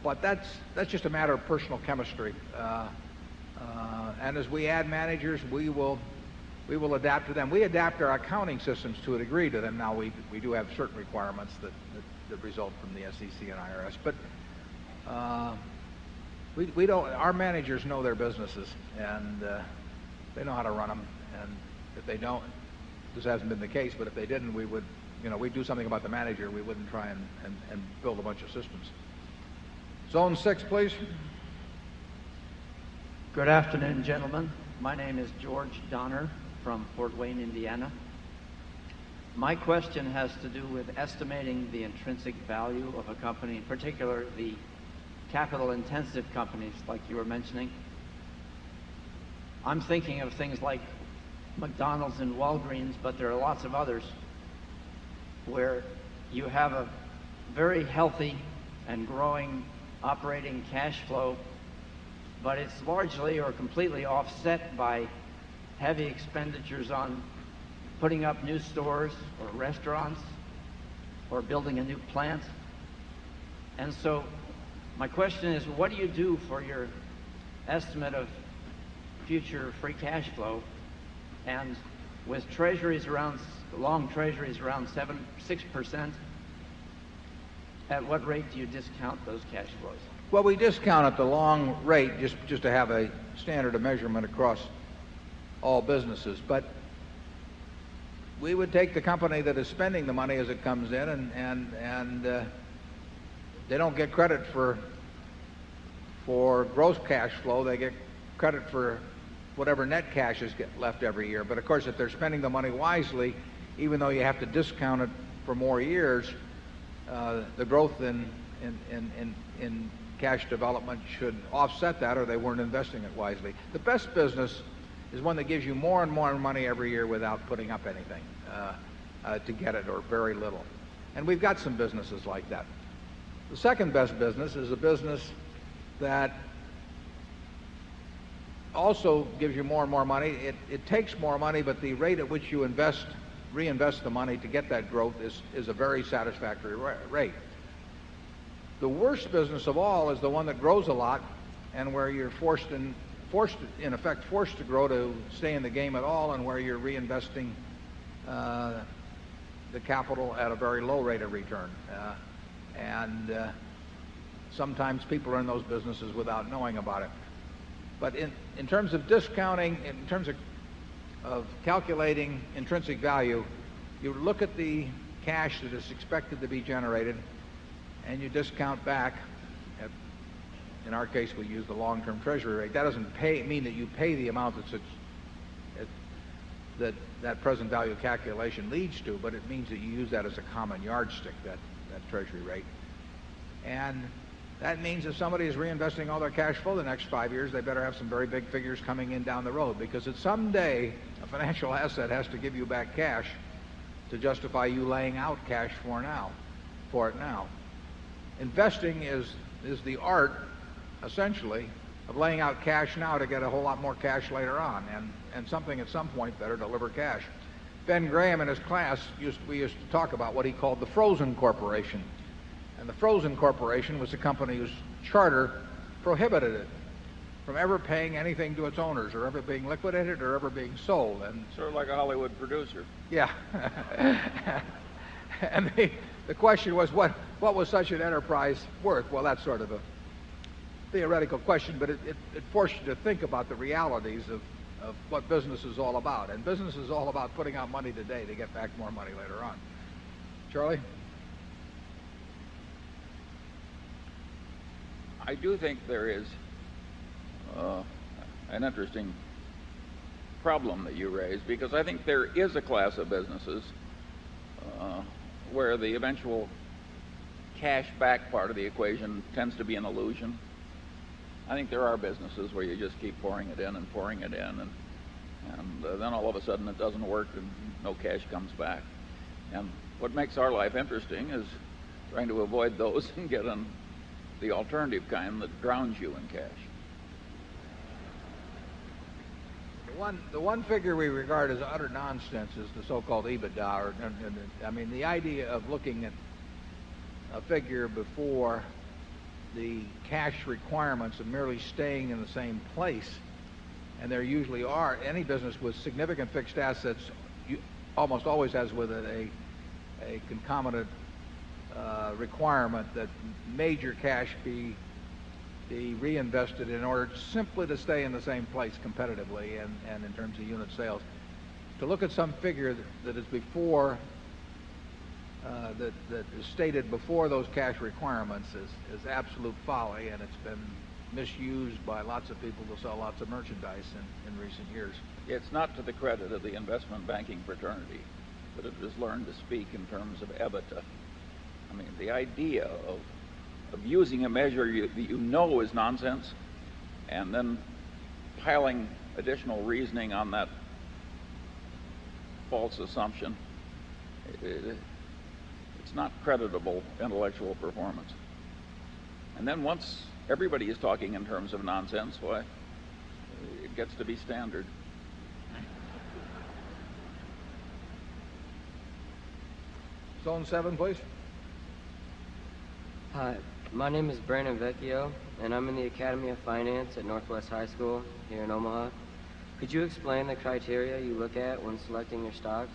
But that's just a matter of personal chemistry. And as we add managers, we will adapt to them. We adapt our accounting systems to a degree to them. Now we do have certain requirements that result from the SEC and IRS, but we don't. Our managers know their businesses, and they know how to run them. And if they don't, this hasn't been the case. But if they didn't, we would, we'd do something about the manager. We wouldn't try and build a bunch of systems. Zone 6, please. Good afternoon, gentlemen. My name is George Donner from Fort Wayne, Indiana. My question has to do with estimating the intrinsic value of a company, in particular the capital-intensive companies like you were mentioning. I'm thinking of things like McDonald's and Walgreens, but there are lots of others where you have a very healthy and growing operating cash flow, but it's largely or completely offset by heavy expenditures on putting up new stores or restaurants or building a new plant. And so my question is, what do you do for your estimate of future free cash flow? And with treasuries around, long treasuries around 6%, at what rate do you discount those cash flows? Well, we discount at the long rate just to have a standard of measurement across all businesses. But we would take the company that is spending the money as it comes in, and they don't get credit for gross cash flow. They get credit for whatever net cash is left every year. But of course, if they're spending the money wisely, even though you have to discount it for more years, the growth in cash development should offset that, or they weren't investing it wisely. The best business is one that gives you more and more money every year without putting up anything to get it, or very little. And we've got some businesses like that. The second best business is a business that also gives you more and more money. It takes more money, but the rate at which you reinvest the money to get that growth is a very satisfactory rate. The worst business of all is the one that grows a lot, and where you're forced in effect to grow to stay in the game at all, and where you're reinvesting the capital at a very low rate of return. Sometimes people are in those businesses without knowing about it. But in terms of discounting, in terms of calculating intrinsic value, you look at the cash that is expected to be generated, and you discount back. In our case, we use the long-term treasury rate. That doesn't mean that you pay the amount that present value calculation leads to, but it means that you use that as a common yardstick, that treasury rate. And That means if somebody is reinvesting all their cash flow the next 5 years, they better have some very big figures coming in down the road, because at some day a financial asset has to give you back cash to justify you laying out cash for it now. Investing is the art, essentially, of laying out cash now to get a whole lot more cash later on, and something at some point better deliver cash. Ben Graham in his class we used to talk about what he called the Frozen Corporation. And the Frozen Corporation was a company whose charter prohibited it from ever paying anything to its owners, or ever being liquidated, or ever being sold. And sort of like a Hollywood producer. yeah. And the question was, what was such an enterprise worth? Well, that's sort of a theoretical question, but it forced you to think about the realities of what business is all about. And business is all about putting out money today to get back more money later on. Charlie? I do think there is an interesting problem that you raise, because I think there is a class of businesses where the eventual cash back part of the equation tends to be an illusion. I think there are businesses where you just keep pouring it in and pouring it in, and then all of a sudden it doesn't work and no cash comes back. And what makes our life interesting is trying to avoid those and get on the alternative kind that drowns you in cash. The one figure we regard as utter nonsense is the so-called EBITDA. I mean, the idea of looking at a figure before the cash requirements of merely staying in the same place, and there usually are. Any business with significant fixed assets almost always has with it a concomitant requirement that major cash be reinvested in order simply to stay in the same place competitively and in terms of unit sales. To look at some figure that is before that is stated before those cash requirements is absolute folly, and it's been misused by lots of people to sell lots of merchandise in recent years. It's not to the credit of the investment banking fraternity that it has learned to speak in terms of EBITDA. I mean, the idea of using a measure that you know is nonsense and then piling additional reasoning on that false assumption, it's not creditable intellectual performance. And then once everybody is talking in terms of nonsense, why, it gets to be standard. Zone 7, please. Hi, my name is Brandon Vecchio, and I'm in the Academy of Finance at Northwest High School here in Omaha. Could you explain the criteria you look at when selecting your stocks?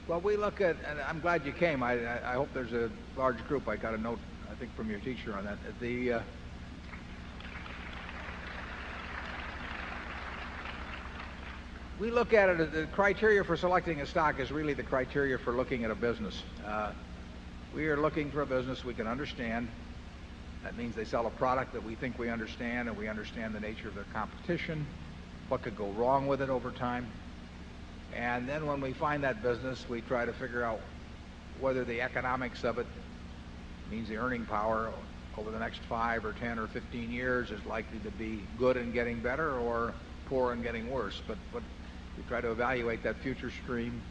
Well, we look at, and I'm glad you came. I hope there's a large group. I got a note, I think, from your teacher on that. We look at it, the criteria for selecting a stock is really the criteria for looking at a business. We are looking for a business we can understand. That means they sell a product that we think we understand, and we understand the nature of their competition, what could go wrong with it over time. And then when we find that business, we try to figure out whether the economics of it means the earning power over the next 5 or 10 or 15 years is likely to be good and getting better, or poor and getting worse. But we try to evaluate that future stream.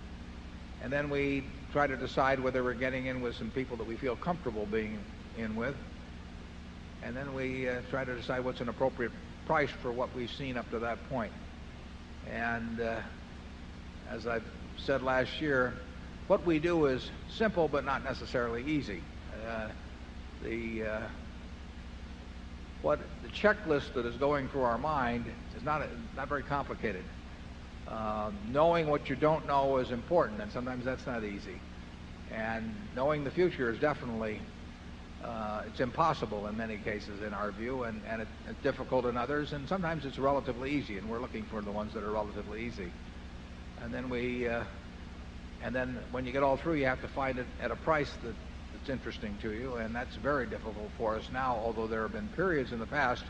And then we try to decide whether we're getting in with some people that we feel comfortable being in with. And then we try to decide what's an appropriate price for what we've seen up to that point. And as I said last year, what we do is simple but not necessarily easy. The checklist that is going through our mind is not very complicated. Knowing what you don't know is important, and sometimes that's not easy. And knowing the future is definitely, it's impossible in many cases in our view, and it's difficult in others, and sometimes it's relatively easy, and we're looking for the ones that are relatively easy. And then when you get all through, you have to find it at a price that's interesting to you, and that's very difficult for us now, although there have been periods in the past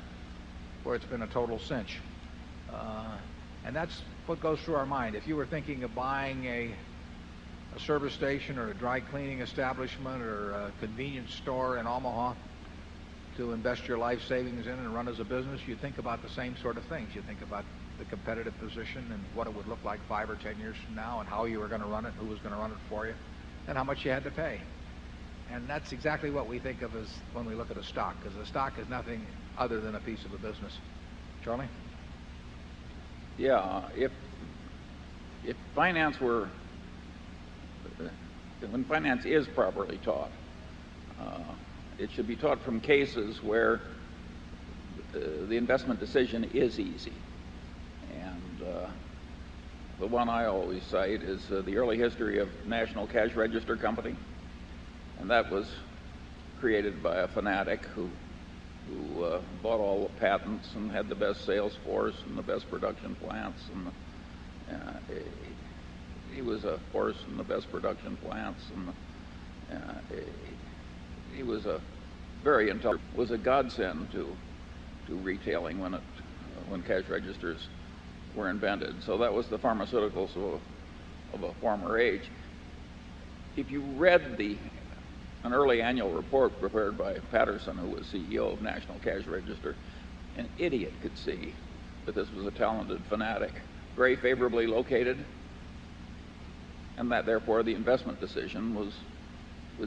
where it's been a total cinch. And that's what goes through our mind. If you were thinking of buying a service station or a dry cleaning establishment or a convenience store in Omaha, to invest your life savings in and run as a business, you think about the same sort of things. You think about the competitive position and what it would look like 5 or 10 years from now and how you were going to run it, who was going to run it for you, and how much you had to pay. And that's exactly what we think of as when we look at a stock, because a stock is nothing other than a piece of a business. Charlie? Yeah, if finance were, when finance is properly taught, it should be taught from cases where the investment decision is easy. And the one I always cite is the early history of National Cash Register Company. And that was created by a fanatic who bought all the patents and had the best sales force and the best production plants. And he was a force in the best production plants. And he was a very intelligent, was a godsend to retailing when cash registers were invented. So that was the pharmaceuticals of a former age. If you read an early annual report prepared by Patterson, who was CEO of National Cash Register, an idiot could see that this was a talented fanatic, very favorably located, and that therefore the investment decision was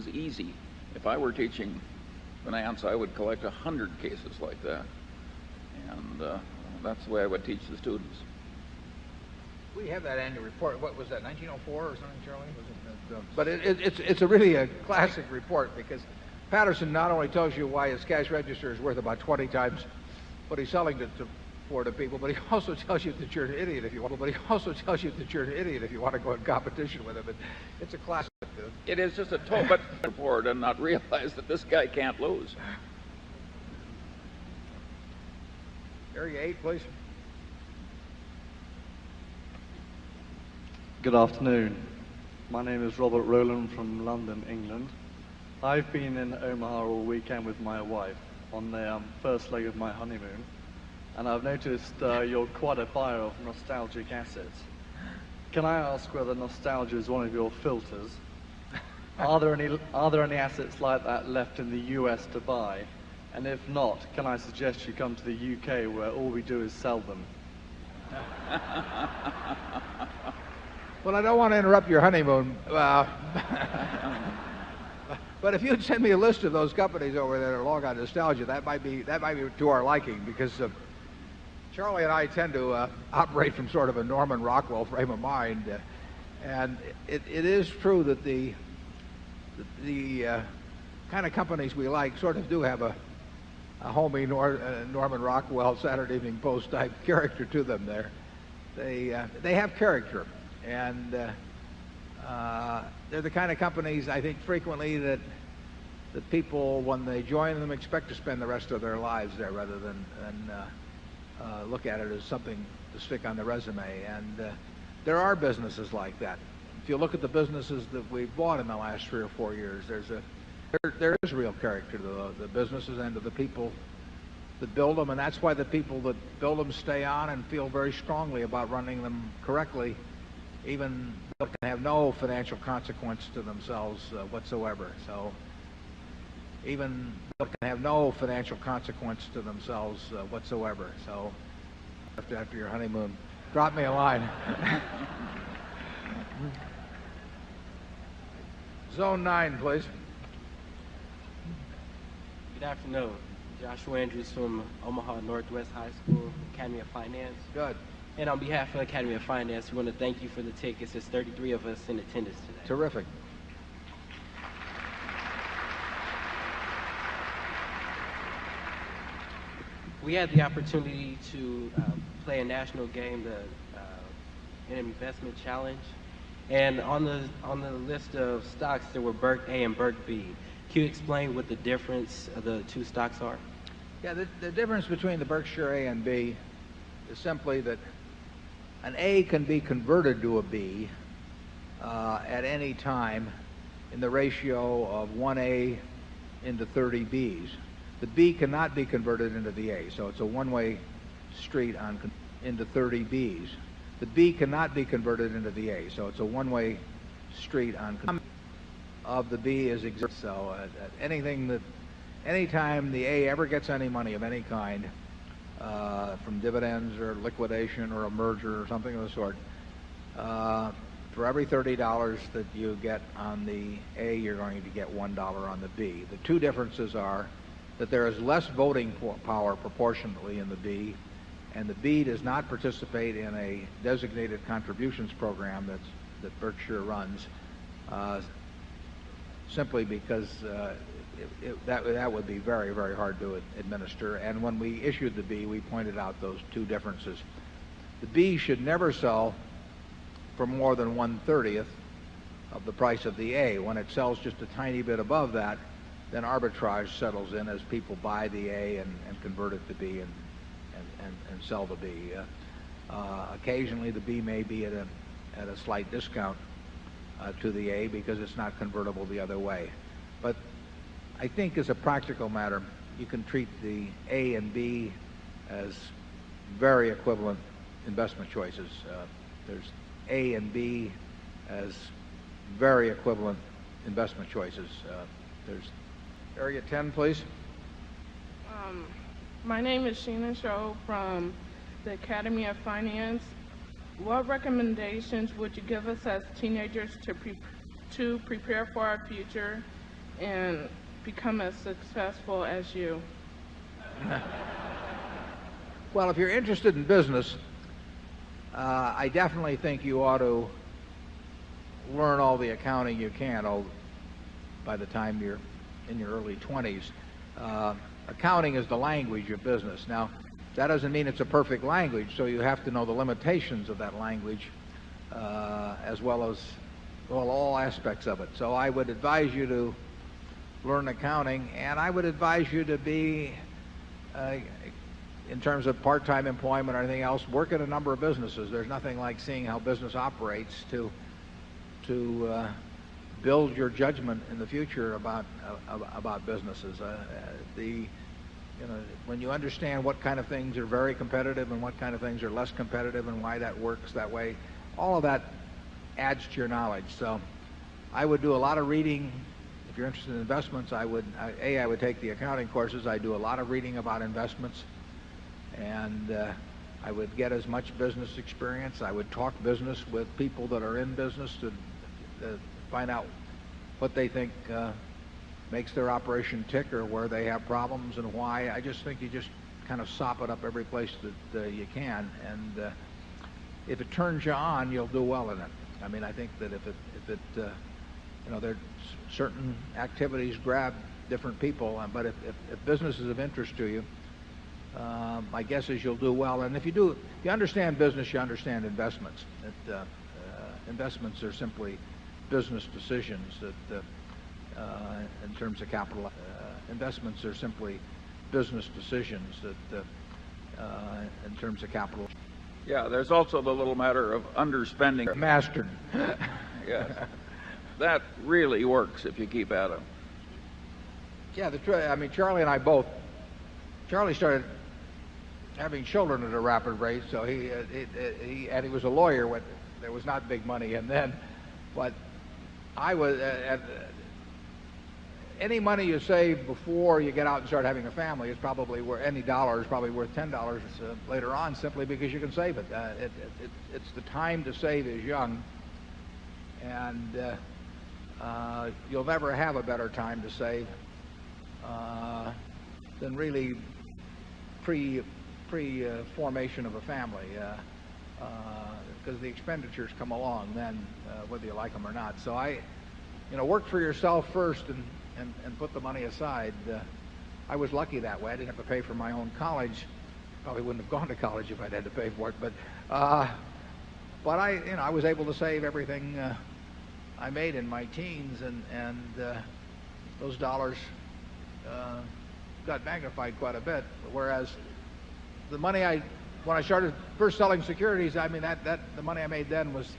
easy. If I were teaching finance, I would collect 100 cases like that, and that's the way I would teach the students. We have that annual report. What was that, 1904 or something, Charlie? But it's really a classic report, because Patterson not only tells you why his cash register is worth about 20 times what he's selling it for to people, but he also tells you that you're an idiot if you want. But he also tells you that you're an idiot if you want to go in competition with him. It's a classic. It is just a total report and not realize that this guy can't lose. Area 8, please. Good afternoon. My name is Robert Rowland from London, England. I've been in Omaha all weekend with my wife on the first leg of my honeymoon, and I've noticed you're quite a buyer of nostalgic assets. Can I ask whether nostalgia is one of your filters? Are there any assets like that left in the US to buy? And if not, can I suggest you come to the UK, where all we do is sell them? Well, I don't want to interrupt your honeymoon, but if you'd send me a list of those companies over there that are long on nostalgia, that might be to our liking, because Charlie and I tend to operate from sort of a Norman Rockwell frame of mind, and it is true that the kind of companies we like sort of do have a homey Norman Rockwell Saturday Evening Post type character to them. They have character. And they're the kind of companies, I think, frequently that people, when they join them, expect to spend the rest of their lives there, rather than look at it as something to stick on the resume. And there are businesses like that. If you look at the businesses that we've bought in the last 3 or 4 years, there is real character to the businesses and to the people that build them, and that's why the people that build them stay on and feel very strongly about running them correctly, even though they can have no financial consequence to themselves whatsoever. So even though they can have no financial consequence to themselves whatsoever. So after your honeymoon, drop me a line. Zone 9, please. Good afternoon. Joshua Andrews from Omaha Northwest High School, Academy of Finance. Good. And on behalf of the Academy of Finance, we want to thank you for the tickets. There's 33 of us in attendance today. Terrific. We had the opportunity to play a national game, an investment challenge, and on the list of stocks there were BRK.A and BRK.B. Can you explain what the difference of the two stocks are? Yeah, the difference between the Berkshire A and B is simply that an A can be converted to a B at any time in the ratio of 1A into 30 Bs. The B cannot be converted into the A, so it's a one-way street into 30 Bs. The B cannot be converted into the A, so it's a one-way street on of the B is exact. So anything that anytime the A ever gets any money of any kind, from dividends or liquidation or a merger or something of the sort, for every $30 that you get on the A, you're going to get $1 on the B. The two differences are that there is less voting power proportionately in the B, and the B does not participate in a designated contributions program that Berkshire runs, simply because that would be very, very hard to administer. And when we issued the B, we pointed out those two differences. The B should never sell for more than 1/30th of the price of the A. When it sells just a tiny bit above that, then arbitrage settles in as people buy the A and convert it to B and sell the B. Occasionally the B may be at a slight discount to the A because it's not convertible the other way. But I think as a practical matter, you can treat the A and B as very equivalent investment choices. There's A and B as very equivalent investment choices. There's area 10, please. My name is Sheena Sho from the Academy of Finance. What recommendations would you give us as teenagers to prepare for our future and become as successful as you? Well, if you're interested in business, I definitely think you ought to learn all the accounting you can by the time you're in your early 20s. Accounting is the language of business. Now, that doesn't mean it's a perfect language, so you have to know the limitations of that language as well as all aspects of it. So I would advise you to learn accounting, and I would advise you to be, in terms of part-time employment or anything else, work at a number of businesses. There's nothing like seeing how business operates to build your judgment in the future about businesses. When you understand what kind of things are very competitive and what kind of things are less competitive and why that works that way, all of that adds to your knowledge. So I would do a lot of reading. If you're interested in investments, I would take the accounting courses. I do a lot of reading about investments, and I would get as much business experience. I would talk business with people that are in business to find out what they think makes their operation tick or where they have problems and why. I just think you just kind of sop it up every place that you can, and if it turns you on, you'll do well in it. I mean, I think that if it there certain activities grab different people, but if business is of interest to you, my guess is you'll do well. And if you understand business, you understand investments. Investments are simply business decisions that in terms of capital. Investments are simply business decisions that in terms of capital. Yeah, there's also the little matter of underspending. Mastered. Yes. That really works if you keep at it. Yeah, I mean, Charlie and I both. Charlie started having children at a rapid rate, so he was a lawyer when there was not big money, and then, but I was any money you save before you get out and start having a family is probably worth any dollar is probably worth $10 later on, simply because you can save it. It's the time to save is young, and you'll never have a better time to save than really pre-formation of a family, because the expenditures come along then, whether you like them or not. So work for yourself first and put the money aside. I was lucky that way. I didn't have to pay for my own college. Probably wouldn't have gone to college if I'd had to pay for it. But I was able to save everything I made in my teens, and those dollars got magnified quite a bit. Whereas the money when I started first selling securities, I mean the money I made then was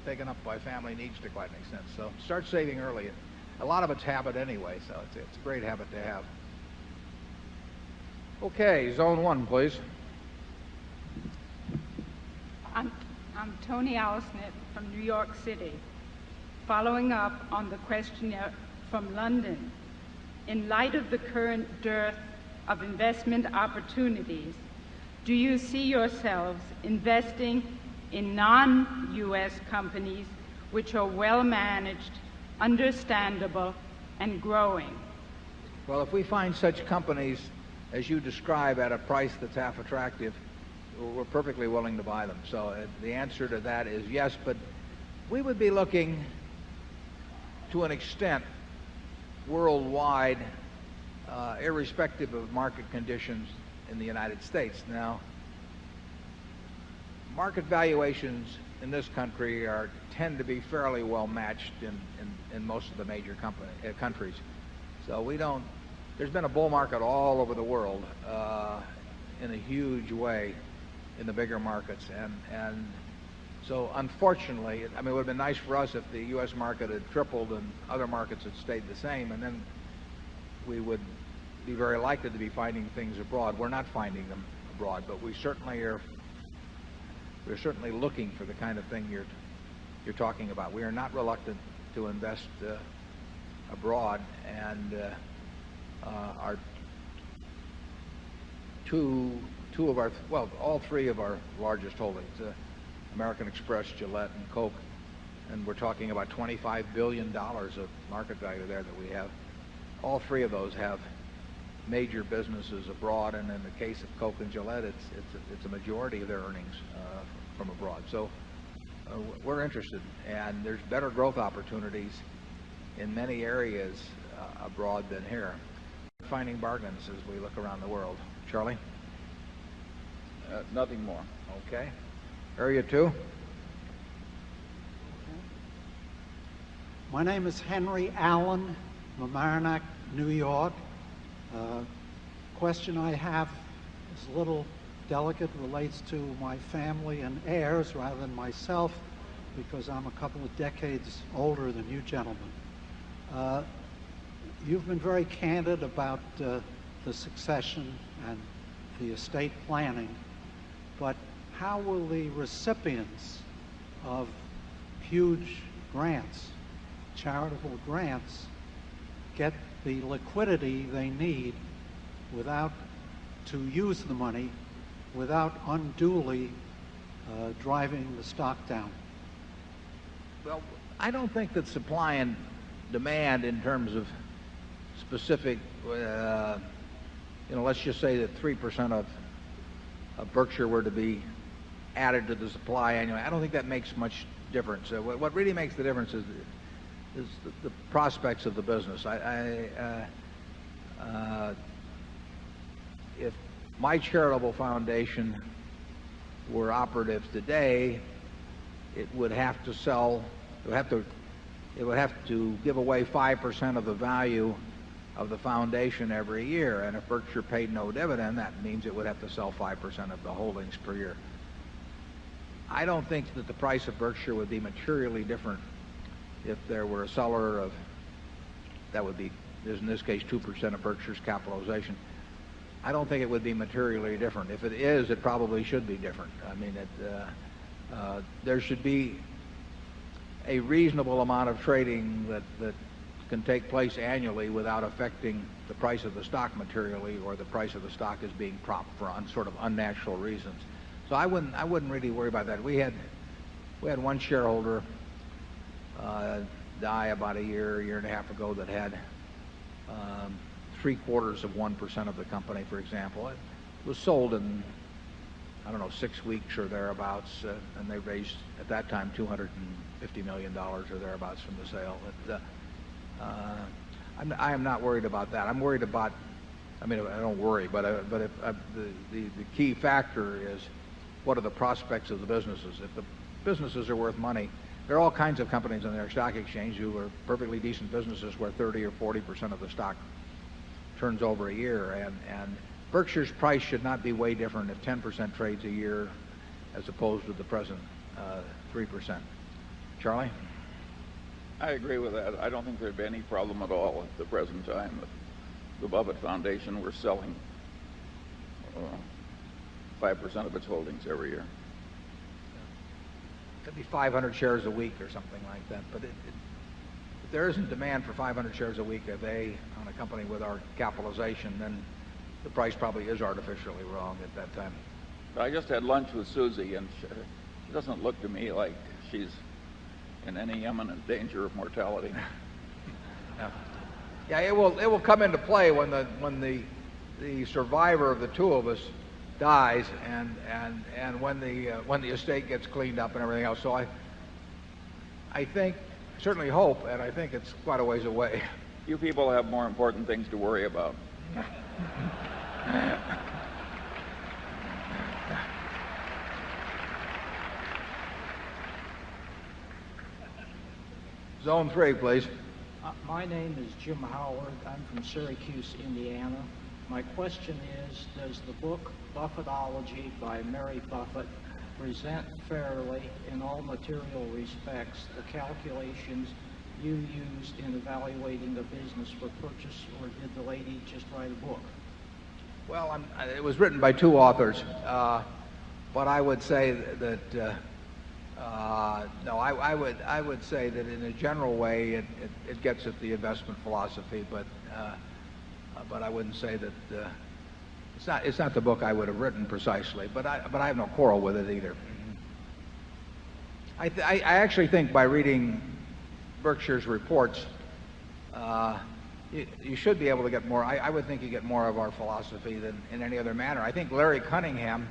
taken up by family needs to quite an extent. So start saving early. A lot of it's habit anyway, so it's a great habit to have. Okay, zone 1, please. I'm Tony Alsnett from New York City. Following up on the questionnaire from London, in light of the current dearth of investment opportunities, do you see yourselves investing in non-U.S. companies which are well-managed, understandable, and growing? Well, if we find such companies as you describe at a price that's half attractive, we're perfectly willing to buy them. So the answer to that is yes, but we would be looking to an extent worldwide, irrespective of market conditions in the United States. Now, market valuations in this country tend to be fairly well matched in most of the major countries. So there's been a bull market all over the world in a huge way in the bigger markets. And so unfortunately, I mean, it would have been nice for us if the U.S. market had tripled and other markets had stayed the same, and then we would be very likely to be finding things abroad. We're not finding them abroad, but we're certainly looking for the kind of thing you're talking about. We are not reluctant to invest abroad, and our all three of our largest holdings, American Express, Gillette, and Coke, and we're talking about $25 billion of market value there that we have. All three of those have major businesses abroad, and in the case of Coke and Gillette, it's a majority of their earnings from abroad. So we're interested, and there's better growth opportunities in many areas abroad than here. Finding bargains as we look around the world. Charlie? Nothing more. Okay. Area 2. My name is Henry Allen, Mamaroneck, New York. Question I have is a little delicate, relates to my family and heirs rather than myself, because I'm a couple of decades older than you gentlemen. You've been very candid about the succession and the estate planning, but how will the recipients of huge grants, charitable grants, get the liquidity they need to use the money without unduly driving the stock down? Well, I don't think that supply and demand in terms of specific, let's just say that 3% of Berkshire were to be added to the supply annually. I don't think that makes much difference. What really makes the difference is the prospects of the business. If my charitable foundation were operative today, it would have to sell, it would have to give away 5% of the value of the foundation every year. And if Berkshire paid no dividend, that means it would have to sell 5% of the holdings per year. I don't think that the price of Berkshire would be materially different if there were a seller of, that would be, in this case, 2% of Berkshire's capitalization. I don't think it would be materially different. If it is, it probably should be different. I mean, there should be a reasonable amount of trading that can take place annually without affecting the price of the stock materially, or the price of the stock is being propped for sort of unnatural reasons. So I wouldn't really worry about that. We had one shareholder die about a year and a half ago that had 0.75% of the company, for example. It was sold in, I don't know, 6 weeks or thereabouts, and they raised at that time $250 million or thereabouts from the sale. I am not worried about that. I'm worried about, I mean, I don't worry, but the key factor is, what are the prospects of the businesses? If the businesses are worth money, there are all kinds of companies on their stock exchange who are perfectly decent businesses where 30 or 40% of the stock turns over a year, and Berkshire's price should not be way different if 10% trades a year as opposed to the present 3%. Charlie? I agree with that. I don't think there'd be any problem at all at the present time if the Buffett Foundation were selling 5% of its holdings every year. Could be 500 shares a week or something like that, but there isn't demand for 500 shares a week of A on a company with our capitalization, then the price probably is artificially wrong at that time. I just had lunch with Susie, and she doesn't look to me like she's in any imminent danger of mortality. Yeah, it will come into play when the survivor of the two of us dies, and when the estate gets cleaned up and everything else. So I think, certainly hope, and I think it's quite a ways away. You people have more important things to worry about. Zone 3, please. My name is Jim Howard. I'm from Syracuse, Indiana. My question is, does the book Buffettology by Mary Buffett present fairly, in all material respects, the calculations you used in evaluating the business for purchase, or did the lady just write a book? Well, it was written by two authors, but I would say that no, I would say that in a general way it gets at the investment philosophy, but I wouldn't say that it's not the book I would have written precisely, but I have no quarrel with it either. I actually think by reading Berkshire's reports, you should be able to get more. I would think you get more of our philosophy than in any other manner. I think Larry Cunningham,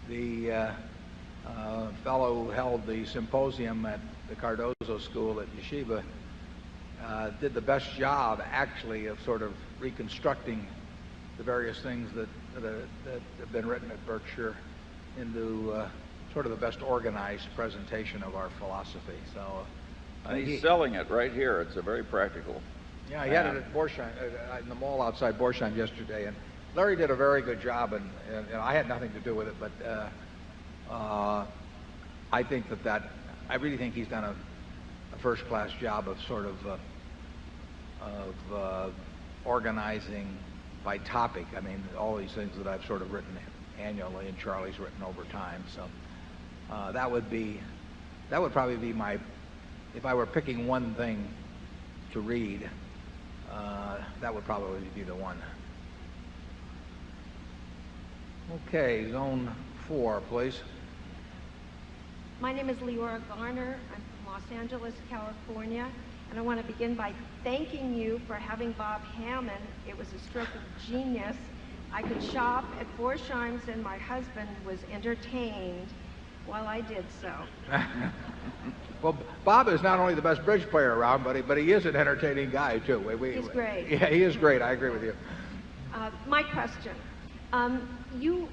the fellow who held the symposium at the Cardozo School at Yeshiva, did the best job actually of sort of reconstructing the various things that have been written at Berkshire into sort of the best organized presentation of our philosophy. So he's selling it right here. It's a very practical. Yeah, he had it at Borsheim, in the mall outside Borsheim yesterday, and Larry did a very good job, and I had nothing to do with it, but I think I really think he's done a first-class job of sort of organizing by topic. I mean, all these things that I've sort of written annually, and Charlie's written over time. So that would probably be my, if I were picking one thing to read, that would probably be the one. Okay, Zone 4, please. My name is Leora Garner. I'm from Los Angeles, California, and I want to begin by thanking you for having Bob Hammond. It was a stroke of genius. I could shop at Borsheim's, and my husband was entertained while I did so. Well, Bob is not only the best bridge player around, but he is an entertaining guy too. He's great. Yeah, he is great. I agree with you. My question: you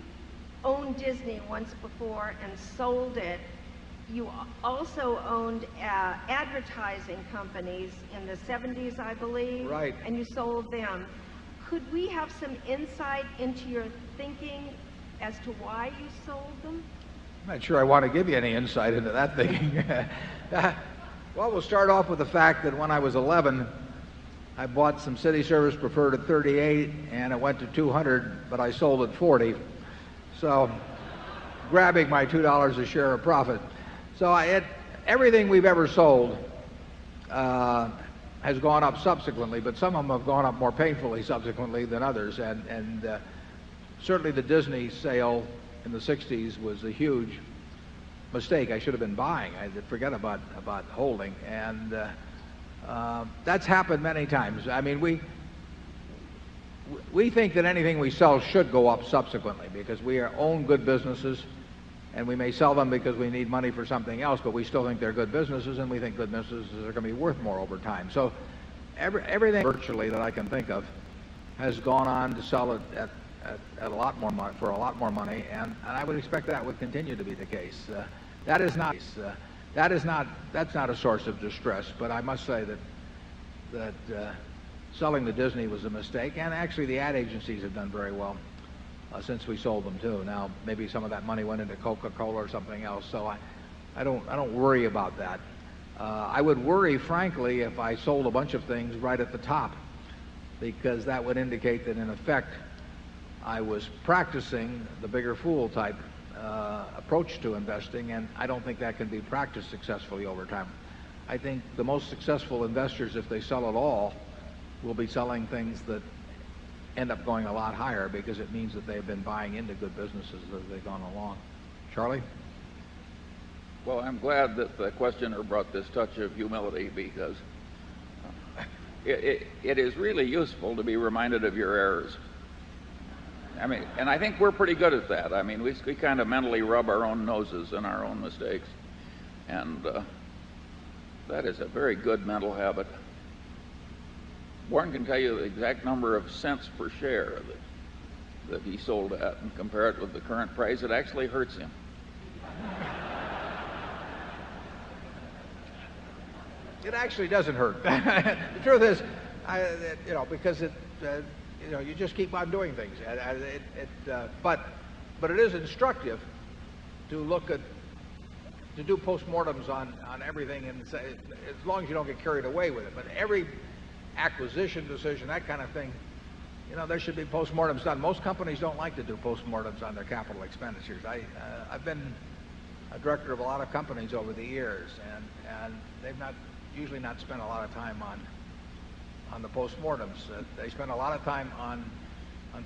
owned Disney once before and sold it. You also owned advertising companies in the 70s, I believe. Right. And you sold them. Could we have some insight into your thinking as to why you sold them? I'm not sure I want to give you any insight into that thinking. Well, we'll start off with the fact that when I was 11, I bought some city service preferred at 38, and it went to 200, but I sold at 40. So, grabbing my $2 a share of profit. So everything we've ever sold has gone up subsequently, but some of them have gone up more painfully subsequently than others. And certainly the Disney sale in the 60s was a huge mistake. I should have been buying. I forget about holding. And that's happened many times. I mean, we think that anything we sell should go up subsequently because we own good businesses. And we may sell them because we need money for something else, but we still think they're good businesses, and we think good businesses are going to be worth more over time. So everything virtually that I can think of has gone on to sell it at a lot more money, for a lot more money, and I would expect that would continue to be the case. That's not a source of distress, but I must say that selling the Disney was a mistake, and actually the ad agencies have done very well. Since we sold them too. Now maybe some of that money went into Coca-Cola or something else, so I don't worry about that. I would worry, frankly, if I sold a bunch of things right at the top, because that would indicate that in effect I was practicing the bigger fool type approach to investing, and I don't think that can be practiced successfully over time. I think the most successful investors, if they sell at all, will be selling things that end up going a lot higher because it means that they've been buying into good businesses as they've gone along. Charlie? Well, I'm glad that the questioner brought this touch of humility because it is really useful to be reminded of your errors. I mean, and I think we're pretty good at that. I mean, we kind of mentally rub our own noses in our own mistakes. And that is a very good mental habit. Warren can tell you the exact number of cents per share that he sold at and compare it with the current price. It actually hurts him. It actually doesn't hurt. The truth is, because you just keep on doing things. But it is instructive to look at, to do postmortems on everything, and say, as long as you don't get carried away with it. But every acquisition decision, that kind of thing, there should be postmortems done. Most companies don't like to do postmortems on their capital expenditures. I've been a director of a lot of companies over the years, and they've usually not spent a lot of time on the postmortems. They spend a lot of time on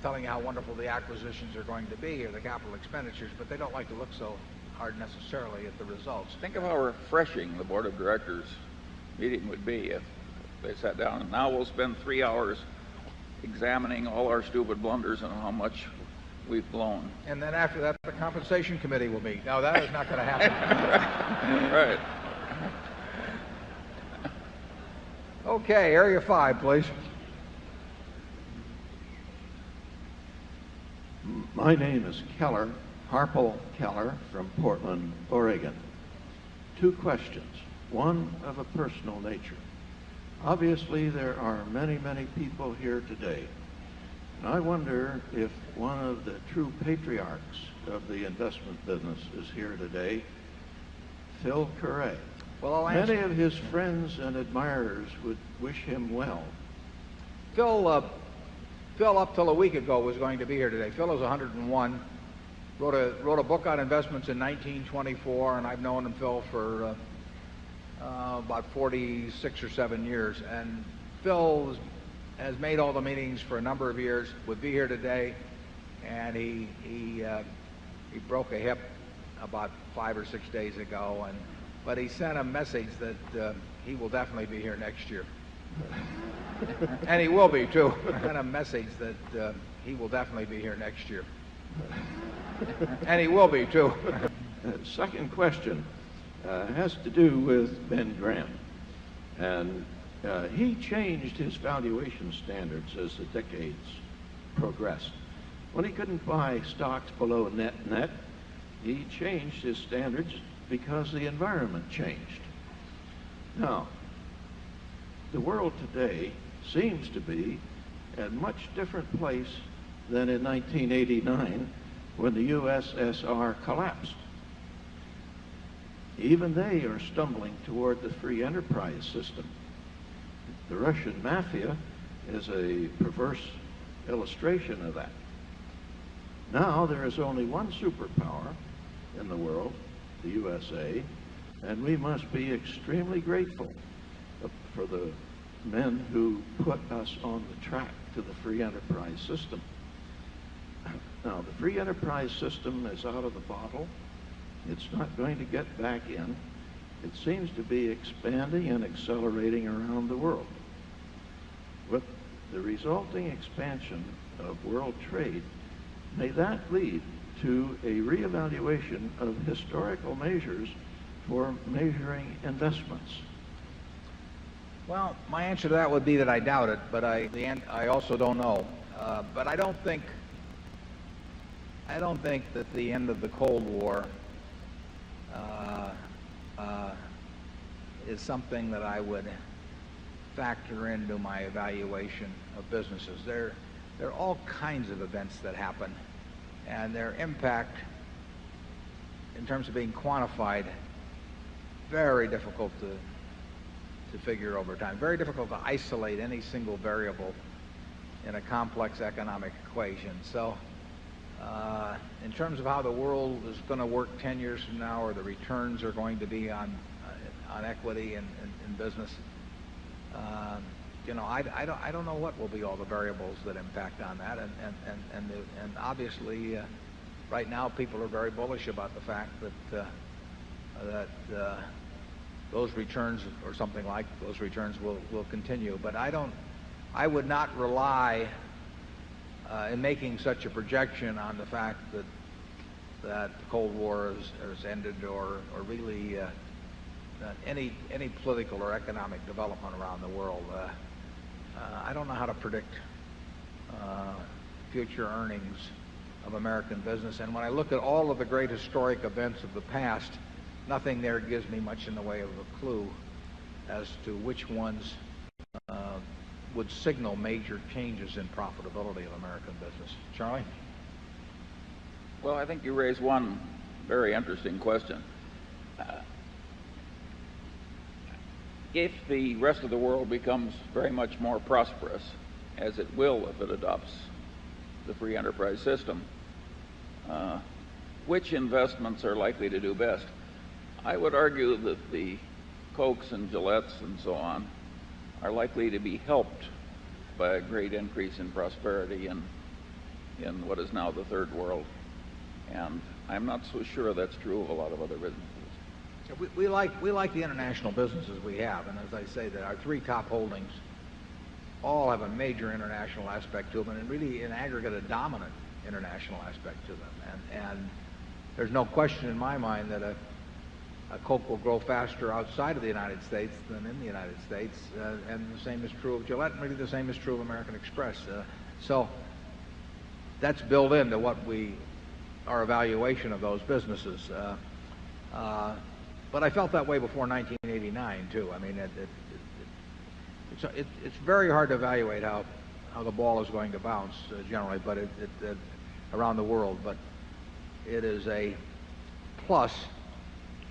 telling you how wonderful the acquisitions are going to be or the capital expenditures, but they don't like to look so hard necessarily at the results. Think of how refreshing the board of directors meeting would be if they sat down and now we'll spend 3 hours examining all our stupid blunders and how much we've blown. And then after that, the compensation committee will meet. No, that is not going to happen. Right. Okay, Area 5, please. My name is Keller, Harpel Keller from Portland, Oregon. 2 questions, one of a personal nature. Obviously, there are many, many people here today. And I wonder if one of the true patriarchs of the investment business is here today, Phil Curray. Well, many of his friends and admirers would wish him well. Phil, up till a week ago, was going to be here today. Phil is 101. Wrote a book on investments in 1924, and I've known him, Phil, for about 46 or 7 years. And Phil has made all the meetings for a number of years. Would be here today, and he broke a hip about 5 or 6 days ago, but he sent a message that he will definitely be here next year. And he will be, too. Sent a message that he will definitely be here next year. And he will be, too. Second question has to do with Ben Graham. And he changed his valuation standards as the decades progressed. When he couldn't buy stocks below net, he changed his standards because the environment changed. Now, the world today seems to be at a much different place than in 1989 when the USSR collapsed. Even they are stumbling toward the free enterprise system. The Russian mafia is a perverse illustration of that. Now there is only one superpower in the world, the USA, and we must be extremely grateful for the men who put us on the track to the free enterprise system. Now, the free enterprise system is out of the bottle. It's not going to get back in. It seems to be expanding and accelerating around the world. With the resulting expansion of world trade, may that lead to a reevaluation of historical measures for measuring investments? Well, my answer to that would be that I doubt it, but I also don't know. But I don't think that the end of the Cold War is something that I would factor into my evaluation of businesses. There are all kinds of events that happen, and their impact in terms of being quantified, very difficult to figure over time. Very difficult to isolate any single variable in a complex economic equation. So in terms of how the world is going to work 10 years from now, or the returns are going to be on on equity in business. You know, I don't know what will be all the variables that impact on that, and obviously right now people are very bullish about the fact that those returns or something like those returns will continue. But I would not rely in making such a projection on the fact that the Cold War has ended or really any political or economic development around the world. I don't know how to predict future earnings of American business. And when I look at all of the great historic events of the past, nothing there gives me much in the way of a clue as to which ones would signal major changes in profitability of American business. Charlie? Well, I think you raised one very interesting question. If the rest of the world becomes very much more prosperous, as it will if it adopts the free enterprise system, which investments are likely to do best? I would argue that the Cokes and Gillettes and so on are likely to be helped by a great increase in prosperity in what is now the third world. And I'm not so sure that's true of a lot of other businesses. We like the international businesses we have, and as I say, that our three top holdings all have a major international aspect to them, and really in aggregate a dominant international aspect to them. And there's no question in my mind that a Coke will grow faster outside of the United States than in the United States, and the same is true of Gillette, and really the same is true of American Express. So that's built into our evaluation of those businesses. But I felt that way before 1989 too. I mean, it's very hard to evaluate how the ball is going to bounce generally, but around the world. But it is a plus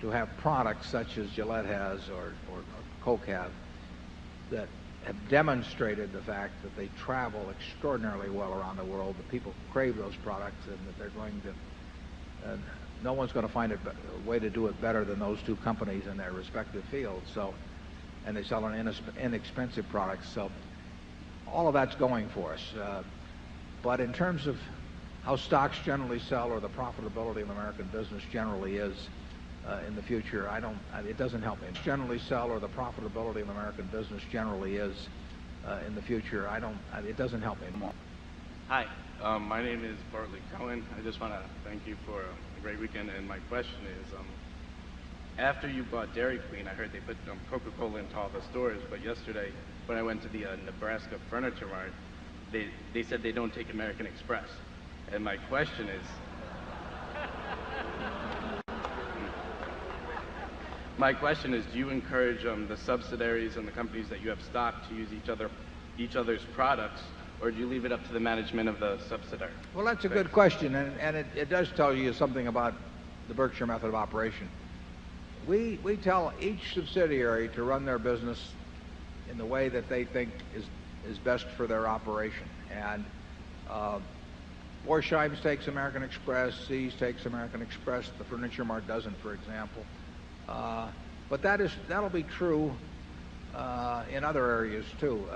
to have products such as Gillette has or Coke have that have demonstrated the fact that they travel extraordinarily well around the world. That people crave those products, and that they're going to. No one's going to find a way to do it better than those two companies in their respective fields. So, and they sell an inexpensive products. So, all of that's going for us. But in terms of how stocks generally sell or the profitability of American business generally is in the future, it doesn't help me. Generally sell or the profitability of American business generally is in the future. It doesn't help me anymore. Hi, my name is Bartley Cohen. I just want to thank you for a great weekend. And my question is, after you bought Dairy Queen, I heard they put Coca-Cola into all the stores. But yesterday, when I went to the Nebraska Furniture Mart, they said they don't take American Express. And my question is, do you encourage the subsidiaries and the companies that you have stock to use each other's products, or do you leave it up to the management of the subsidiary? Well, that's a good question, and it does tell you something about the Berkshire method of operation. We tell each subsidiary to run their business in the way that they think is best for their operation. And Borsheim's takes American Express, See's takes American Express, the Furniture Mart doesn't, for example. But that'll be true in other areas too.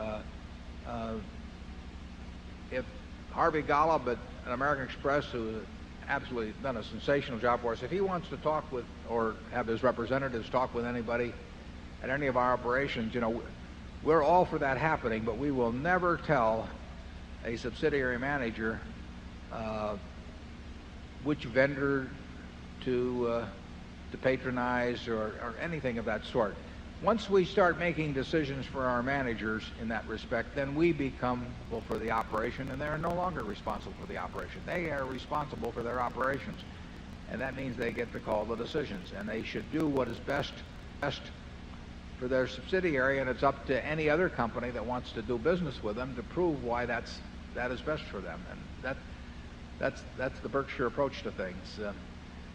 If Harvey Golub at American Express, who absolutely done a sensational job for us, if he wants to talk with or have his representatives talk with anybody at any of our operations, we're all for that happening, but we will never tell a subsidiary manager which vendor to patronize or anything of that sort. Once we start making decisions for our managers in that respect, then we become responsible for the operation, and they're no longer responsible for the operation. They are responsible for their operations, and that means they get to call the decisions, and they should do what is best for their subsidiary, and it's up to any other company that wants to do business with them to prove why that is best for them. And that's the Berkshire approach to things.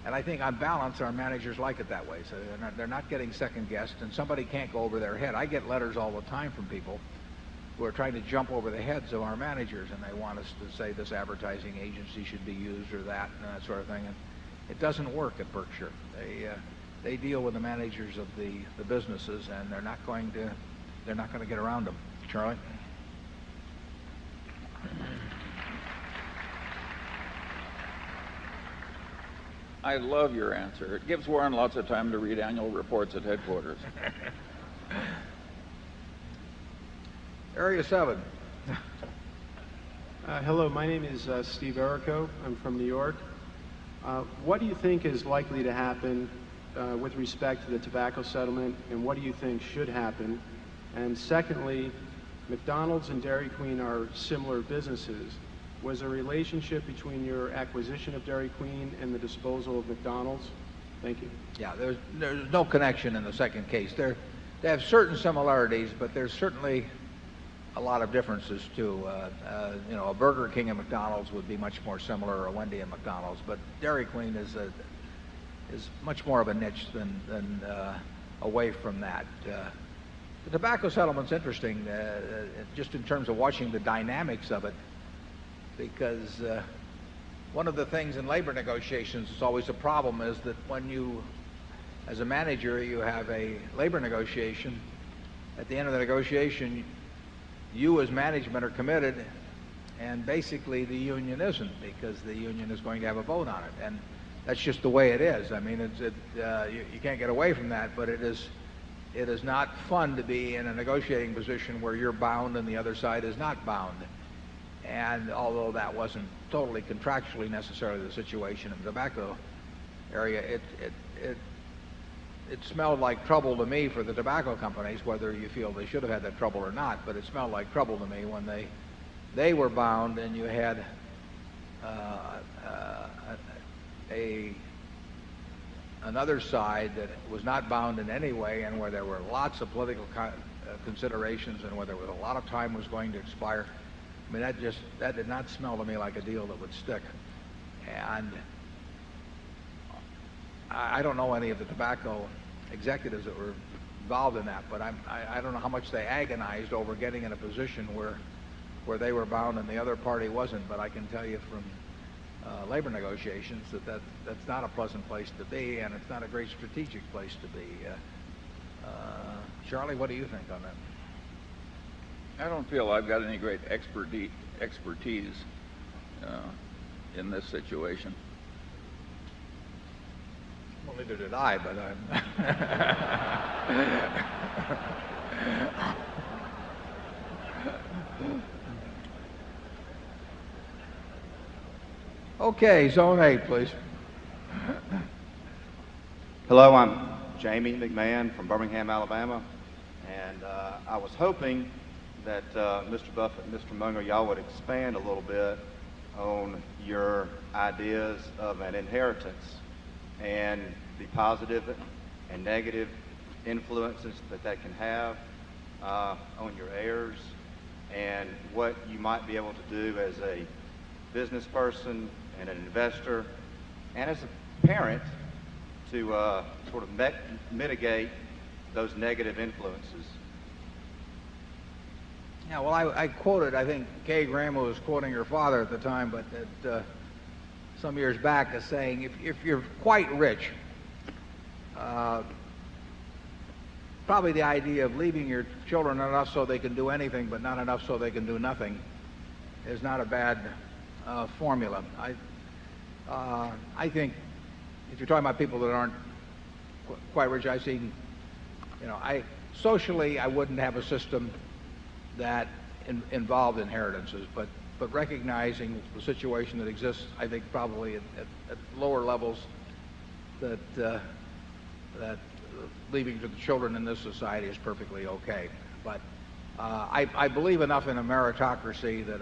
And I think on balance, our managers like it that way. So they're not getting second-guessed, and somebody can't go over their head. I get letters all the time from people who are trying to jump over the heads of our managers, and they want us to say this advertising agency should be used or that and that sort of thing. And it doesn't work at Berkshire. they deal with the managers of the businesses, and they're not going to get around them. Charlie? I love your answer. It gives Warren lots of time to read annual reports at headquarters. Area 7. Hello, my name is Steve Errico. I'm from New York. What do you think is likely to happen with respect to the tobacco settlement, and what do you think should happen? And secondly, McDonald's and Dairy Queen are similar businesses. Was there a relationship between your acquisition of Dairy Queen and the disposal of McDonald's? Thank you. Yeah, there's no connection in the second case. They have certain similarities, but there's certainly a lot of differences too. You know, a Burger King and McDonald's would be much more similar, or a Wendy and McDonald's, but Dairy Queen is much more of a niche than away from that. The tobacco settlement's interesting, just in terms of watching the dynamics of it, because one of the things in labor negotiations is always a problem is that when you, as a manager, you have a labor negotiation, at the end of the negotiation, you as management are committed, and basically the union isn't, because the union is going to have a vote on it, and that's just the way it is. I mean, you can't get away from that, but it is not fun to be in a negotiating position where you're bound and the other side is not bound. And although that wasn't totally contractually necessarily the situation in the tobacco area, it smelled like trouble to me for the tobacco companies, whether you feel they should have had that trouble or not, but it smelled like trouble to me when they were bound and you had another side that was not bound in any way, and where there were lots of political considerations, and where there was a lot of time was going to expire. I mean, that did not smell to me like a deal that would stick. And I don't know any of the tobacco executives that were involved in that, but I don't know how much they agonized over getting in a position where they were bound and the other party wasn't. But I can tell you from labor negotiations that's not a pleasant place to be, and it's not a great strategic place to be. Charlie, what do you think on that? I don't feel I've got any great expertise in this situation. Well, neither did I, but Okay, Zone 8, please. Hello, I'm Jamie McMahon from Birmingham, Alabama, and I was hoping that Mr. Buffett and Mr. Munger, y'all would expand a little bit on your ideas of an inheritance and the positive and negative influences that can have on your heirs, and what you might be able to do as a business person and an investor and as a parent to sort of mitigate those negative influences. Yeah, well, I quoted, I think Kay Graham was quoting her father at the time, but some years back, as saying, if you're quite rich, probably the idea of leaving your children enough so they can do anything but not enough so they can do nothing is not a bad formula. I think if you're talking about people that aren't quite rich, I've seen, socially I wouldn't have a system that involved inheritances, but recognizing the situation that exists, I think probably at lower levels, that leaving to the children in this society is perfectly okay. But I believe enough in a meritocracy that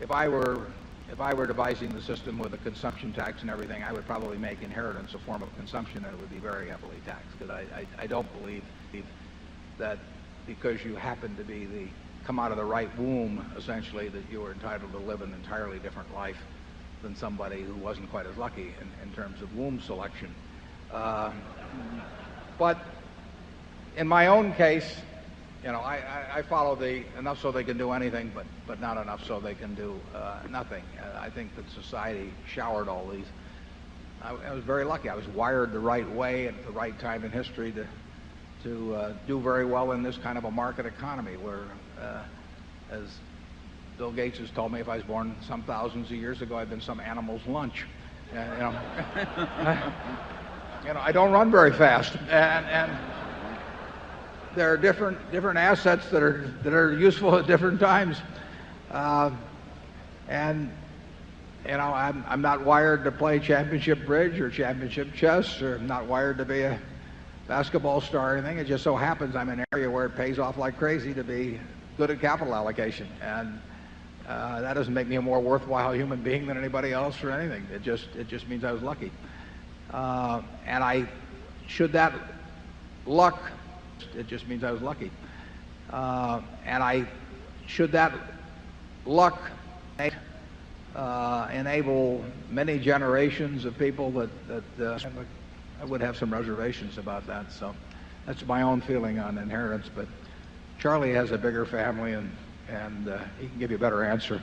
if I were devising the system with a consumption tax and everything, I would probably make inheritance a form of consumption, and it would be very heavily taxed. Because I don't believe that because you happen to be come out of the right womb, essentially, that you are entitled to live an entirely different life than somebody who wasn't quite as lucky in terms of womb selection. But in my own case, I follow the enough so they can do anything, but not enough so they can do nothing. I think that society showered all these I was very lucky. I was wired the right way at the right time in history to do very well in this kind of a market economy where, as Bill Gates has told me, if I was born some thousands of years ago, I'd been some animal's lunch. I don't run very fast, and there are different assets that are useful at different times, and I'm not wired to play championship bridge or championship chess, or I'm not wired to be a basketball star or anything. It just so happens I'm in an area where it pays off like crazy to be good at capital allocation, and that doesn't make me a more worthwhile human being than anybody else or anything. It just means I was lucky. And should that luck enable many generations of people that I would have some reservations about that. So that's my own feeling on inheritance. But Charlie has a bigger family, and he can give you a better answer.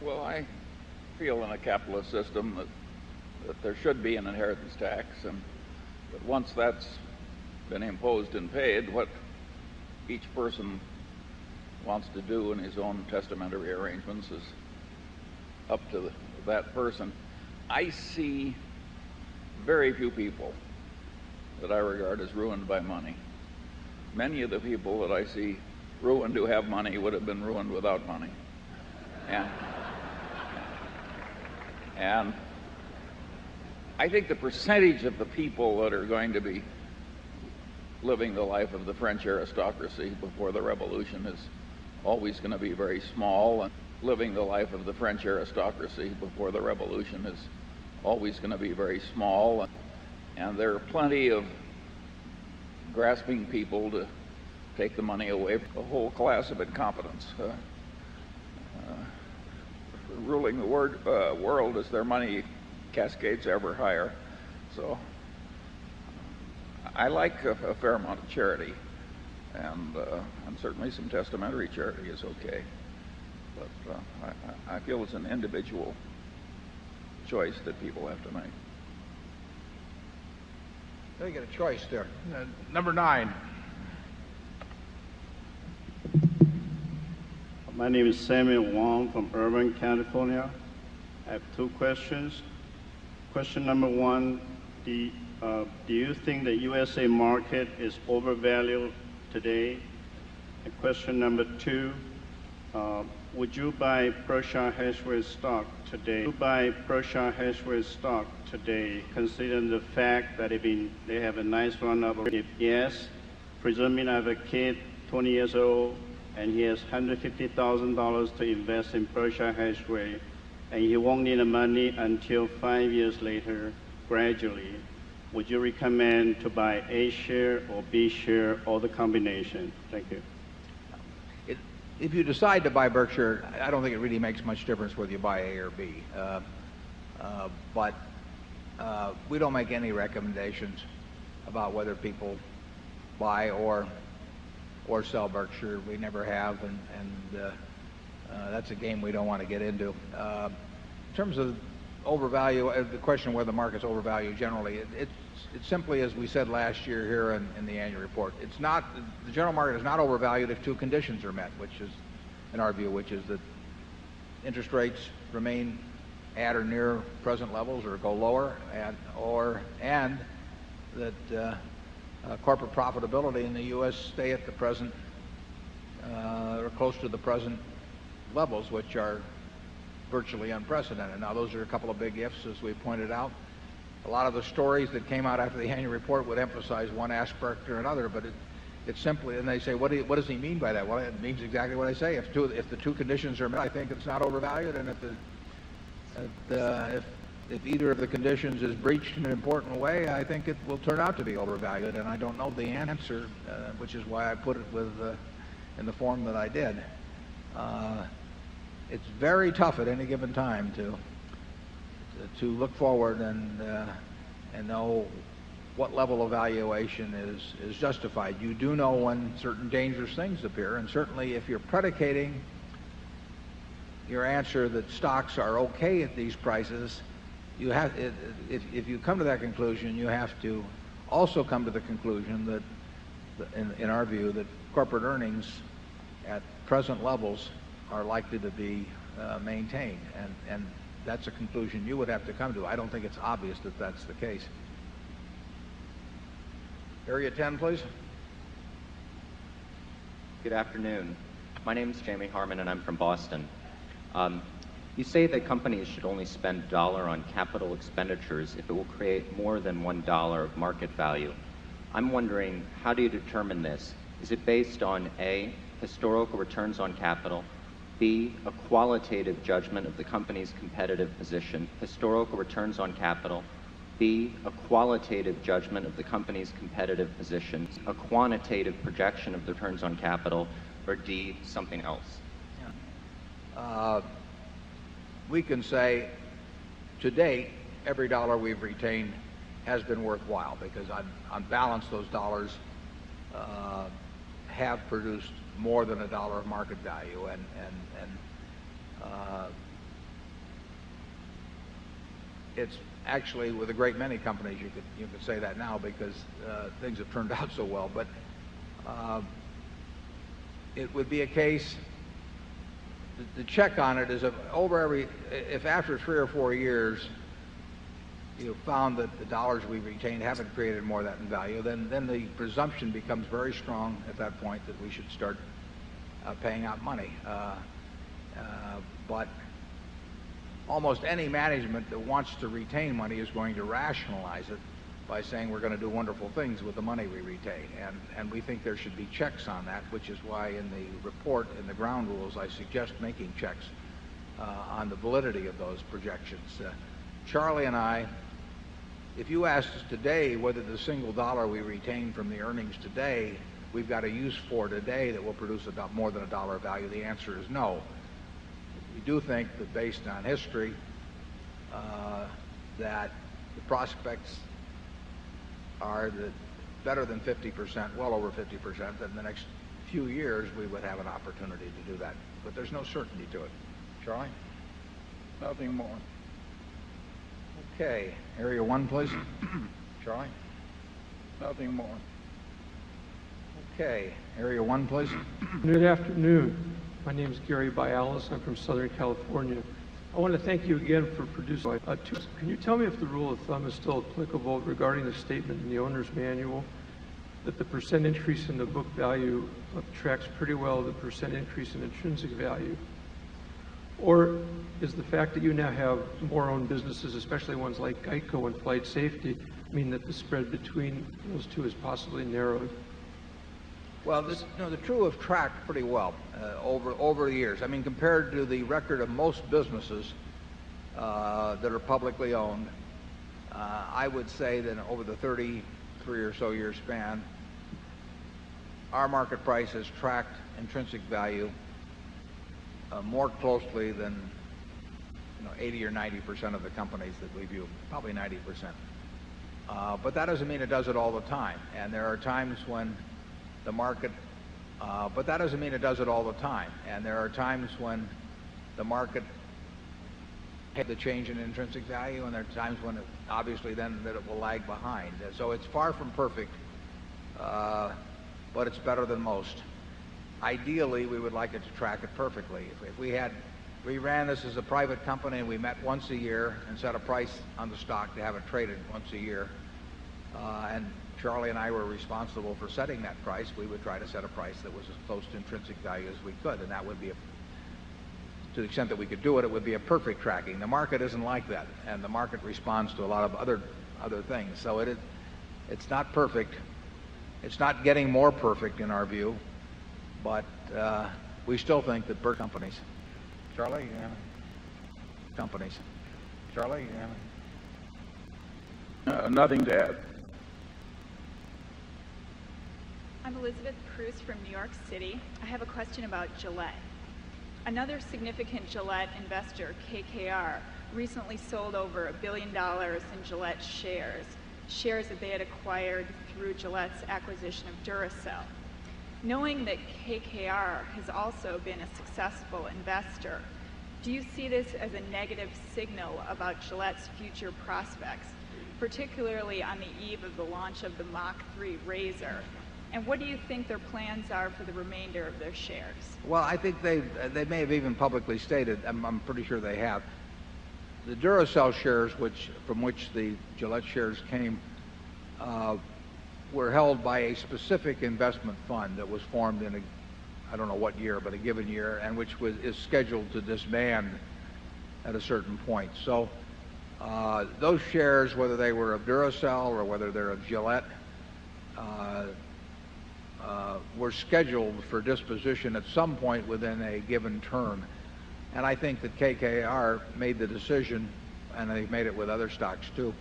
Well, I feel in a capitalist system that there should be an inheritance tax, and that once that's been imposed and paid, what each person wants to do in his own testamentary arrangements is up to that person. I see very few people that I regard as ruined by money. Many of the people that I see ruined who have money would have been ruined without money. And I think the percentage of the people that are going to be living the life of the French aristocracy before the revolution is always going to be very small, and living the life of the French aristocracy before the revolution is always going to be very small, and there are plenty of grasping people to take the money away from the whole class of incompetents ruling the world as their money cascades ever higher. So I like a fair amount of charity, and certainly some testamentary charity is okay. But I feel it's an individual choice that people have to make. You get a choice there. Number 9. My name is Samuel Wong from Irvine, California. I have 2 questions. Question number 1, do you think the USA market is overvalued today? And question number 2, would you buy Berkshire Hathaway stock today? Considering the fact that they have a nice run up? If yes, presuming I have a kid, 20 years old, and he has $150,000 to invest in Berkshire Hathaway, and he won't need the money until 5 years later, gradually, would you recommend to buy A share or B share or the combination? Thank you. If you decide to buy Berkshire, I don't think it really makes much difference whether you buy A or B. But we don't make any recommendations about whether people buy or sell Berkshire. We never have, and that's a game we don't want to get into. In terms of overvalue, the question of whether the market's overvalued generally, it's simply as we said last year here in the annual report. The general market is not overvalued if 2 conditions are met, which is, in our view, which is that interest rates remain at or near present levels or go lower, and that corporate profitability in the U.S. stay at the present or close to the present levels, which are virtually unprecedented. Now, those are a couple of big ifs, as we pointed out. A lot of the stories that came out after the annual report would emphasize one aspect or another, but it's simply, and they say, what does he mean by that? Well, it means exactly what I say. If the 2 conditions are met, I think it's not overvalued, and if either of the conditions is breached in an important way, I think it will turn out to be overvalued, and I don't know the answer, which is why I put it in the form that I did. It's very tough at any given time to look forward and know what level of valuation is justified. You do know when certain dangerous things appear, and certainly if you're predicating your answer that stocks are okay at these prices you have, if you come to that conclusion, you have to also come to the conclusion that, in our view, that corporate earnings at present levels are likely to be maintained. And that's a conclusion you would have to come to. I don't think it's obvious that that's the case. Area 10, please. Good afternoon. My name is Jamie Harmon, and I'm from Boston. You say that companies should only spend $1 on capital expenditures if it will create more than $1 of market value. I'm wondering, how do you determine this? Is it based on A, historical returns on capital, B, a qualitative judgment of the company's competitive position, historical returns on capital, B, a qualitative judgment of the company's competitive position, a quantitative projection of the returns on capital, or D, something else? We can say, to date, every dollar we've retained has been worthwhile, because on balance, those dollars have produced more than $1 of market value, and it's actually, with a great many companies, you could say that now, because things have turned out so well. But it would be a case, the check on it is if after 3 or 4 years you found that the dollars we retained haven't created more than value, then the presumption becomes very strong at that point that we should start paying out money. But almost any management that wants to retain money is going to rationalize it by saying we're going to do wonderful things with the money we retain. And we think there should be checks on that, which is why in the report, in the ground rules, I suggest making checks on the validity of those projections. Charlie and I, if you asked us today whether the single dollar we retain from the earnings today, we've got a use for today that will produce more than $1 of value, the answer is no. We do think that based on history, that the prospects are that better than 50%, well over 50%, that in the next few years we would have an opportunity to do that. But there's no certainty to it. Charlie? Nothing more. Okay. Area 1, please. Charlie? Nothing more. Okay. Area 1, please. Good afternoon. My name is Gary Bialis. I'm from Southern California. I want to thank you again for producing Can you tell me if the rule of thumb is still applicable regarding the statement in the owner's manual that the percent increase in the book value tracks pretty well the percent increase in intrinsic value? Or is the fact that you now have more owned businesses, especially ones like Geico and Flight Safety, mean that the spread between those two is possibly narrowed? Well, the two have tracked pretty well over the years. I mean, compared to the record of most businesses that are publicly owned, I would say that over the 33 or so year span, our market price has tracked intrinsic value more closely than 80 or 90% of the companies that we view, probably 90%. But that doesn't mean it does it all the time. And there are times when the market, but that doesn't mean it does it all the time. And there are times when the market has the change in intrinsic value, and there are times when obviously then that it will lag behind. So it's far from perfect, but it's better than most. Ideally, we would like it to track it perfectly. If we ran this as a private company and we met once a year and set a price on the stock to have it traded once a year, and Charlie and I were responsible for setting that price, we would try to set a price that was as close to intrinsic value as we could, and that would be, to the extent that we could do it, it would be a perfect tracking. The market isn't like that, and the market responds to a lot of other things. So it's not perfect. It's not getting more perfect in our view, but we still think that Berkshire companies. Charlie? Companies. Charlie? Nothing to add. I'm Elizabeth Cruz from New York City. I have a question about Gillette. Another significant Gillette investor, KKR, recently sold over $1 billion in Gillette shares that they had acquired through Gillette's acquisition of Duracell. Knowing that KKR has also been a successful investor, Do you see this as a negative signal about Gillette's future prospects, particularly on the eve of the launch of the Mach 3 razor? And what do you think their plans are for the remainder of their shares? Well, I think they may have even publicly stated, I'm pretty sure they have, the Duracell shares, from which the Gillette shares came, were held by a specific investment fund that was formed in I don't know what year, but a given year, and which is scheduled to disband at a certain point. So those shares, whether they were of Duracell or whether they're of Gillette, were scheduled for disposition at some point within a given term. And I think that KKR made the decision, and they've made it with other stocks too,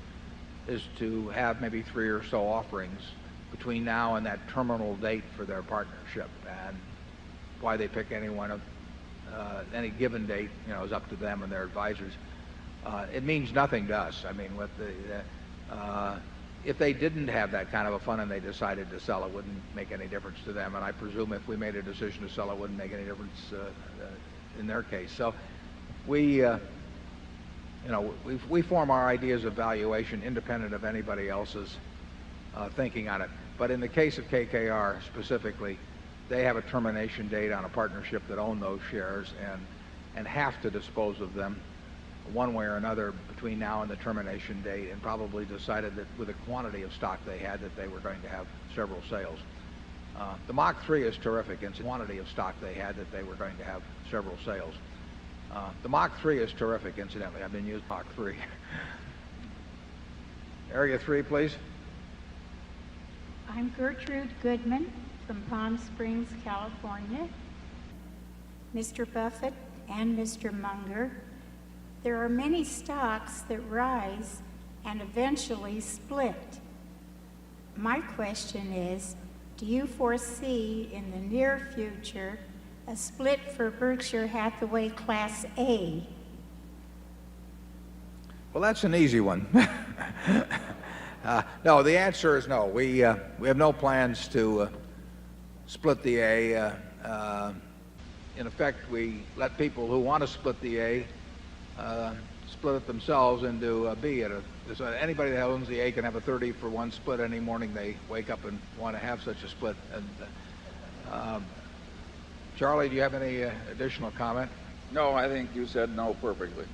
is to have maybe 3 or so offerings between now and that terminal date for their partnership. And why they pick any any given date, is up to them and their advisors. It means nothing to us. I mean, if they didn't have that kind of a fund and they decided to sell, it wouldn't make any difference to them. And I presume if we made a decision to sell, it wouldn't make any difference in their case. So we form our ideas of valuation independent of anybody else's thinking on it. But in the case of KKR specifically, they have a termination date on a partnership that own those shares and have to dispose of them one way or another between now and the termination date, and probably decided that with the quantity of stock they had that they were going to have several sales. The Mach 3 is terrific in quantity of stock they had that they were going to have several sales. The Mach 3 is terrific, incidentally. I've been using Mach 3. Area 3, please. I'm Gertrude Goodman from Palm Springs, California. Mr. Buffett and Mr. Munger, there are many stocks that rise and eventually split. My question is, do you foresee in the near future a split for Berkshire Hathaway Class A? Well, that's an easy one. No, the answer is no. We have no plans to split the A. In effect, we let people who want to split the A split it themselves into a B. So anybody that owns the A can have a 30-for-1 split any morning they wake up and want to have such a split. And Charlie, do you have any additional comment? No, I think you said no perfectly.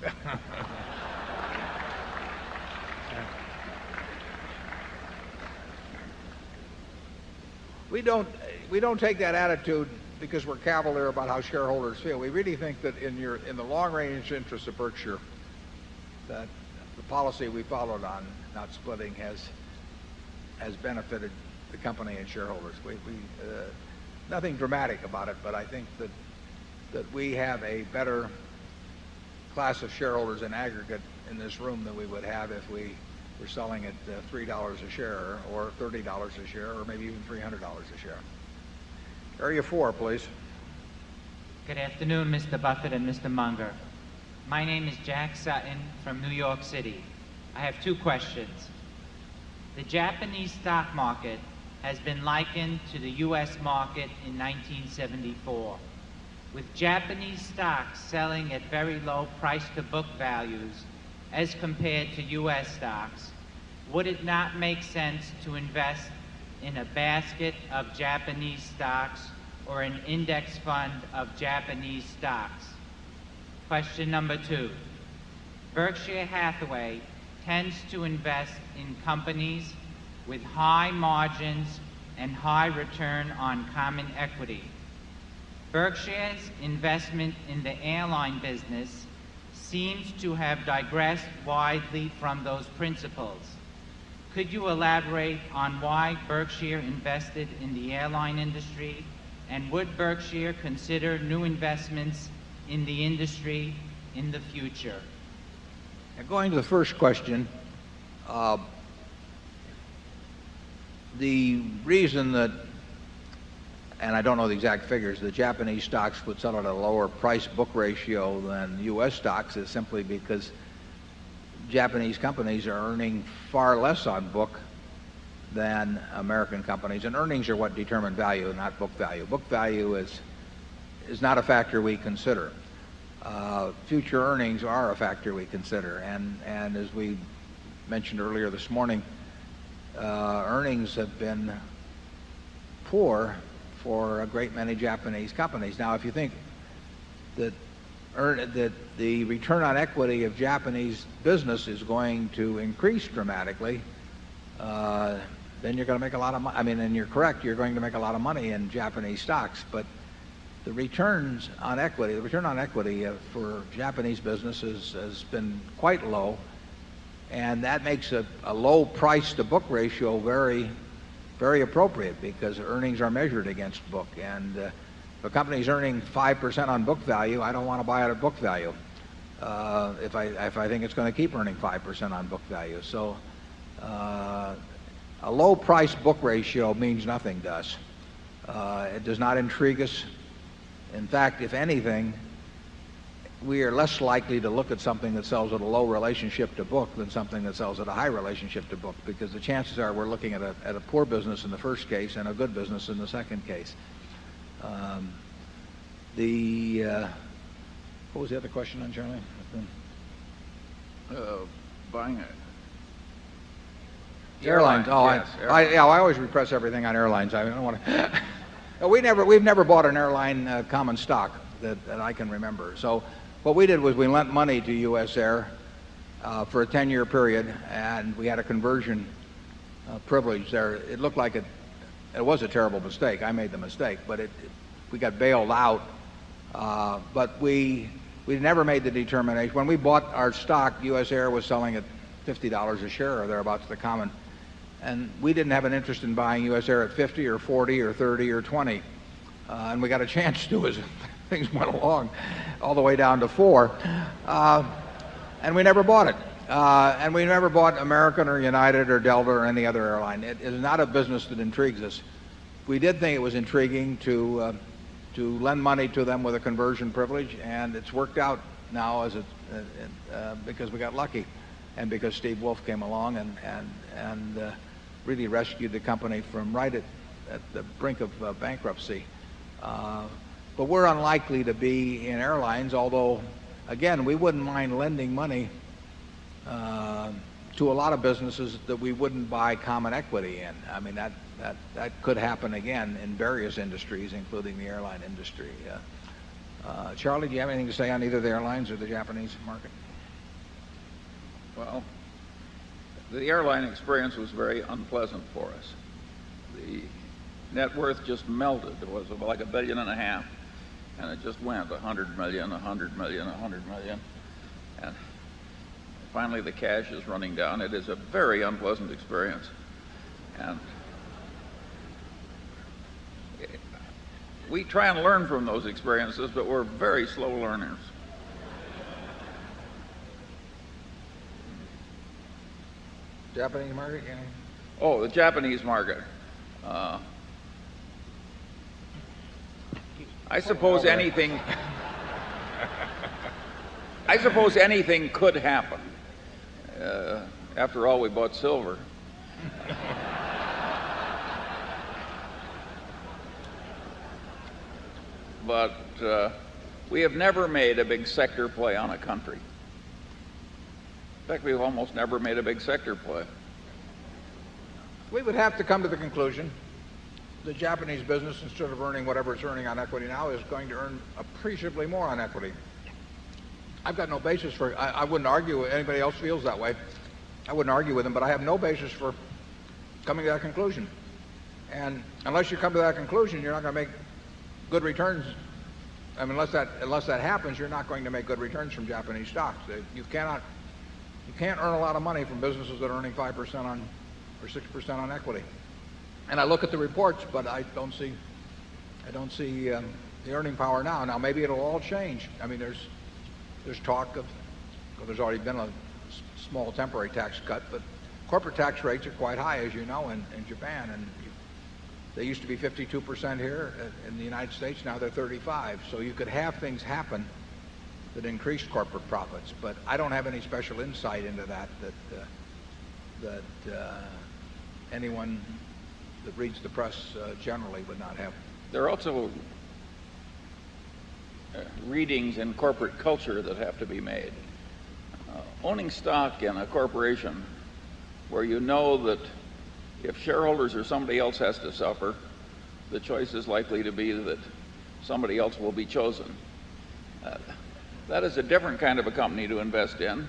We don't take that attitude because we're cavalier about how shareholders feel. We really think that in the long-range interests of Berkshire, that the policy we followed on not splitting has benefited the company and shareholders. Nothing dramatic about it, but I think that we have a better class of shareholders in aggregate in this room than we would have if we were selling at $3 a share or $30 a share or maybe even $300 a share. Area 4, please. Good afternoon, Mr. Buffett and Mr. Munger. My name is Jack Sutton from New York City. I have 2 questions. The Japanese stock market has been likened to the U.S. market in 1974. With Japanese stocks selling at very low price-to-book values as compared to U.S. stocks, would it not make sense to invest in a basket of Japanese stocks or an index fund of Japanese stocks? Question number 2. Berkshire Hathaway tends to invest in companies with high margins and high return on common equity. Berkshire's investment in the airline business seems to have digressed widely from those principles. Could you elaborate on why Berkshire invested in the airline industry, and would Berkshire consider new investments in the industry in the future? Now, going to the first question, the reason that, and I don't know the exact figures, the Japanese stocks would sell at a lower price-book ratio than U.S. stocks is simply because Japanese companies are earning far less on book than American companies, and earnings are what determine value, not book value. Book value is not a factor we consider. future earnings are a factor we consider. And as we mentioned earlier this morning, earnings have been poor for a great many Japanese companies. Now, if you think that the return on equity of Japanese business is going to increase dramatically, then you're going to make a lot of money. I mean, and you're correct, you're going to make a lot of money in Japanese stocks, but the return on equity for Japanese businesses has been quite low, and that makes a low price to book ratio very, very appropriate, because earnings are measured against book. And if a company's earning 5% on book value, I don't want to buy it at book value if I think it's going to keep earning 5% on book value. So a low price book ratio means nothing to us. It does not intrigue us. In fact, if anything, we are less likely to look at something that sells at a low relationship to book than something that sells at a high relationship to book, because the chances are we're looking at a poor business in the first case and a good business in the second case. What was the other question on, Charlie? Buying it. Airlines. Oh, yes, I always repress everything on airlines. I don't want to. We've never bought an airline common stock that I can remember. So what we did was we lent money to U.S. Air for a 10-year period, and we had a conversion privilege there. It looked like it was a terrible mistake. I made the mistake, but we got bailed out. But we never made the determination. When we bought our stock, U.S. Air was selling at $50 a share or thereabouts, the common. And we didn't have an interest in buying U.S. Air at 50 or 40 or 30 or 20. And we got a chance to as things went along, all the way down to 4. And we never bought it. And we never bought American or United or Delta or any other airline. It is not a business that intrigues us. We did think it was intriguing to lend money to them with a conversion privilege, and it's worked out now because we got lucky, and because Steve Wolf came along and really rescued the company from right at the brink of bankruptcy. But we're unlikely to be in airlines, although, again, we wouldn't mind lending money to a lot of businesses that we wouldn't buy common equity in. I mean, that could happen again in various industries, including the airline industry. Charlie, do you have anything to say on either the airlines or the Japanese market? Well, the airline experience was very unpleasant for us. The net worth just melted. It was like $1.5 billion, and it just went 100 million, 100 million, 100 million. And finally the cash is running down. It is a very unpleasant experience. And we try and learn from those experiences, but we're very slow learners. Japanese market? Yeah. Oh, the Japanese market. I suppose anything could happen. After all, we bought silver. But we have never made a big sector play on a country. In fact, we've almost never made a big sector play. We would have to come to the conclusion the Japanese business, instead of earning whatever it's earning on equity now, is going to earn appreciably more on equity. I've got no basis for I wouldn't argue with anybody else feels that way. I wouldn't argue with them, but I have no basis for coming to that conclusion. And unless you come to that conclusion, you're not going to make good returns. I mean, unless that happens, you're not going to make good returns from Japanese stocks. You can't earn a lot of money from businesses that are earning 5% on or 6% on equity. And I look at the reports, but I don't see the earning power now. Now maybe it'll all change. I mean, there's talk of, well, there's already been a small temporary tax cut, but corporate tax rates are quite high, as you know, in Japan, and they used to be 52% here in the United States. Now they're 35%. So you could have things happen that increase corporate profits, but I don't have any special insight into that anyone that reads the press generally would not have. There are also readings in corporate culture that have to be made. Owning stock in a corporation where you know that if shareholders or somebody else has to suffer, the choice is likely to be that somebody else will be chosen. That is a different kind of a company to invest in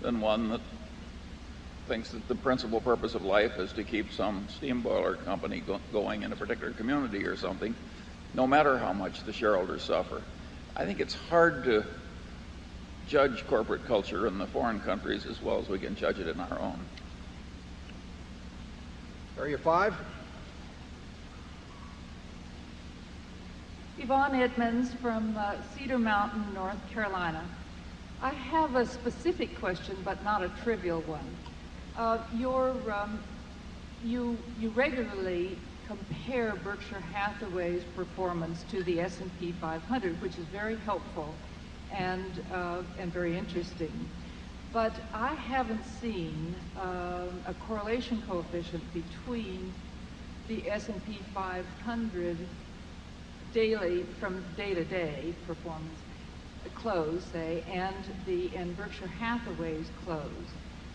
than one that thinks that the principal purpose of life is to keep some steam boiler company going in a particular community or something, no matter how much the shareholders suffer. I think it's hard to judge corporate culture in the foreign countries as well as we can judge it in our own. Area 5. Yvonne Edmonds from Cedar Mountain, North Carolina. I have a specific question, but not a trivial one. You regularly compare Berkshire Hathaway's performance to the S&P 500, which is very helpful and very interesting. But I haven't seen a correlation coefficient between the S&P 500 daily, from day to day performance, close, say, and Berkshire Hathaway's close.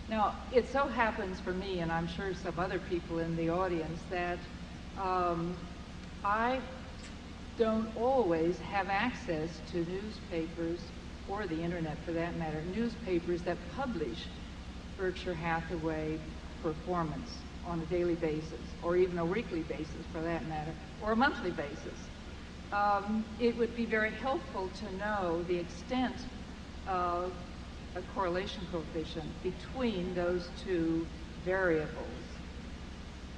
Now, it so happens for me, and I'm sure some other people in the audience, that I don't always have access to newspapers, or the internet for that matter, newspapers that publish Berkshire Hathaway performance on a daily basis, or even a weekly basis for that matter, or a monthly basis. It would be very helpful to know the extent of a correlation coefficient between those two variables.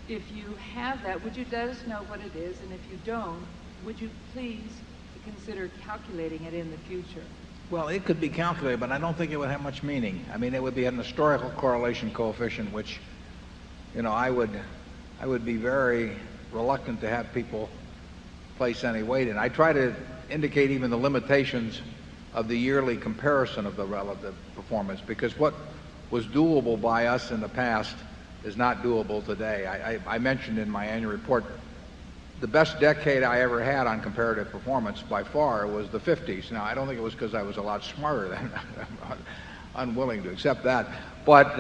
If you have that, would you let us know what it is? And if you don't, would you please consider calculating it in the future? Well, it could be calculated, but I don't think it would have much meaning. I mean, it would be an historical correlation coefficient, which, you know, I would be very reluctant to have people place any weight in. I try to indicate even the limitations of the yearly comparison of the relative performance, because what was doable by us in the past is not doable today. I mentioned in my annual report the best decade I ever had on comparative performance by far was the 50s. Now, I don't think it was because I was a lot smarter then. I'm unwilling to accept that. But,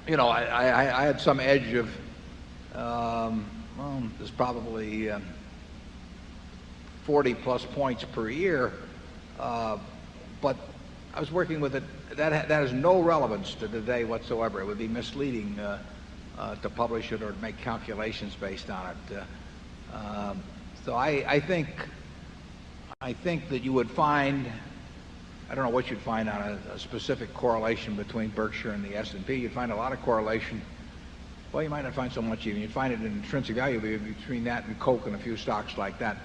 you know, I had some edge of, well, there's probably 40 plus points per year. But I was working with it. That has no relevance to today whatsoever. It would be misleading to publish it or to make calculations based on it. So I think that you would find, I don't know what you'd find on a specific correlation between Berkshire and the S&P. You'd find a lot of correlation. Well, you might not find so much even. You'd find it in intrinsic value between that and Coke and a few stocks like that.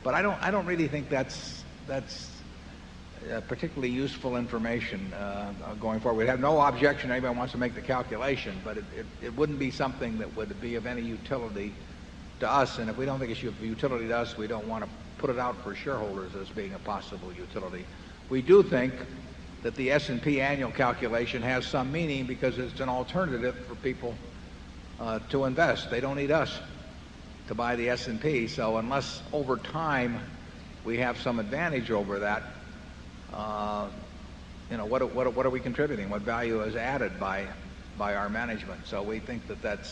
But I don't really think that's particularly useful information going forward. We'd have no objection if anybody wants to make the calculation, but it wouldn't be something that would be of any utility to us. And if we don't think it's of utility to us, we don't want to put it out for shareholders as being a possible utility. We do think that the S&P annual calculation has some meaning because it's an alternative for people to invest. They don't need us to buy the S&P. So unless over time we have some advantage over that, you know, what are we contributing? What value is added by our management? So we think that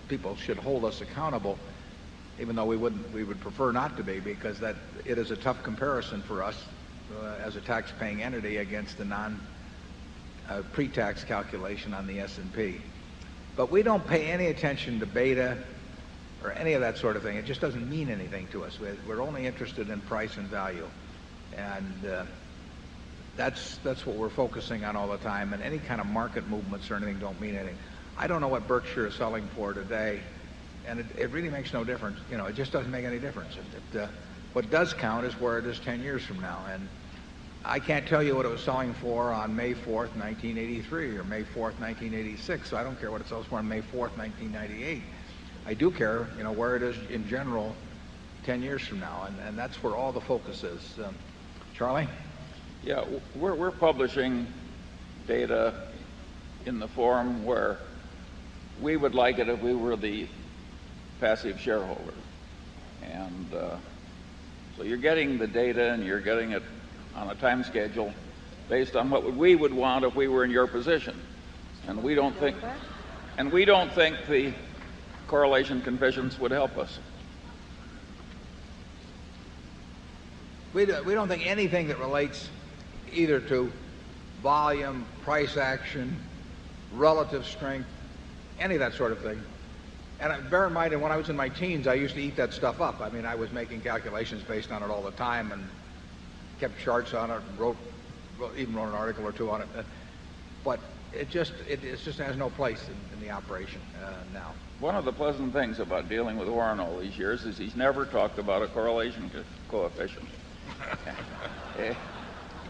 people should hold us accountable, even though we would prefer not to be, because that it is a tough comparison for us as a tax-paying entity against the pre-tax calculation on the S&P. But we don't pay any attention to beta or any of that sort of thing. It just doesn't mean anything to us. We're only interested in price and value, and that's what we're focusing on all the time. And any kind of market movements or anything don't mean anything. I don't know what Berkshire is selling for today, and it really makes no difference. You know, it just doesn't make any difference. What does count is where it is 10 years from now. And I can't tell you what it was selling for on May 4th, 1983 or May 4th, 1986. So I don't care what it sells for on May 4th, 1998. I do care, you know, where it is in general 10 years from now. And that's where all the focus is. Charlie? Yeah, we're publishing data in the form where we would like it if we were the passive shareholder. And So you're getting the data and you're getting it on a time schedule based on what we would want if we were in your position. And we don't think the correlation coefficients would help us. We don't think anything that relates either to volume, price action, relative strength, any of that sort of thing. And bear in mind, when I was in my teens, I used to eat that stuff up. I mean, I was making calculations based on it all the time and kept charts on it and even wrote an article or two on it. But it just has no place in the operation now. One of the pleasant things about dealing with Warren all these years is he's never talked about a correlation coefficient.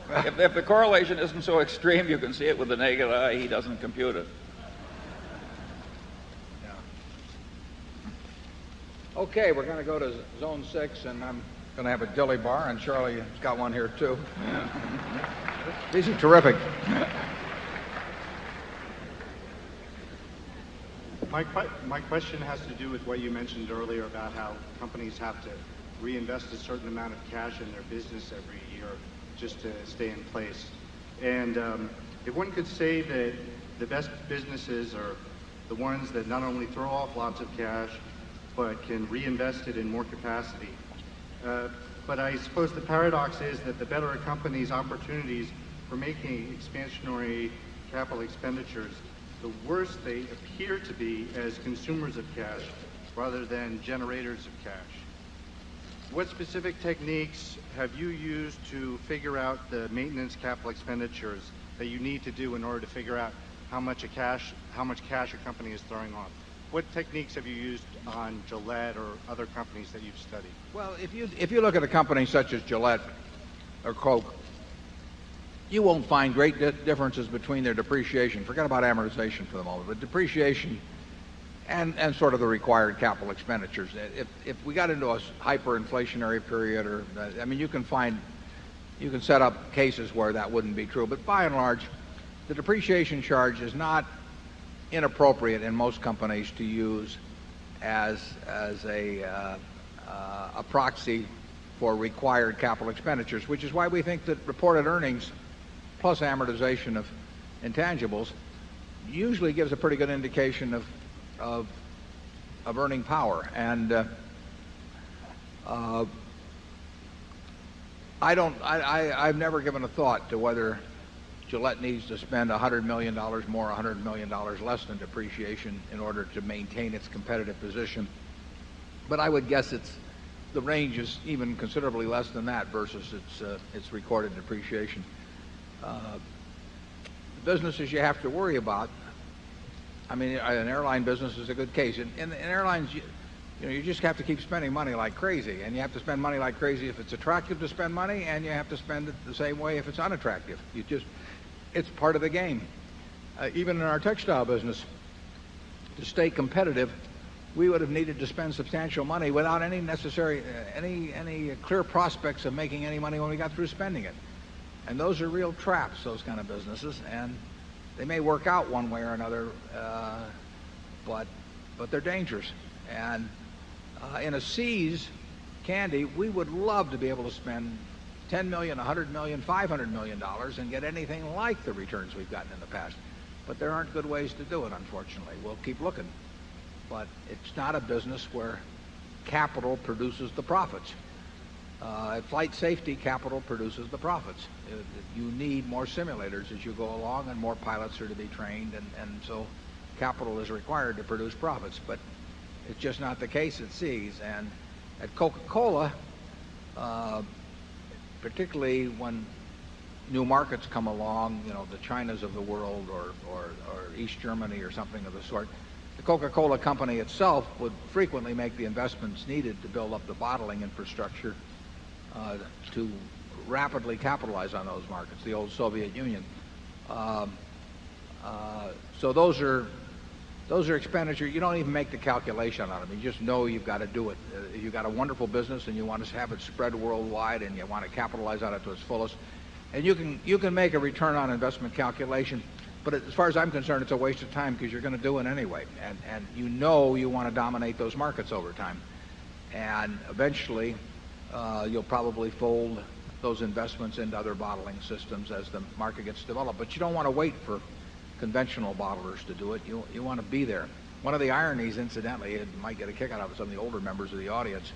If the correlation isn't so extreme you can see it with the naked eye, he doesn't compute it. Okay, we're going to go to Zone 6, and I'm going to have a dilly bar, and Charlie's got one here, too. These are terrific. My question has to do with what you mentioned earlier about how companies have to reinvest a certain amount of cash in their business every year just to stay in place. And if one could say that the best businesses are the ones that not only throw off lots of cash, but can reinvest it in more capacity. But I suppose the paradox is that the better a company's opportunities for making expansionary capital expenditures, the worse they appear to be as consumers of cash rather than generators of cash. What specific techniques have you used to figure out the maintenance capital expenditures that you need to do in order to figure out how much cash a company is throwing off? What techniques have you used on Gillette or other companies that you've studied? Well, if you look at a company such as Gillette or Coke, you won't find great differences between their depreciation. Forget about amortization for the moment, but depreciation and sort of the required capital expenditures. If we got into a hyperinflationary period, or I mean, you can set up cases where that wouldn't be true, but by and large, the depreciation charge is not inappropriate in most companies to use as a proxy for required capital expenditures, which is why we think that reported earnings plus amortization of intangibles usually gives a pretty good indication of earning power. And I've never given a thought to whether Gillette needs to spend $100 million more, $100 million less than depreciation in order to maintain its competitive position. But I would guess the range is even considerably less than that versus its recorded depreciation. The businesses you have to worry about, I mean, an airline business is a good case. In airlines, you just have to keep spending money like crazy, and you have to spend money like crazy if it's attractive to spend money, and you have to spend it the same way if it's unattractive. It's part of the game. Even in our textile business, to stay competitive, we would have needed to spend substantial money without any necessary, any clear prospects of making any money when we got through spending it. And those are real traps, those kind of businesses, and they may work out one way or another, but they're dangerous. And in a See's candy, we would love to be able to spend $10 million, $100 million, $500 million and get anything like the returns we've gotten in the past. But there aren't good ways to do it, unfortunately. We'll keep looking. But it's not a business where capital produces the profits. At flight safety, capital produces the profits. You need more simulators as you go along, and more pilots are to be trained, and so capital is required to produce profits. But it's just not the case at See's. And at Coca-Cola, particularly when new markets come along, the Chinas of the world or East Germany or something of the sort, the Coca-Cola company itself would frequently make the investments needed to build up the bottling infrastructure to rapidly capitalize on those markets, the old Soviet Union. So those are expenditures. You don't even make the calculation on them. You just know you've got to do it. You've got a wonderful business and you want to have it spread worldwide, and you want to capitalize on it to its fullest. And you can make a return on investment calculation, but as far as I'm concerned, it's a waste of time because you're going to do it anyway. And you want to dominate those markets over time. And eventually, you'll probably fold those investments into other bottling systems as the market gets developed. But you don't want to wait for conventional bottlers to do it. You want to be there. One of the ironies, incidentally, it might get a kick out of some of the older members of the audience,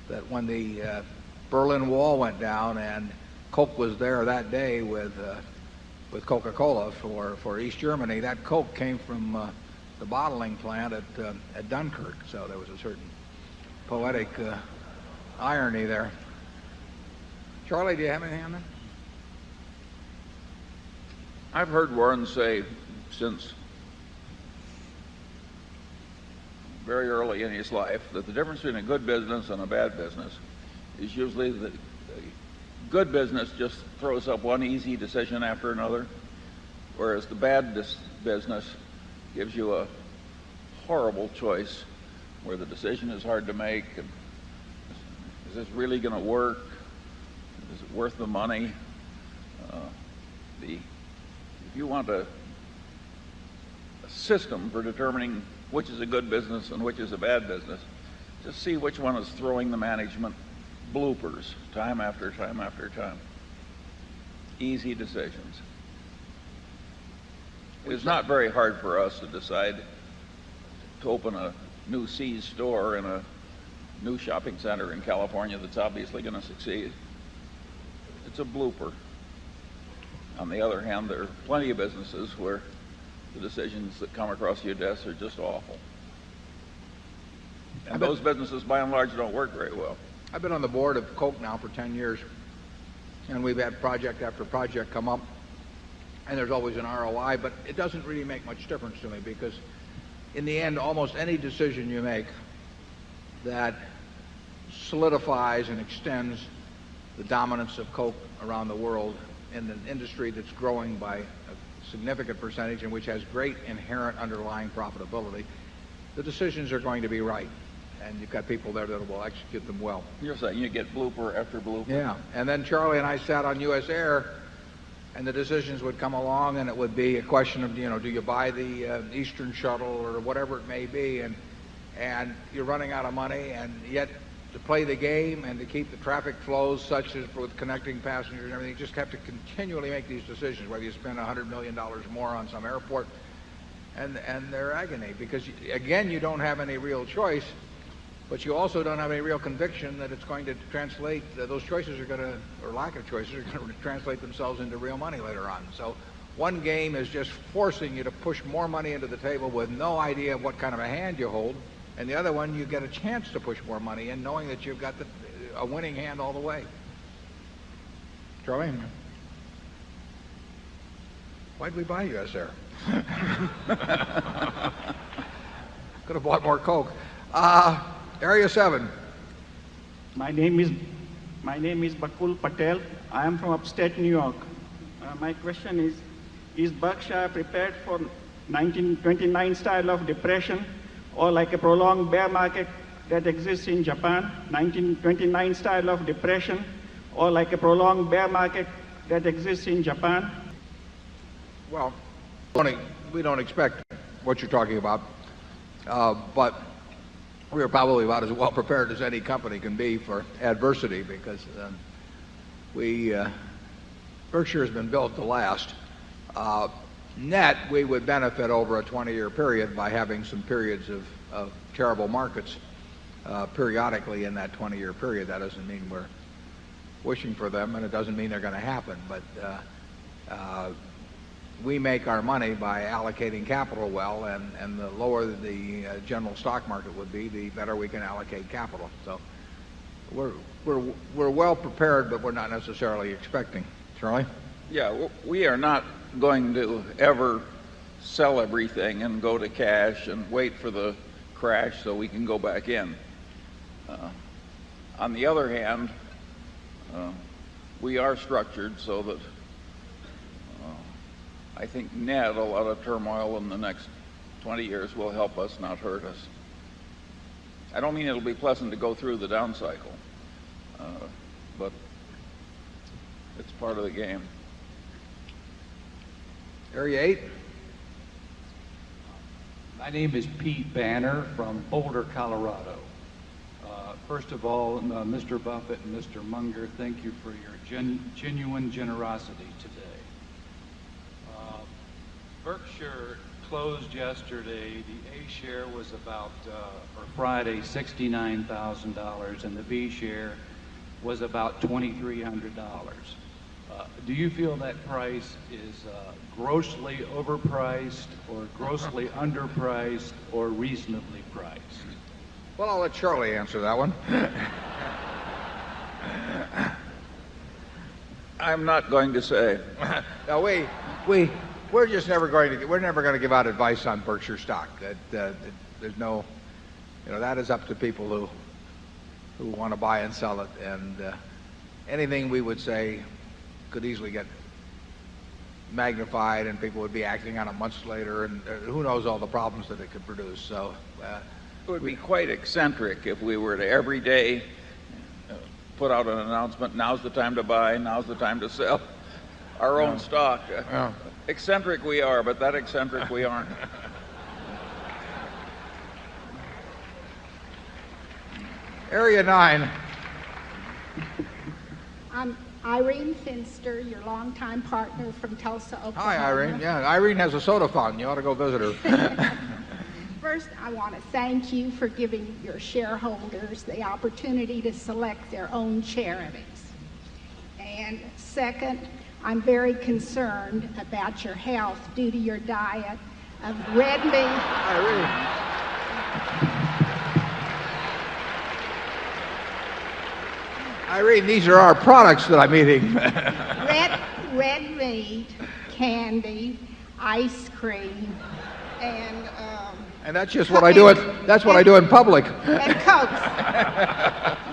that when the Berlin Wall went down and Coke was there that day with Coca-Cola for East Germany, that Coke came from the bottling plant at Dunkirk. So there was a certain poetic irony there. Charlie, do you have anything on that? I've heard Warren say since very early in his life that the difference between a good business and a bad business is usually that a good business just throws up one easy decision after another, whereas the bad business gives you a horrible choice where the decision is hard to make. And is this really going to work? Is it worth the money? If you want a system for determining which is a good business and which is a bad business, just see which one is throwing the management bloopers time after time after time. Easy decisions. It's not very hard for us to decide to open a new See's store in a new shopping center in California that's obviously going to succeed. It's a blooper. On the other hand, there are plenty of businesses where the decisions that come across your desk are just awful. And those businesses, by and large, don't work very well. I've been on the board of Coke now for 10 years, and we've had project after project come up, and there's always an ROI, but it doesn't really make much difference to me because in the end, almost any decision you make that solidifies and extends the dominance of Coke around the world in an industry that's growing by a significant percentage and which has great inherent underlying profitability, the decisions are going to be right. And you've got people there that will execute them well. You're saying you get blooper after blooper. Yeah. And then Charlie and I sat on U.S. Air, and the decisions would come along, and it would be a question of, do you buy the Eastern Shuttle or whatever it may be, and you're running out of money, and yet to play the game and to keep the traffic flows such as with connecting passengers and everything, you just have to continually make these decisions, whether you spend $100 million more on some airport, and they're agony, because, again, you don't have any real choice, but you also don't have any real conviction that it's going to translate, those choices are going to, or lack of choices, are going to translate themselves into real money later on. So one game is just forcing you to push more money into the table with no idea of what kind of a hand you hold, and the other one, you get a chance to push more money in, knowing that you've got a winning hand all the way. Charlie? Why'd we buy U.S. Air? Could have bought more Coke. Area 7. My name is Bakul Patel. I am from upstate New York. My question is Berkshire prepared for 1929 style of depression or like a prolonged bear market that exists in Japan? 1929 style of depression or like a prolonged bear market that exists in Japan? Well, we don't expect what you're talking about, but we're probably about as well prepared as any company can be for adversity because Berkshire has been built to last. Net, we would benefit over a 20-year period by having some periods of terrible markets periodically in that 20-year period. That doesn't mean we're wishing for them, and it doesn't mean they're going to happen, but we make our money by allocating capital well, and the lower the general stock market would be, the better we can allocate capital. So we're well prepared, but we're not necessarily expecting. Charlie? Yeah, we are not going to ever sell everything and go to cash and wait for the crash so we can go back in. On the other hand, we are structured so that I think net a lot of turmoil in the next 20 years will help us, not hurt us. I don't mean it'll be pleasant to go through the down cycle, but it's part of the game. Area 8. My name is Pete Banner from Boulder, Colorado. First of all, Mr. Buffett and Mr. Munger, thank you for your genuine generosity today. Berkshire closed yesterday. The A share was about, or Friday, $69,000, and the B share was about $2,300. Do you feel that price is grossly overpriced, or grossly underpriced, or reasonably priced? Well, I'll let Charlie answer that one. I'm not going to say. No, we're just never going to give out advice on Berkshire stock. There's no, that is up to people who want to buy and sell it, and anything we would say could easily get magnified, and people would be acting on it months later, and who knows all the problems that it could produce. So it would be quite eccentric if we were to every day put out an announcement, now's the time to buy, now's the time to sell our own stock. Eccentric we are, but that eccentric we aren't. Area 9. I'm Irene Finster, your longtime partner from Tulsa, Oklahoma. Hi, Irene. Yeah, Irene has a soda fountain. You ought to go visit her. First, I want to thank you for giving your shareholders the opportunity to select their own charities. And second, I'm very concerned about your health due to your diet of red meat. Irene, these are our products that I'm eating. red meat, candy, ice cream, and that's just what I do. That's what I do in public. And Cokes.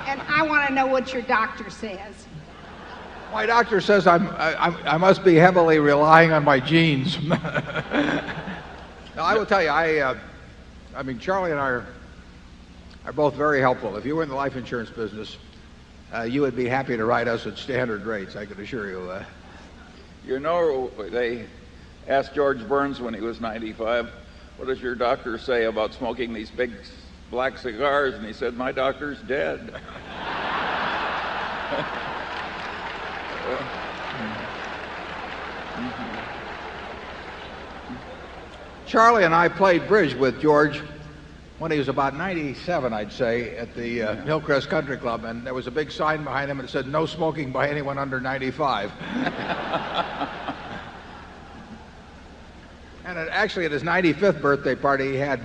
And I want to know what your doctor says. My doctor says I must be heavily relying on my genes. Now, I will tell you, I mean, Charlie and I are both very helpful. If you were in the life insurance business, you would be happy to write us at standard rates, I can assure you. They asked George Burns when he was 95, what does your doctor say about smoking these big black cigars? And he said, my doctor's dead. Charlie and I played bridge with George when he was about 97, I'd say, at the Hillcrest Country Club, and there was a big sign behind him that said, no smoking by anyone under 95. And actually, at his 95th birthday party, he had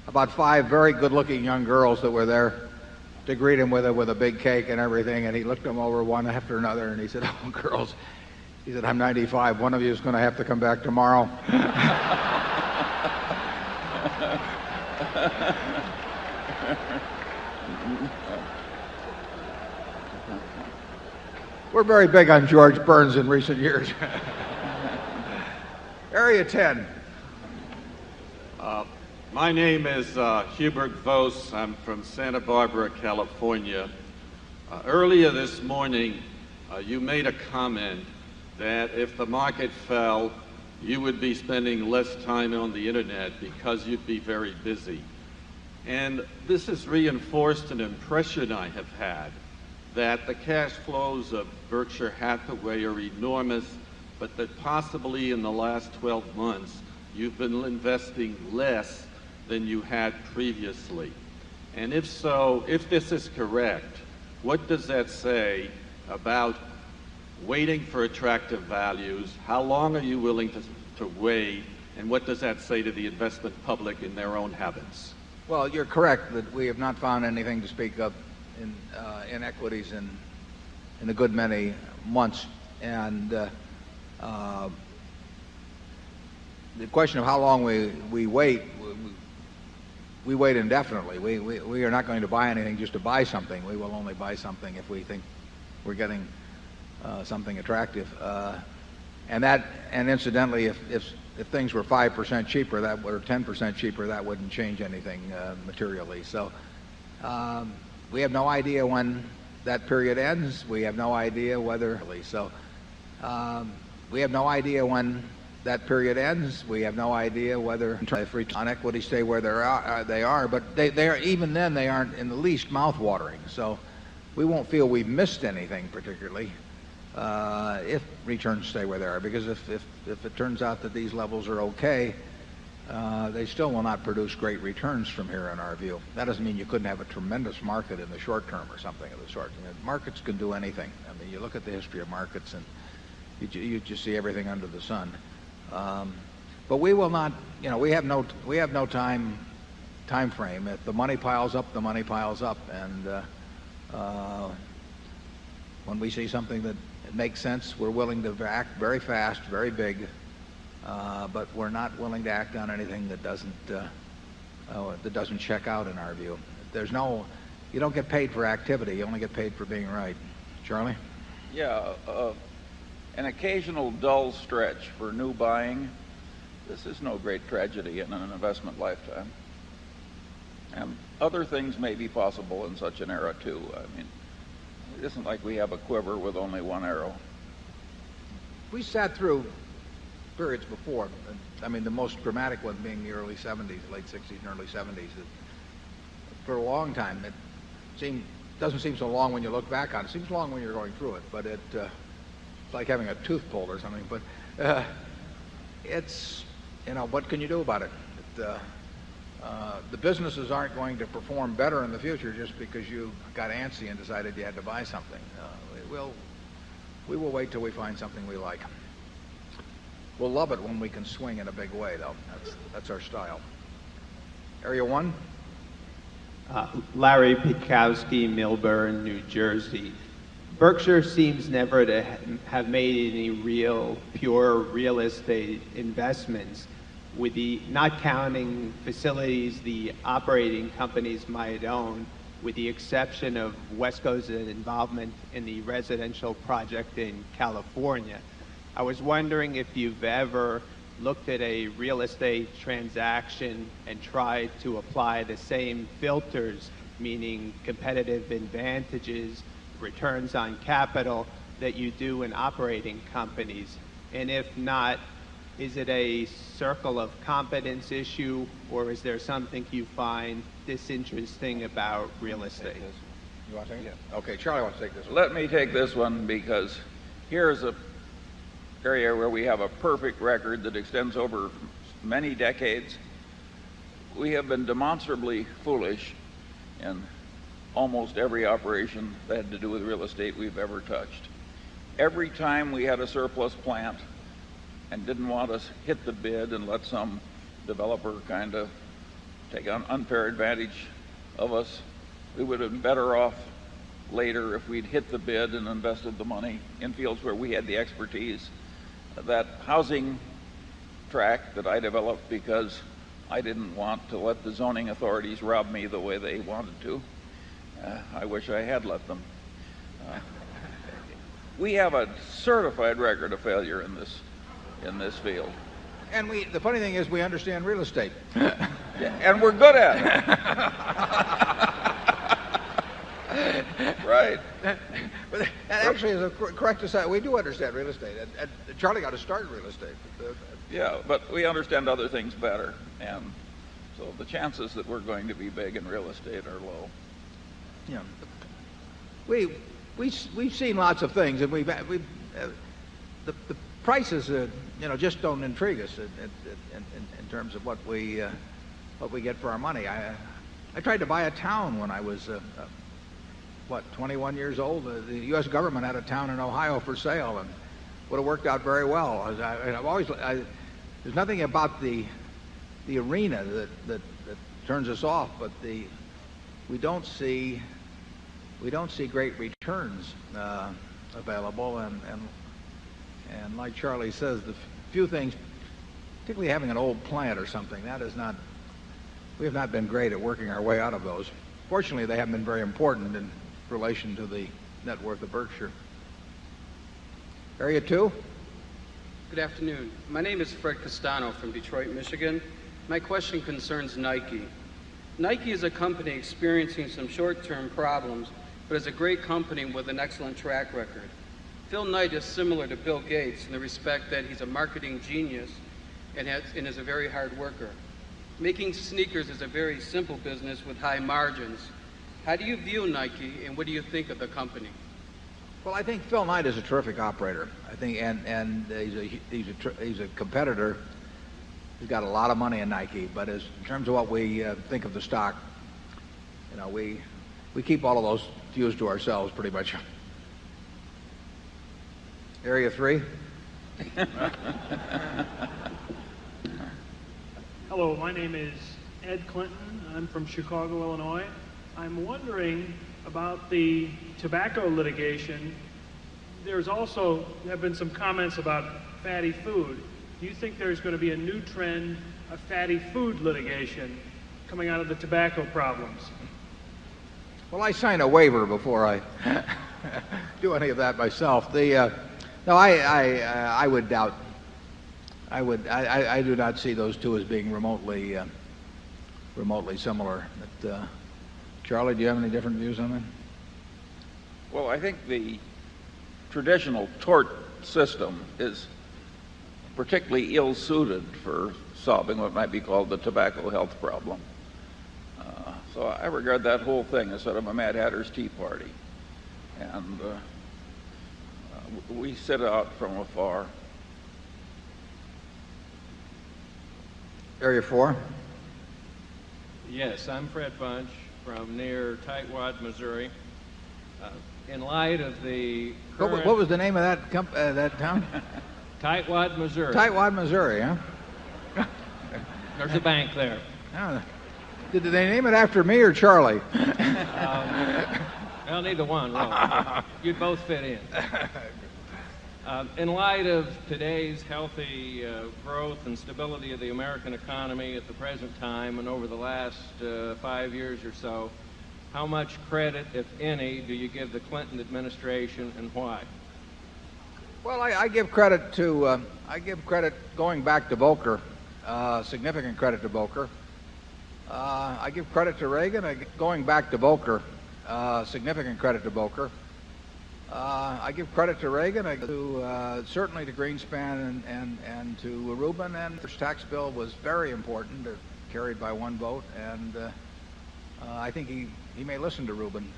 about 5 very good-looking young girls that were there to greet him with a big cake and everything, and he looked them over one after another, and he said, oh, girls, he said, I'm 95. One of you is going to have to come back tomorrow. We're very big on George Burns in recent years. Area 10. My name is Hubert Vos. I'm from Santa Barbara, California. Earlier this morning, you made a comment that if the market fell, you would be spending less time on the internet because you'd be very busy. And this has reinforced an impression I have had that the cash flows of Berkshire Hathaway are enormous, but that possibly in the last 12 months, you've been investing less than you had previously. And if so, if this is correct, what does that say about waiting for attractive values? How long are you willing to wait? And what does that say to the investment public in their own habits? Well, you're correct that we have not found anything to speak of in equities in a good many months. And the question of how long we wait, we wait indefinitely. We are not going to buy anything just to buy something. We will only buy something if we think we're getting something attractive. And incidentally, if things were 5% cheaper, or 10% cheaper, that wouldn't change anything materially. So we have no idea when that period ends. We have no idea whether. So we have no idea when that period ends, we have no idea whether if return on equity stay where they are, but they are, even then they aren't in the least mouth-watering. So we won't feel we've missed anything particularly if returns stay where they are, because if it turns out that these levels are okay, they still will not produce great returns from here in our view. That doesn't mean you couldn't have a tremendous market in the short term or something of the sort. I mean, markets can do anything. I mean, you look at the history of markets and you just see everything under the sun. But we will not, we have no time frame. If the money piles up, the money piles up, and when we see something that makes sense, we're willing to act very fast, very big, but we're not willing to act on anything that doesn't check out in our view. You don't get paid for activity, you only get paid for being right. Charlie? Yeah, an occasional dull stretch for new buying, this is no great tragedy in an investment lifetime. And other things may be possible in such an era too. I mean, it isn't like we have a quiver with only one arrow. We sat through periods before. I mean, the most dramatic one being the early 70s, late 60s and early 70s. For a long time, it doesn't seem so long when you look back on it. It seems long when you're going through it, but it's like having a tooth pulled or something. But it's, what can you do about it? The businesses aren't going to perform better in the future just because you got antsy and decided you had to buy something. We will wait till we find something we like. We'll love it when we can swing in a big way, though. That's our style. Area 1? Larry Pikowski, Millburn, New Jersey. Berkshire seems never to have made any pure real estate investments, with not counting facilities the operating companies might own, with the exception of Wesco's involvement in the residential project in California. I was wondering if you've ever looked at a real estate transaction and tried to apply the same filters, meaning competitive advantages, returns on capital, that you do in operating companies. And if not, is it a circle of competence issue, or is there something you find disinteresting about real estate? You want to take it? Okay, Charlie wants to take this one. Let me take this one because here's a area where we have a perfect record that extends over many decades. We have been demonstrably foolish in almost every operation that had to do with real estate we've ever touched. Every time we had a surplus plant and didn't want to hit the bid and let some developer kind of take an unfair advantage of us, we would have been better off later if we'd hit the bid and invested the money in fields where we had the expertise. That housing track that I developed because I didn't want to let the zoning authorities rob me the way they wanted to. I wish I had let them. We have a certified record of failure in this field. And the funny thing is we understand real estate. And we're good at it. Right. But that actually is a correct aside. We do understand real estate. And Charlie got to start in real estate. Yeah, but we understand other things better. And so the chances that we're going to be big in real estate are low. Yeah. We've seen lots of things, and the prices just don't intrigue us in terms of what we get for our money. I tried to buy a town when I was 21 years old. The U.S. government had a town in Ohio for sale, and would have worked out very well. There's nothing about the arena that turns us off, but we don't see great returns available, and like Charlie says, the few things, particularly having an old plant or something, we have not been great at working our way out of those. Fortunately, they haven't been very important in relation to the net worth of Berkshire. Area 2? Good afternoon. My name is Fred Castano from Detroit, Michigan. My question concerns Nike. Nike is a company experiencing some short-term problems, but is a great company with an excellent track record. Phil Knight is similar to Bill Gates in the respect that he's a marketing genius and is a very hard worker. Making sneakers is a very simple business with high margins. How do you view Nike, and what do you think of the company? Well, I think Phil Knight is a terrific operator. I think, and he's a competitor. He's got a lot of money in Nike, but in terms of what we think of the stock, you know, we keep all of those views to ourselves pretty much. Area 3. Hello, my name is Ed Clinton. I'm from Chicago, Illinois. I'm wondering about the tobacco litigation. There's also have been some comments about fatty food. Do you think there's going to be a new trend of fatty food litigation coming out of the tobacco problems? Well, I sign a waiver before I do any of that myself. No, I would doubt. I do not see those two as being remotely similar. But, Charlie, do you have any different views on that? Well, I think the traditional tort system is particularly ill-suited for solving what might be called the tobacco health problem. So I regard that whole thing as sort of a Mad Hatter's Tea Party. And we sit out from afar. Area 4. Yes, I'm Fred Bunch from near Tightwad, Missouri. In light of the current... What was the name of that town? Tightwad, Missouri. Tightwad, Missouri, huh? There's a bank there. Oh, did they name it after me or Charlie? Well, neither one, really. You'd both fit in. In light of today's healthy growth and stability of the American economy at the present time and over the last 5 years or so, how much credit, if any, do you give the Clinton administration, and why? Well, I give credit to going back to Volcker, significant credit to Volcker. I give credit to Reagan, going back to Volcker, significant credit to Volcker. I give credit to Reagan, certainly to Greenspan and to Rubin. And the tax bill was very important, carried by one vote, and I think he may listen to Rubin.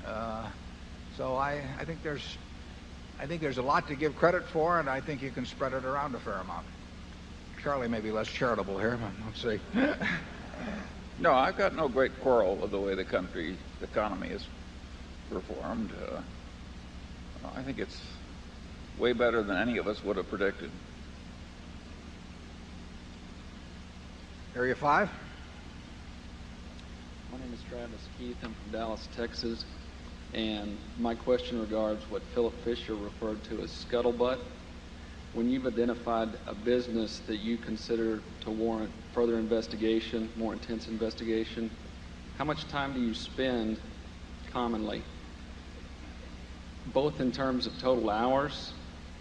So I think there's a lot to give credit for, and I think you can spread it around a fair amount. Charlie may be less charitable here, but let's see. No, I've got no great quarrel with the way the country's economy is performed. I think it's way better than any of us would have predicted. Area 5. My name is Travis Keith. I'm from Dallas, Texas. And my question regards what Philip Fisher referred to as scuttlebutt. When you've identified a business that you consider to warrant further investigation, more intense investigation, how much time do you spend commonly, both in terms of total hours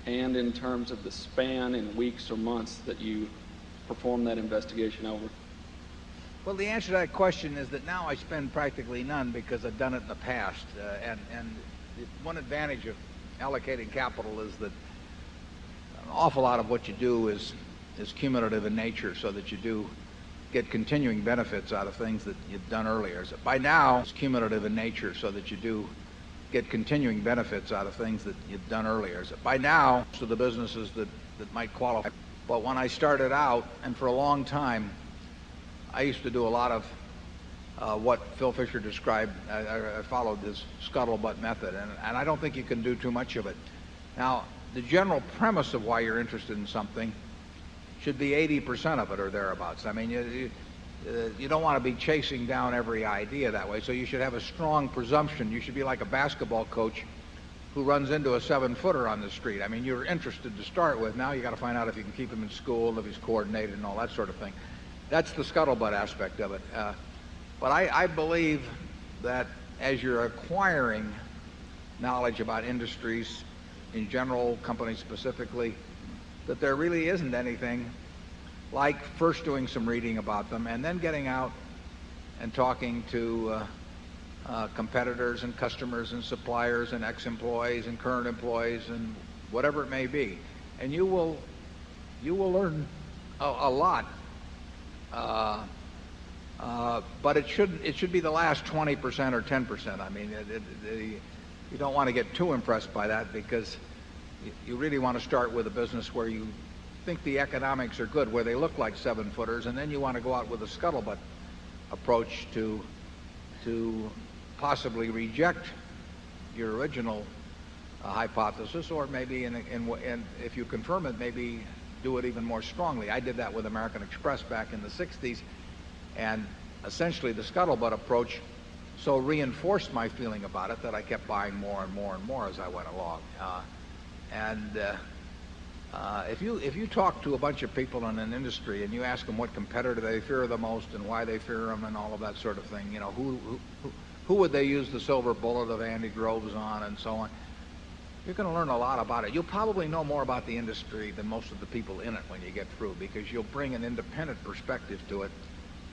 and in terms of the span in weeks or months that you perform that investigation over? Well, the answer to that question is that now I spend practically none because I've done it in the past. And one advantage of allocating capital is that an awful lot of what you do is cumulative in nature, so that you do get continuing benefits out of things that you've done earlier. So by now, it's cumulative in nature, so that you do get continuing benefits out of things that you've done earlier. So by now, so the businesses that might qualify. But when I started out, and for a long time, I used to do a lot of what Phil Fisher described. I followed this scuttlebutt method, and I don't think you can do too much of it. Now, the general premise of why you're interested in something should be 80% of it or thereabouts. I mean, you don't want to be chasing down every idea that way, so you should have a strong presumption. You should be like a basketball coach who runs into a 7-footer on the street. I mean, you're interested to start with. Now you got to find out if you can keep him in school, if he's coordinated and all that sort of thing. That's the scuttlebutt aspect of it. But I believe that as you're acquiring knowledge about industries in general, companies specifically, that there really isn't anything like first doing some reading about them and then getting out and talking to competitors and customers and suppliers and ex-employees and current employees and whatever it may be, and you will learn a lot. But it should be the last 20% or 10%. I mean, you don't want to get too impressed by that, because you really want to start with a business where you think the economics are good, where they look like 7-footers, and then you want to go out with a scuttlebutt approach to possibly reject your original hypothesis, or maybe and if you confirm it, maybe do it even more strongly. I did that with American Express back in the 60s, and essentially the scuttlebutt approach so reinforced my feeling about it that I kept buying more and more and more as I went along. If you talk to a bunch of people in an industry and you ask them what competitor they fear the most and why they fear them and all of that sort of thing, you know, who would they use the silver bullet of Andy Groves on and so on, you're going to learn a lot about it. You'll probably know more about the industry than most of the people in it when you get through, because you'll bring an independent perspective to it,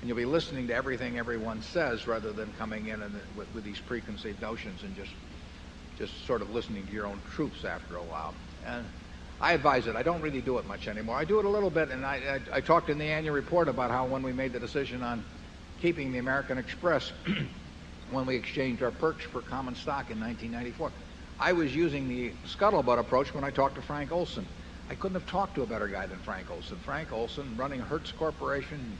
and you'll be listening to everything everyone says rather than coming in with these preconceived notions and just sort of listening to your own troops after a while. And I advise it. I don't really do it much anymore. I do it a little bit, and I talked in the annual report about how when we made the decision on keeping the American Express when we exchanged our perks for common stock in 1994, I was using the scuttlebutt approach when I talked to Frank Olson. I couldn't have talked to a better guy than Frank Olson. Frank Olson, running Hertz Corporation,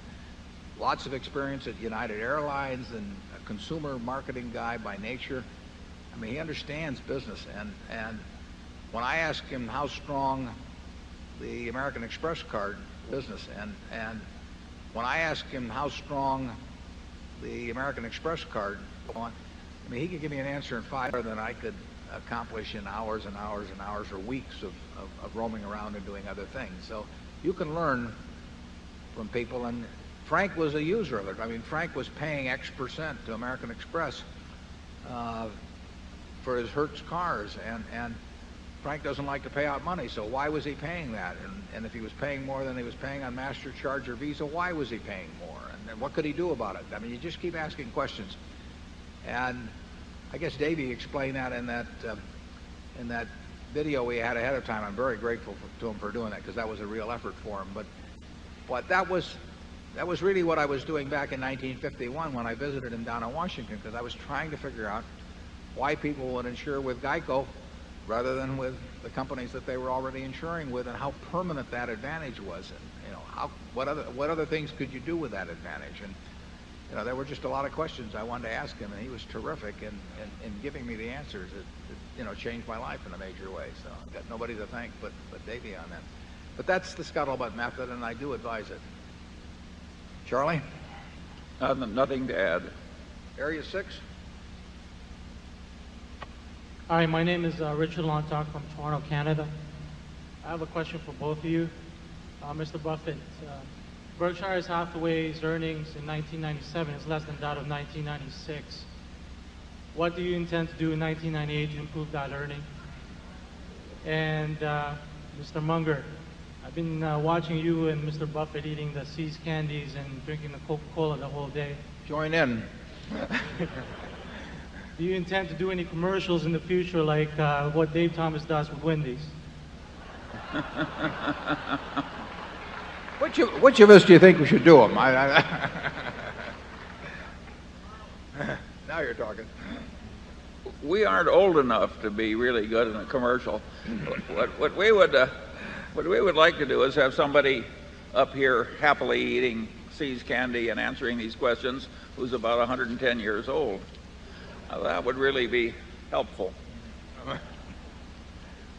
lots of experience at United Airlines, and a consumer marketing guy by nature. I mean, he understands business, and when I asked him how strong the American Express card business, and when I asked him how strong the American Express card, I mean, he could give me an answer in 5 minutes than I could accomplish in hours and hours and hours or weeks of roaming around and doing other things. So you can learn from people, and Frank was a user of it. I mean, Frank was paying X% to American Express for his Hertz cars, and Frank doesn't like to pay out money, so why was he paying that? And if he was paying more than he was paying on MasterCharge or Visa, why was he paying more? And what could he do about it? I mean, you just keep asking questions. And I guess Davey explained that in that video we had ahead of time. I'm very grateful to him for doing that, because that was a real effort for him. But that was really what I was doing back in 1951 when I visited him down in Washington, because I was trying to figure out why people would insure with Geico rather than with the companies that they were already insuring with, and how permanent that advantage was, and you know, what other things could you do with that advantage? And you know, there were just a lot of questions I wanted to ask him, and he was terrific in giving me the answers. It you know, changed my life in a major way. So I've got nobody to thank but Davey on that. But that's the scuttlebutt method, and I do advise it. Charlie? Nothing to add. Area 6. Hi, my name is Richard Lontoc from Toronto, Canada. I have a question for both of you. Mr. Buffett, Berkshire Hathaway's earnings in 1997 is less than that of 1996. What do you intend to do in 1998 to improve that earning? And Mr. Munger, I've been watching you and Mr. Buffett eating the See's candies and drinking the Coca-Cola the whole day. Join in. Do you intend to do any commercials in the future like what Dave Thomas does with Wendy's? Which of us do you think we should do them? Now you're talking. We aren't old enough to be really good in a commercial. What we would like to do is have somebody up here happily eating See's candy and answering these questions who's about 110 years old. That would really be helpful.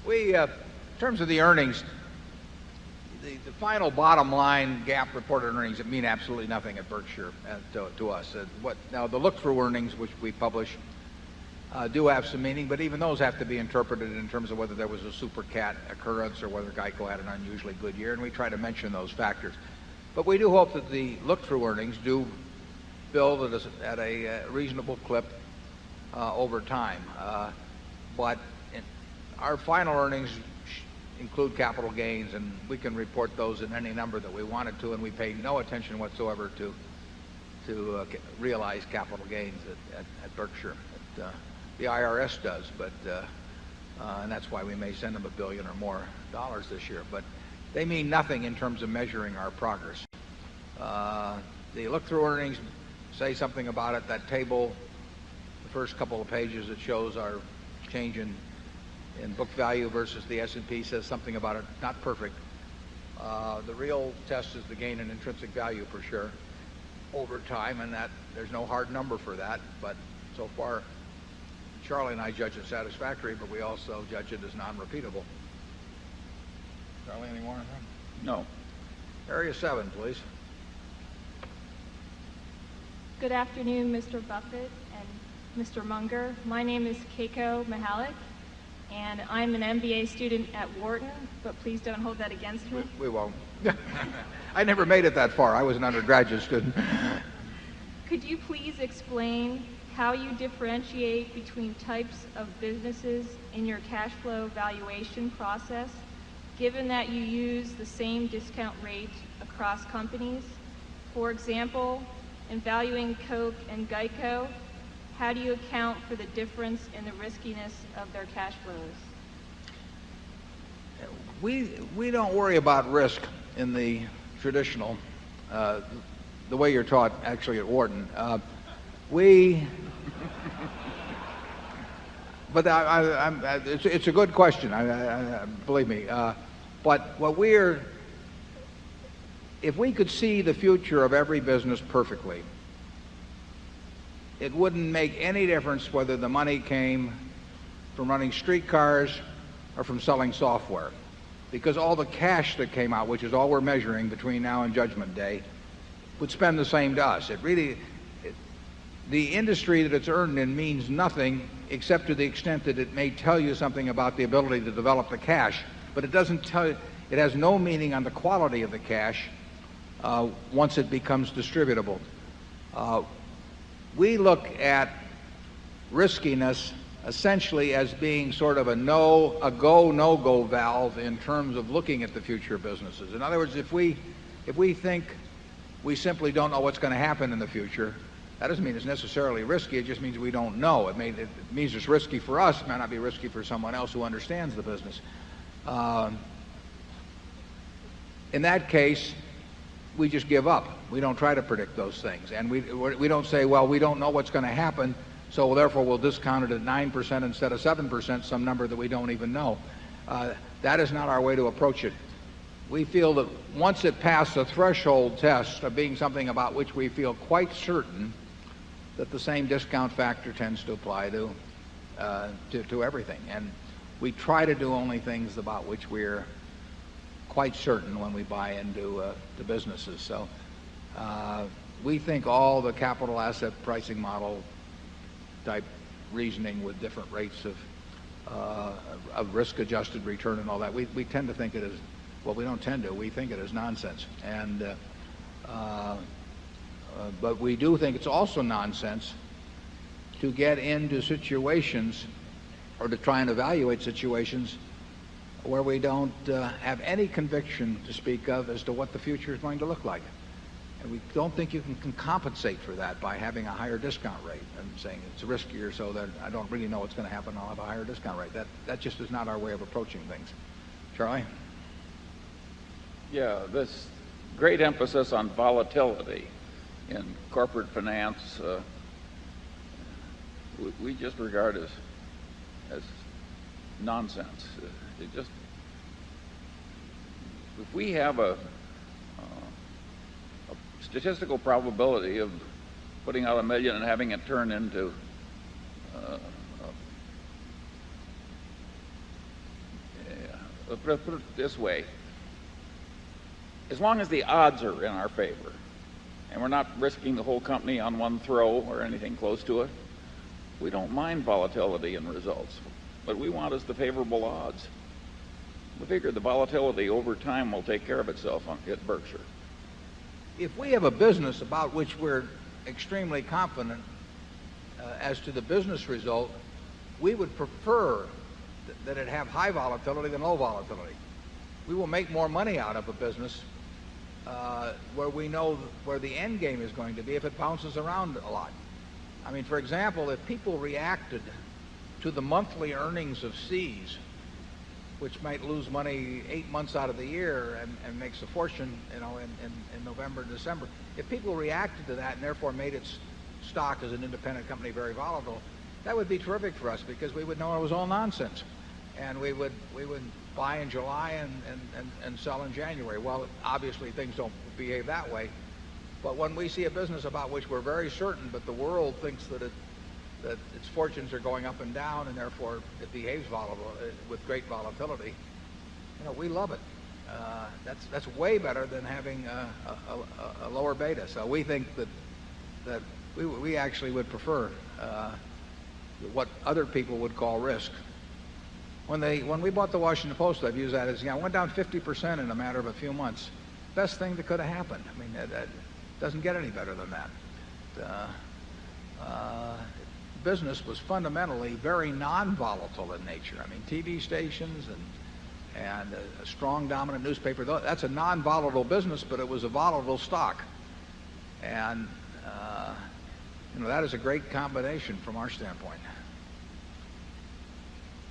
In terms of the earnings, the final bottom line GAAP reported earnings that mean absolutely nothing at Berkshire to us. Now the look-through earnings, which we publish, do have some meaning, but even those have to be interpreted in terms of whether there was a super cat occurrence or whether Geico had an unusually good year, and we try to mention those factors. But we do hope that the look-through earnings do build at a reasonable clip over time. But our final earnings include capital gains, and we can report those in any number that we wanted to, and we pay no attention whatsoever to realize capital gains at Berkshire. The IRS does, but and that's why we may send them $1 billion or more this year. But they mean nothing in terms of measuring our progress. The look-through earnings say something about it. That table, the first couple of pages, it shows our change in book value versus the S&P, says something about it. Not perfect. The real test is the gain in intrinsic value per share over time, and that there's no hard number for that. But so far, Charlie and I judge it satisfactory, but we also judge it as non-repeatable. Charlie, any more? No. Area 7, please. Good afternoon, Mr. Buffett and Mr. Munger. My name is Keiko Mihalik, and I'm an MBA student at Wharton, but please don't hold that against me. We won't. I never made it that far. I was an undergraduate student. Could you please explain how you differentiate between types of businesses in your cash flow valuation process, given that you use the same discount rate across companies? For example, in valuing Coke and Geico, how do you account for the difference in the riskiness of their cash flows? We don't worry about risk in the traditional, the way you're taught actually at Wharton. But it's a good question, believe me. But if we could see the future of every business perfectly, it wouldn't make any difference whether the money came from running streetcars or from selling software, because all the cash that came out, which is all we're measuring between now and Judgment Day, would spend the same to us. The industry that it's earned in means nothing except to the extent that it may tell you something about the ability to develop the cash, but it doesn't tell you, it has no meaning on the quality of the cash once it becomes distributable. We look at riskiness essentially as being sort of a go, no-go valve in terms of looking at the future businesses. In other words, if we think we simply don't know what's going to happen in the future, that doesn't mean it's necessarily risky. It just means we don't know. It means it's risky for us. It may not be risky for someone else who understands the business. In that case, we just give up. We don't try to predict those things. And we don't say, well, we don't know what's going to happen, so therefore we'll discount it at 9% instead of 7%, some number that we don't even know. That is not our way to approach it. We feel that once it passed a threshold test of being something about which we feel quite certain, that the same discount factor tends to apply to everything. And we try to do only things about which we're quite certain when we buy into the businesses. So we think all the capital asset pricing model type reasoning with different rates of risk-adjusted return and all that, we tend to think it is, well, we don't tend to, we think it is nonsense. And but we do think it's also nonsense to get into situations or to try and evaluate situations where we don't have any conviction to speak of as to what the future is going to look like. And we don't think you can compensate for that by having a higher discount rate and saying it's riskier so that I don't really know what's going to happen, I'll have a higher discount rate. That just is not our way of approaching things. Charlie? Yeah, this great emphasis on volatility in corporate finance, we just regard as nonsense. If we have a statistical probability of putting out $1 million and having it turn into put it this way, as long as the odds are in our favor and we're not risking the whole company on one throw or anything close to it, we don't mind volatility in results. What we want is the favorable odds. We figure the volatility over time will take care of itself at Berkshire. If we have a business about which we're extremely confident as to the business result, we would prefer that it have high volatility than low volatility. We will make more money out of a business where we know where the end game is going to be if it bounces around a lot. I mean, for example, if people reacted to the monthly earnings of C's, which might lose money 8 months out of the year and makes a fortune, in November and December. If people reacted to that and therefore made its stock as an independent company very volatile, that would be terrific for us because we would know it was all nonsense, and we would buy in July and sell in January. Well, obviously things don't behave that way, but when we see a business about which we're very certain, but the world thinks that its fortunes are going up and down, and therefore it behaves with great volatility, we love it. That's way better than having a lower beta. So we think that we actually would prefer what other people would call risk. When we bought the Washington Post, I've used that as, it went down 50% in a matter of a few months. Best thing that could have happened. I mean, that doesn't get any better than that. Business was fundamentally very non-volatile in nature. I mean, TV stations and a strong dominant newspaper, that's a non-volatile business, but it was a volatile stock. And that is a great combination from our standpoint.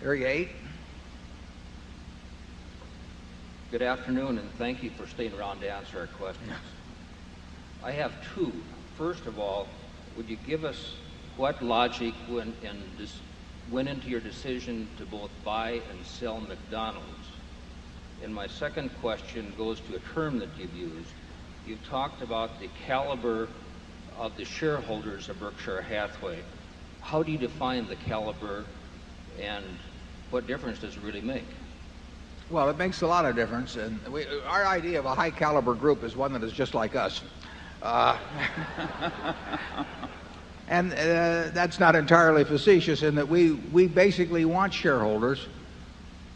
Area 8. Good afternoon, and thank you for staying around to answer our questions. I have two. First of all, would you give us what logic went into your decision to both buy and sell McDonald's? And my second question goes to a term that you've used. You've talked about the caliber of the shareholders of Berkshire Hathaway. How do you define the caliber, and what difference does it really make? Well, it makes a lot of difference, and our idea of a high caliber group is one that is just like us. And that's not entirely facetious in that we basically want shareholders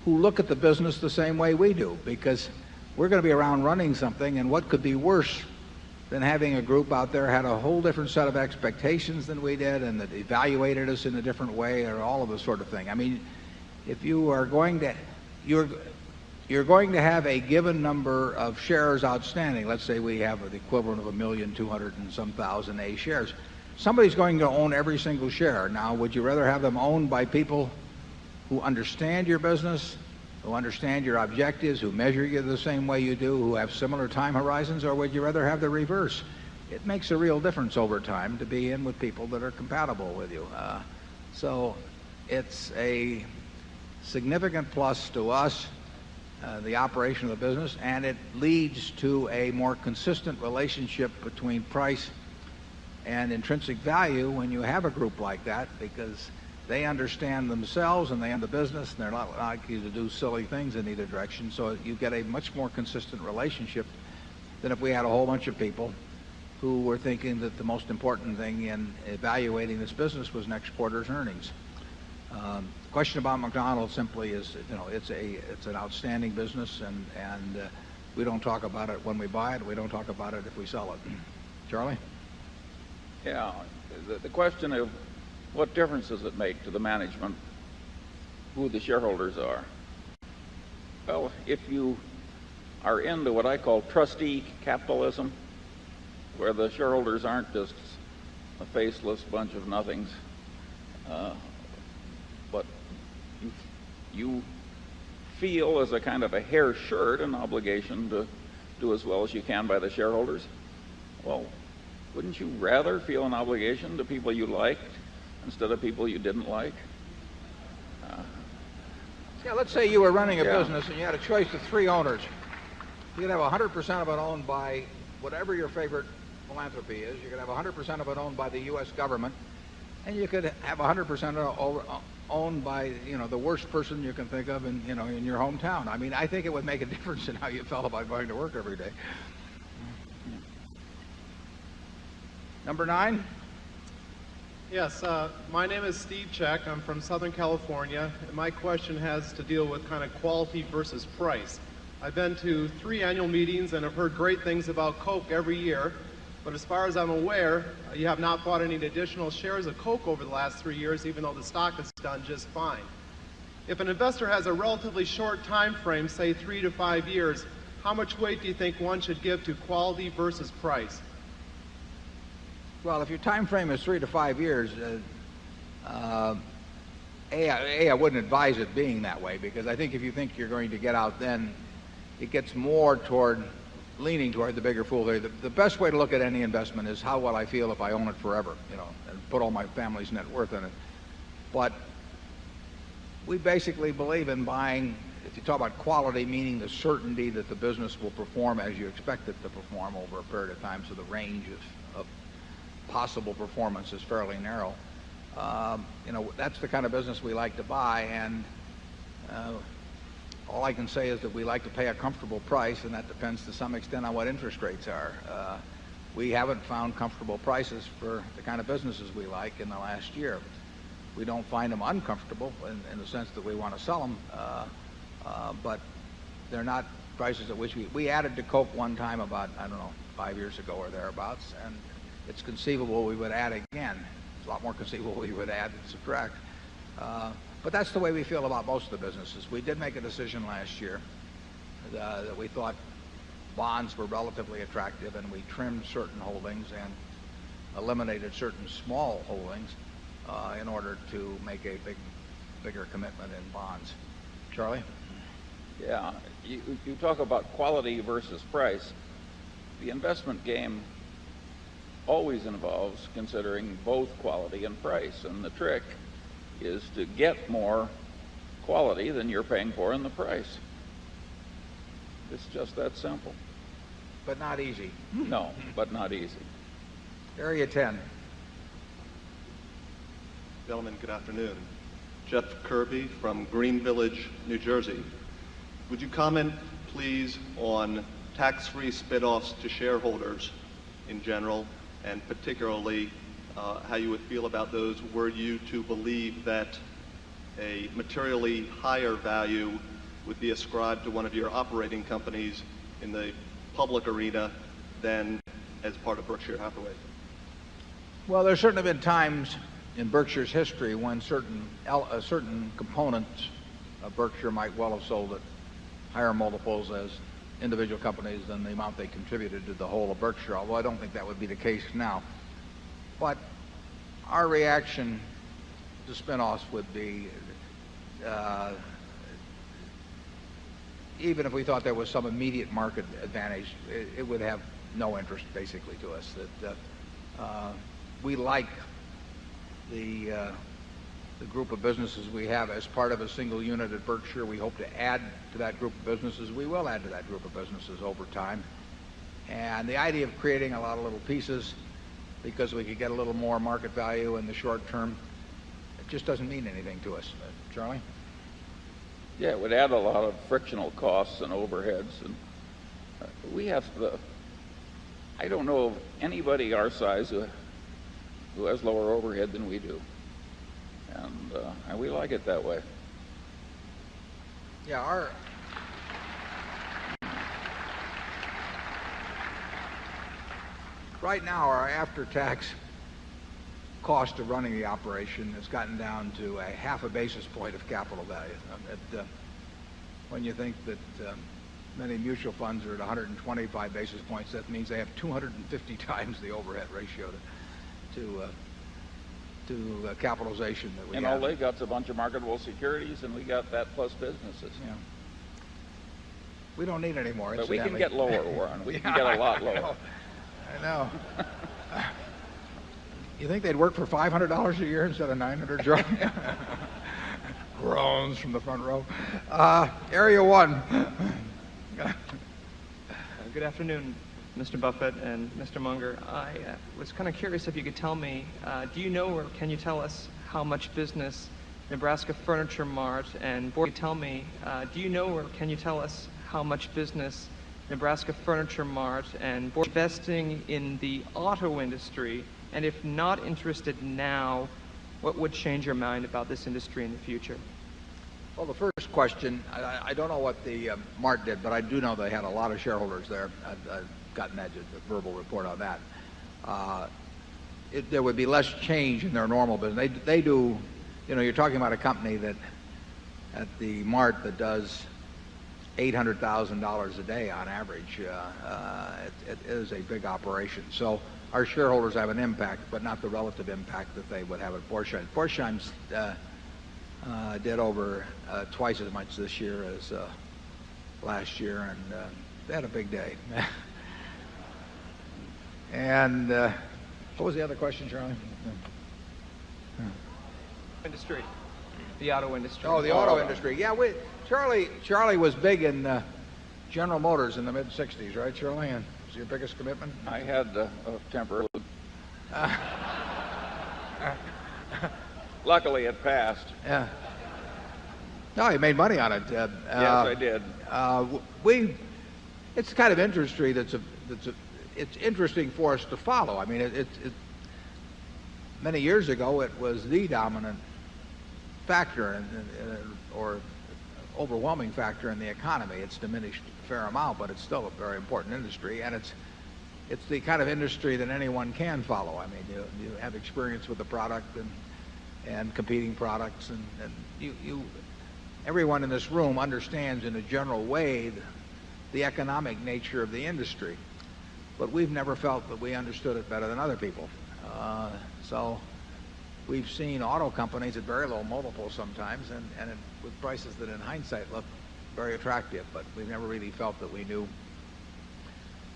who look at the business the same way we do, because we're going to be around running something, and what could be worse than having a group out there had a whole different set of expectations than we did, and that evaluated us in a different way, or all of this sort of thing. I mean, if you are going to you're going to have a given number of shares outstanding. Let's say we have the equivalent of 1,200,000 and some thousand A shares. Somebody's going to own every single share. Now, would you rather have them owned by people who understand your business, who understand your objectives, who measure you the same way you do, who have similar time horizons, or would you rather have the reverse? It makes a real difference over time to be in with people that are compatible with you. So it's a significant plus to us, the operation of the business, and it leads to a more consistent relationship between price and intrinsic value when you have a group like that, because they understand themselves and they understand the business, and they're not likely to do silly things in either direction. So you get a much more consistent relationship than if we had a whole bunch of people who were thinking that the most important thing in evaluating this business was next quarter's earnings. The question about McDonald's simply is, it's an outstanding business, and we don't talk about it when we buy it. We don't talk about it if we sell it. Charlie? Yeah, the question of what difference does it make to the management who the shareholders are? Well, if you are into what I call trustee capitalism, where the shareholders aren't just a faceless bunch of nothings, but you feel as a kind of a hair shirt an obligation to do as well as you can by the shareholders, well, wouldn't you rather feel an obligation to people you liked instead of people you didn't like? Yeah, let's say you were running a business and you had a choice of 3 owners. You could have 100% of it owned by whatever your favorite philanthropy is. You could have 100% of it owned by the U.S. government, and you could have 100% owned by the worst person you can think of in your hometown. I mean, I think it would make a difference in how you felt about going to work every day. Number 9. Yes, my name is Steve Check. I'm from Southern California, and my question has to deal with kind of quality versus price. I've been to 3 annual meetings and have heard great things about Coke every year, but as far as I'm aware, you have not bought any additional shares of Coke over the last 3 years, even though the stock has done just fine. If an investor has a relatively short time frame, say 3 to 5 years, how much weight do you think one should give to quality versus price? Well, if your time frame is 3 to 5 years, I wouldn't advise it being that way, because I think if you think you're going to get out, then it gets more leaning toward the bigger fool theory. The best way to look at any investment is how will I feel if I own it forever, and put all my family's net worth in it. But we basically believe in buying, if you talk about quality, meaning the certainty that the business will perform as you expect it to perform over a period of time, so the range of possible performance is fairly narrow. That's the kind of business we like to buy, and all I can say is that we like to pay a comfortable price, and that depends to some extent on what interest rates are. We haven't found comfortable prices for the kind of businesses we like in the last year. We don't find them uncomfortable in the sense that we want to sell them, but they're not prices at which we added to Coke one time about, 5 years ago or thereabouts, and it's conceivable we would add again. It's a lot more conceivable we would add and subtract. But that's the way we feel about most of the businesses. We did make a decision last year that we thought bonds were relatively attractive, and we trimmed certain holdings and eliminated certain small holdings in order to make a bigger commitment in bonds. Charlie? Yeah, you talk about quality versus price. The investment game always involves considering both quality and price, and the trick is to get more quality than you're paying for in the price. It's just that simple. But not easy. No, but not easy. Area 10. Gentlemen, good afternoon. Jeff Kirby from Green Village, New Jersey. Would you comment, please, on tax-free spin-offs to shareholders in general, and particularly how you would feel about those were you to believe that a materially higher value would be ascribed to one of your operating companies in the public arena than as part of Berkshire Hathaway? Well, there's certainly been times in Berkshire's history when certain components of Berkshire might well have sold at higher multiples as individual companies than the amount they contributed to the whole of Berkshire, although I don't think that would be the case now. But our reaction to spin-offs would be, even if we thought there was some immediate market advantage, it would have no interest basically to us. That we like the group of businesses we have as part of a single unit at Berkshire. We hope to add to that group of businesses. We will add to that group of businesses over time. And the idea of creating a lot of little pieces because we could get a little more market value in the short term, it just doesn't mean anything to us. Charlie? Yeah, it would add a lot of frictional costs and overheads. And we have I don't know of anybody our size who has lower overhead than we do. And we like it that way. Yeah, right now our after-tax cost of running the operation has gotten down to a half a basis point of capital value. When you think that many mutual funds are at 125 basis points, that means they have 250 times the overhead ratio to capitalization that we have. And all they got's a bunch of marketable securities, and we got that plus businesses. Yeah. We don't need any more. But we can get lower, Warren. We can get a lot lower. I know. You think they'd work for $500 a year instead of $900, Joe? Groans from the front row. Area 1. Good afternoon, Mr. Buffett and Mr. Munger. I was kind of curious if you could tell me, do you know or can you tell us how much business Nebraska Furniture Mart and Board tell me, do you know or can you tell us how much business Nebraska Furniture Mart and Board investing in the auto industry, and if not interested now, what would change your mind about this industry in the future? Well, the first question, I don't know what the Mart did, but I do know they had a lot of shareholders there. I've gotten a verbal report on that. There would be less change in their normal business. They do, you're talking about a company that at the Mart that does $800,000 a day on average. It is a big operation. So our shareholders have an impact, but not the relative impact that they would have at Borsheim. Borsheim's did over twice as much this year as last year, and they had a big day. And what was the other question, Charlie? Industry. The auto industry. Oh, the auto industry. Yeah, Charlie was big in General Motors in the mid-'60s, right, Charlie? And was your biggest commitment? I had a temper. Luckily, it passed. Yeah. No, he made money on it. Yes, I did. It's the kind of industry it's interesting for us to follow. I mean, many years ago, it was the dominant factor or overwhelming factor in the economy. It's diminished a fair amount, but it's still a very important industry, and it's the kind of industry that anyone can follow. I mean, you have experience with the product and competing products, and everyone in this room understands in a general way the economic nature of the industry, but we've never felt that we understood it better than other people. So we've seen auto companies at very low multiples sometimes, and with prices that in hindsight look very attractive, but we've never really felt that we knew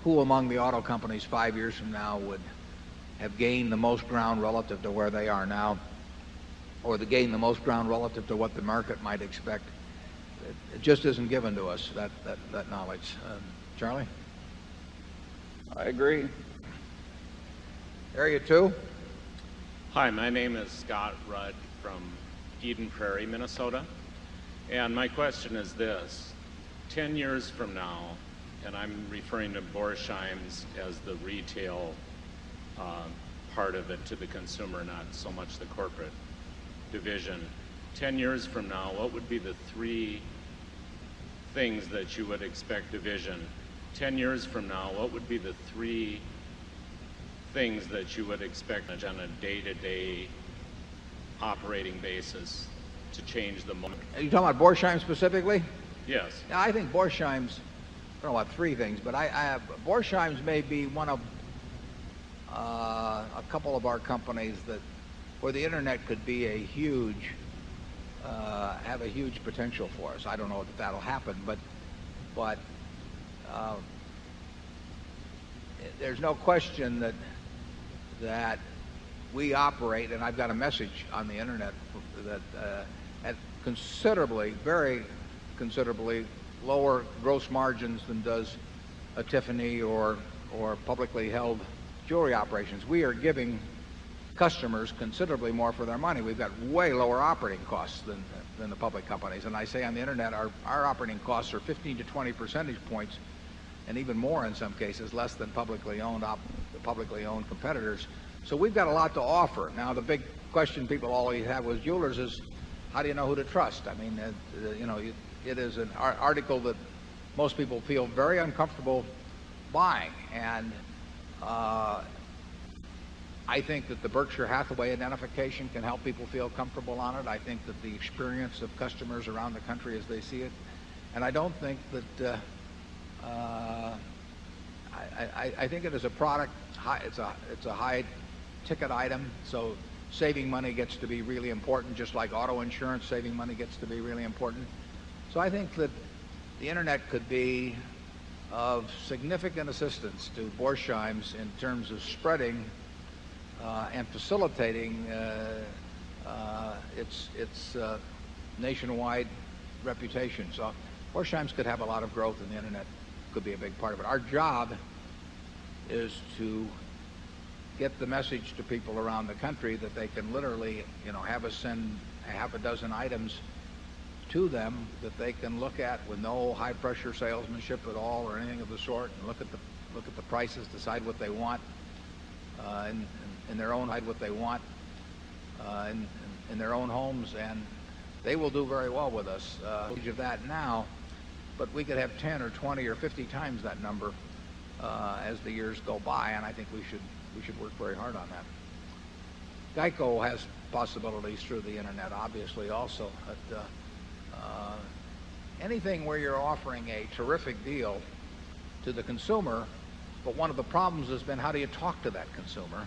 who among the auto companies 5 years from now would have gained the most ground relative to where they are now, or to gain the most ground relative to what the market might expect. It just isn't given to us, that knowledge. Charlie? I agree. Area 2. Hi, my name is Scott Rudd from Eden Prairie, Minnesota. And my question is this. 10 years from now, and I'm referring to Borsheim's as the retail part of it to the consumer, not so much the corporate division. 10 years from now, what would be the 3 things that you would expect division? 10 years from now, what would be the 3 things that you would expect on a day-to-day operating basis to change the market? Are you talking about Borsheim specifically? Yes. Yeah, I think Borsheim's, I don't know about 3 things, but Borsheim's may be one of a couple of our companies where the internet could be have a huge potential for us. I don't know if that'll happen, but there's no question that we operate, and I've got a message on the internet that at very considerably lower gross margins than does a Tiffany or publicly held jewelry operations. We are giving customers considerably more for their money. We've got way lower operating costs than the public companies. And I say on the internet, our operating costs are 15 to 20 percentage points, and even more in some cases, less than publicly owned competitors. So we've got a lot to offer. Now, the big question people always have with jewelers is, how do you know who to trust? I mean, it is an article that most people feel very uncomfortable buying, and I think that the Berkshire Hathaway identification can help people feel comfortable on it. I think that the experience of customers around the country as they see it, and I don't think that I think it is a product. It's a high ticket item, so saving money gets to be really important, just like auto insurance. Saving money gets to be really important. So I think that the internet could be of significant assistance to Borsheim's in terms of spreading and facilitating its nationwide reputation. So Borsheim's could have a lot of growth, and the internet could be a big part of it. Our job is to get the message to people around the country that they can literally, have us send half a dozen items to them that they can look at with no high pressure salesmanship at all or anything of the sort, and look at the prices, decide what they want, in their own what they want in their own homes, and they will do very well with us. Of that now, but we could have 10 or 20 or 50 times that number as the years go by, and I think we should work very hard on that. GEICO has possibilities through the internet, obviously, also. But anything where you're offering a terrific deal to the consumer, but one of the problems has been, how do you talk to that consumer?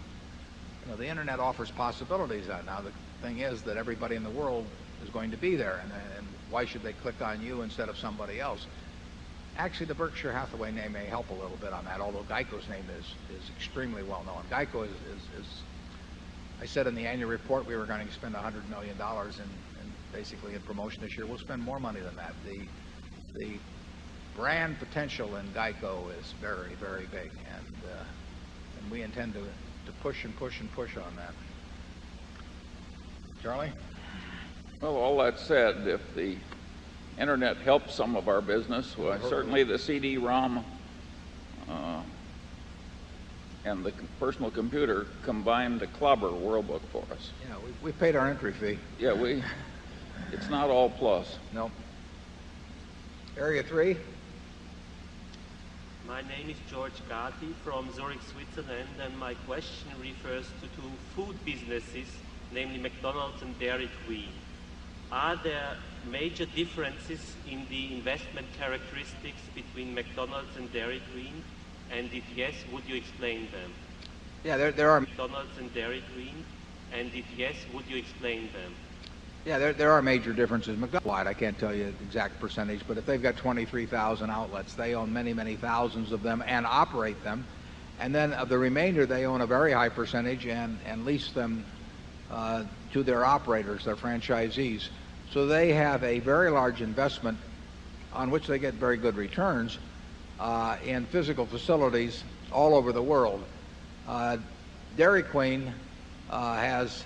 The internet offers possibilities. Now the thing is that everybody in the world is going to be there, and why should they click on you instead of somebody else? Actually, the Berkshire Hathaway name may help a little bit on that, although Geico's name is extremely well known. Geico is I said in the annual report we were going to spend $100 million in basically in promotion this year. We'll spend more money than that. The brand potential in Geico is very, very big, and we intend to push and push and push on that. Charlie? Well, all that said, if the internet helps some of our business, well, certainly the CD-ROM and the personal computer combined to clobber World Book for us. Yeah, we paid our entry fee. Yeah, it's not all plus. No. Area 3. My name is George Gatti from Zurich, Switzerland, and my question refers to two food businesses, namely McDonald's and Dairy Queen. Are there major differences in the investment characteristics between McDonald's and Dairy Queen? And if yes, would you explain them? Yeah, there are McDonald's and Dairy Queen, and if yes, would you explain them? Yeah, there are major differences. McDonald's, I can't tell you the exact percentage, but if they've got 23,000 outlets, they own many, many thousands of them and operate them. And then of the remainder, they own a very high percentage and lease them to their operators, their franchisees. So they have a very large investment on which they get very good returns in physical facilities all over the world. Dairy Queen has,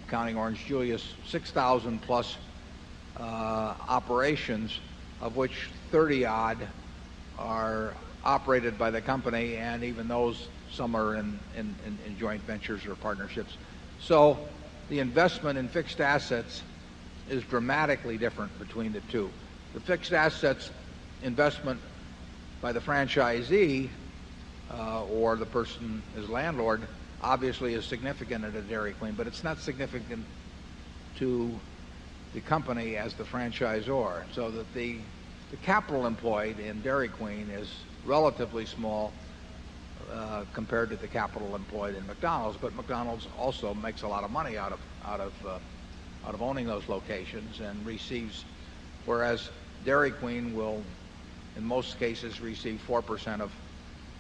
counting Orange Julius, 6,000 plus operations, of which 30-odd are operated by the company, and even those, some are in joint ventures or partnerships. So the investment in fixed assets is dramatically different between the two. The fixed assets investment by the franchisee or the person as landlord obviously is significant at a Dairy Queen, but it's not significant to the company as the franchisor. So that the capital employed in Dairy Queen is relatively small compared to the capital employed in McDonald's, but McDonald's also makes a lot of money out of owning those locations and receives, whereas Dairy Queen will in most cases receive 4%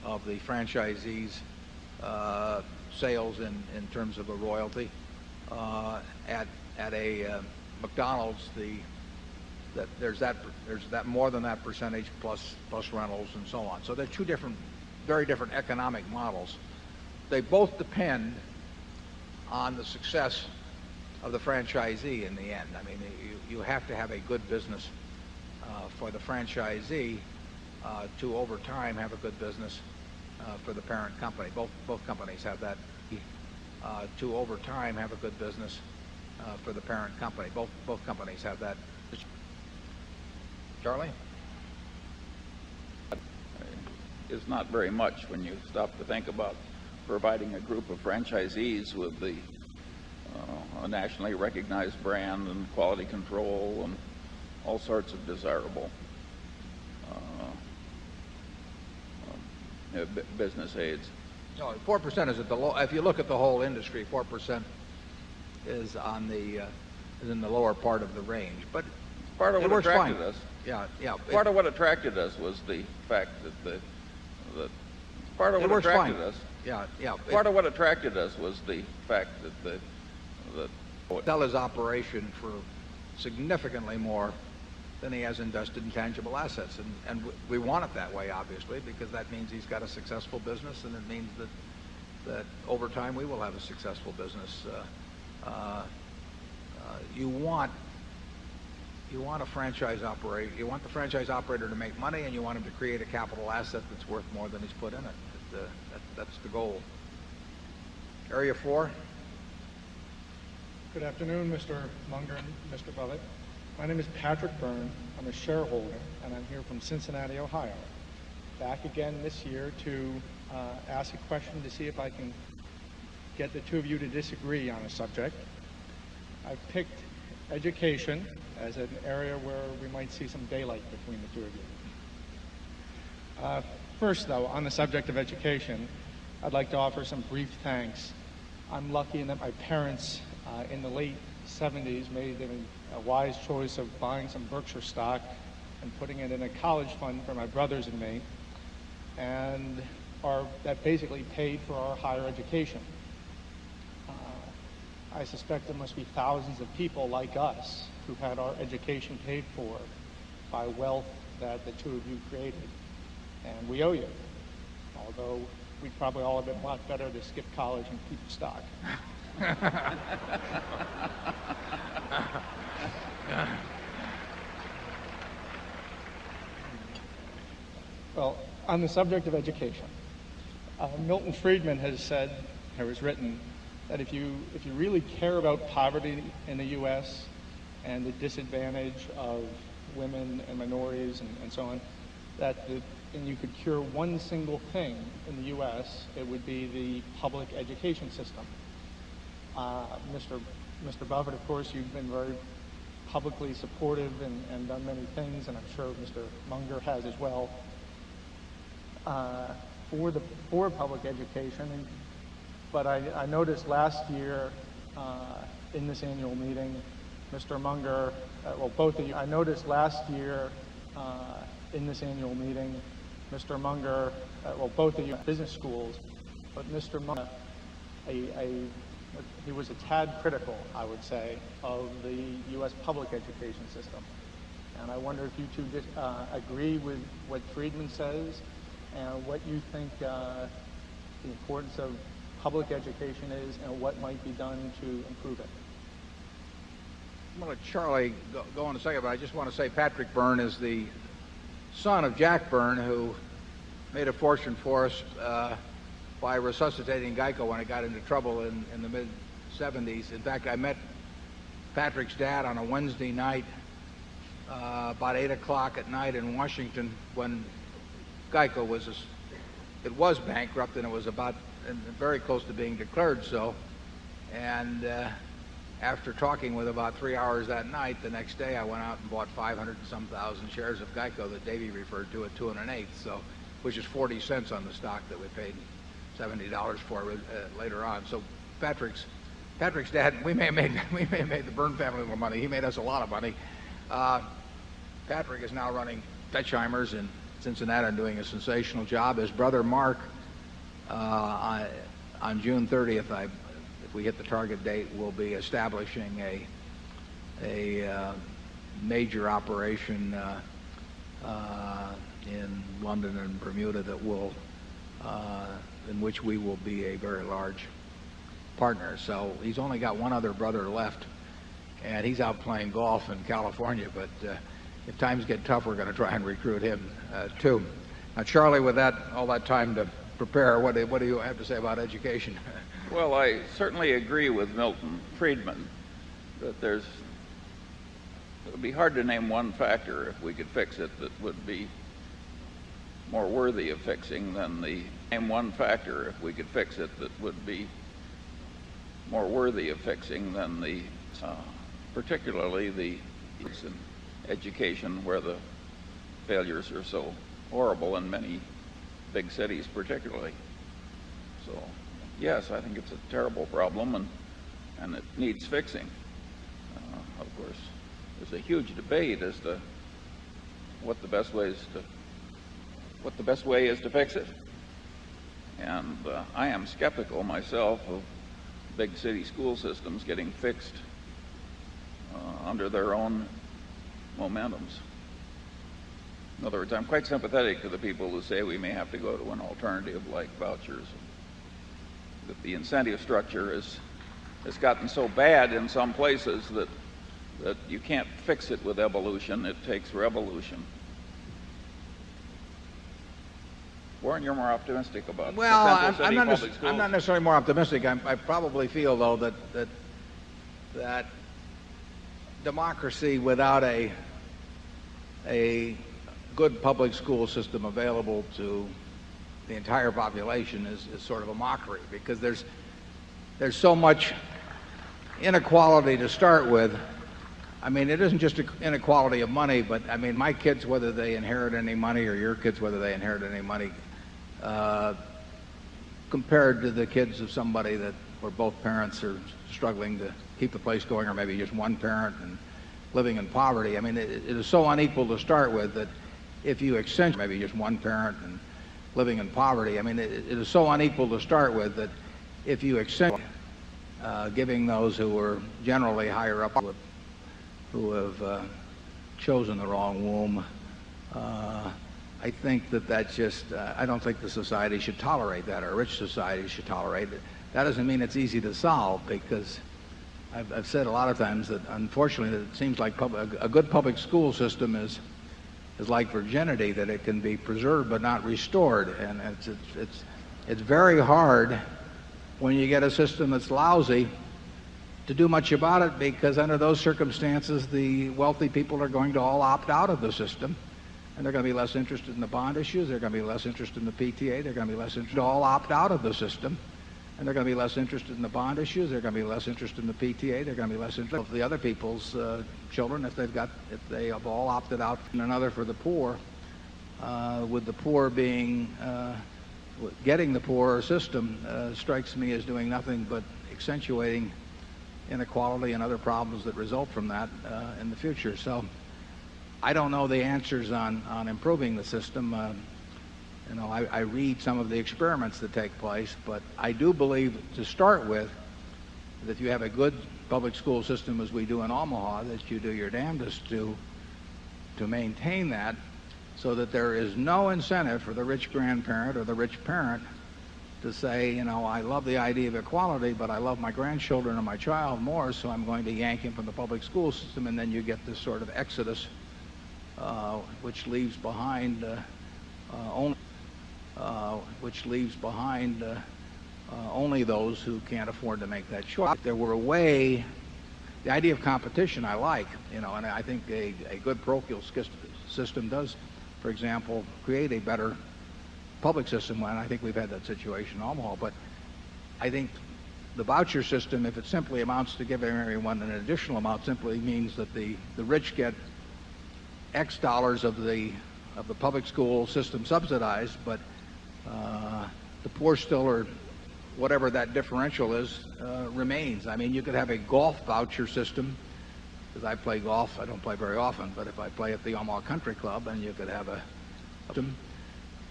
of the franchisee's sales in terms of a royalty. At a McDonald's, there's that more than that percentage plus rentals and so on. So they're two very different economic models. They both depend on the success of the franchisee in the end. I mean, you have to have a good business for the franchisee to over time have a good business for the parent company. Both companies have that. To over time have a good business for the parent company. Both companies have that. Charlie? Is not very much when you stop to think about providing a group of franchisees with a nationally recognized brand and quality control and all sorts of desirable business aids. No, 4% is at the low. If you look at the whole industry, 4% is in the lower part of the range. But part of what attracted us. Yeah. Part of what attracted us was the fact that part of what attracted us. Yeah. Part of what attracted us was the fact that sell his operation for significantly more than he has invested in tangible assets, and we want it that way, obviously, because that means he's got a successful business, and it means that over time we will have a successful business. You want a franchise operator. You want the franchise operator to make money, and you want him to create a capital asset that's worth more than he's put in it. That's the goal. Area 4. Good afternoon, Mr. Munger and Mr. Buffett. My name is Patrick Byrne. I'm a shareholder, and I'm here from Cincinnati, Ohio. Back again this year to ask a question to see if I can get the two of you to disagree on a subject. I've picked education as an area where we might see some daylight between the two of you. First, though, on the subject of education, I'd like to offer some brief thanks. I'm lucky in that my parents in the late 70s made a wise choice of buying some Berkshire stock and putting it in a college fund for my brothers and me, and that basically paid for our higher education. I suspect there must be thousands of people like us who had our education paid for by wealth that the two of you created, and we owe you. Although we'd probably all have been a lot better to skip college and keep the stock. Well, on the subject of education, Milton Friedman has said, or has written, that if you really care about poverty in the U.S. and the disadvantage of women and minorities and so on, and you could cure one single thing in the U.S., it would be the public education system. Mr. Buffett, of course, you've been very publicly supportive and done many things, and I'm sure Mr. Munger has as well, for public education. But I noticed last year in this annual meeting, Mr. Munger, well, both of you, I noticed last year in this annual meeting, Mr. Munger, well, both of you business schools, but Mr. Munger, he was a tad critical, I would say, of the U.S. public education system. And I wonder if you two agree with what Friedman says and what you think the importance of public education is and what might be done to improve it. I'm going to let Charlie go in a second, but I just want to say Patrick Byrne is the son of Jack Byrne, who made a fortune for us by resuscitating Geico when it got into trouble in the mid-'70s. In fact, I met Patrick's dad on a Wednesday night about 8 o'clock at night in Washington when Geico was bankrupt, and it was about very close to being declared so. And after talking with about 3 hours that night, the next day I went out and bought 500 and some thousand shares of Geico that Davey referred to at 2 1/8, so which is 40 cents on the stock that we paid $70 for later on. So Patrick's dad, we may have made the Byrne family a little money. He made us a lot of money. Patrick is now running Dutchheimer's in Cincinnati and doing a sensational job. His brother Mark, on June 30th, if we hit the target date, will be establishing a major operation in London and Bermuda that will, in which we will be a very large partner. So he's only got one other brother left, and he's out playing golf in California. But if times get tough, we're going to try and recruit him too. Now, Charlie, with all that time to prepare, what do you have to say about education? Well, I certainly agree with Milton Friedman that it would be hard to name one factor, if we could fix it, that would be more worthy of fixing than particularly the education, where the failures are so horrible in many big cities particularly. So yes, I think it's a terrible problem, and it needs fixing. Of course, there's a huge debate as to what the best way is to fix it. And I am skeptical myself of big city school systems getting fixed under their own momentums. In other words, I'm quite sympathetic to the people who say we may have to go to an alternative like vouchers, that the incentive structure has gotten so bad in some places that you can't fix it with evolution. It takes revolution. Warren, you're more optimistic about I'm not necessarily more optimistic. I probably feel, though, that democracy without a good public school system available to the entire population is sort of a mockery, because there's so much inequality to start with. I mean, it isn't just inequality of money, but I mean, my kids, whether they inherit any money, or your kids, whether they inherit any money, compared to the kids of somebody where both parents are struggling keep the place going, or maybe just one parent and living in poverty. I mean, it is so unequal to start with that if you accentuate maybe just one parent and living in poverty, I mean, it is so unequal to start with that if you accentuate giving those who are generally higher up, who have chosen the wrong womb, I think that's just, I don't think the society should tolerate that, or a rich society should tolerate it. That doesn't mean it's easy to solve, because I've said a lot of times that unfortunately it seems like a good public school system is like virginity, that it can be preserved but not restored. And it's very hard when you get a system that's lousy to do much about it, because under those circumstances the wealthy people are going to all opt out of the system, and they're going to be less interested in the bond issues, they're going to be less interested in the PTA, they're going to be less interested, all opt out of the system, and they're going to be less interested in the bond issues, they're going to be less interested in the PTA, they're going to be less interested in the other people's children if they have all opted out. And another for the poor, with the poor being getting the poorer system strikes me as doing nothing but accentuating inequality and other problems that result from that in the future. So I don't know the answers on improving the system. I read some of the experiments that take place, but I do believe, to start with, that if you have a good public school system as we do in Omaha, that you do your damnedest to maintain that, so that there is no incentive for the rich grandparent or the rich parent to say, I love the idea of equality, but I love my grandchildren or my child more, so I'm going to yank him from the public school system. And then you get this sort of exodus, which leaves behind only those who can't afford to make that choice. If there were a way, the idea of competition I like, and I think a good parochial system does, for example, create a better public system, and I think we've had that situation in Omaha. But I think the voucher system, if it simply amounts to giving everyone an additional amount, simply means that the rich get X dollars of the public school system subsidized, but the poor still, or whatever that differential is, remains. I mean, you could have a golf voucher system, because I play golf. I don't play very often, but if I play at the Omaha Country Club, and you could have a system,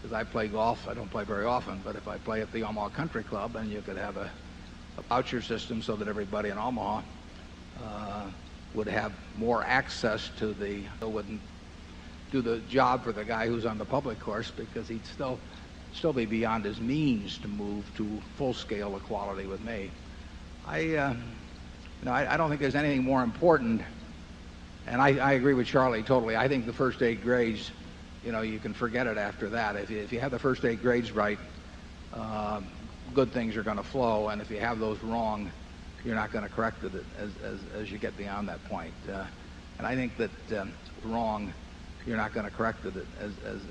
because I play golf. I don't play very often, but if I play at the Omaha Country Club, and you could have a voucher system so that everybody in Omaha would have more access to wouldn't do the job for the guy who's on the public course, because he'd still be beyond his means to move to full-scale equality with me. I don't think there's anything more important, and I agree with Charlie totally. I think the first 8 grades, you can forget it after that. If you have the first 8 grades right, good things are going to flow, and if you have those wrong, you're not going to correct it as you get beyond that point. And I think that wrong, you're not going to correct it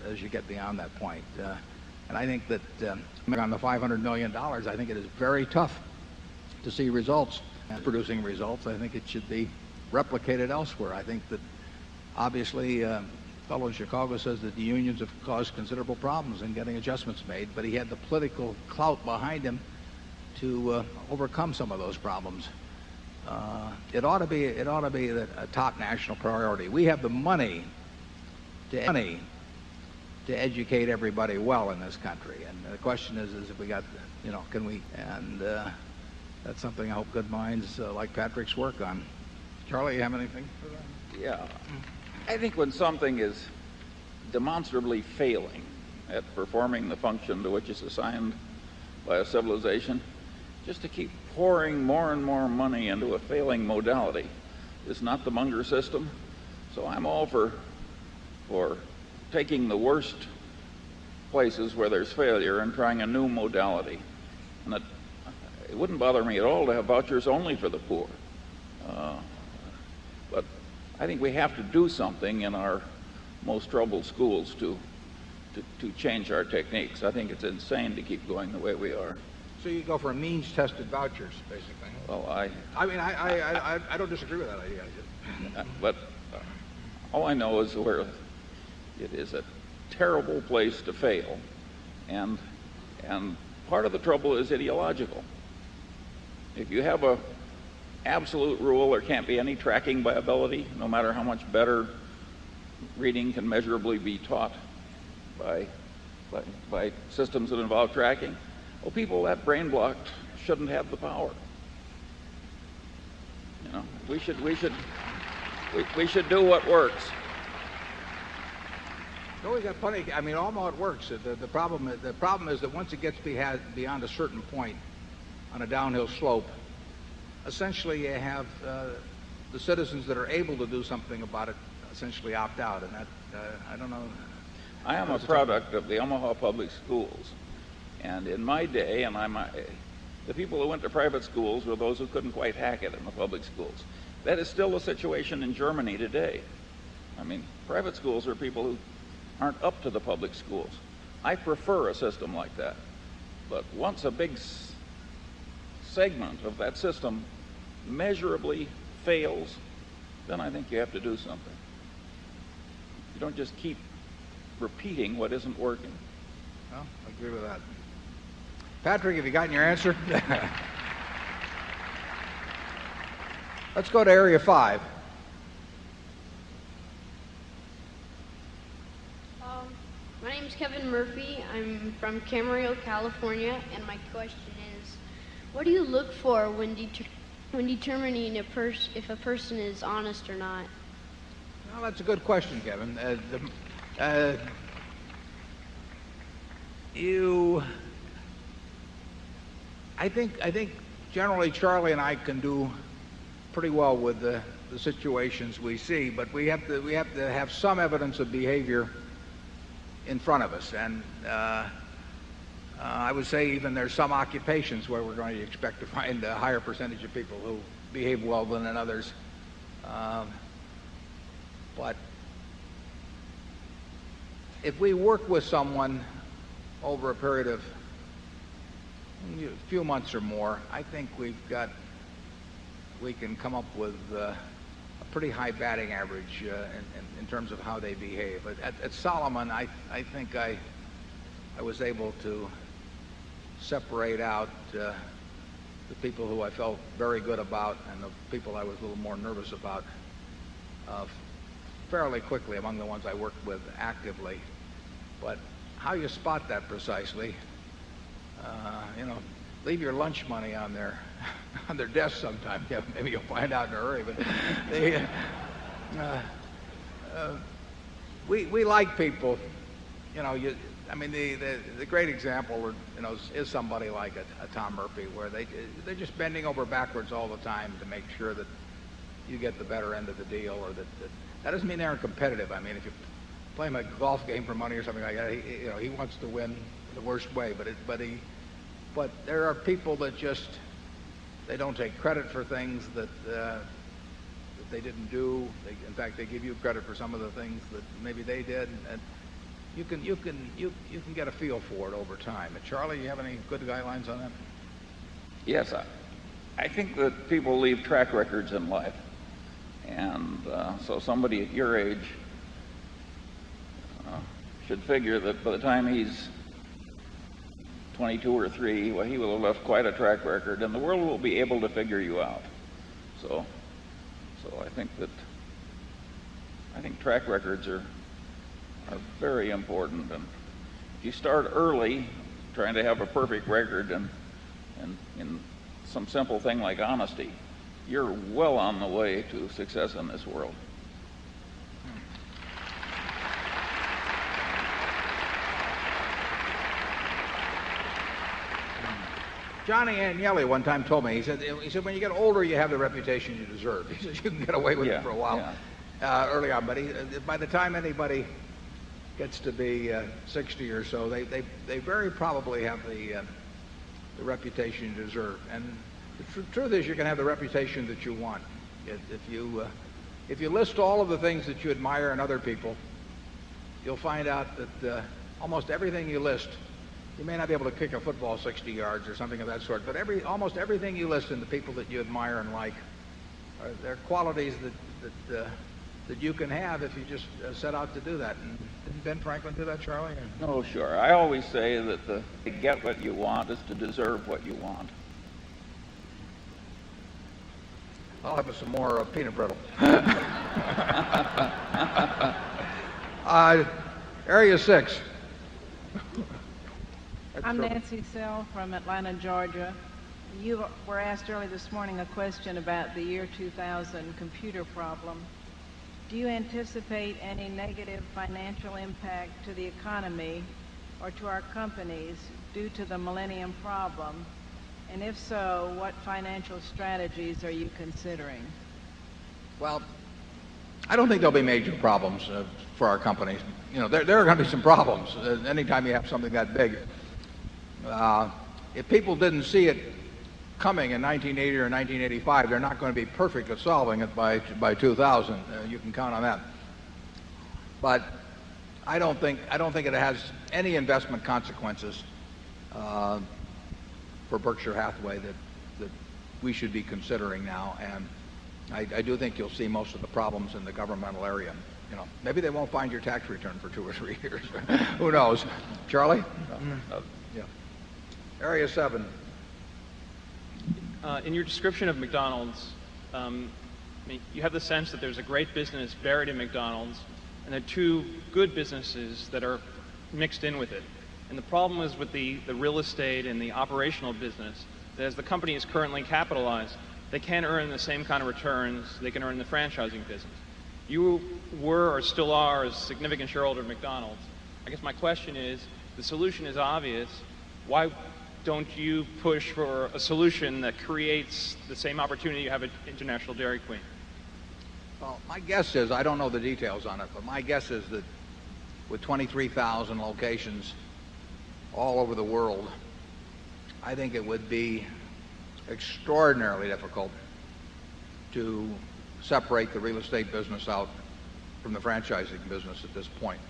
as you get beyond that point. And I think that on the $500 million, I think it is very tough to see results, producing results. I think it should be replicated elsewhere. I think that obviously a fellow in Chicago says that the unions have caused considerable problems in getting adjustments made, but he had the political clout behind him to overcome some of those problems. It ought to be a top national priority. We have the money to educate everybody well in this country, and the question is if we got, can we? And that's something I hope good minds like Patrick's work on. Charlie, you have anything for that? Yeah, I think when something is demonstrably failing at performing the function to which it's assigned by a civilization, just to keep pouring more and more money into a failing modality is not the Munger system. So I'm all for taking the worst places where there's failure and trying a new modality. And it wouldn't bother me at all to have vouchers only for the poor. But I think we have to do something in our most troubled schools to change our techniques. I think it's insane to keep going the way we are. So you go for means-tested vouchers, basically. Well, I don't disagree with that idea. But all I know is where it is a terrible place to fail, and part of the trouble is ideological. If you have a absolute rule there can't be any tracking by ability, no matter how much better reading can measurably be taught by systems that involve tracking. Well, people that brain blocked shouldn't have the power. You know, we should do what works. No, we got plenty. I mean, almost it works. The problem is that once it gets beyond a certain point on a downhill slope, essentially you have the citizens that are able to do something about it essentially opt out, and that I don't know. I am a product of the Omaha Public Schools, and in my day, the people who went to private schools were those who couldn't quite hack it in the public schools. That is still the situation in Germany today. I mean, private schools are people who aren't up to the public schools. I prefer a system like that. But once a big segment of that system measurably fails, then I think you have to do something. You don't just keep repeating what isn't working. Well, I agree with that. Patrick, have you gotten your answer? Let's go to Area 5. My name is Kevin Murphy. I'm from Camarillo, California, and my question is, what do you look for when determining if a person is honest or not? Well, that's a good question, Kevin. I think generally Charlie and I can do pretty well with the situations we see, but we have to have some evidence of behavior in front of us, and I would say even there's some occupations where we're going to expect to find a higher percentage of people who behave well than in others. But if we work with someone over a period of a few months or more, I think we can come up with a pretty high batting average in terms of how they behave. At Solomon, I think I was able to separate out the people who I felt very good about and the people I was a little more nervous about fairly quickly among the ones I worked with actively. But how you spot that precisely, leave your lunch money on their desk sometime. Yeah, maybe you'll find out in a hurry. But we like people. The great example, is somebody like a Tom Murphy, where they're just bending over backwards all the time to make sure that you get the better end of the deal, or that doesn't mean they aren't competitive. I mean, if you play him a golf game for money or something like that, he wants to win the worst way. But there are people that just they don't take credit for things that they didn't do. In fact, they give you credit for some of the things that maybe they did. And you can get a feel for it over time. Charlie, you have any good guidelines on that? Yes, I think that people leave track records in life, and so somebody at your age should figure that by the time he's 22 or 3, well, he will have left quite a track record, and the world will be able to figure you out. So I think track records are very important, and if you start early trying to have a perfect record and in some simple thing like honesty, you're well on the way to success in this world. Johnny Agnelli one time told me, he said, when you get older, you have the reputation you deserve. He says you can get away with it for a while early on, but by the time anybody gets to be 60 or so, they very probably have the reputation you deserve. And the truth is, you can have the reputation that you want. If you list all of the things that you admire in other people, you'll find out that almost everything you list, you may not be able to kick a football 60 yards or something of that sort, but almost everything you list in the people that you admire and like, they're qualities that you can have if you just set out to do that. And didn't Ben Franklin do that, Charlie? No, sure. I always say that to get what you want is to deserve what you want. I'll have some more peanut brittle. Area 6. I'm Nancy Sell from Atlanta, Georgia. You were asked earlier this morning a question about the year 2000 computer problem. Do you anticipate any negative financial impact to the economy or to our companies due to the Millennium Problem? And if so, what financial strategies are you considering? Well, I don't think there'll be major problems for our companies. You know, there are going to be some problems anytime you have something that big. If people didn't see it coming in 1980 or 1985, they're not going to be perfect at solving it by 2000. You can count on that. But I don't think it has any investment consequences for Berkshire Hathaway that we should be considering now. And I do think you'll see most of the problems in the governmental area. You know, maybe they won't find your tax return for 2 or 3 years. Who knows? Charlie? Yeah. Area 7. In your description of McDonald's, you have the sense that there's a great business buried in McDonald's and there are 2 good businesses that are mixed in with it. And the problem is with the real estate and the operational business, that as the company is currently capitalized, they can't earn the same kind of returns they can earn in the franchising business. You were or still are a significant shareholder of McDonald's. I guess my question is, the solution is obvious. Why don't you push for a solution that creates the same opportunity you have at International Dairy Queen? Well, my guess is, I don't know the details on it, but my guess is that with 23,000 locations all over the world, I think it would be extraordinarily difficult to separate the real estate business out from the franchising business at this point.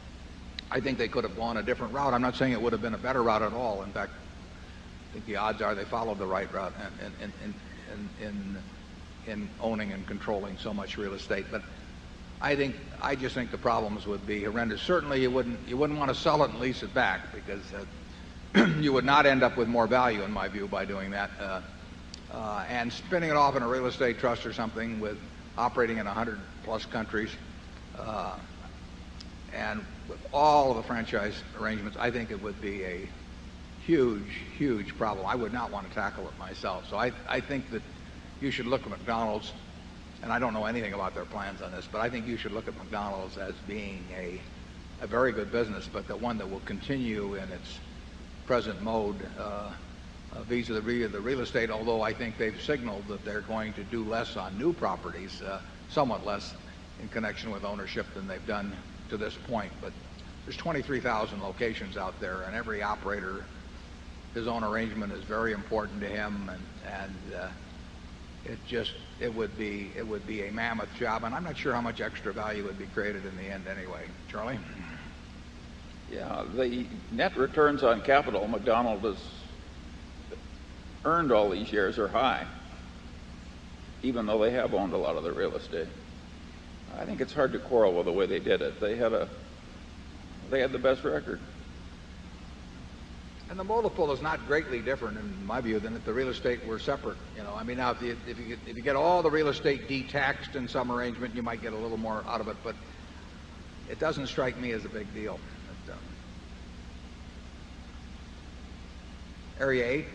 I think they could have gone a different route. I'm not saying it would have been a better route at all. In fact, I think the odds are they followed the right route in owning and controlling so much real estate. But I just think the problems would be horrendous. Certainly you wouldn't want to sell it and lease it back, because you would not end up with more value, in my view, by doing that. And spinning it off in a real estate trust or something with operating in 100+ countries, and with all of the franchise arrangements, I think it would be a huge problem. I would not want to tackle it myself. So I think that you should look at McDonald's, and I don't know anything about their plans on this, but I think you should look at McDonald's as being a very good business, but the one that will continue in its present mode vis-a-vis the real estate, although I think they've signaled that they're going to do less on new properties, somewhat less in connection with ownership than they've done to this point. But there's 23,000 locations out there, and every operator, his own arrangement is very important to him, and it would be a mammoth job, and I'm not sure how much extra value would be created in the end anyway. Charlie? Yeah, the net returns on capital McDonald's has earned all these years are high, even though they have owned a lot of the real estate. I think it's hard to quarrel with the way they did it. They had the best record. And the multiple is not greatly different, in my view, than if the real estate were separate. You know, I mean, now if you get all the real estate de-taxed in some arrangement, you might get a little more out of it, but it doesn't strike me as a big deal. But, Area 8.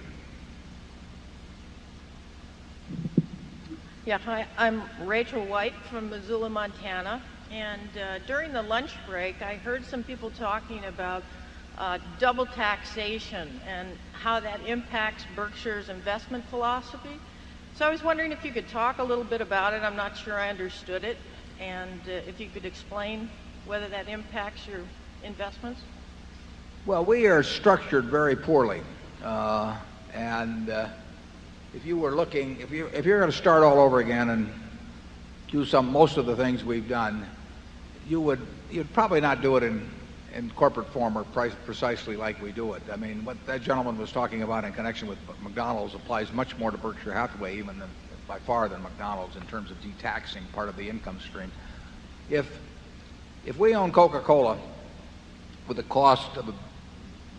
Yeah, hi, I'm Rachel White from Missoula, Montana, and during the lunch break I heard some people talking about double taxation and how that impacts Berkshire's investment philosophy. So I was wondering if you could talk a little bit about it. I'm not sure I understood it, and if you could explain whether that impacts your investments. Well, we are structured very poorly, and if you were looking, if you're going to start all over again and do most of the things we've done, you'd probably not do it in corporate form or precisely like we do it. I mean, what that gentleman was talking about in connection with McDonald's applies much more to Berkshire Hathaway, even by far, than McDonald's in terms of detaxing part of the income stream. If we own Coca-Cola with a cost of $1.2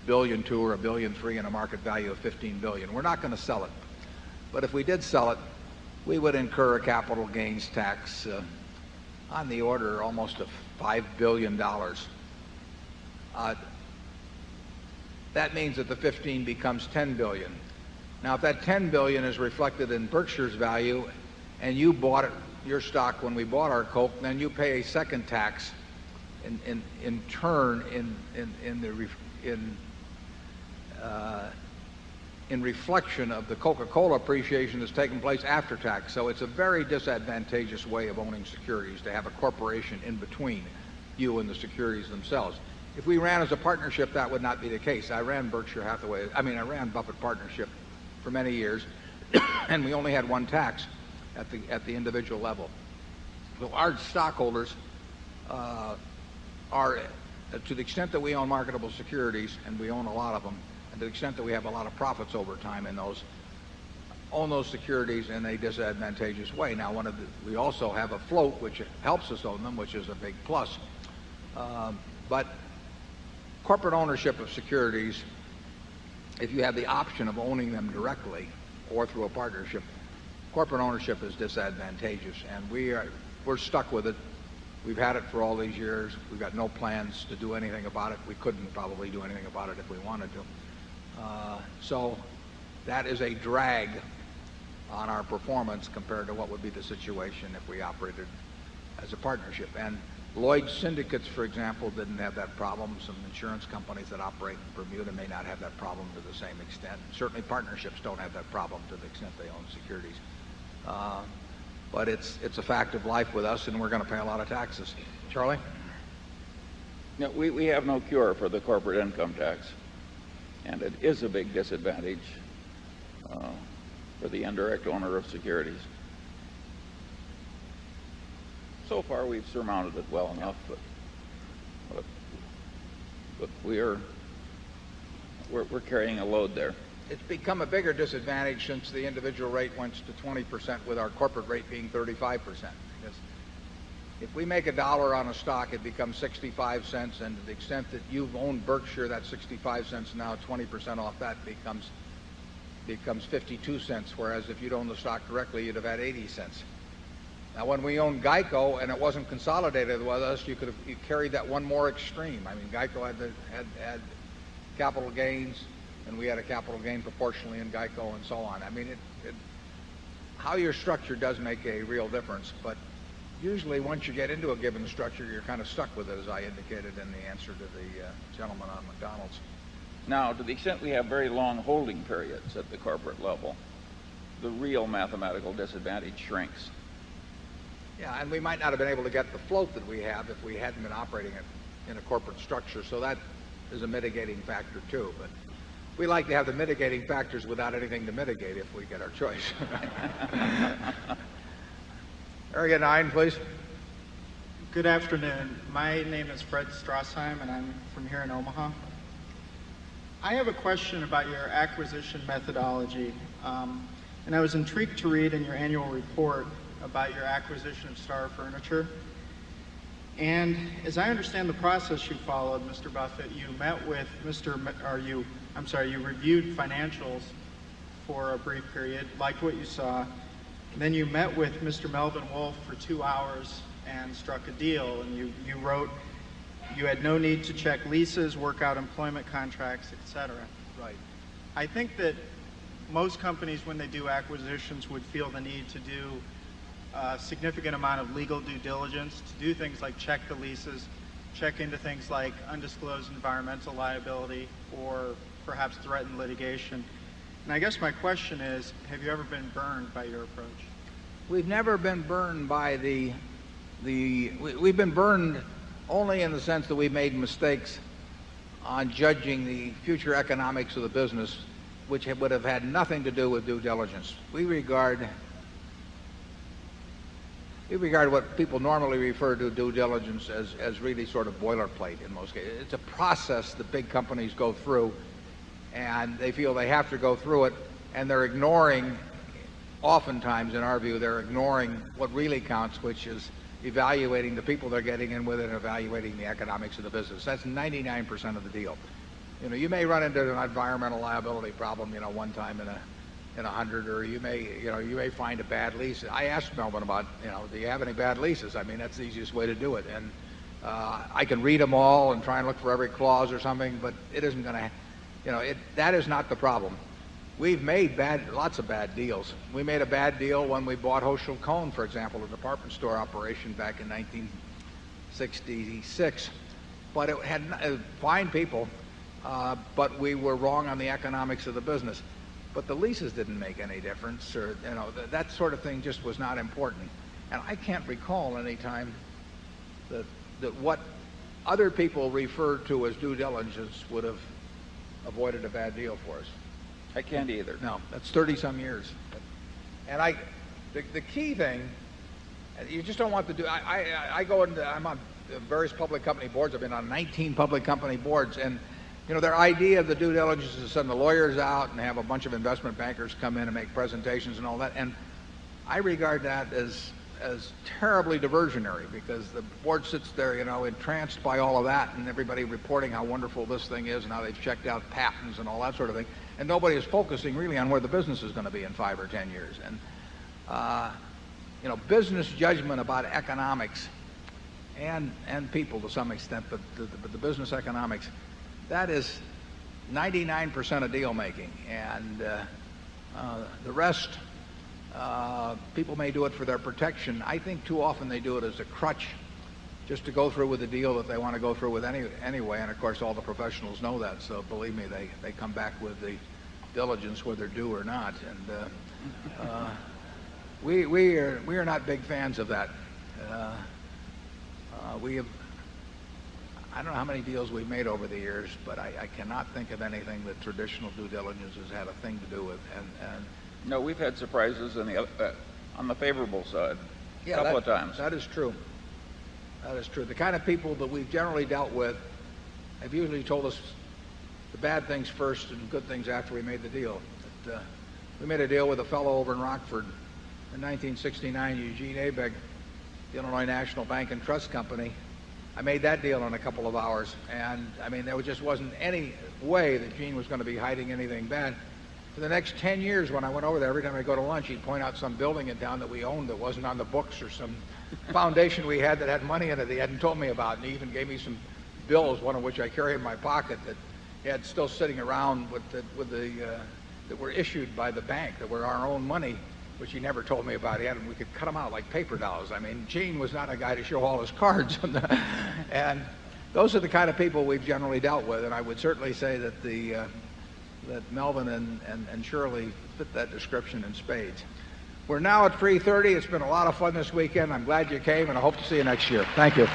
billion or $1.3 billion and a market value of $15 billion, we're not going to sell it. But if we did sell it, we would incur a capital gains tax on the order almost of $5 billion. That means that the 15 becomes 10 billion. Now, if that 10 billion is reflected in Berkshire's value and you bought it, your stock when we bought our Coke, then you pay a second tax in turn in reflection of the Coca-Cola appreciation that's taken place after tax. So it's a very disadvantageous way of owning securities to have a corporation in between you and the securities themselves. If we ran as a partnership, that would not be the case. I ran I ran Buffett Partnership for many years, and we only had one tax at the individual level. So our stockholders are, to the extent that we own marketable securities, and we own a lot of them, and to the extent that we have a lot of profits over time in those, own those securities in a disadvantageous way. Now, we also have a float, which helps us own them, which is a big plus. But corporate ownership of securities, if you have the option of owning them directly or through a partnership, corporate ownership is disadvantageous, and we're stuck with it. We've had it for all these years. We've got no plans to do anything about it. We couldn't probably do anything about it if we wanted to. So that is a drag on our performance compared to what would be the situation if we operated as a partnership. And Lloyd's syndicates, for example, didn't have that problem. Some insurance companies that operate in Bermuda may not have that problem to the same extent. Certainly partnerships don't have that problem to the extent they own securities. But it's a fact of life with us, and we're going to pay a lot of taxes. Charlie? No, we have no cure for the corporate income tax, and it is a big disadvantage for the indirect owner of securities. So far, we've surmounted it well enough, but we're carrying a load there. It's become a bigger disadvantage since the individual rate went to 20%, with our corporate rate being 35%. Because if we make $1 on a stock, it becomes 65 cents, and to the extent that you've owned Berkshire, that 65 cents now 20% off that becomes 52 cents, whereas if you'd owned the stock directly, you'd have had 80 cents. Now, when we owned Geico and it wasn't consolidated with us, you carried that one more extreme. I mean, Geico had capital gains, and we had a capital gain proportionally in Geico, and so on. I mean, how you're structured does make a real difference, but usually once you get into a given structure, you're kind of stuck with it, as I indicated in the answer to the gentleman on McDonald's. Now, to the extent we have very long holding periods at the corporate level, the real mathematical disadvantage shrinks. Yeah, and we might not have been able to get the float that we have if we hadn't been operating it in a corporate structure, so that is a mitigating factor too. But we like to have the mitigating factors without anything to mitigate if we get our choice. Area 9, please. Good afternoon. My name is Fred Strassheim, and I'm from here in Omaha. I have a question about your acquisition methodology, and I was intrigued to read in your annual report about your acquisition of Star Furniture. And as I understand the process you followed, Mr. Buffett, you met with you reviewed financials for a brief period, liked what you saw, and then you met with Mr. Melvin Wolf for 2 hours and struck a deal, and you wrote you had no need to check leases, work out employment contracts, etc. Right. I think that most companies, when they do acquisitions, would feel the need to do a significant amount of legal due diligence, to do things like check the leases, check into things like undisclosed environmental liability, or perhaps threaten litigation. And I guess my question is, have you ever been burned by your approach? We've never been burned by we've been burned only in the sense that we've made mistakes on judging the future economics of the business, which would have had nothing to do with due diligence. We regard what people normally refer to due diligence as really sort of boilerplate in most cases. It's a process that big companies go through, and they feel they have to go through it, and they're ignoring, oftentimes in our view, they're ignoring what really counts, which is evaluating the people they're getting in with it and evaluating the economics of the business. That's 99% of the deal. You may run into an environmental liability problem, one time in 100, or you may find a bad lease. I asked Melvin about, do you have any bad leases? I mean, that's the easiest way to do it. And I can read them all and try and look for every clause or something, but it isn't going to, that is not the problem. We've made lots of bad deals. We made a bad deal when we bought Hochschild Kohn, for example, a department store operation back in 1966. But it had fine people, but we were wrong on the economics of the business. But the leases didn't make any difference, or that sort of thing just was not important. And I can't recall any time that what other people referred to as due diligence would have avoided a bad deal for us. I can't either. No, that's 30-some years. And the key thing, you just don't want to do. I'm on various public company boards. I've been on 19 public company boards, and their idea of the due diligence is to send the lawyers out and have a bunch of investment bankers come in and make presentations and all that. And I regard that as terribly diversionary, because the board sits there, entranced by all of that, and everybody reporting how wonderful this thing is and how they've checked out patents and all that sort of thing. And nobody is focusing really on where the business is going to be in 5 or 10 years. And business judgment about economics and people to some extent, but the business economics, that is 99% of deal making, and the rest, people may do it for their protection. I think too often they do it as a crutch, just to go through with the deal that they want to go through with anyway. And of course, all the professionals know that. So believe me, they come back with the diligence, whether due or not. And we are not big fans of that. I don't know how many deals we've made over the years, but I cannot think of anything that traditional due diligence has had a thing to do with. And no, we've had surprises on the favorable side a couple of times. That is true. That is true. The kind of people that we've generally dealt with have usually told us the bad things first and good things after we made the deal. We made a deal with a fellow over in Rockford in 1969, Eugene Abegg, the Illinois National Bank and Trust Company. I made that deal in a couple of hours, and I mean, there just wasn't any way that Gene was going to be hiding anything bad. For the next 10 years, when I went over there, every time I go to lunch, he'd point out some building in town that we owned that wasn't on the books, or some foundation we had that had money in it that he hadn't told me about. And he even gave me some bills, one of which I carry in my pocket, that he had still sitting around that were issued by the bank, that were our own money, which he never told me about. We could cut them out like paper dolls. I mean, Gene was not a guy to show all his cards. And those are the kind of people we've generally dealt with. And I would certainly say that that Melvin and Shirley fit that description in spades. We're now at 3:30. It's been a lot of fun this weekend. I'm glad you came, and I hope to see you next year. Thank you.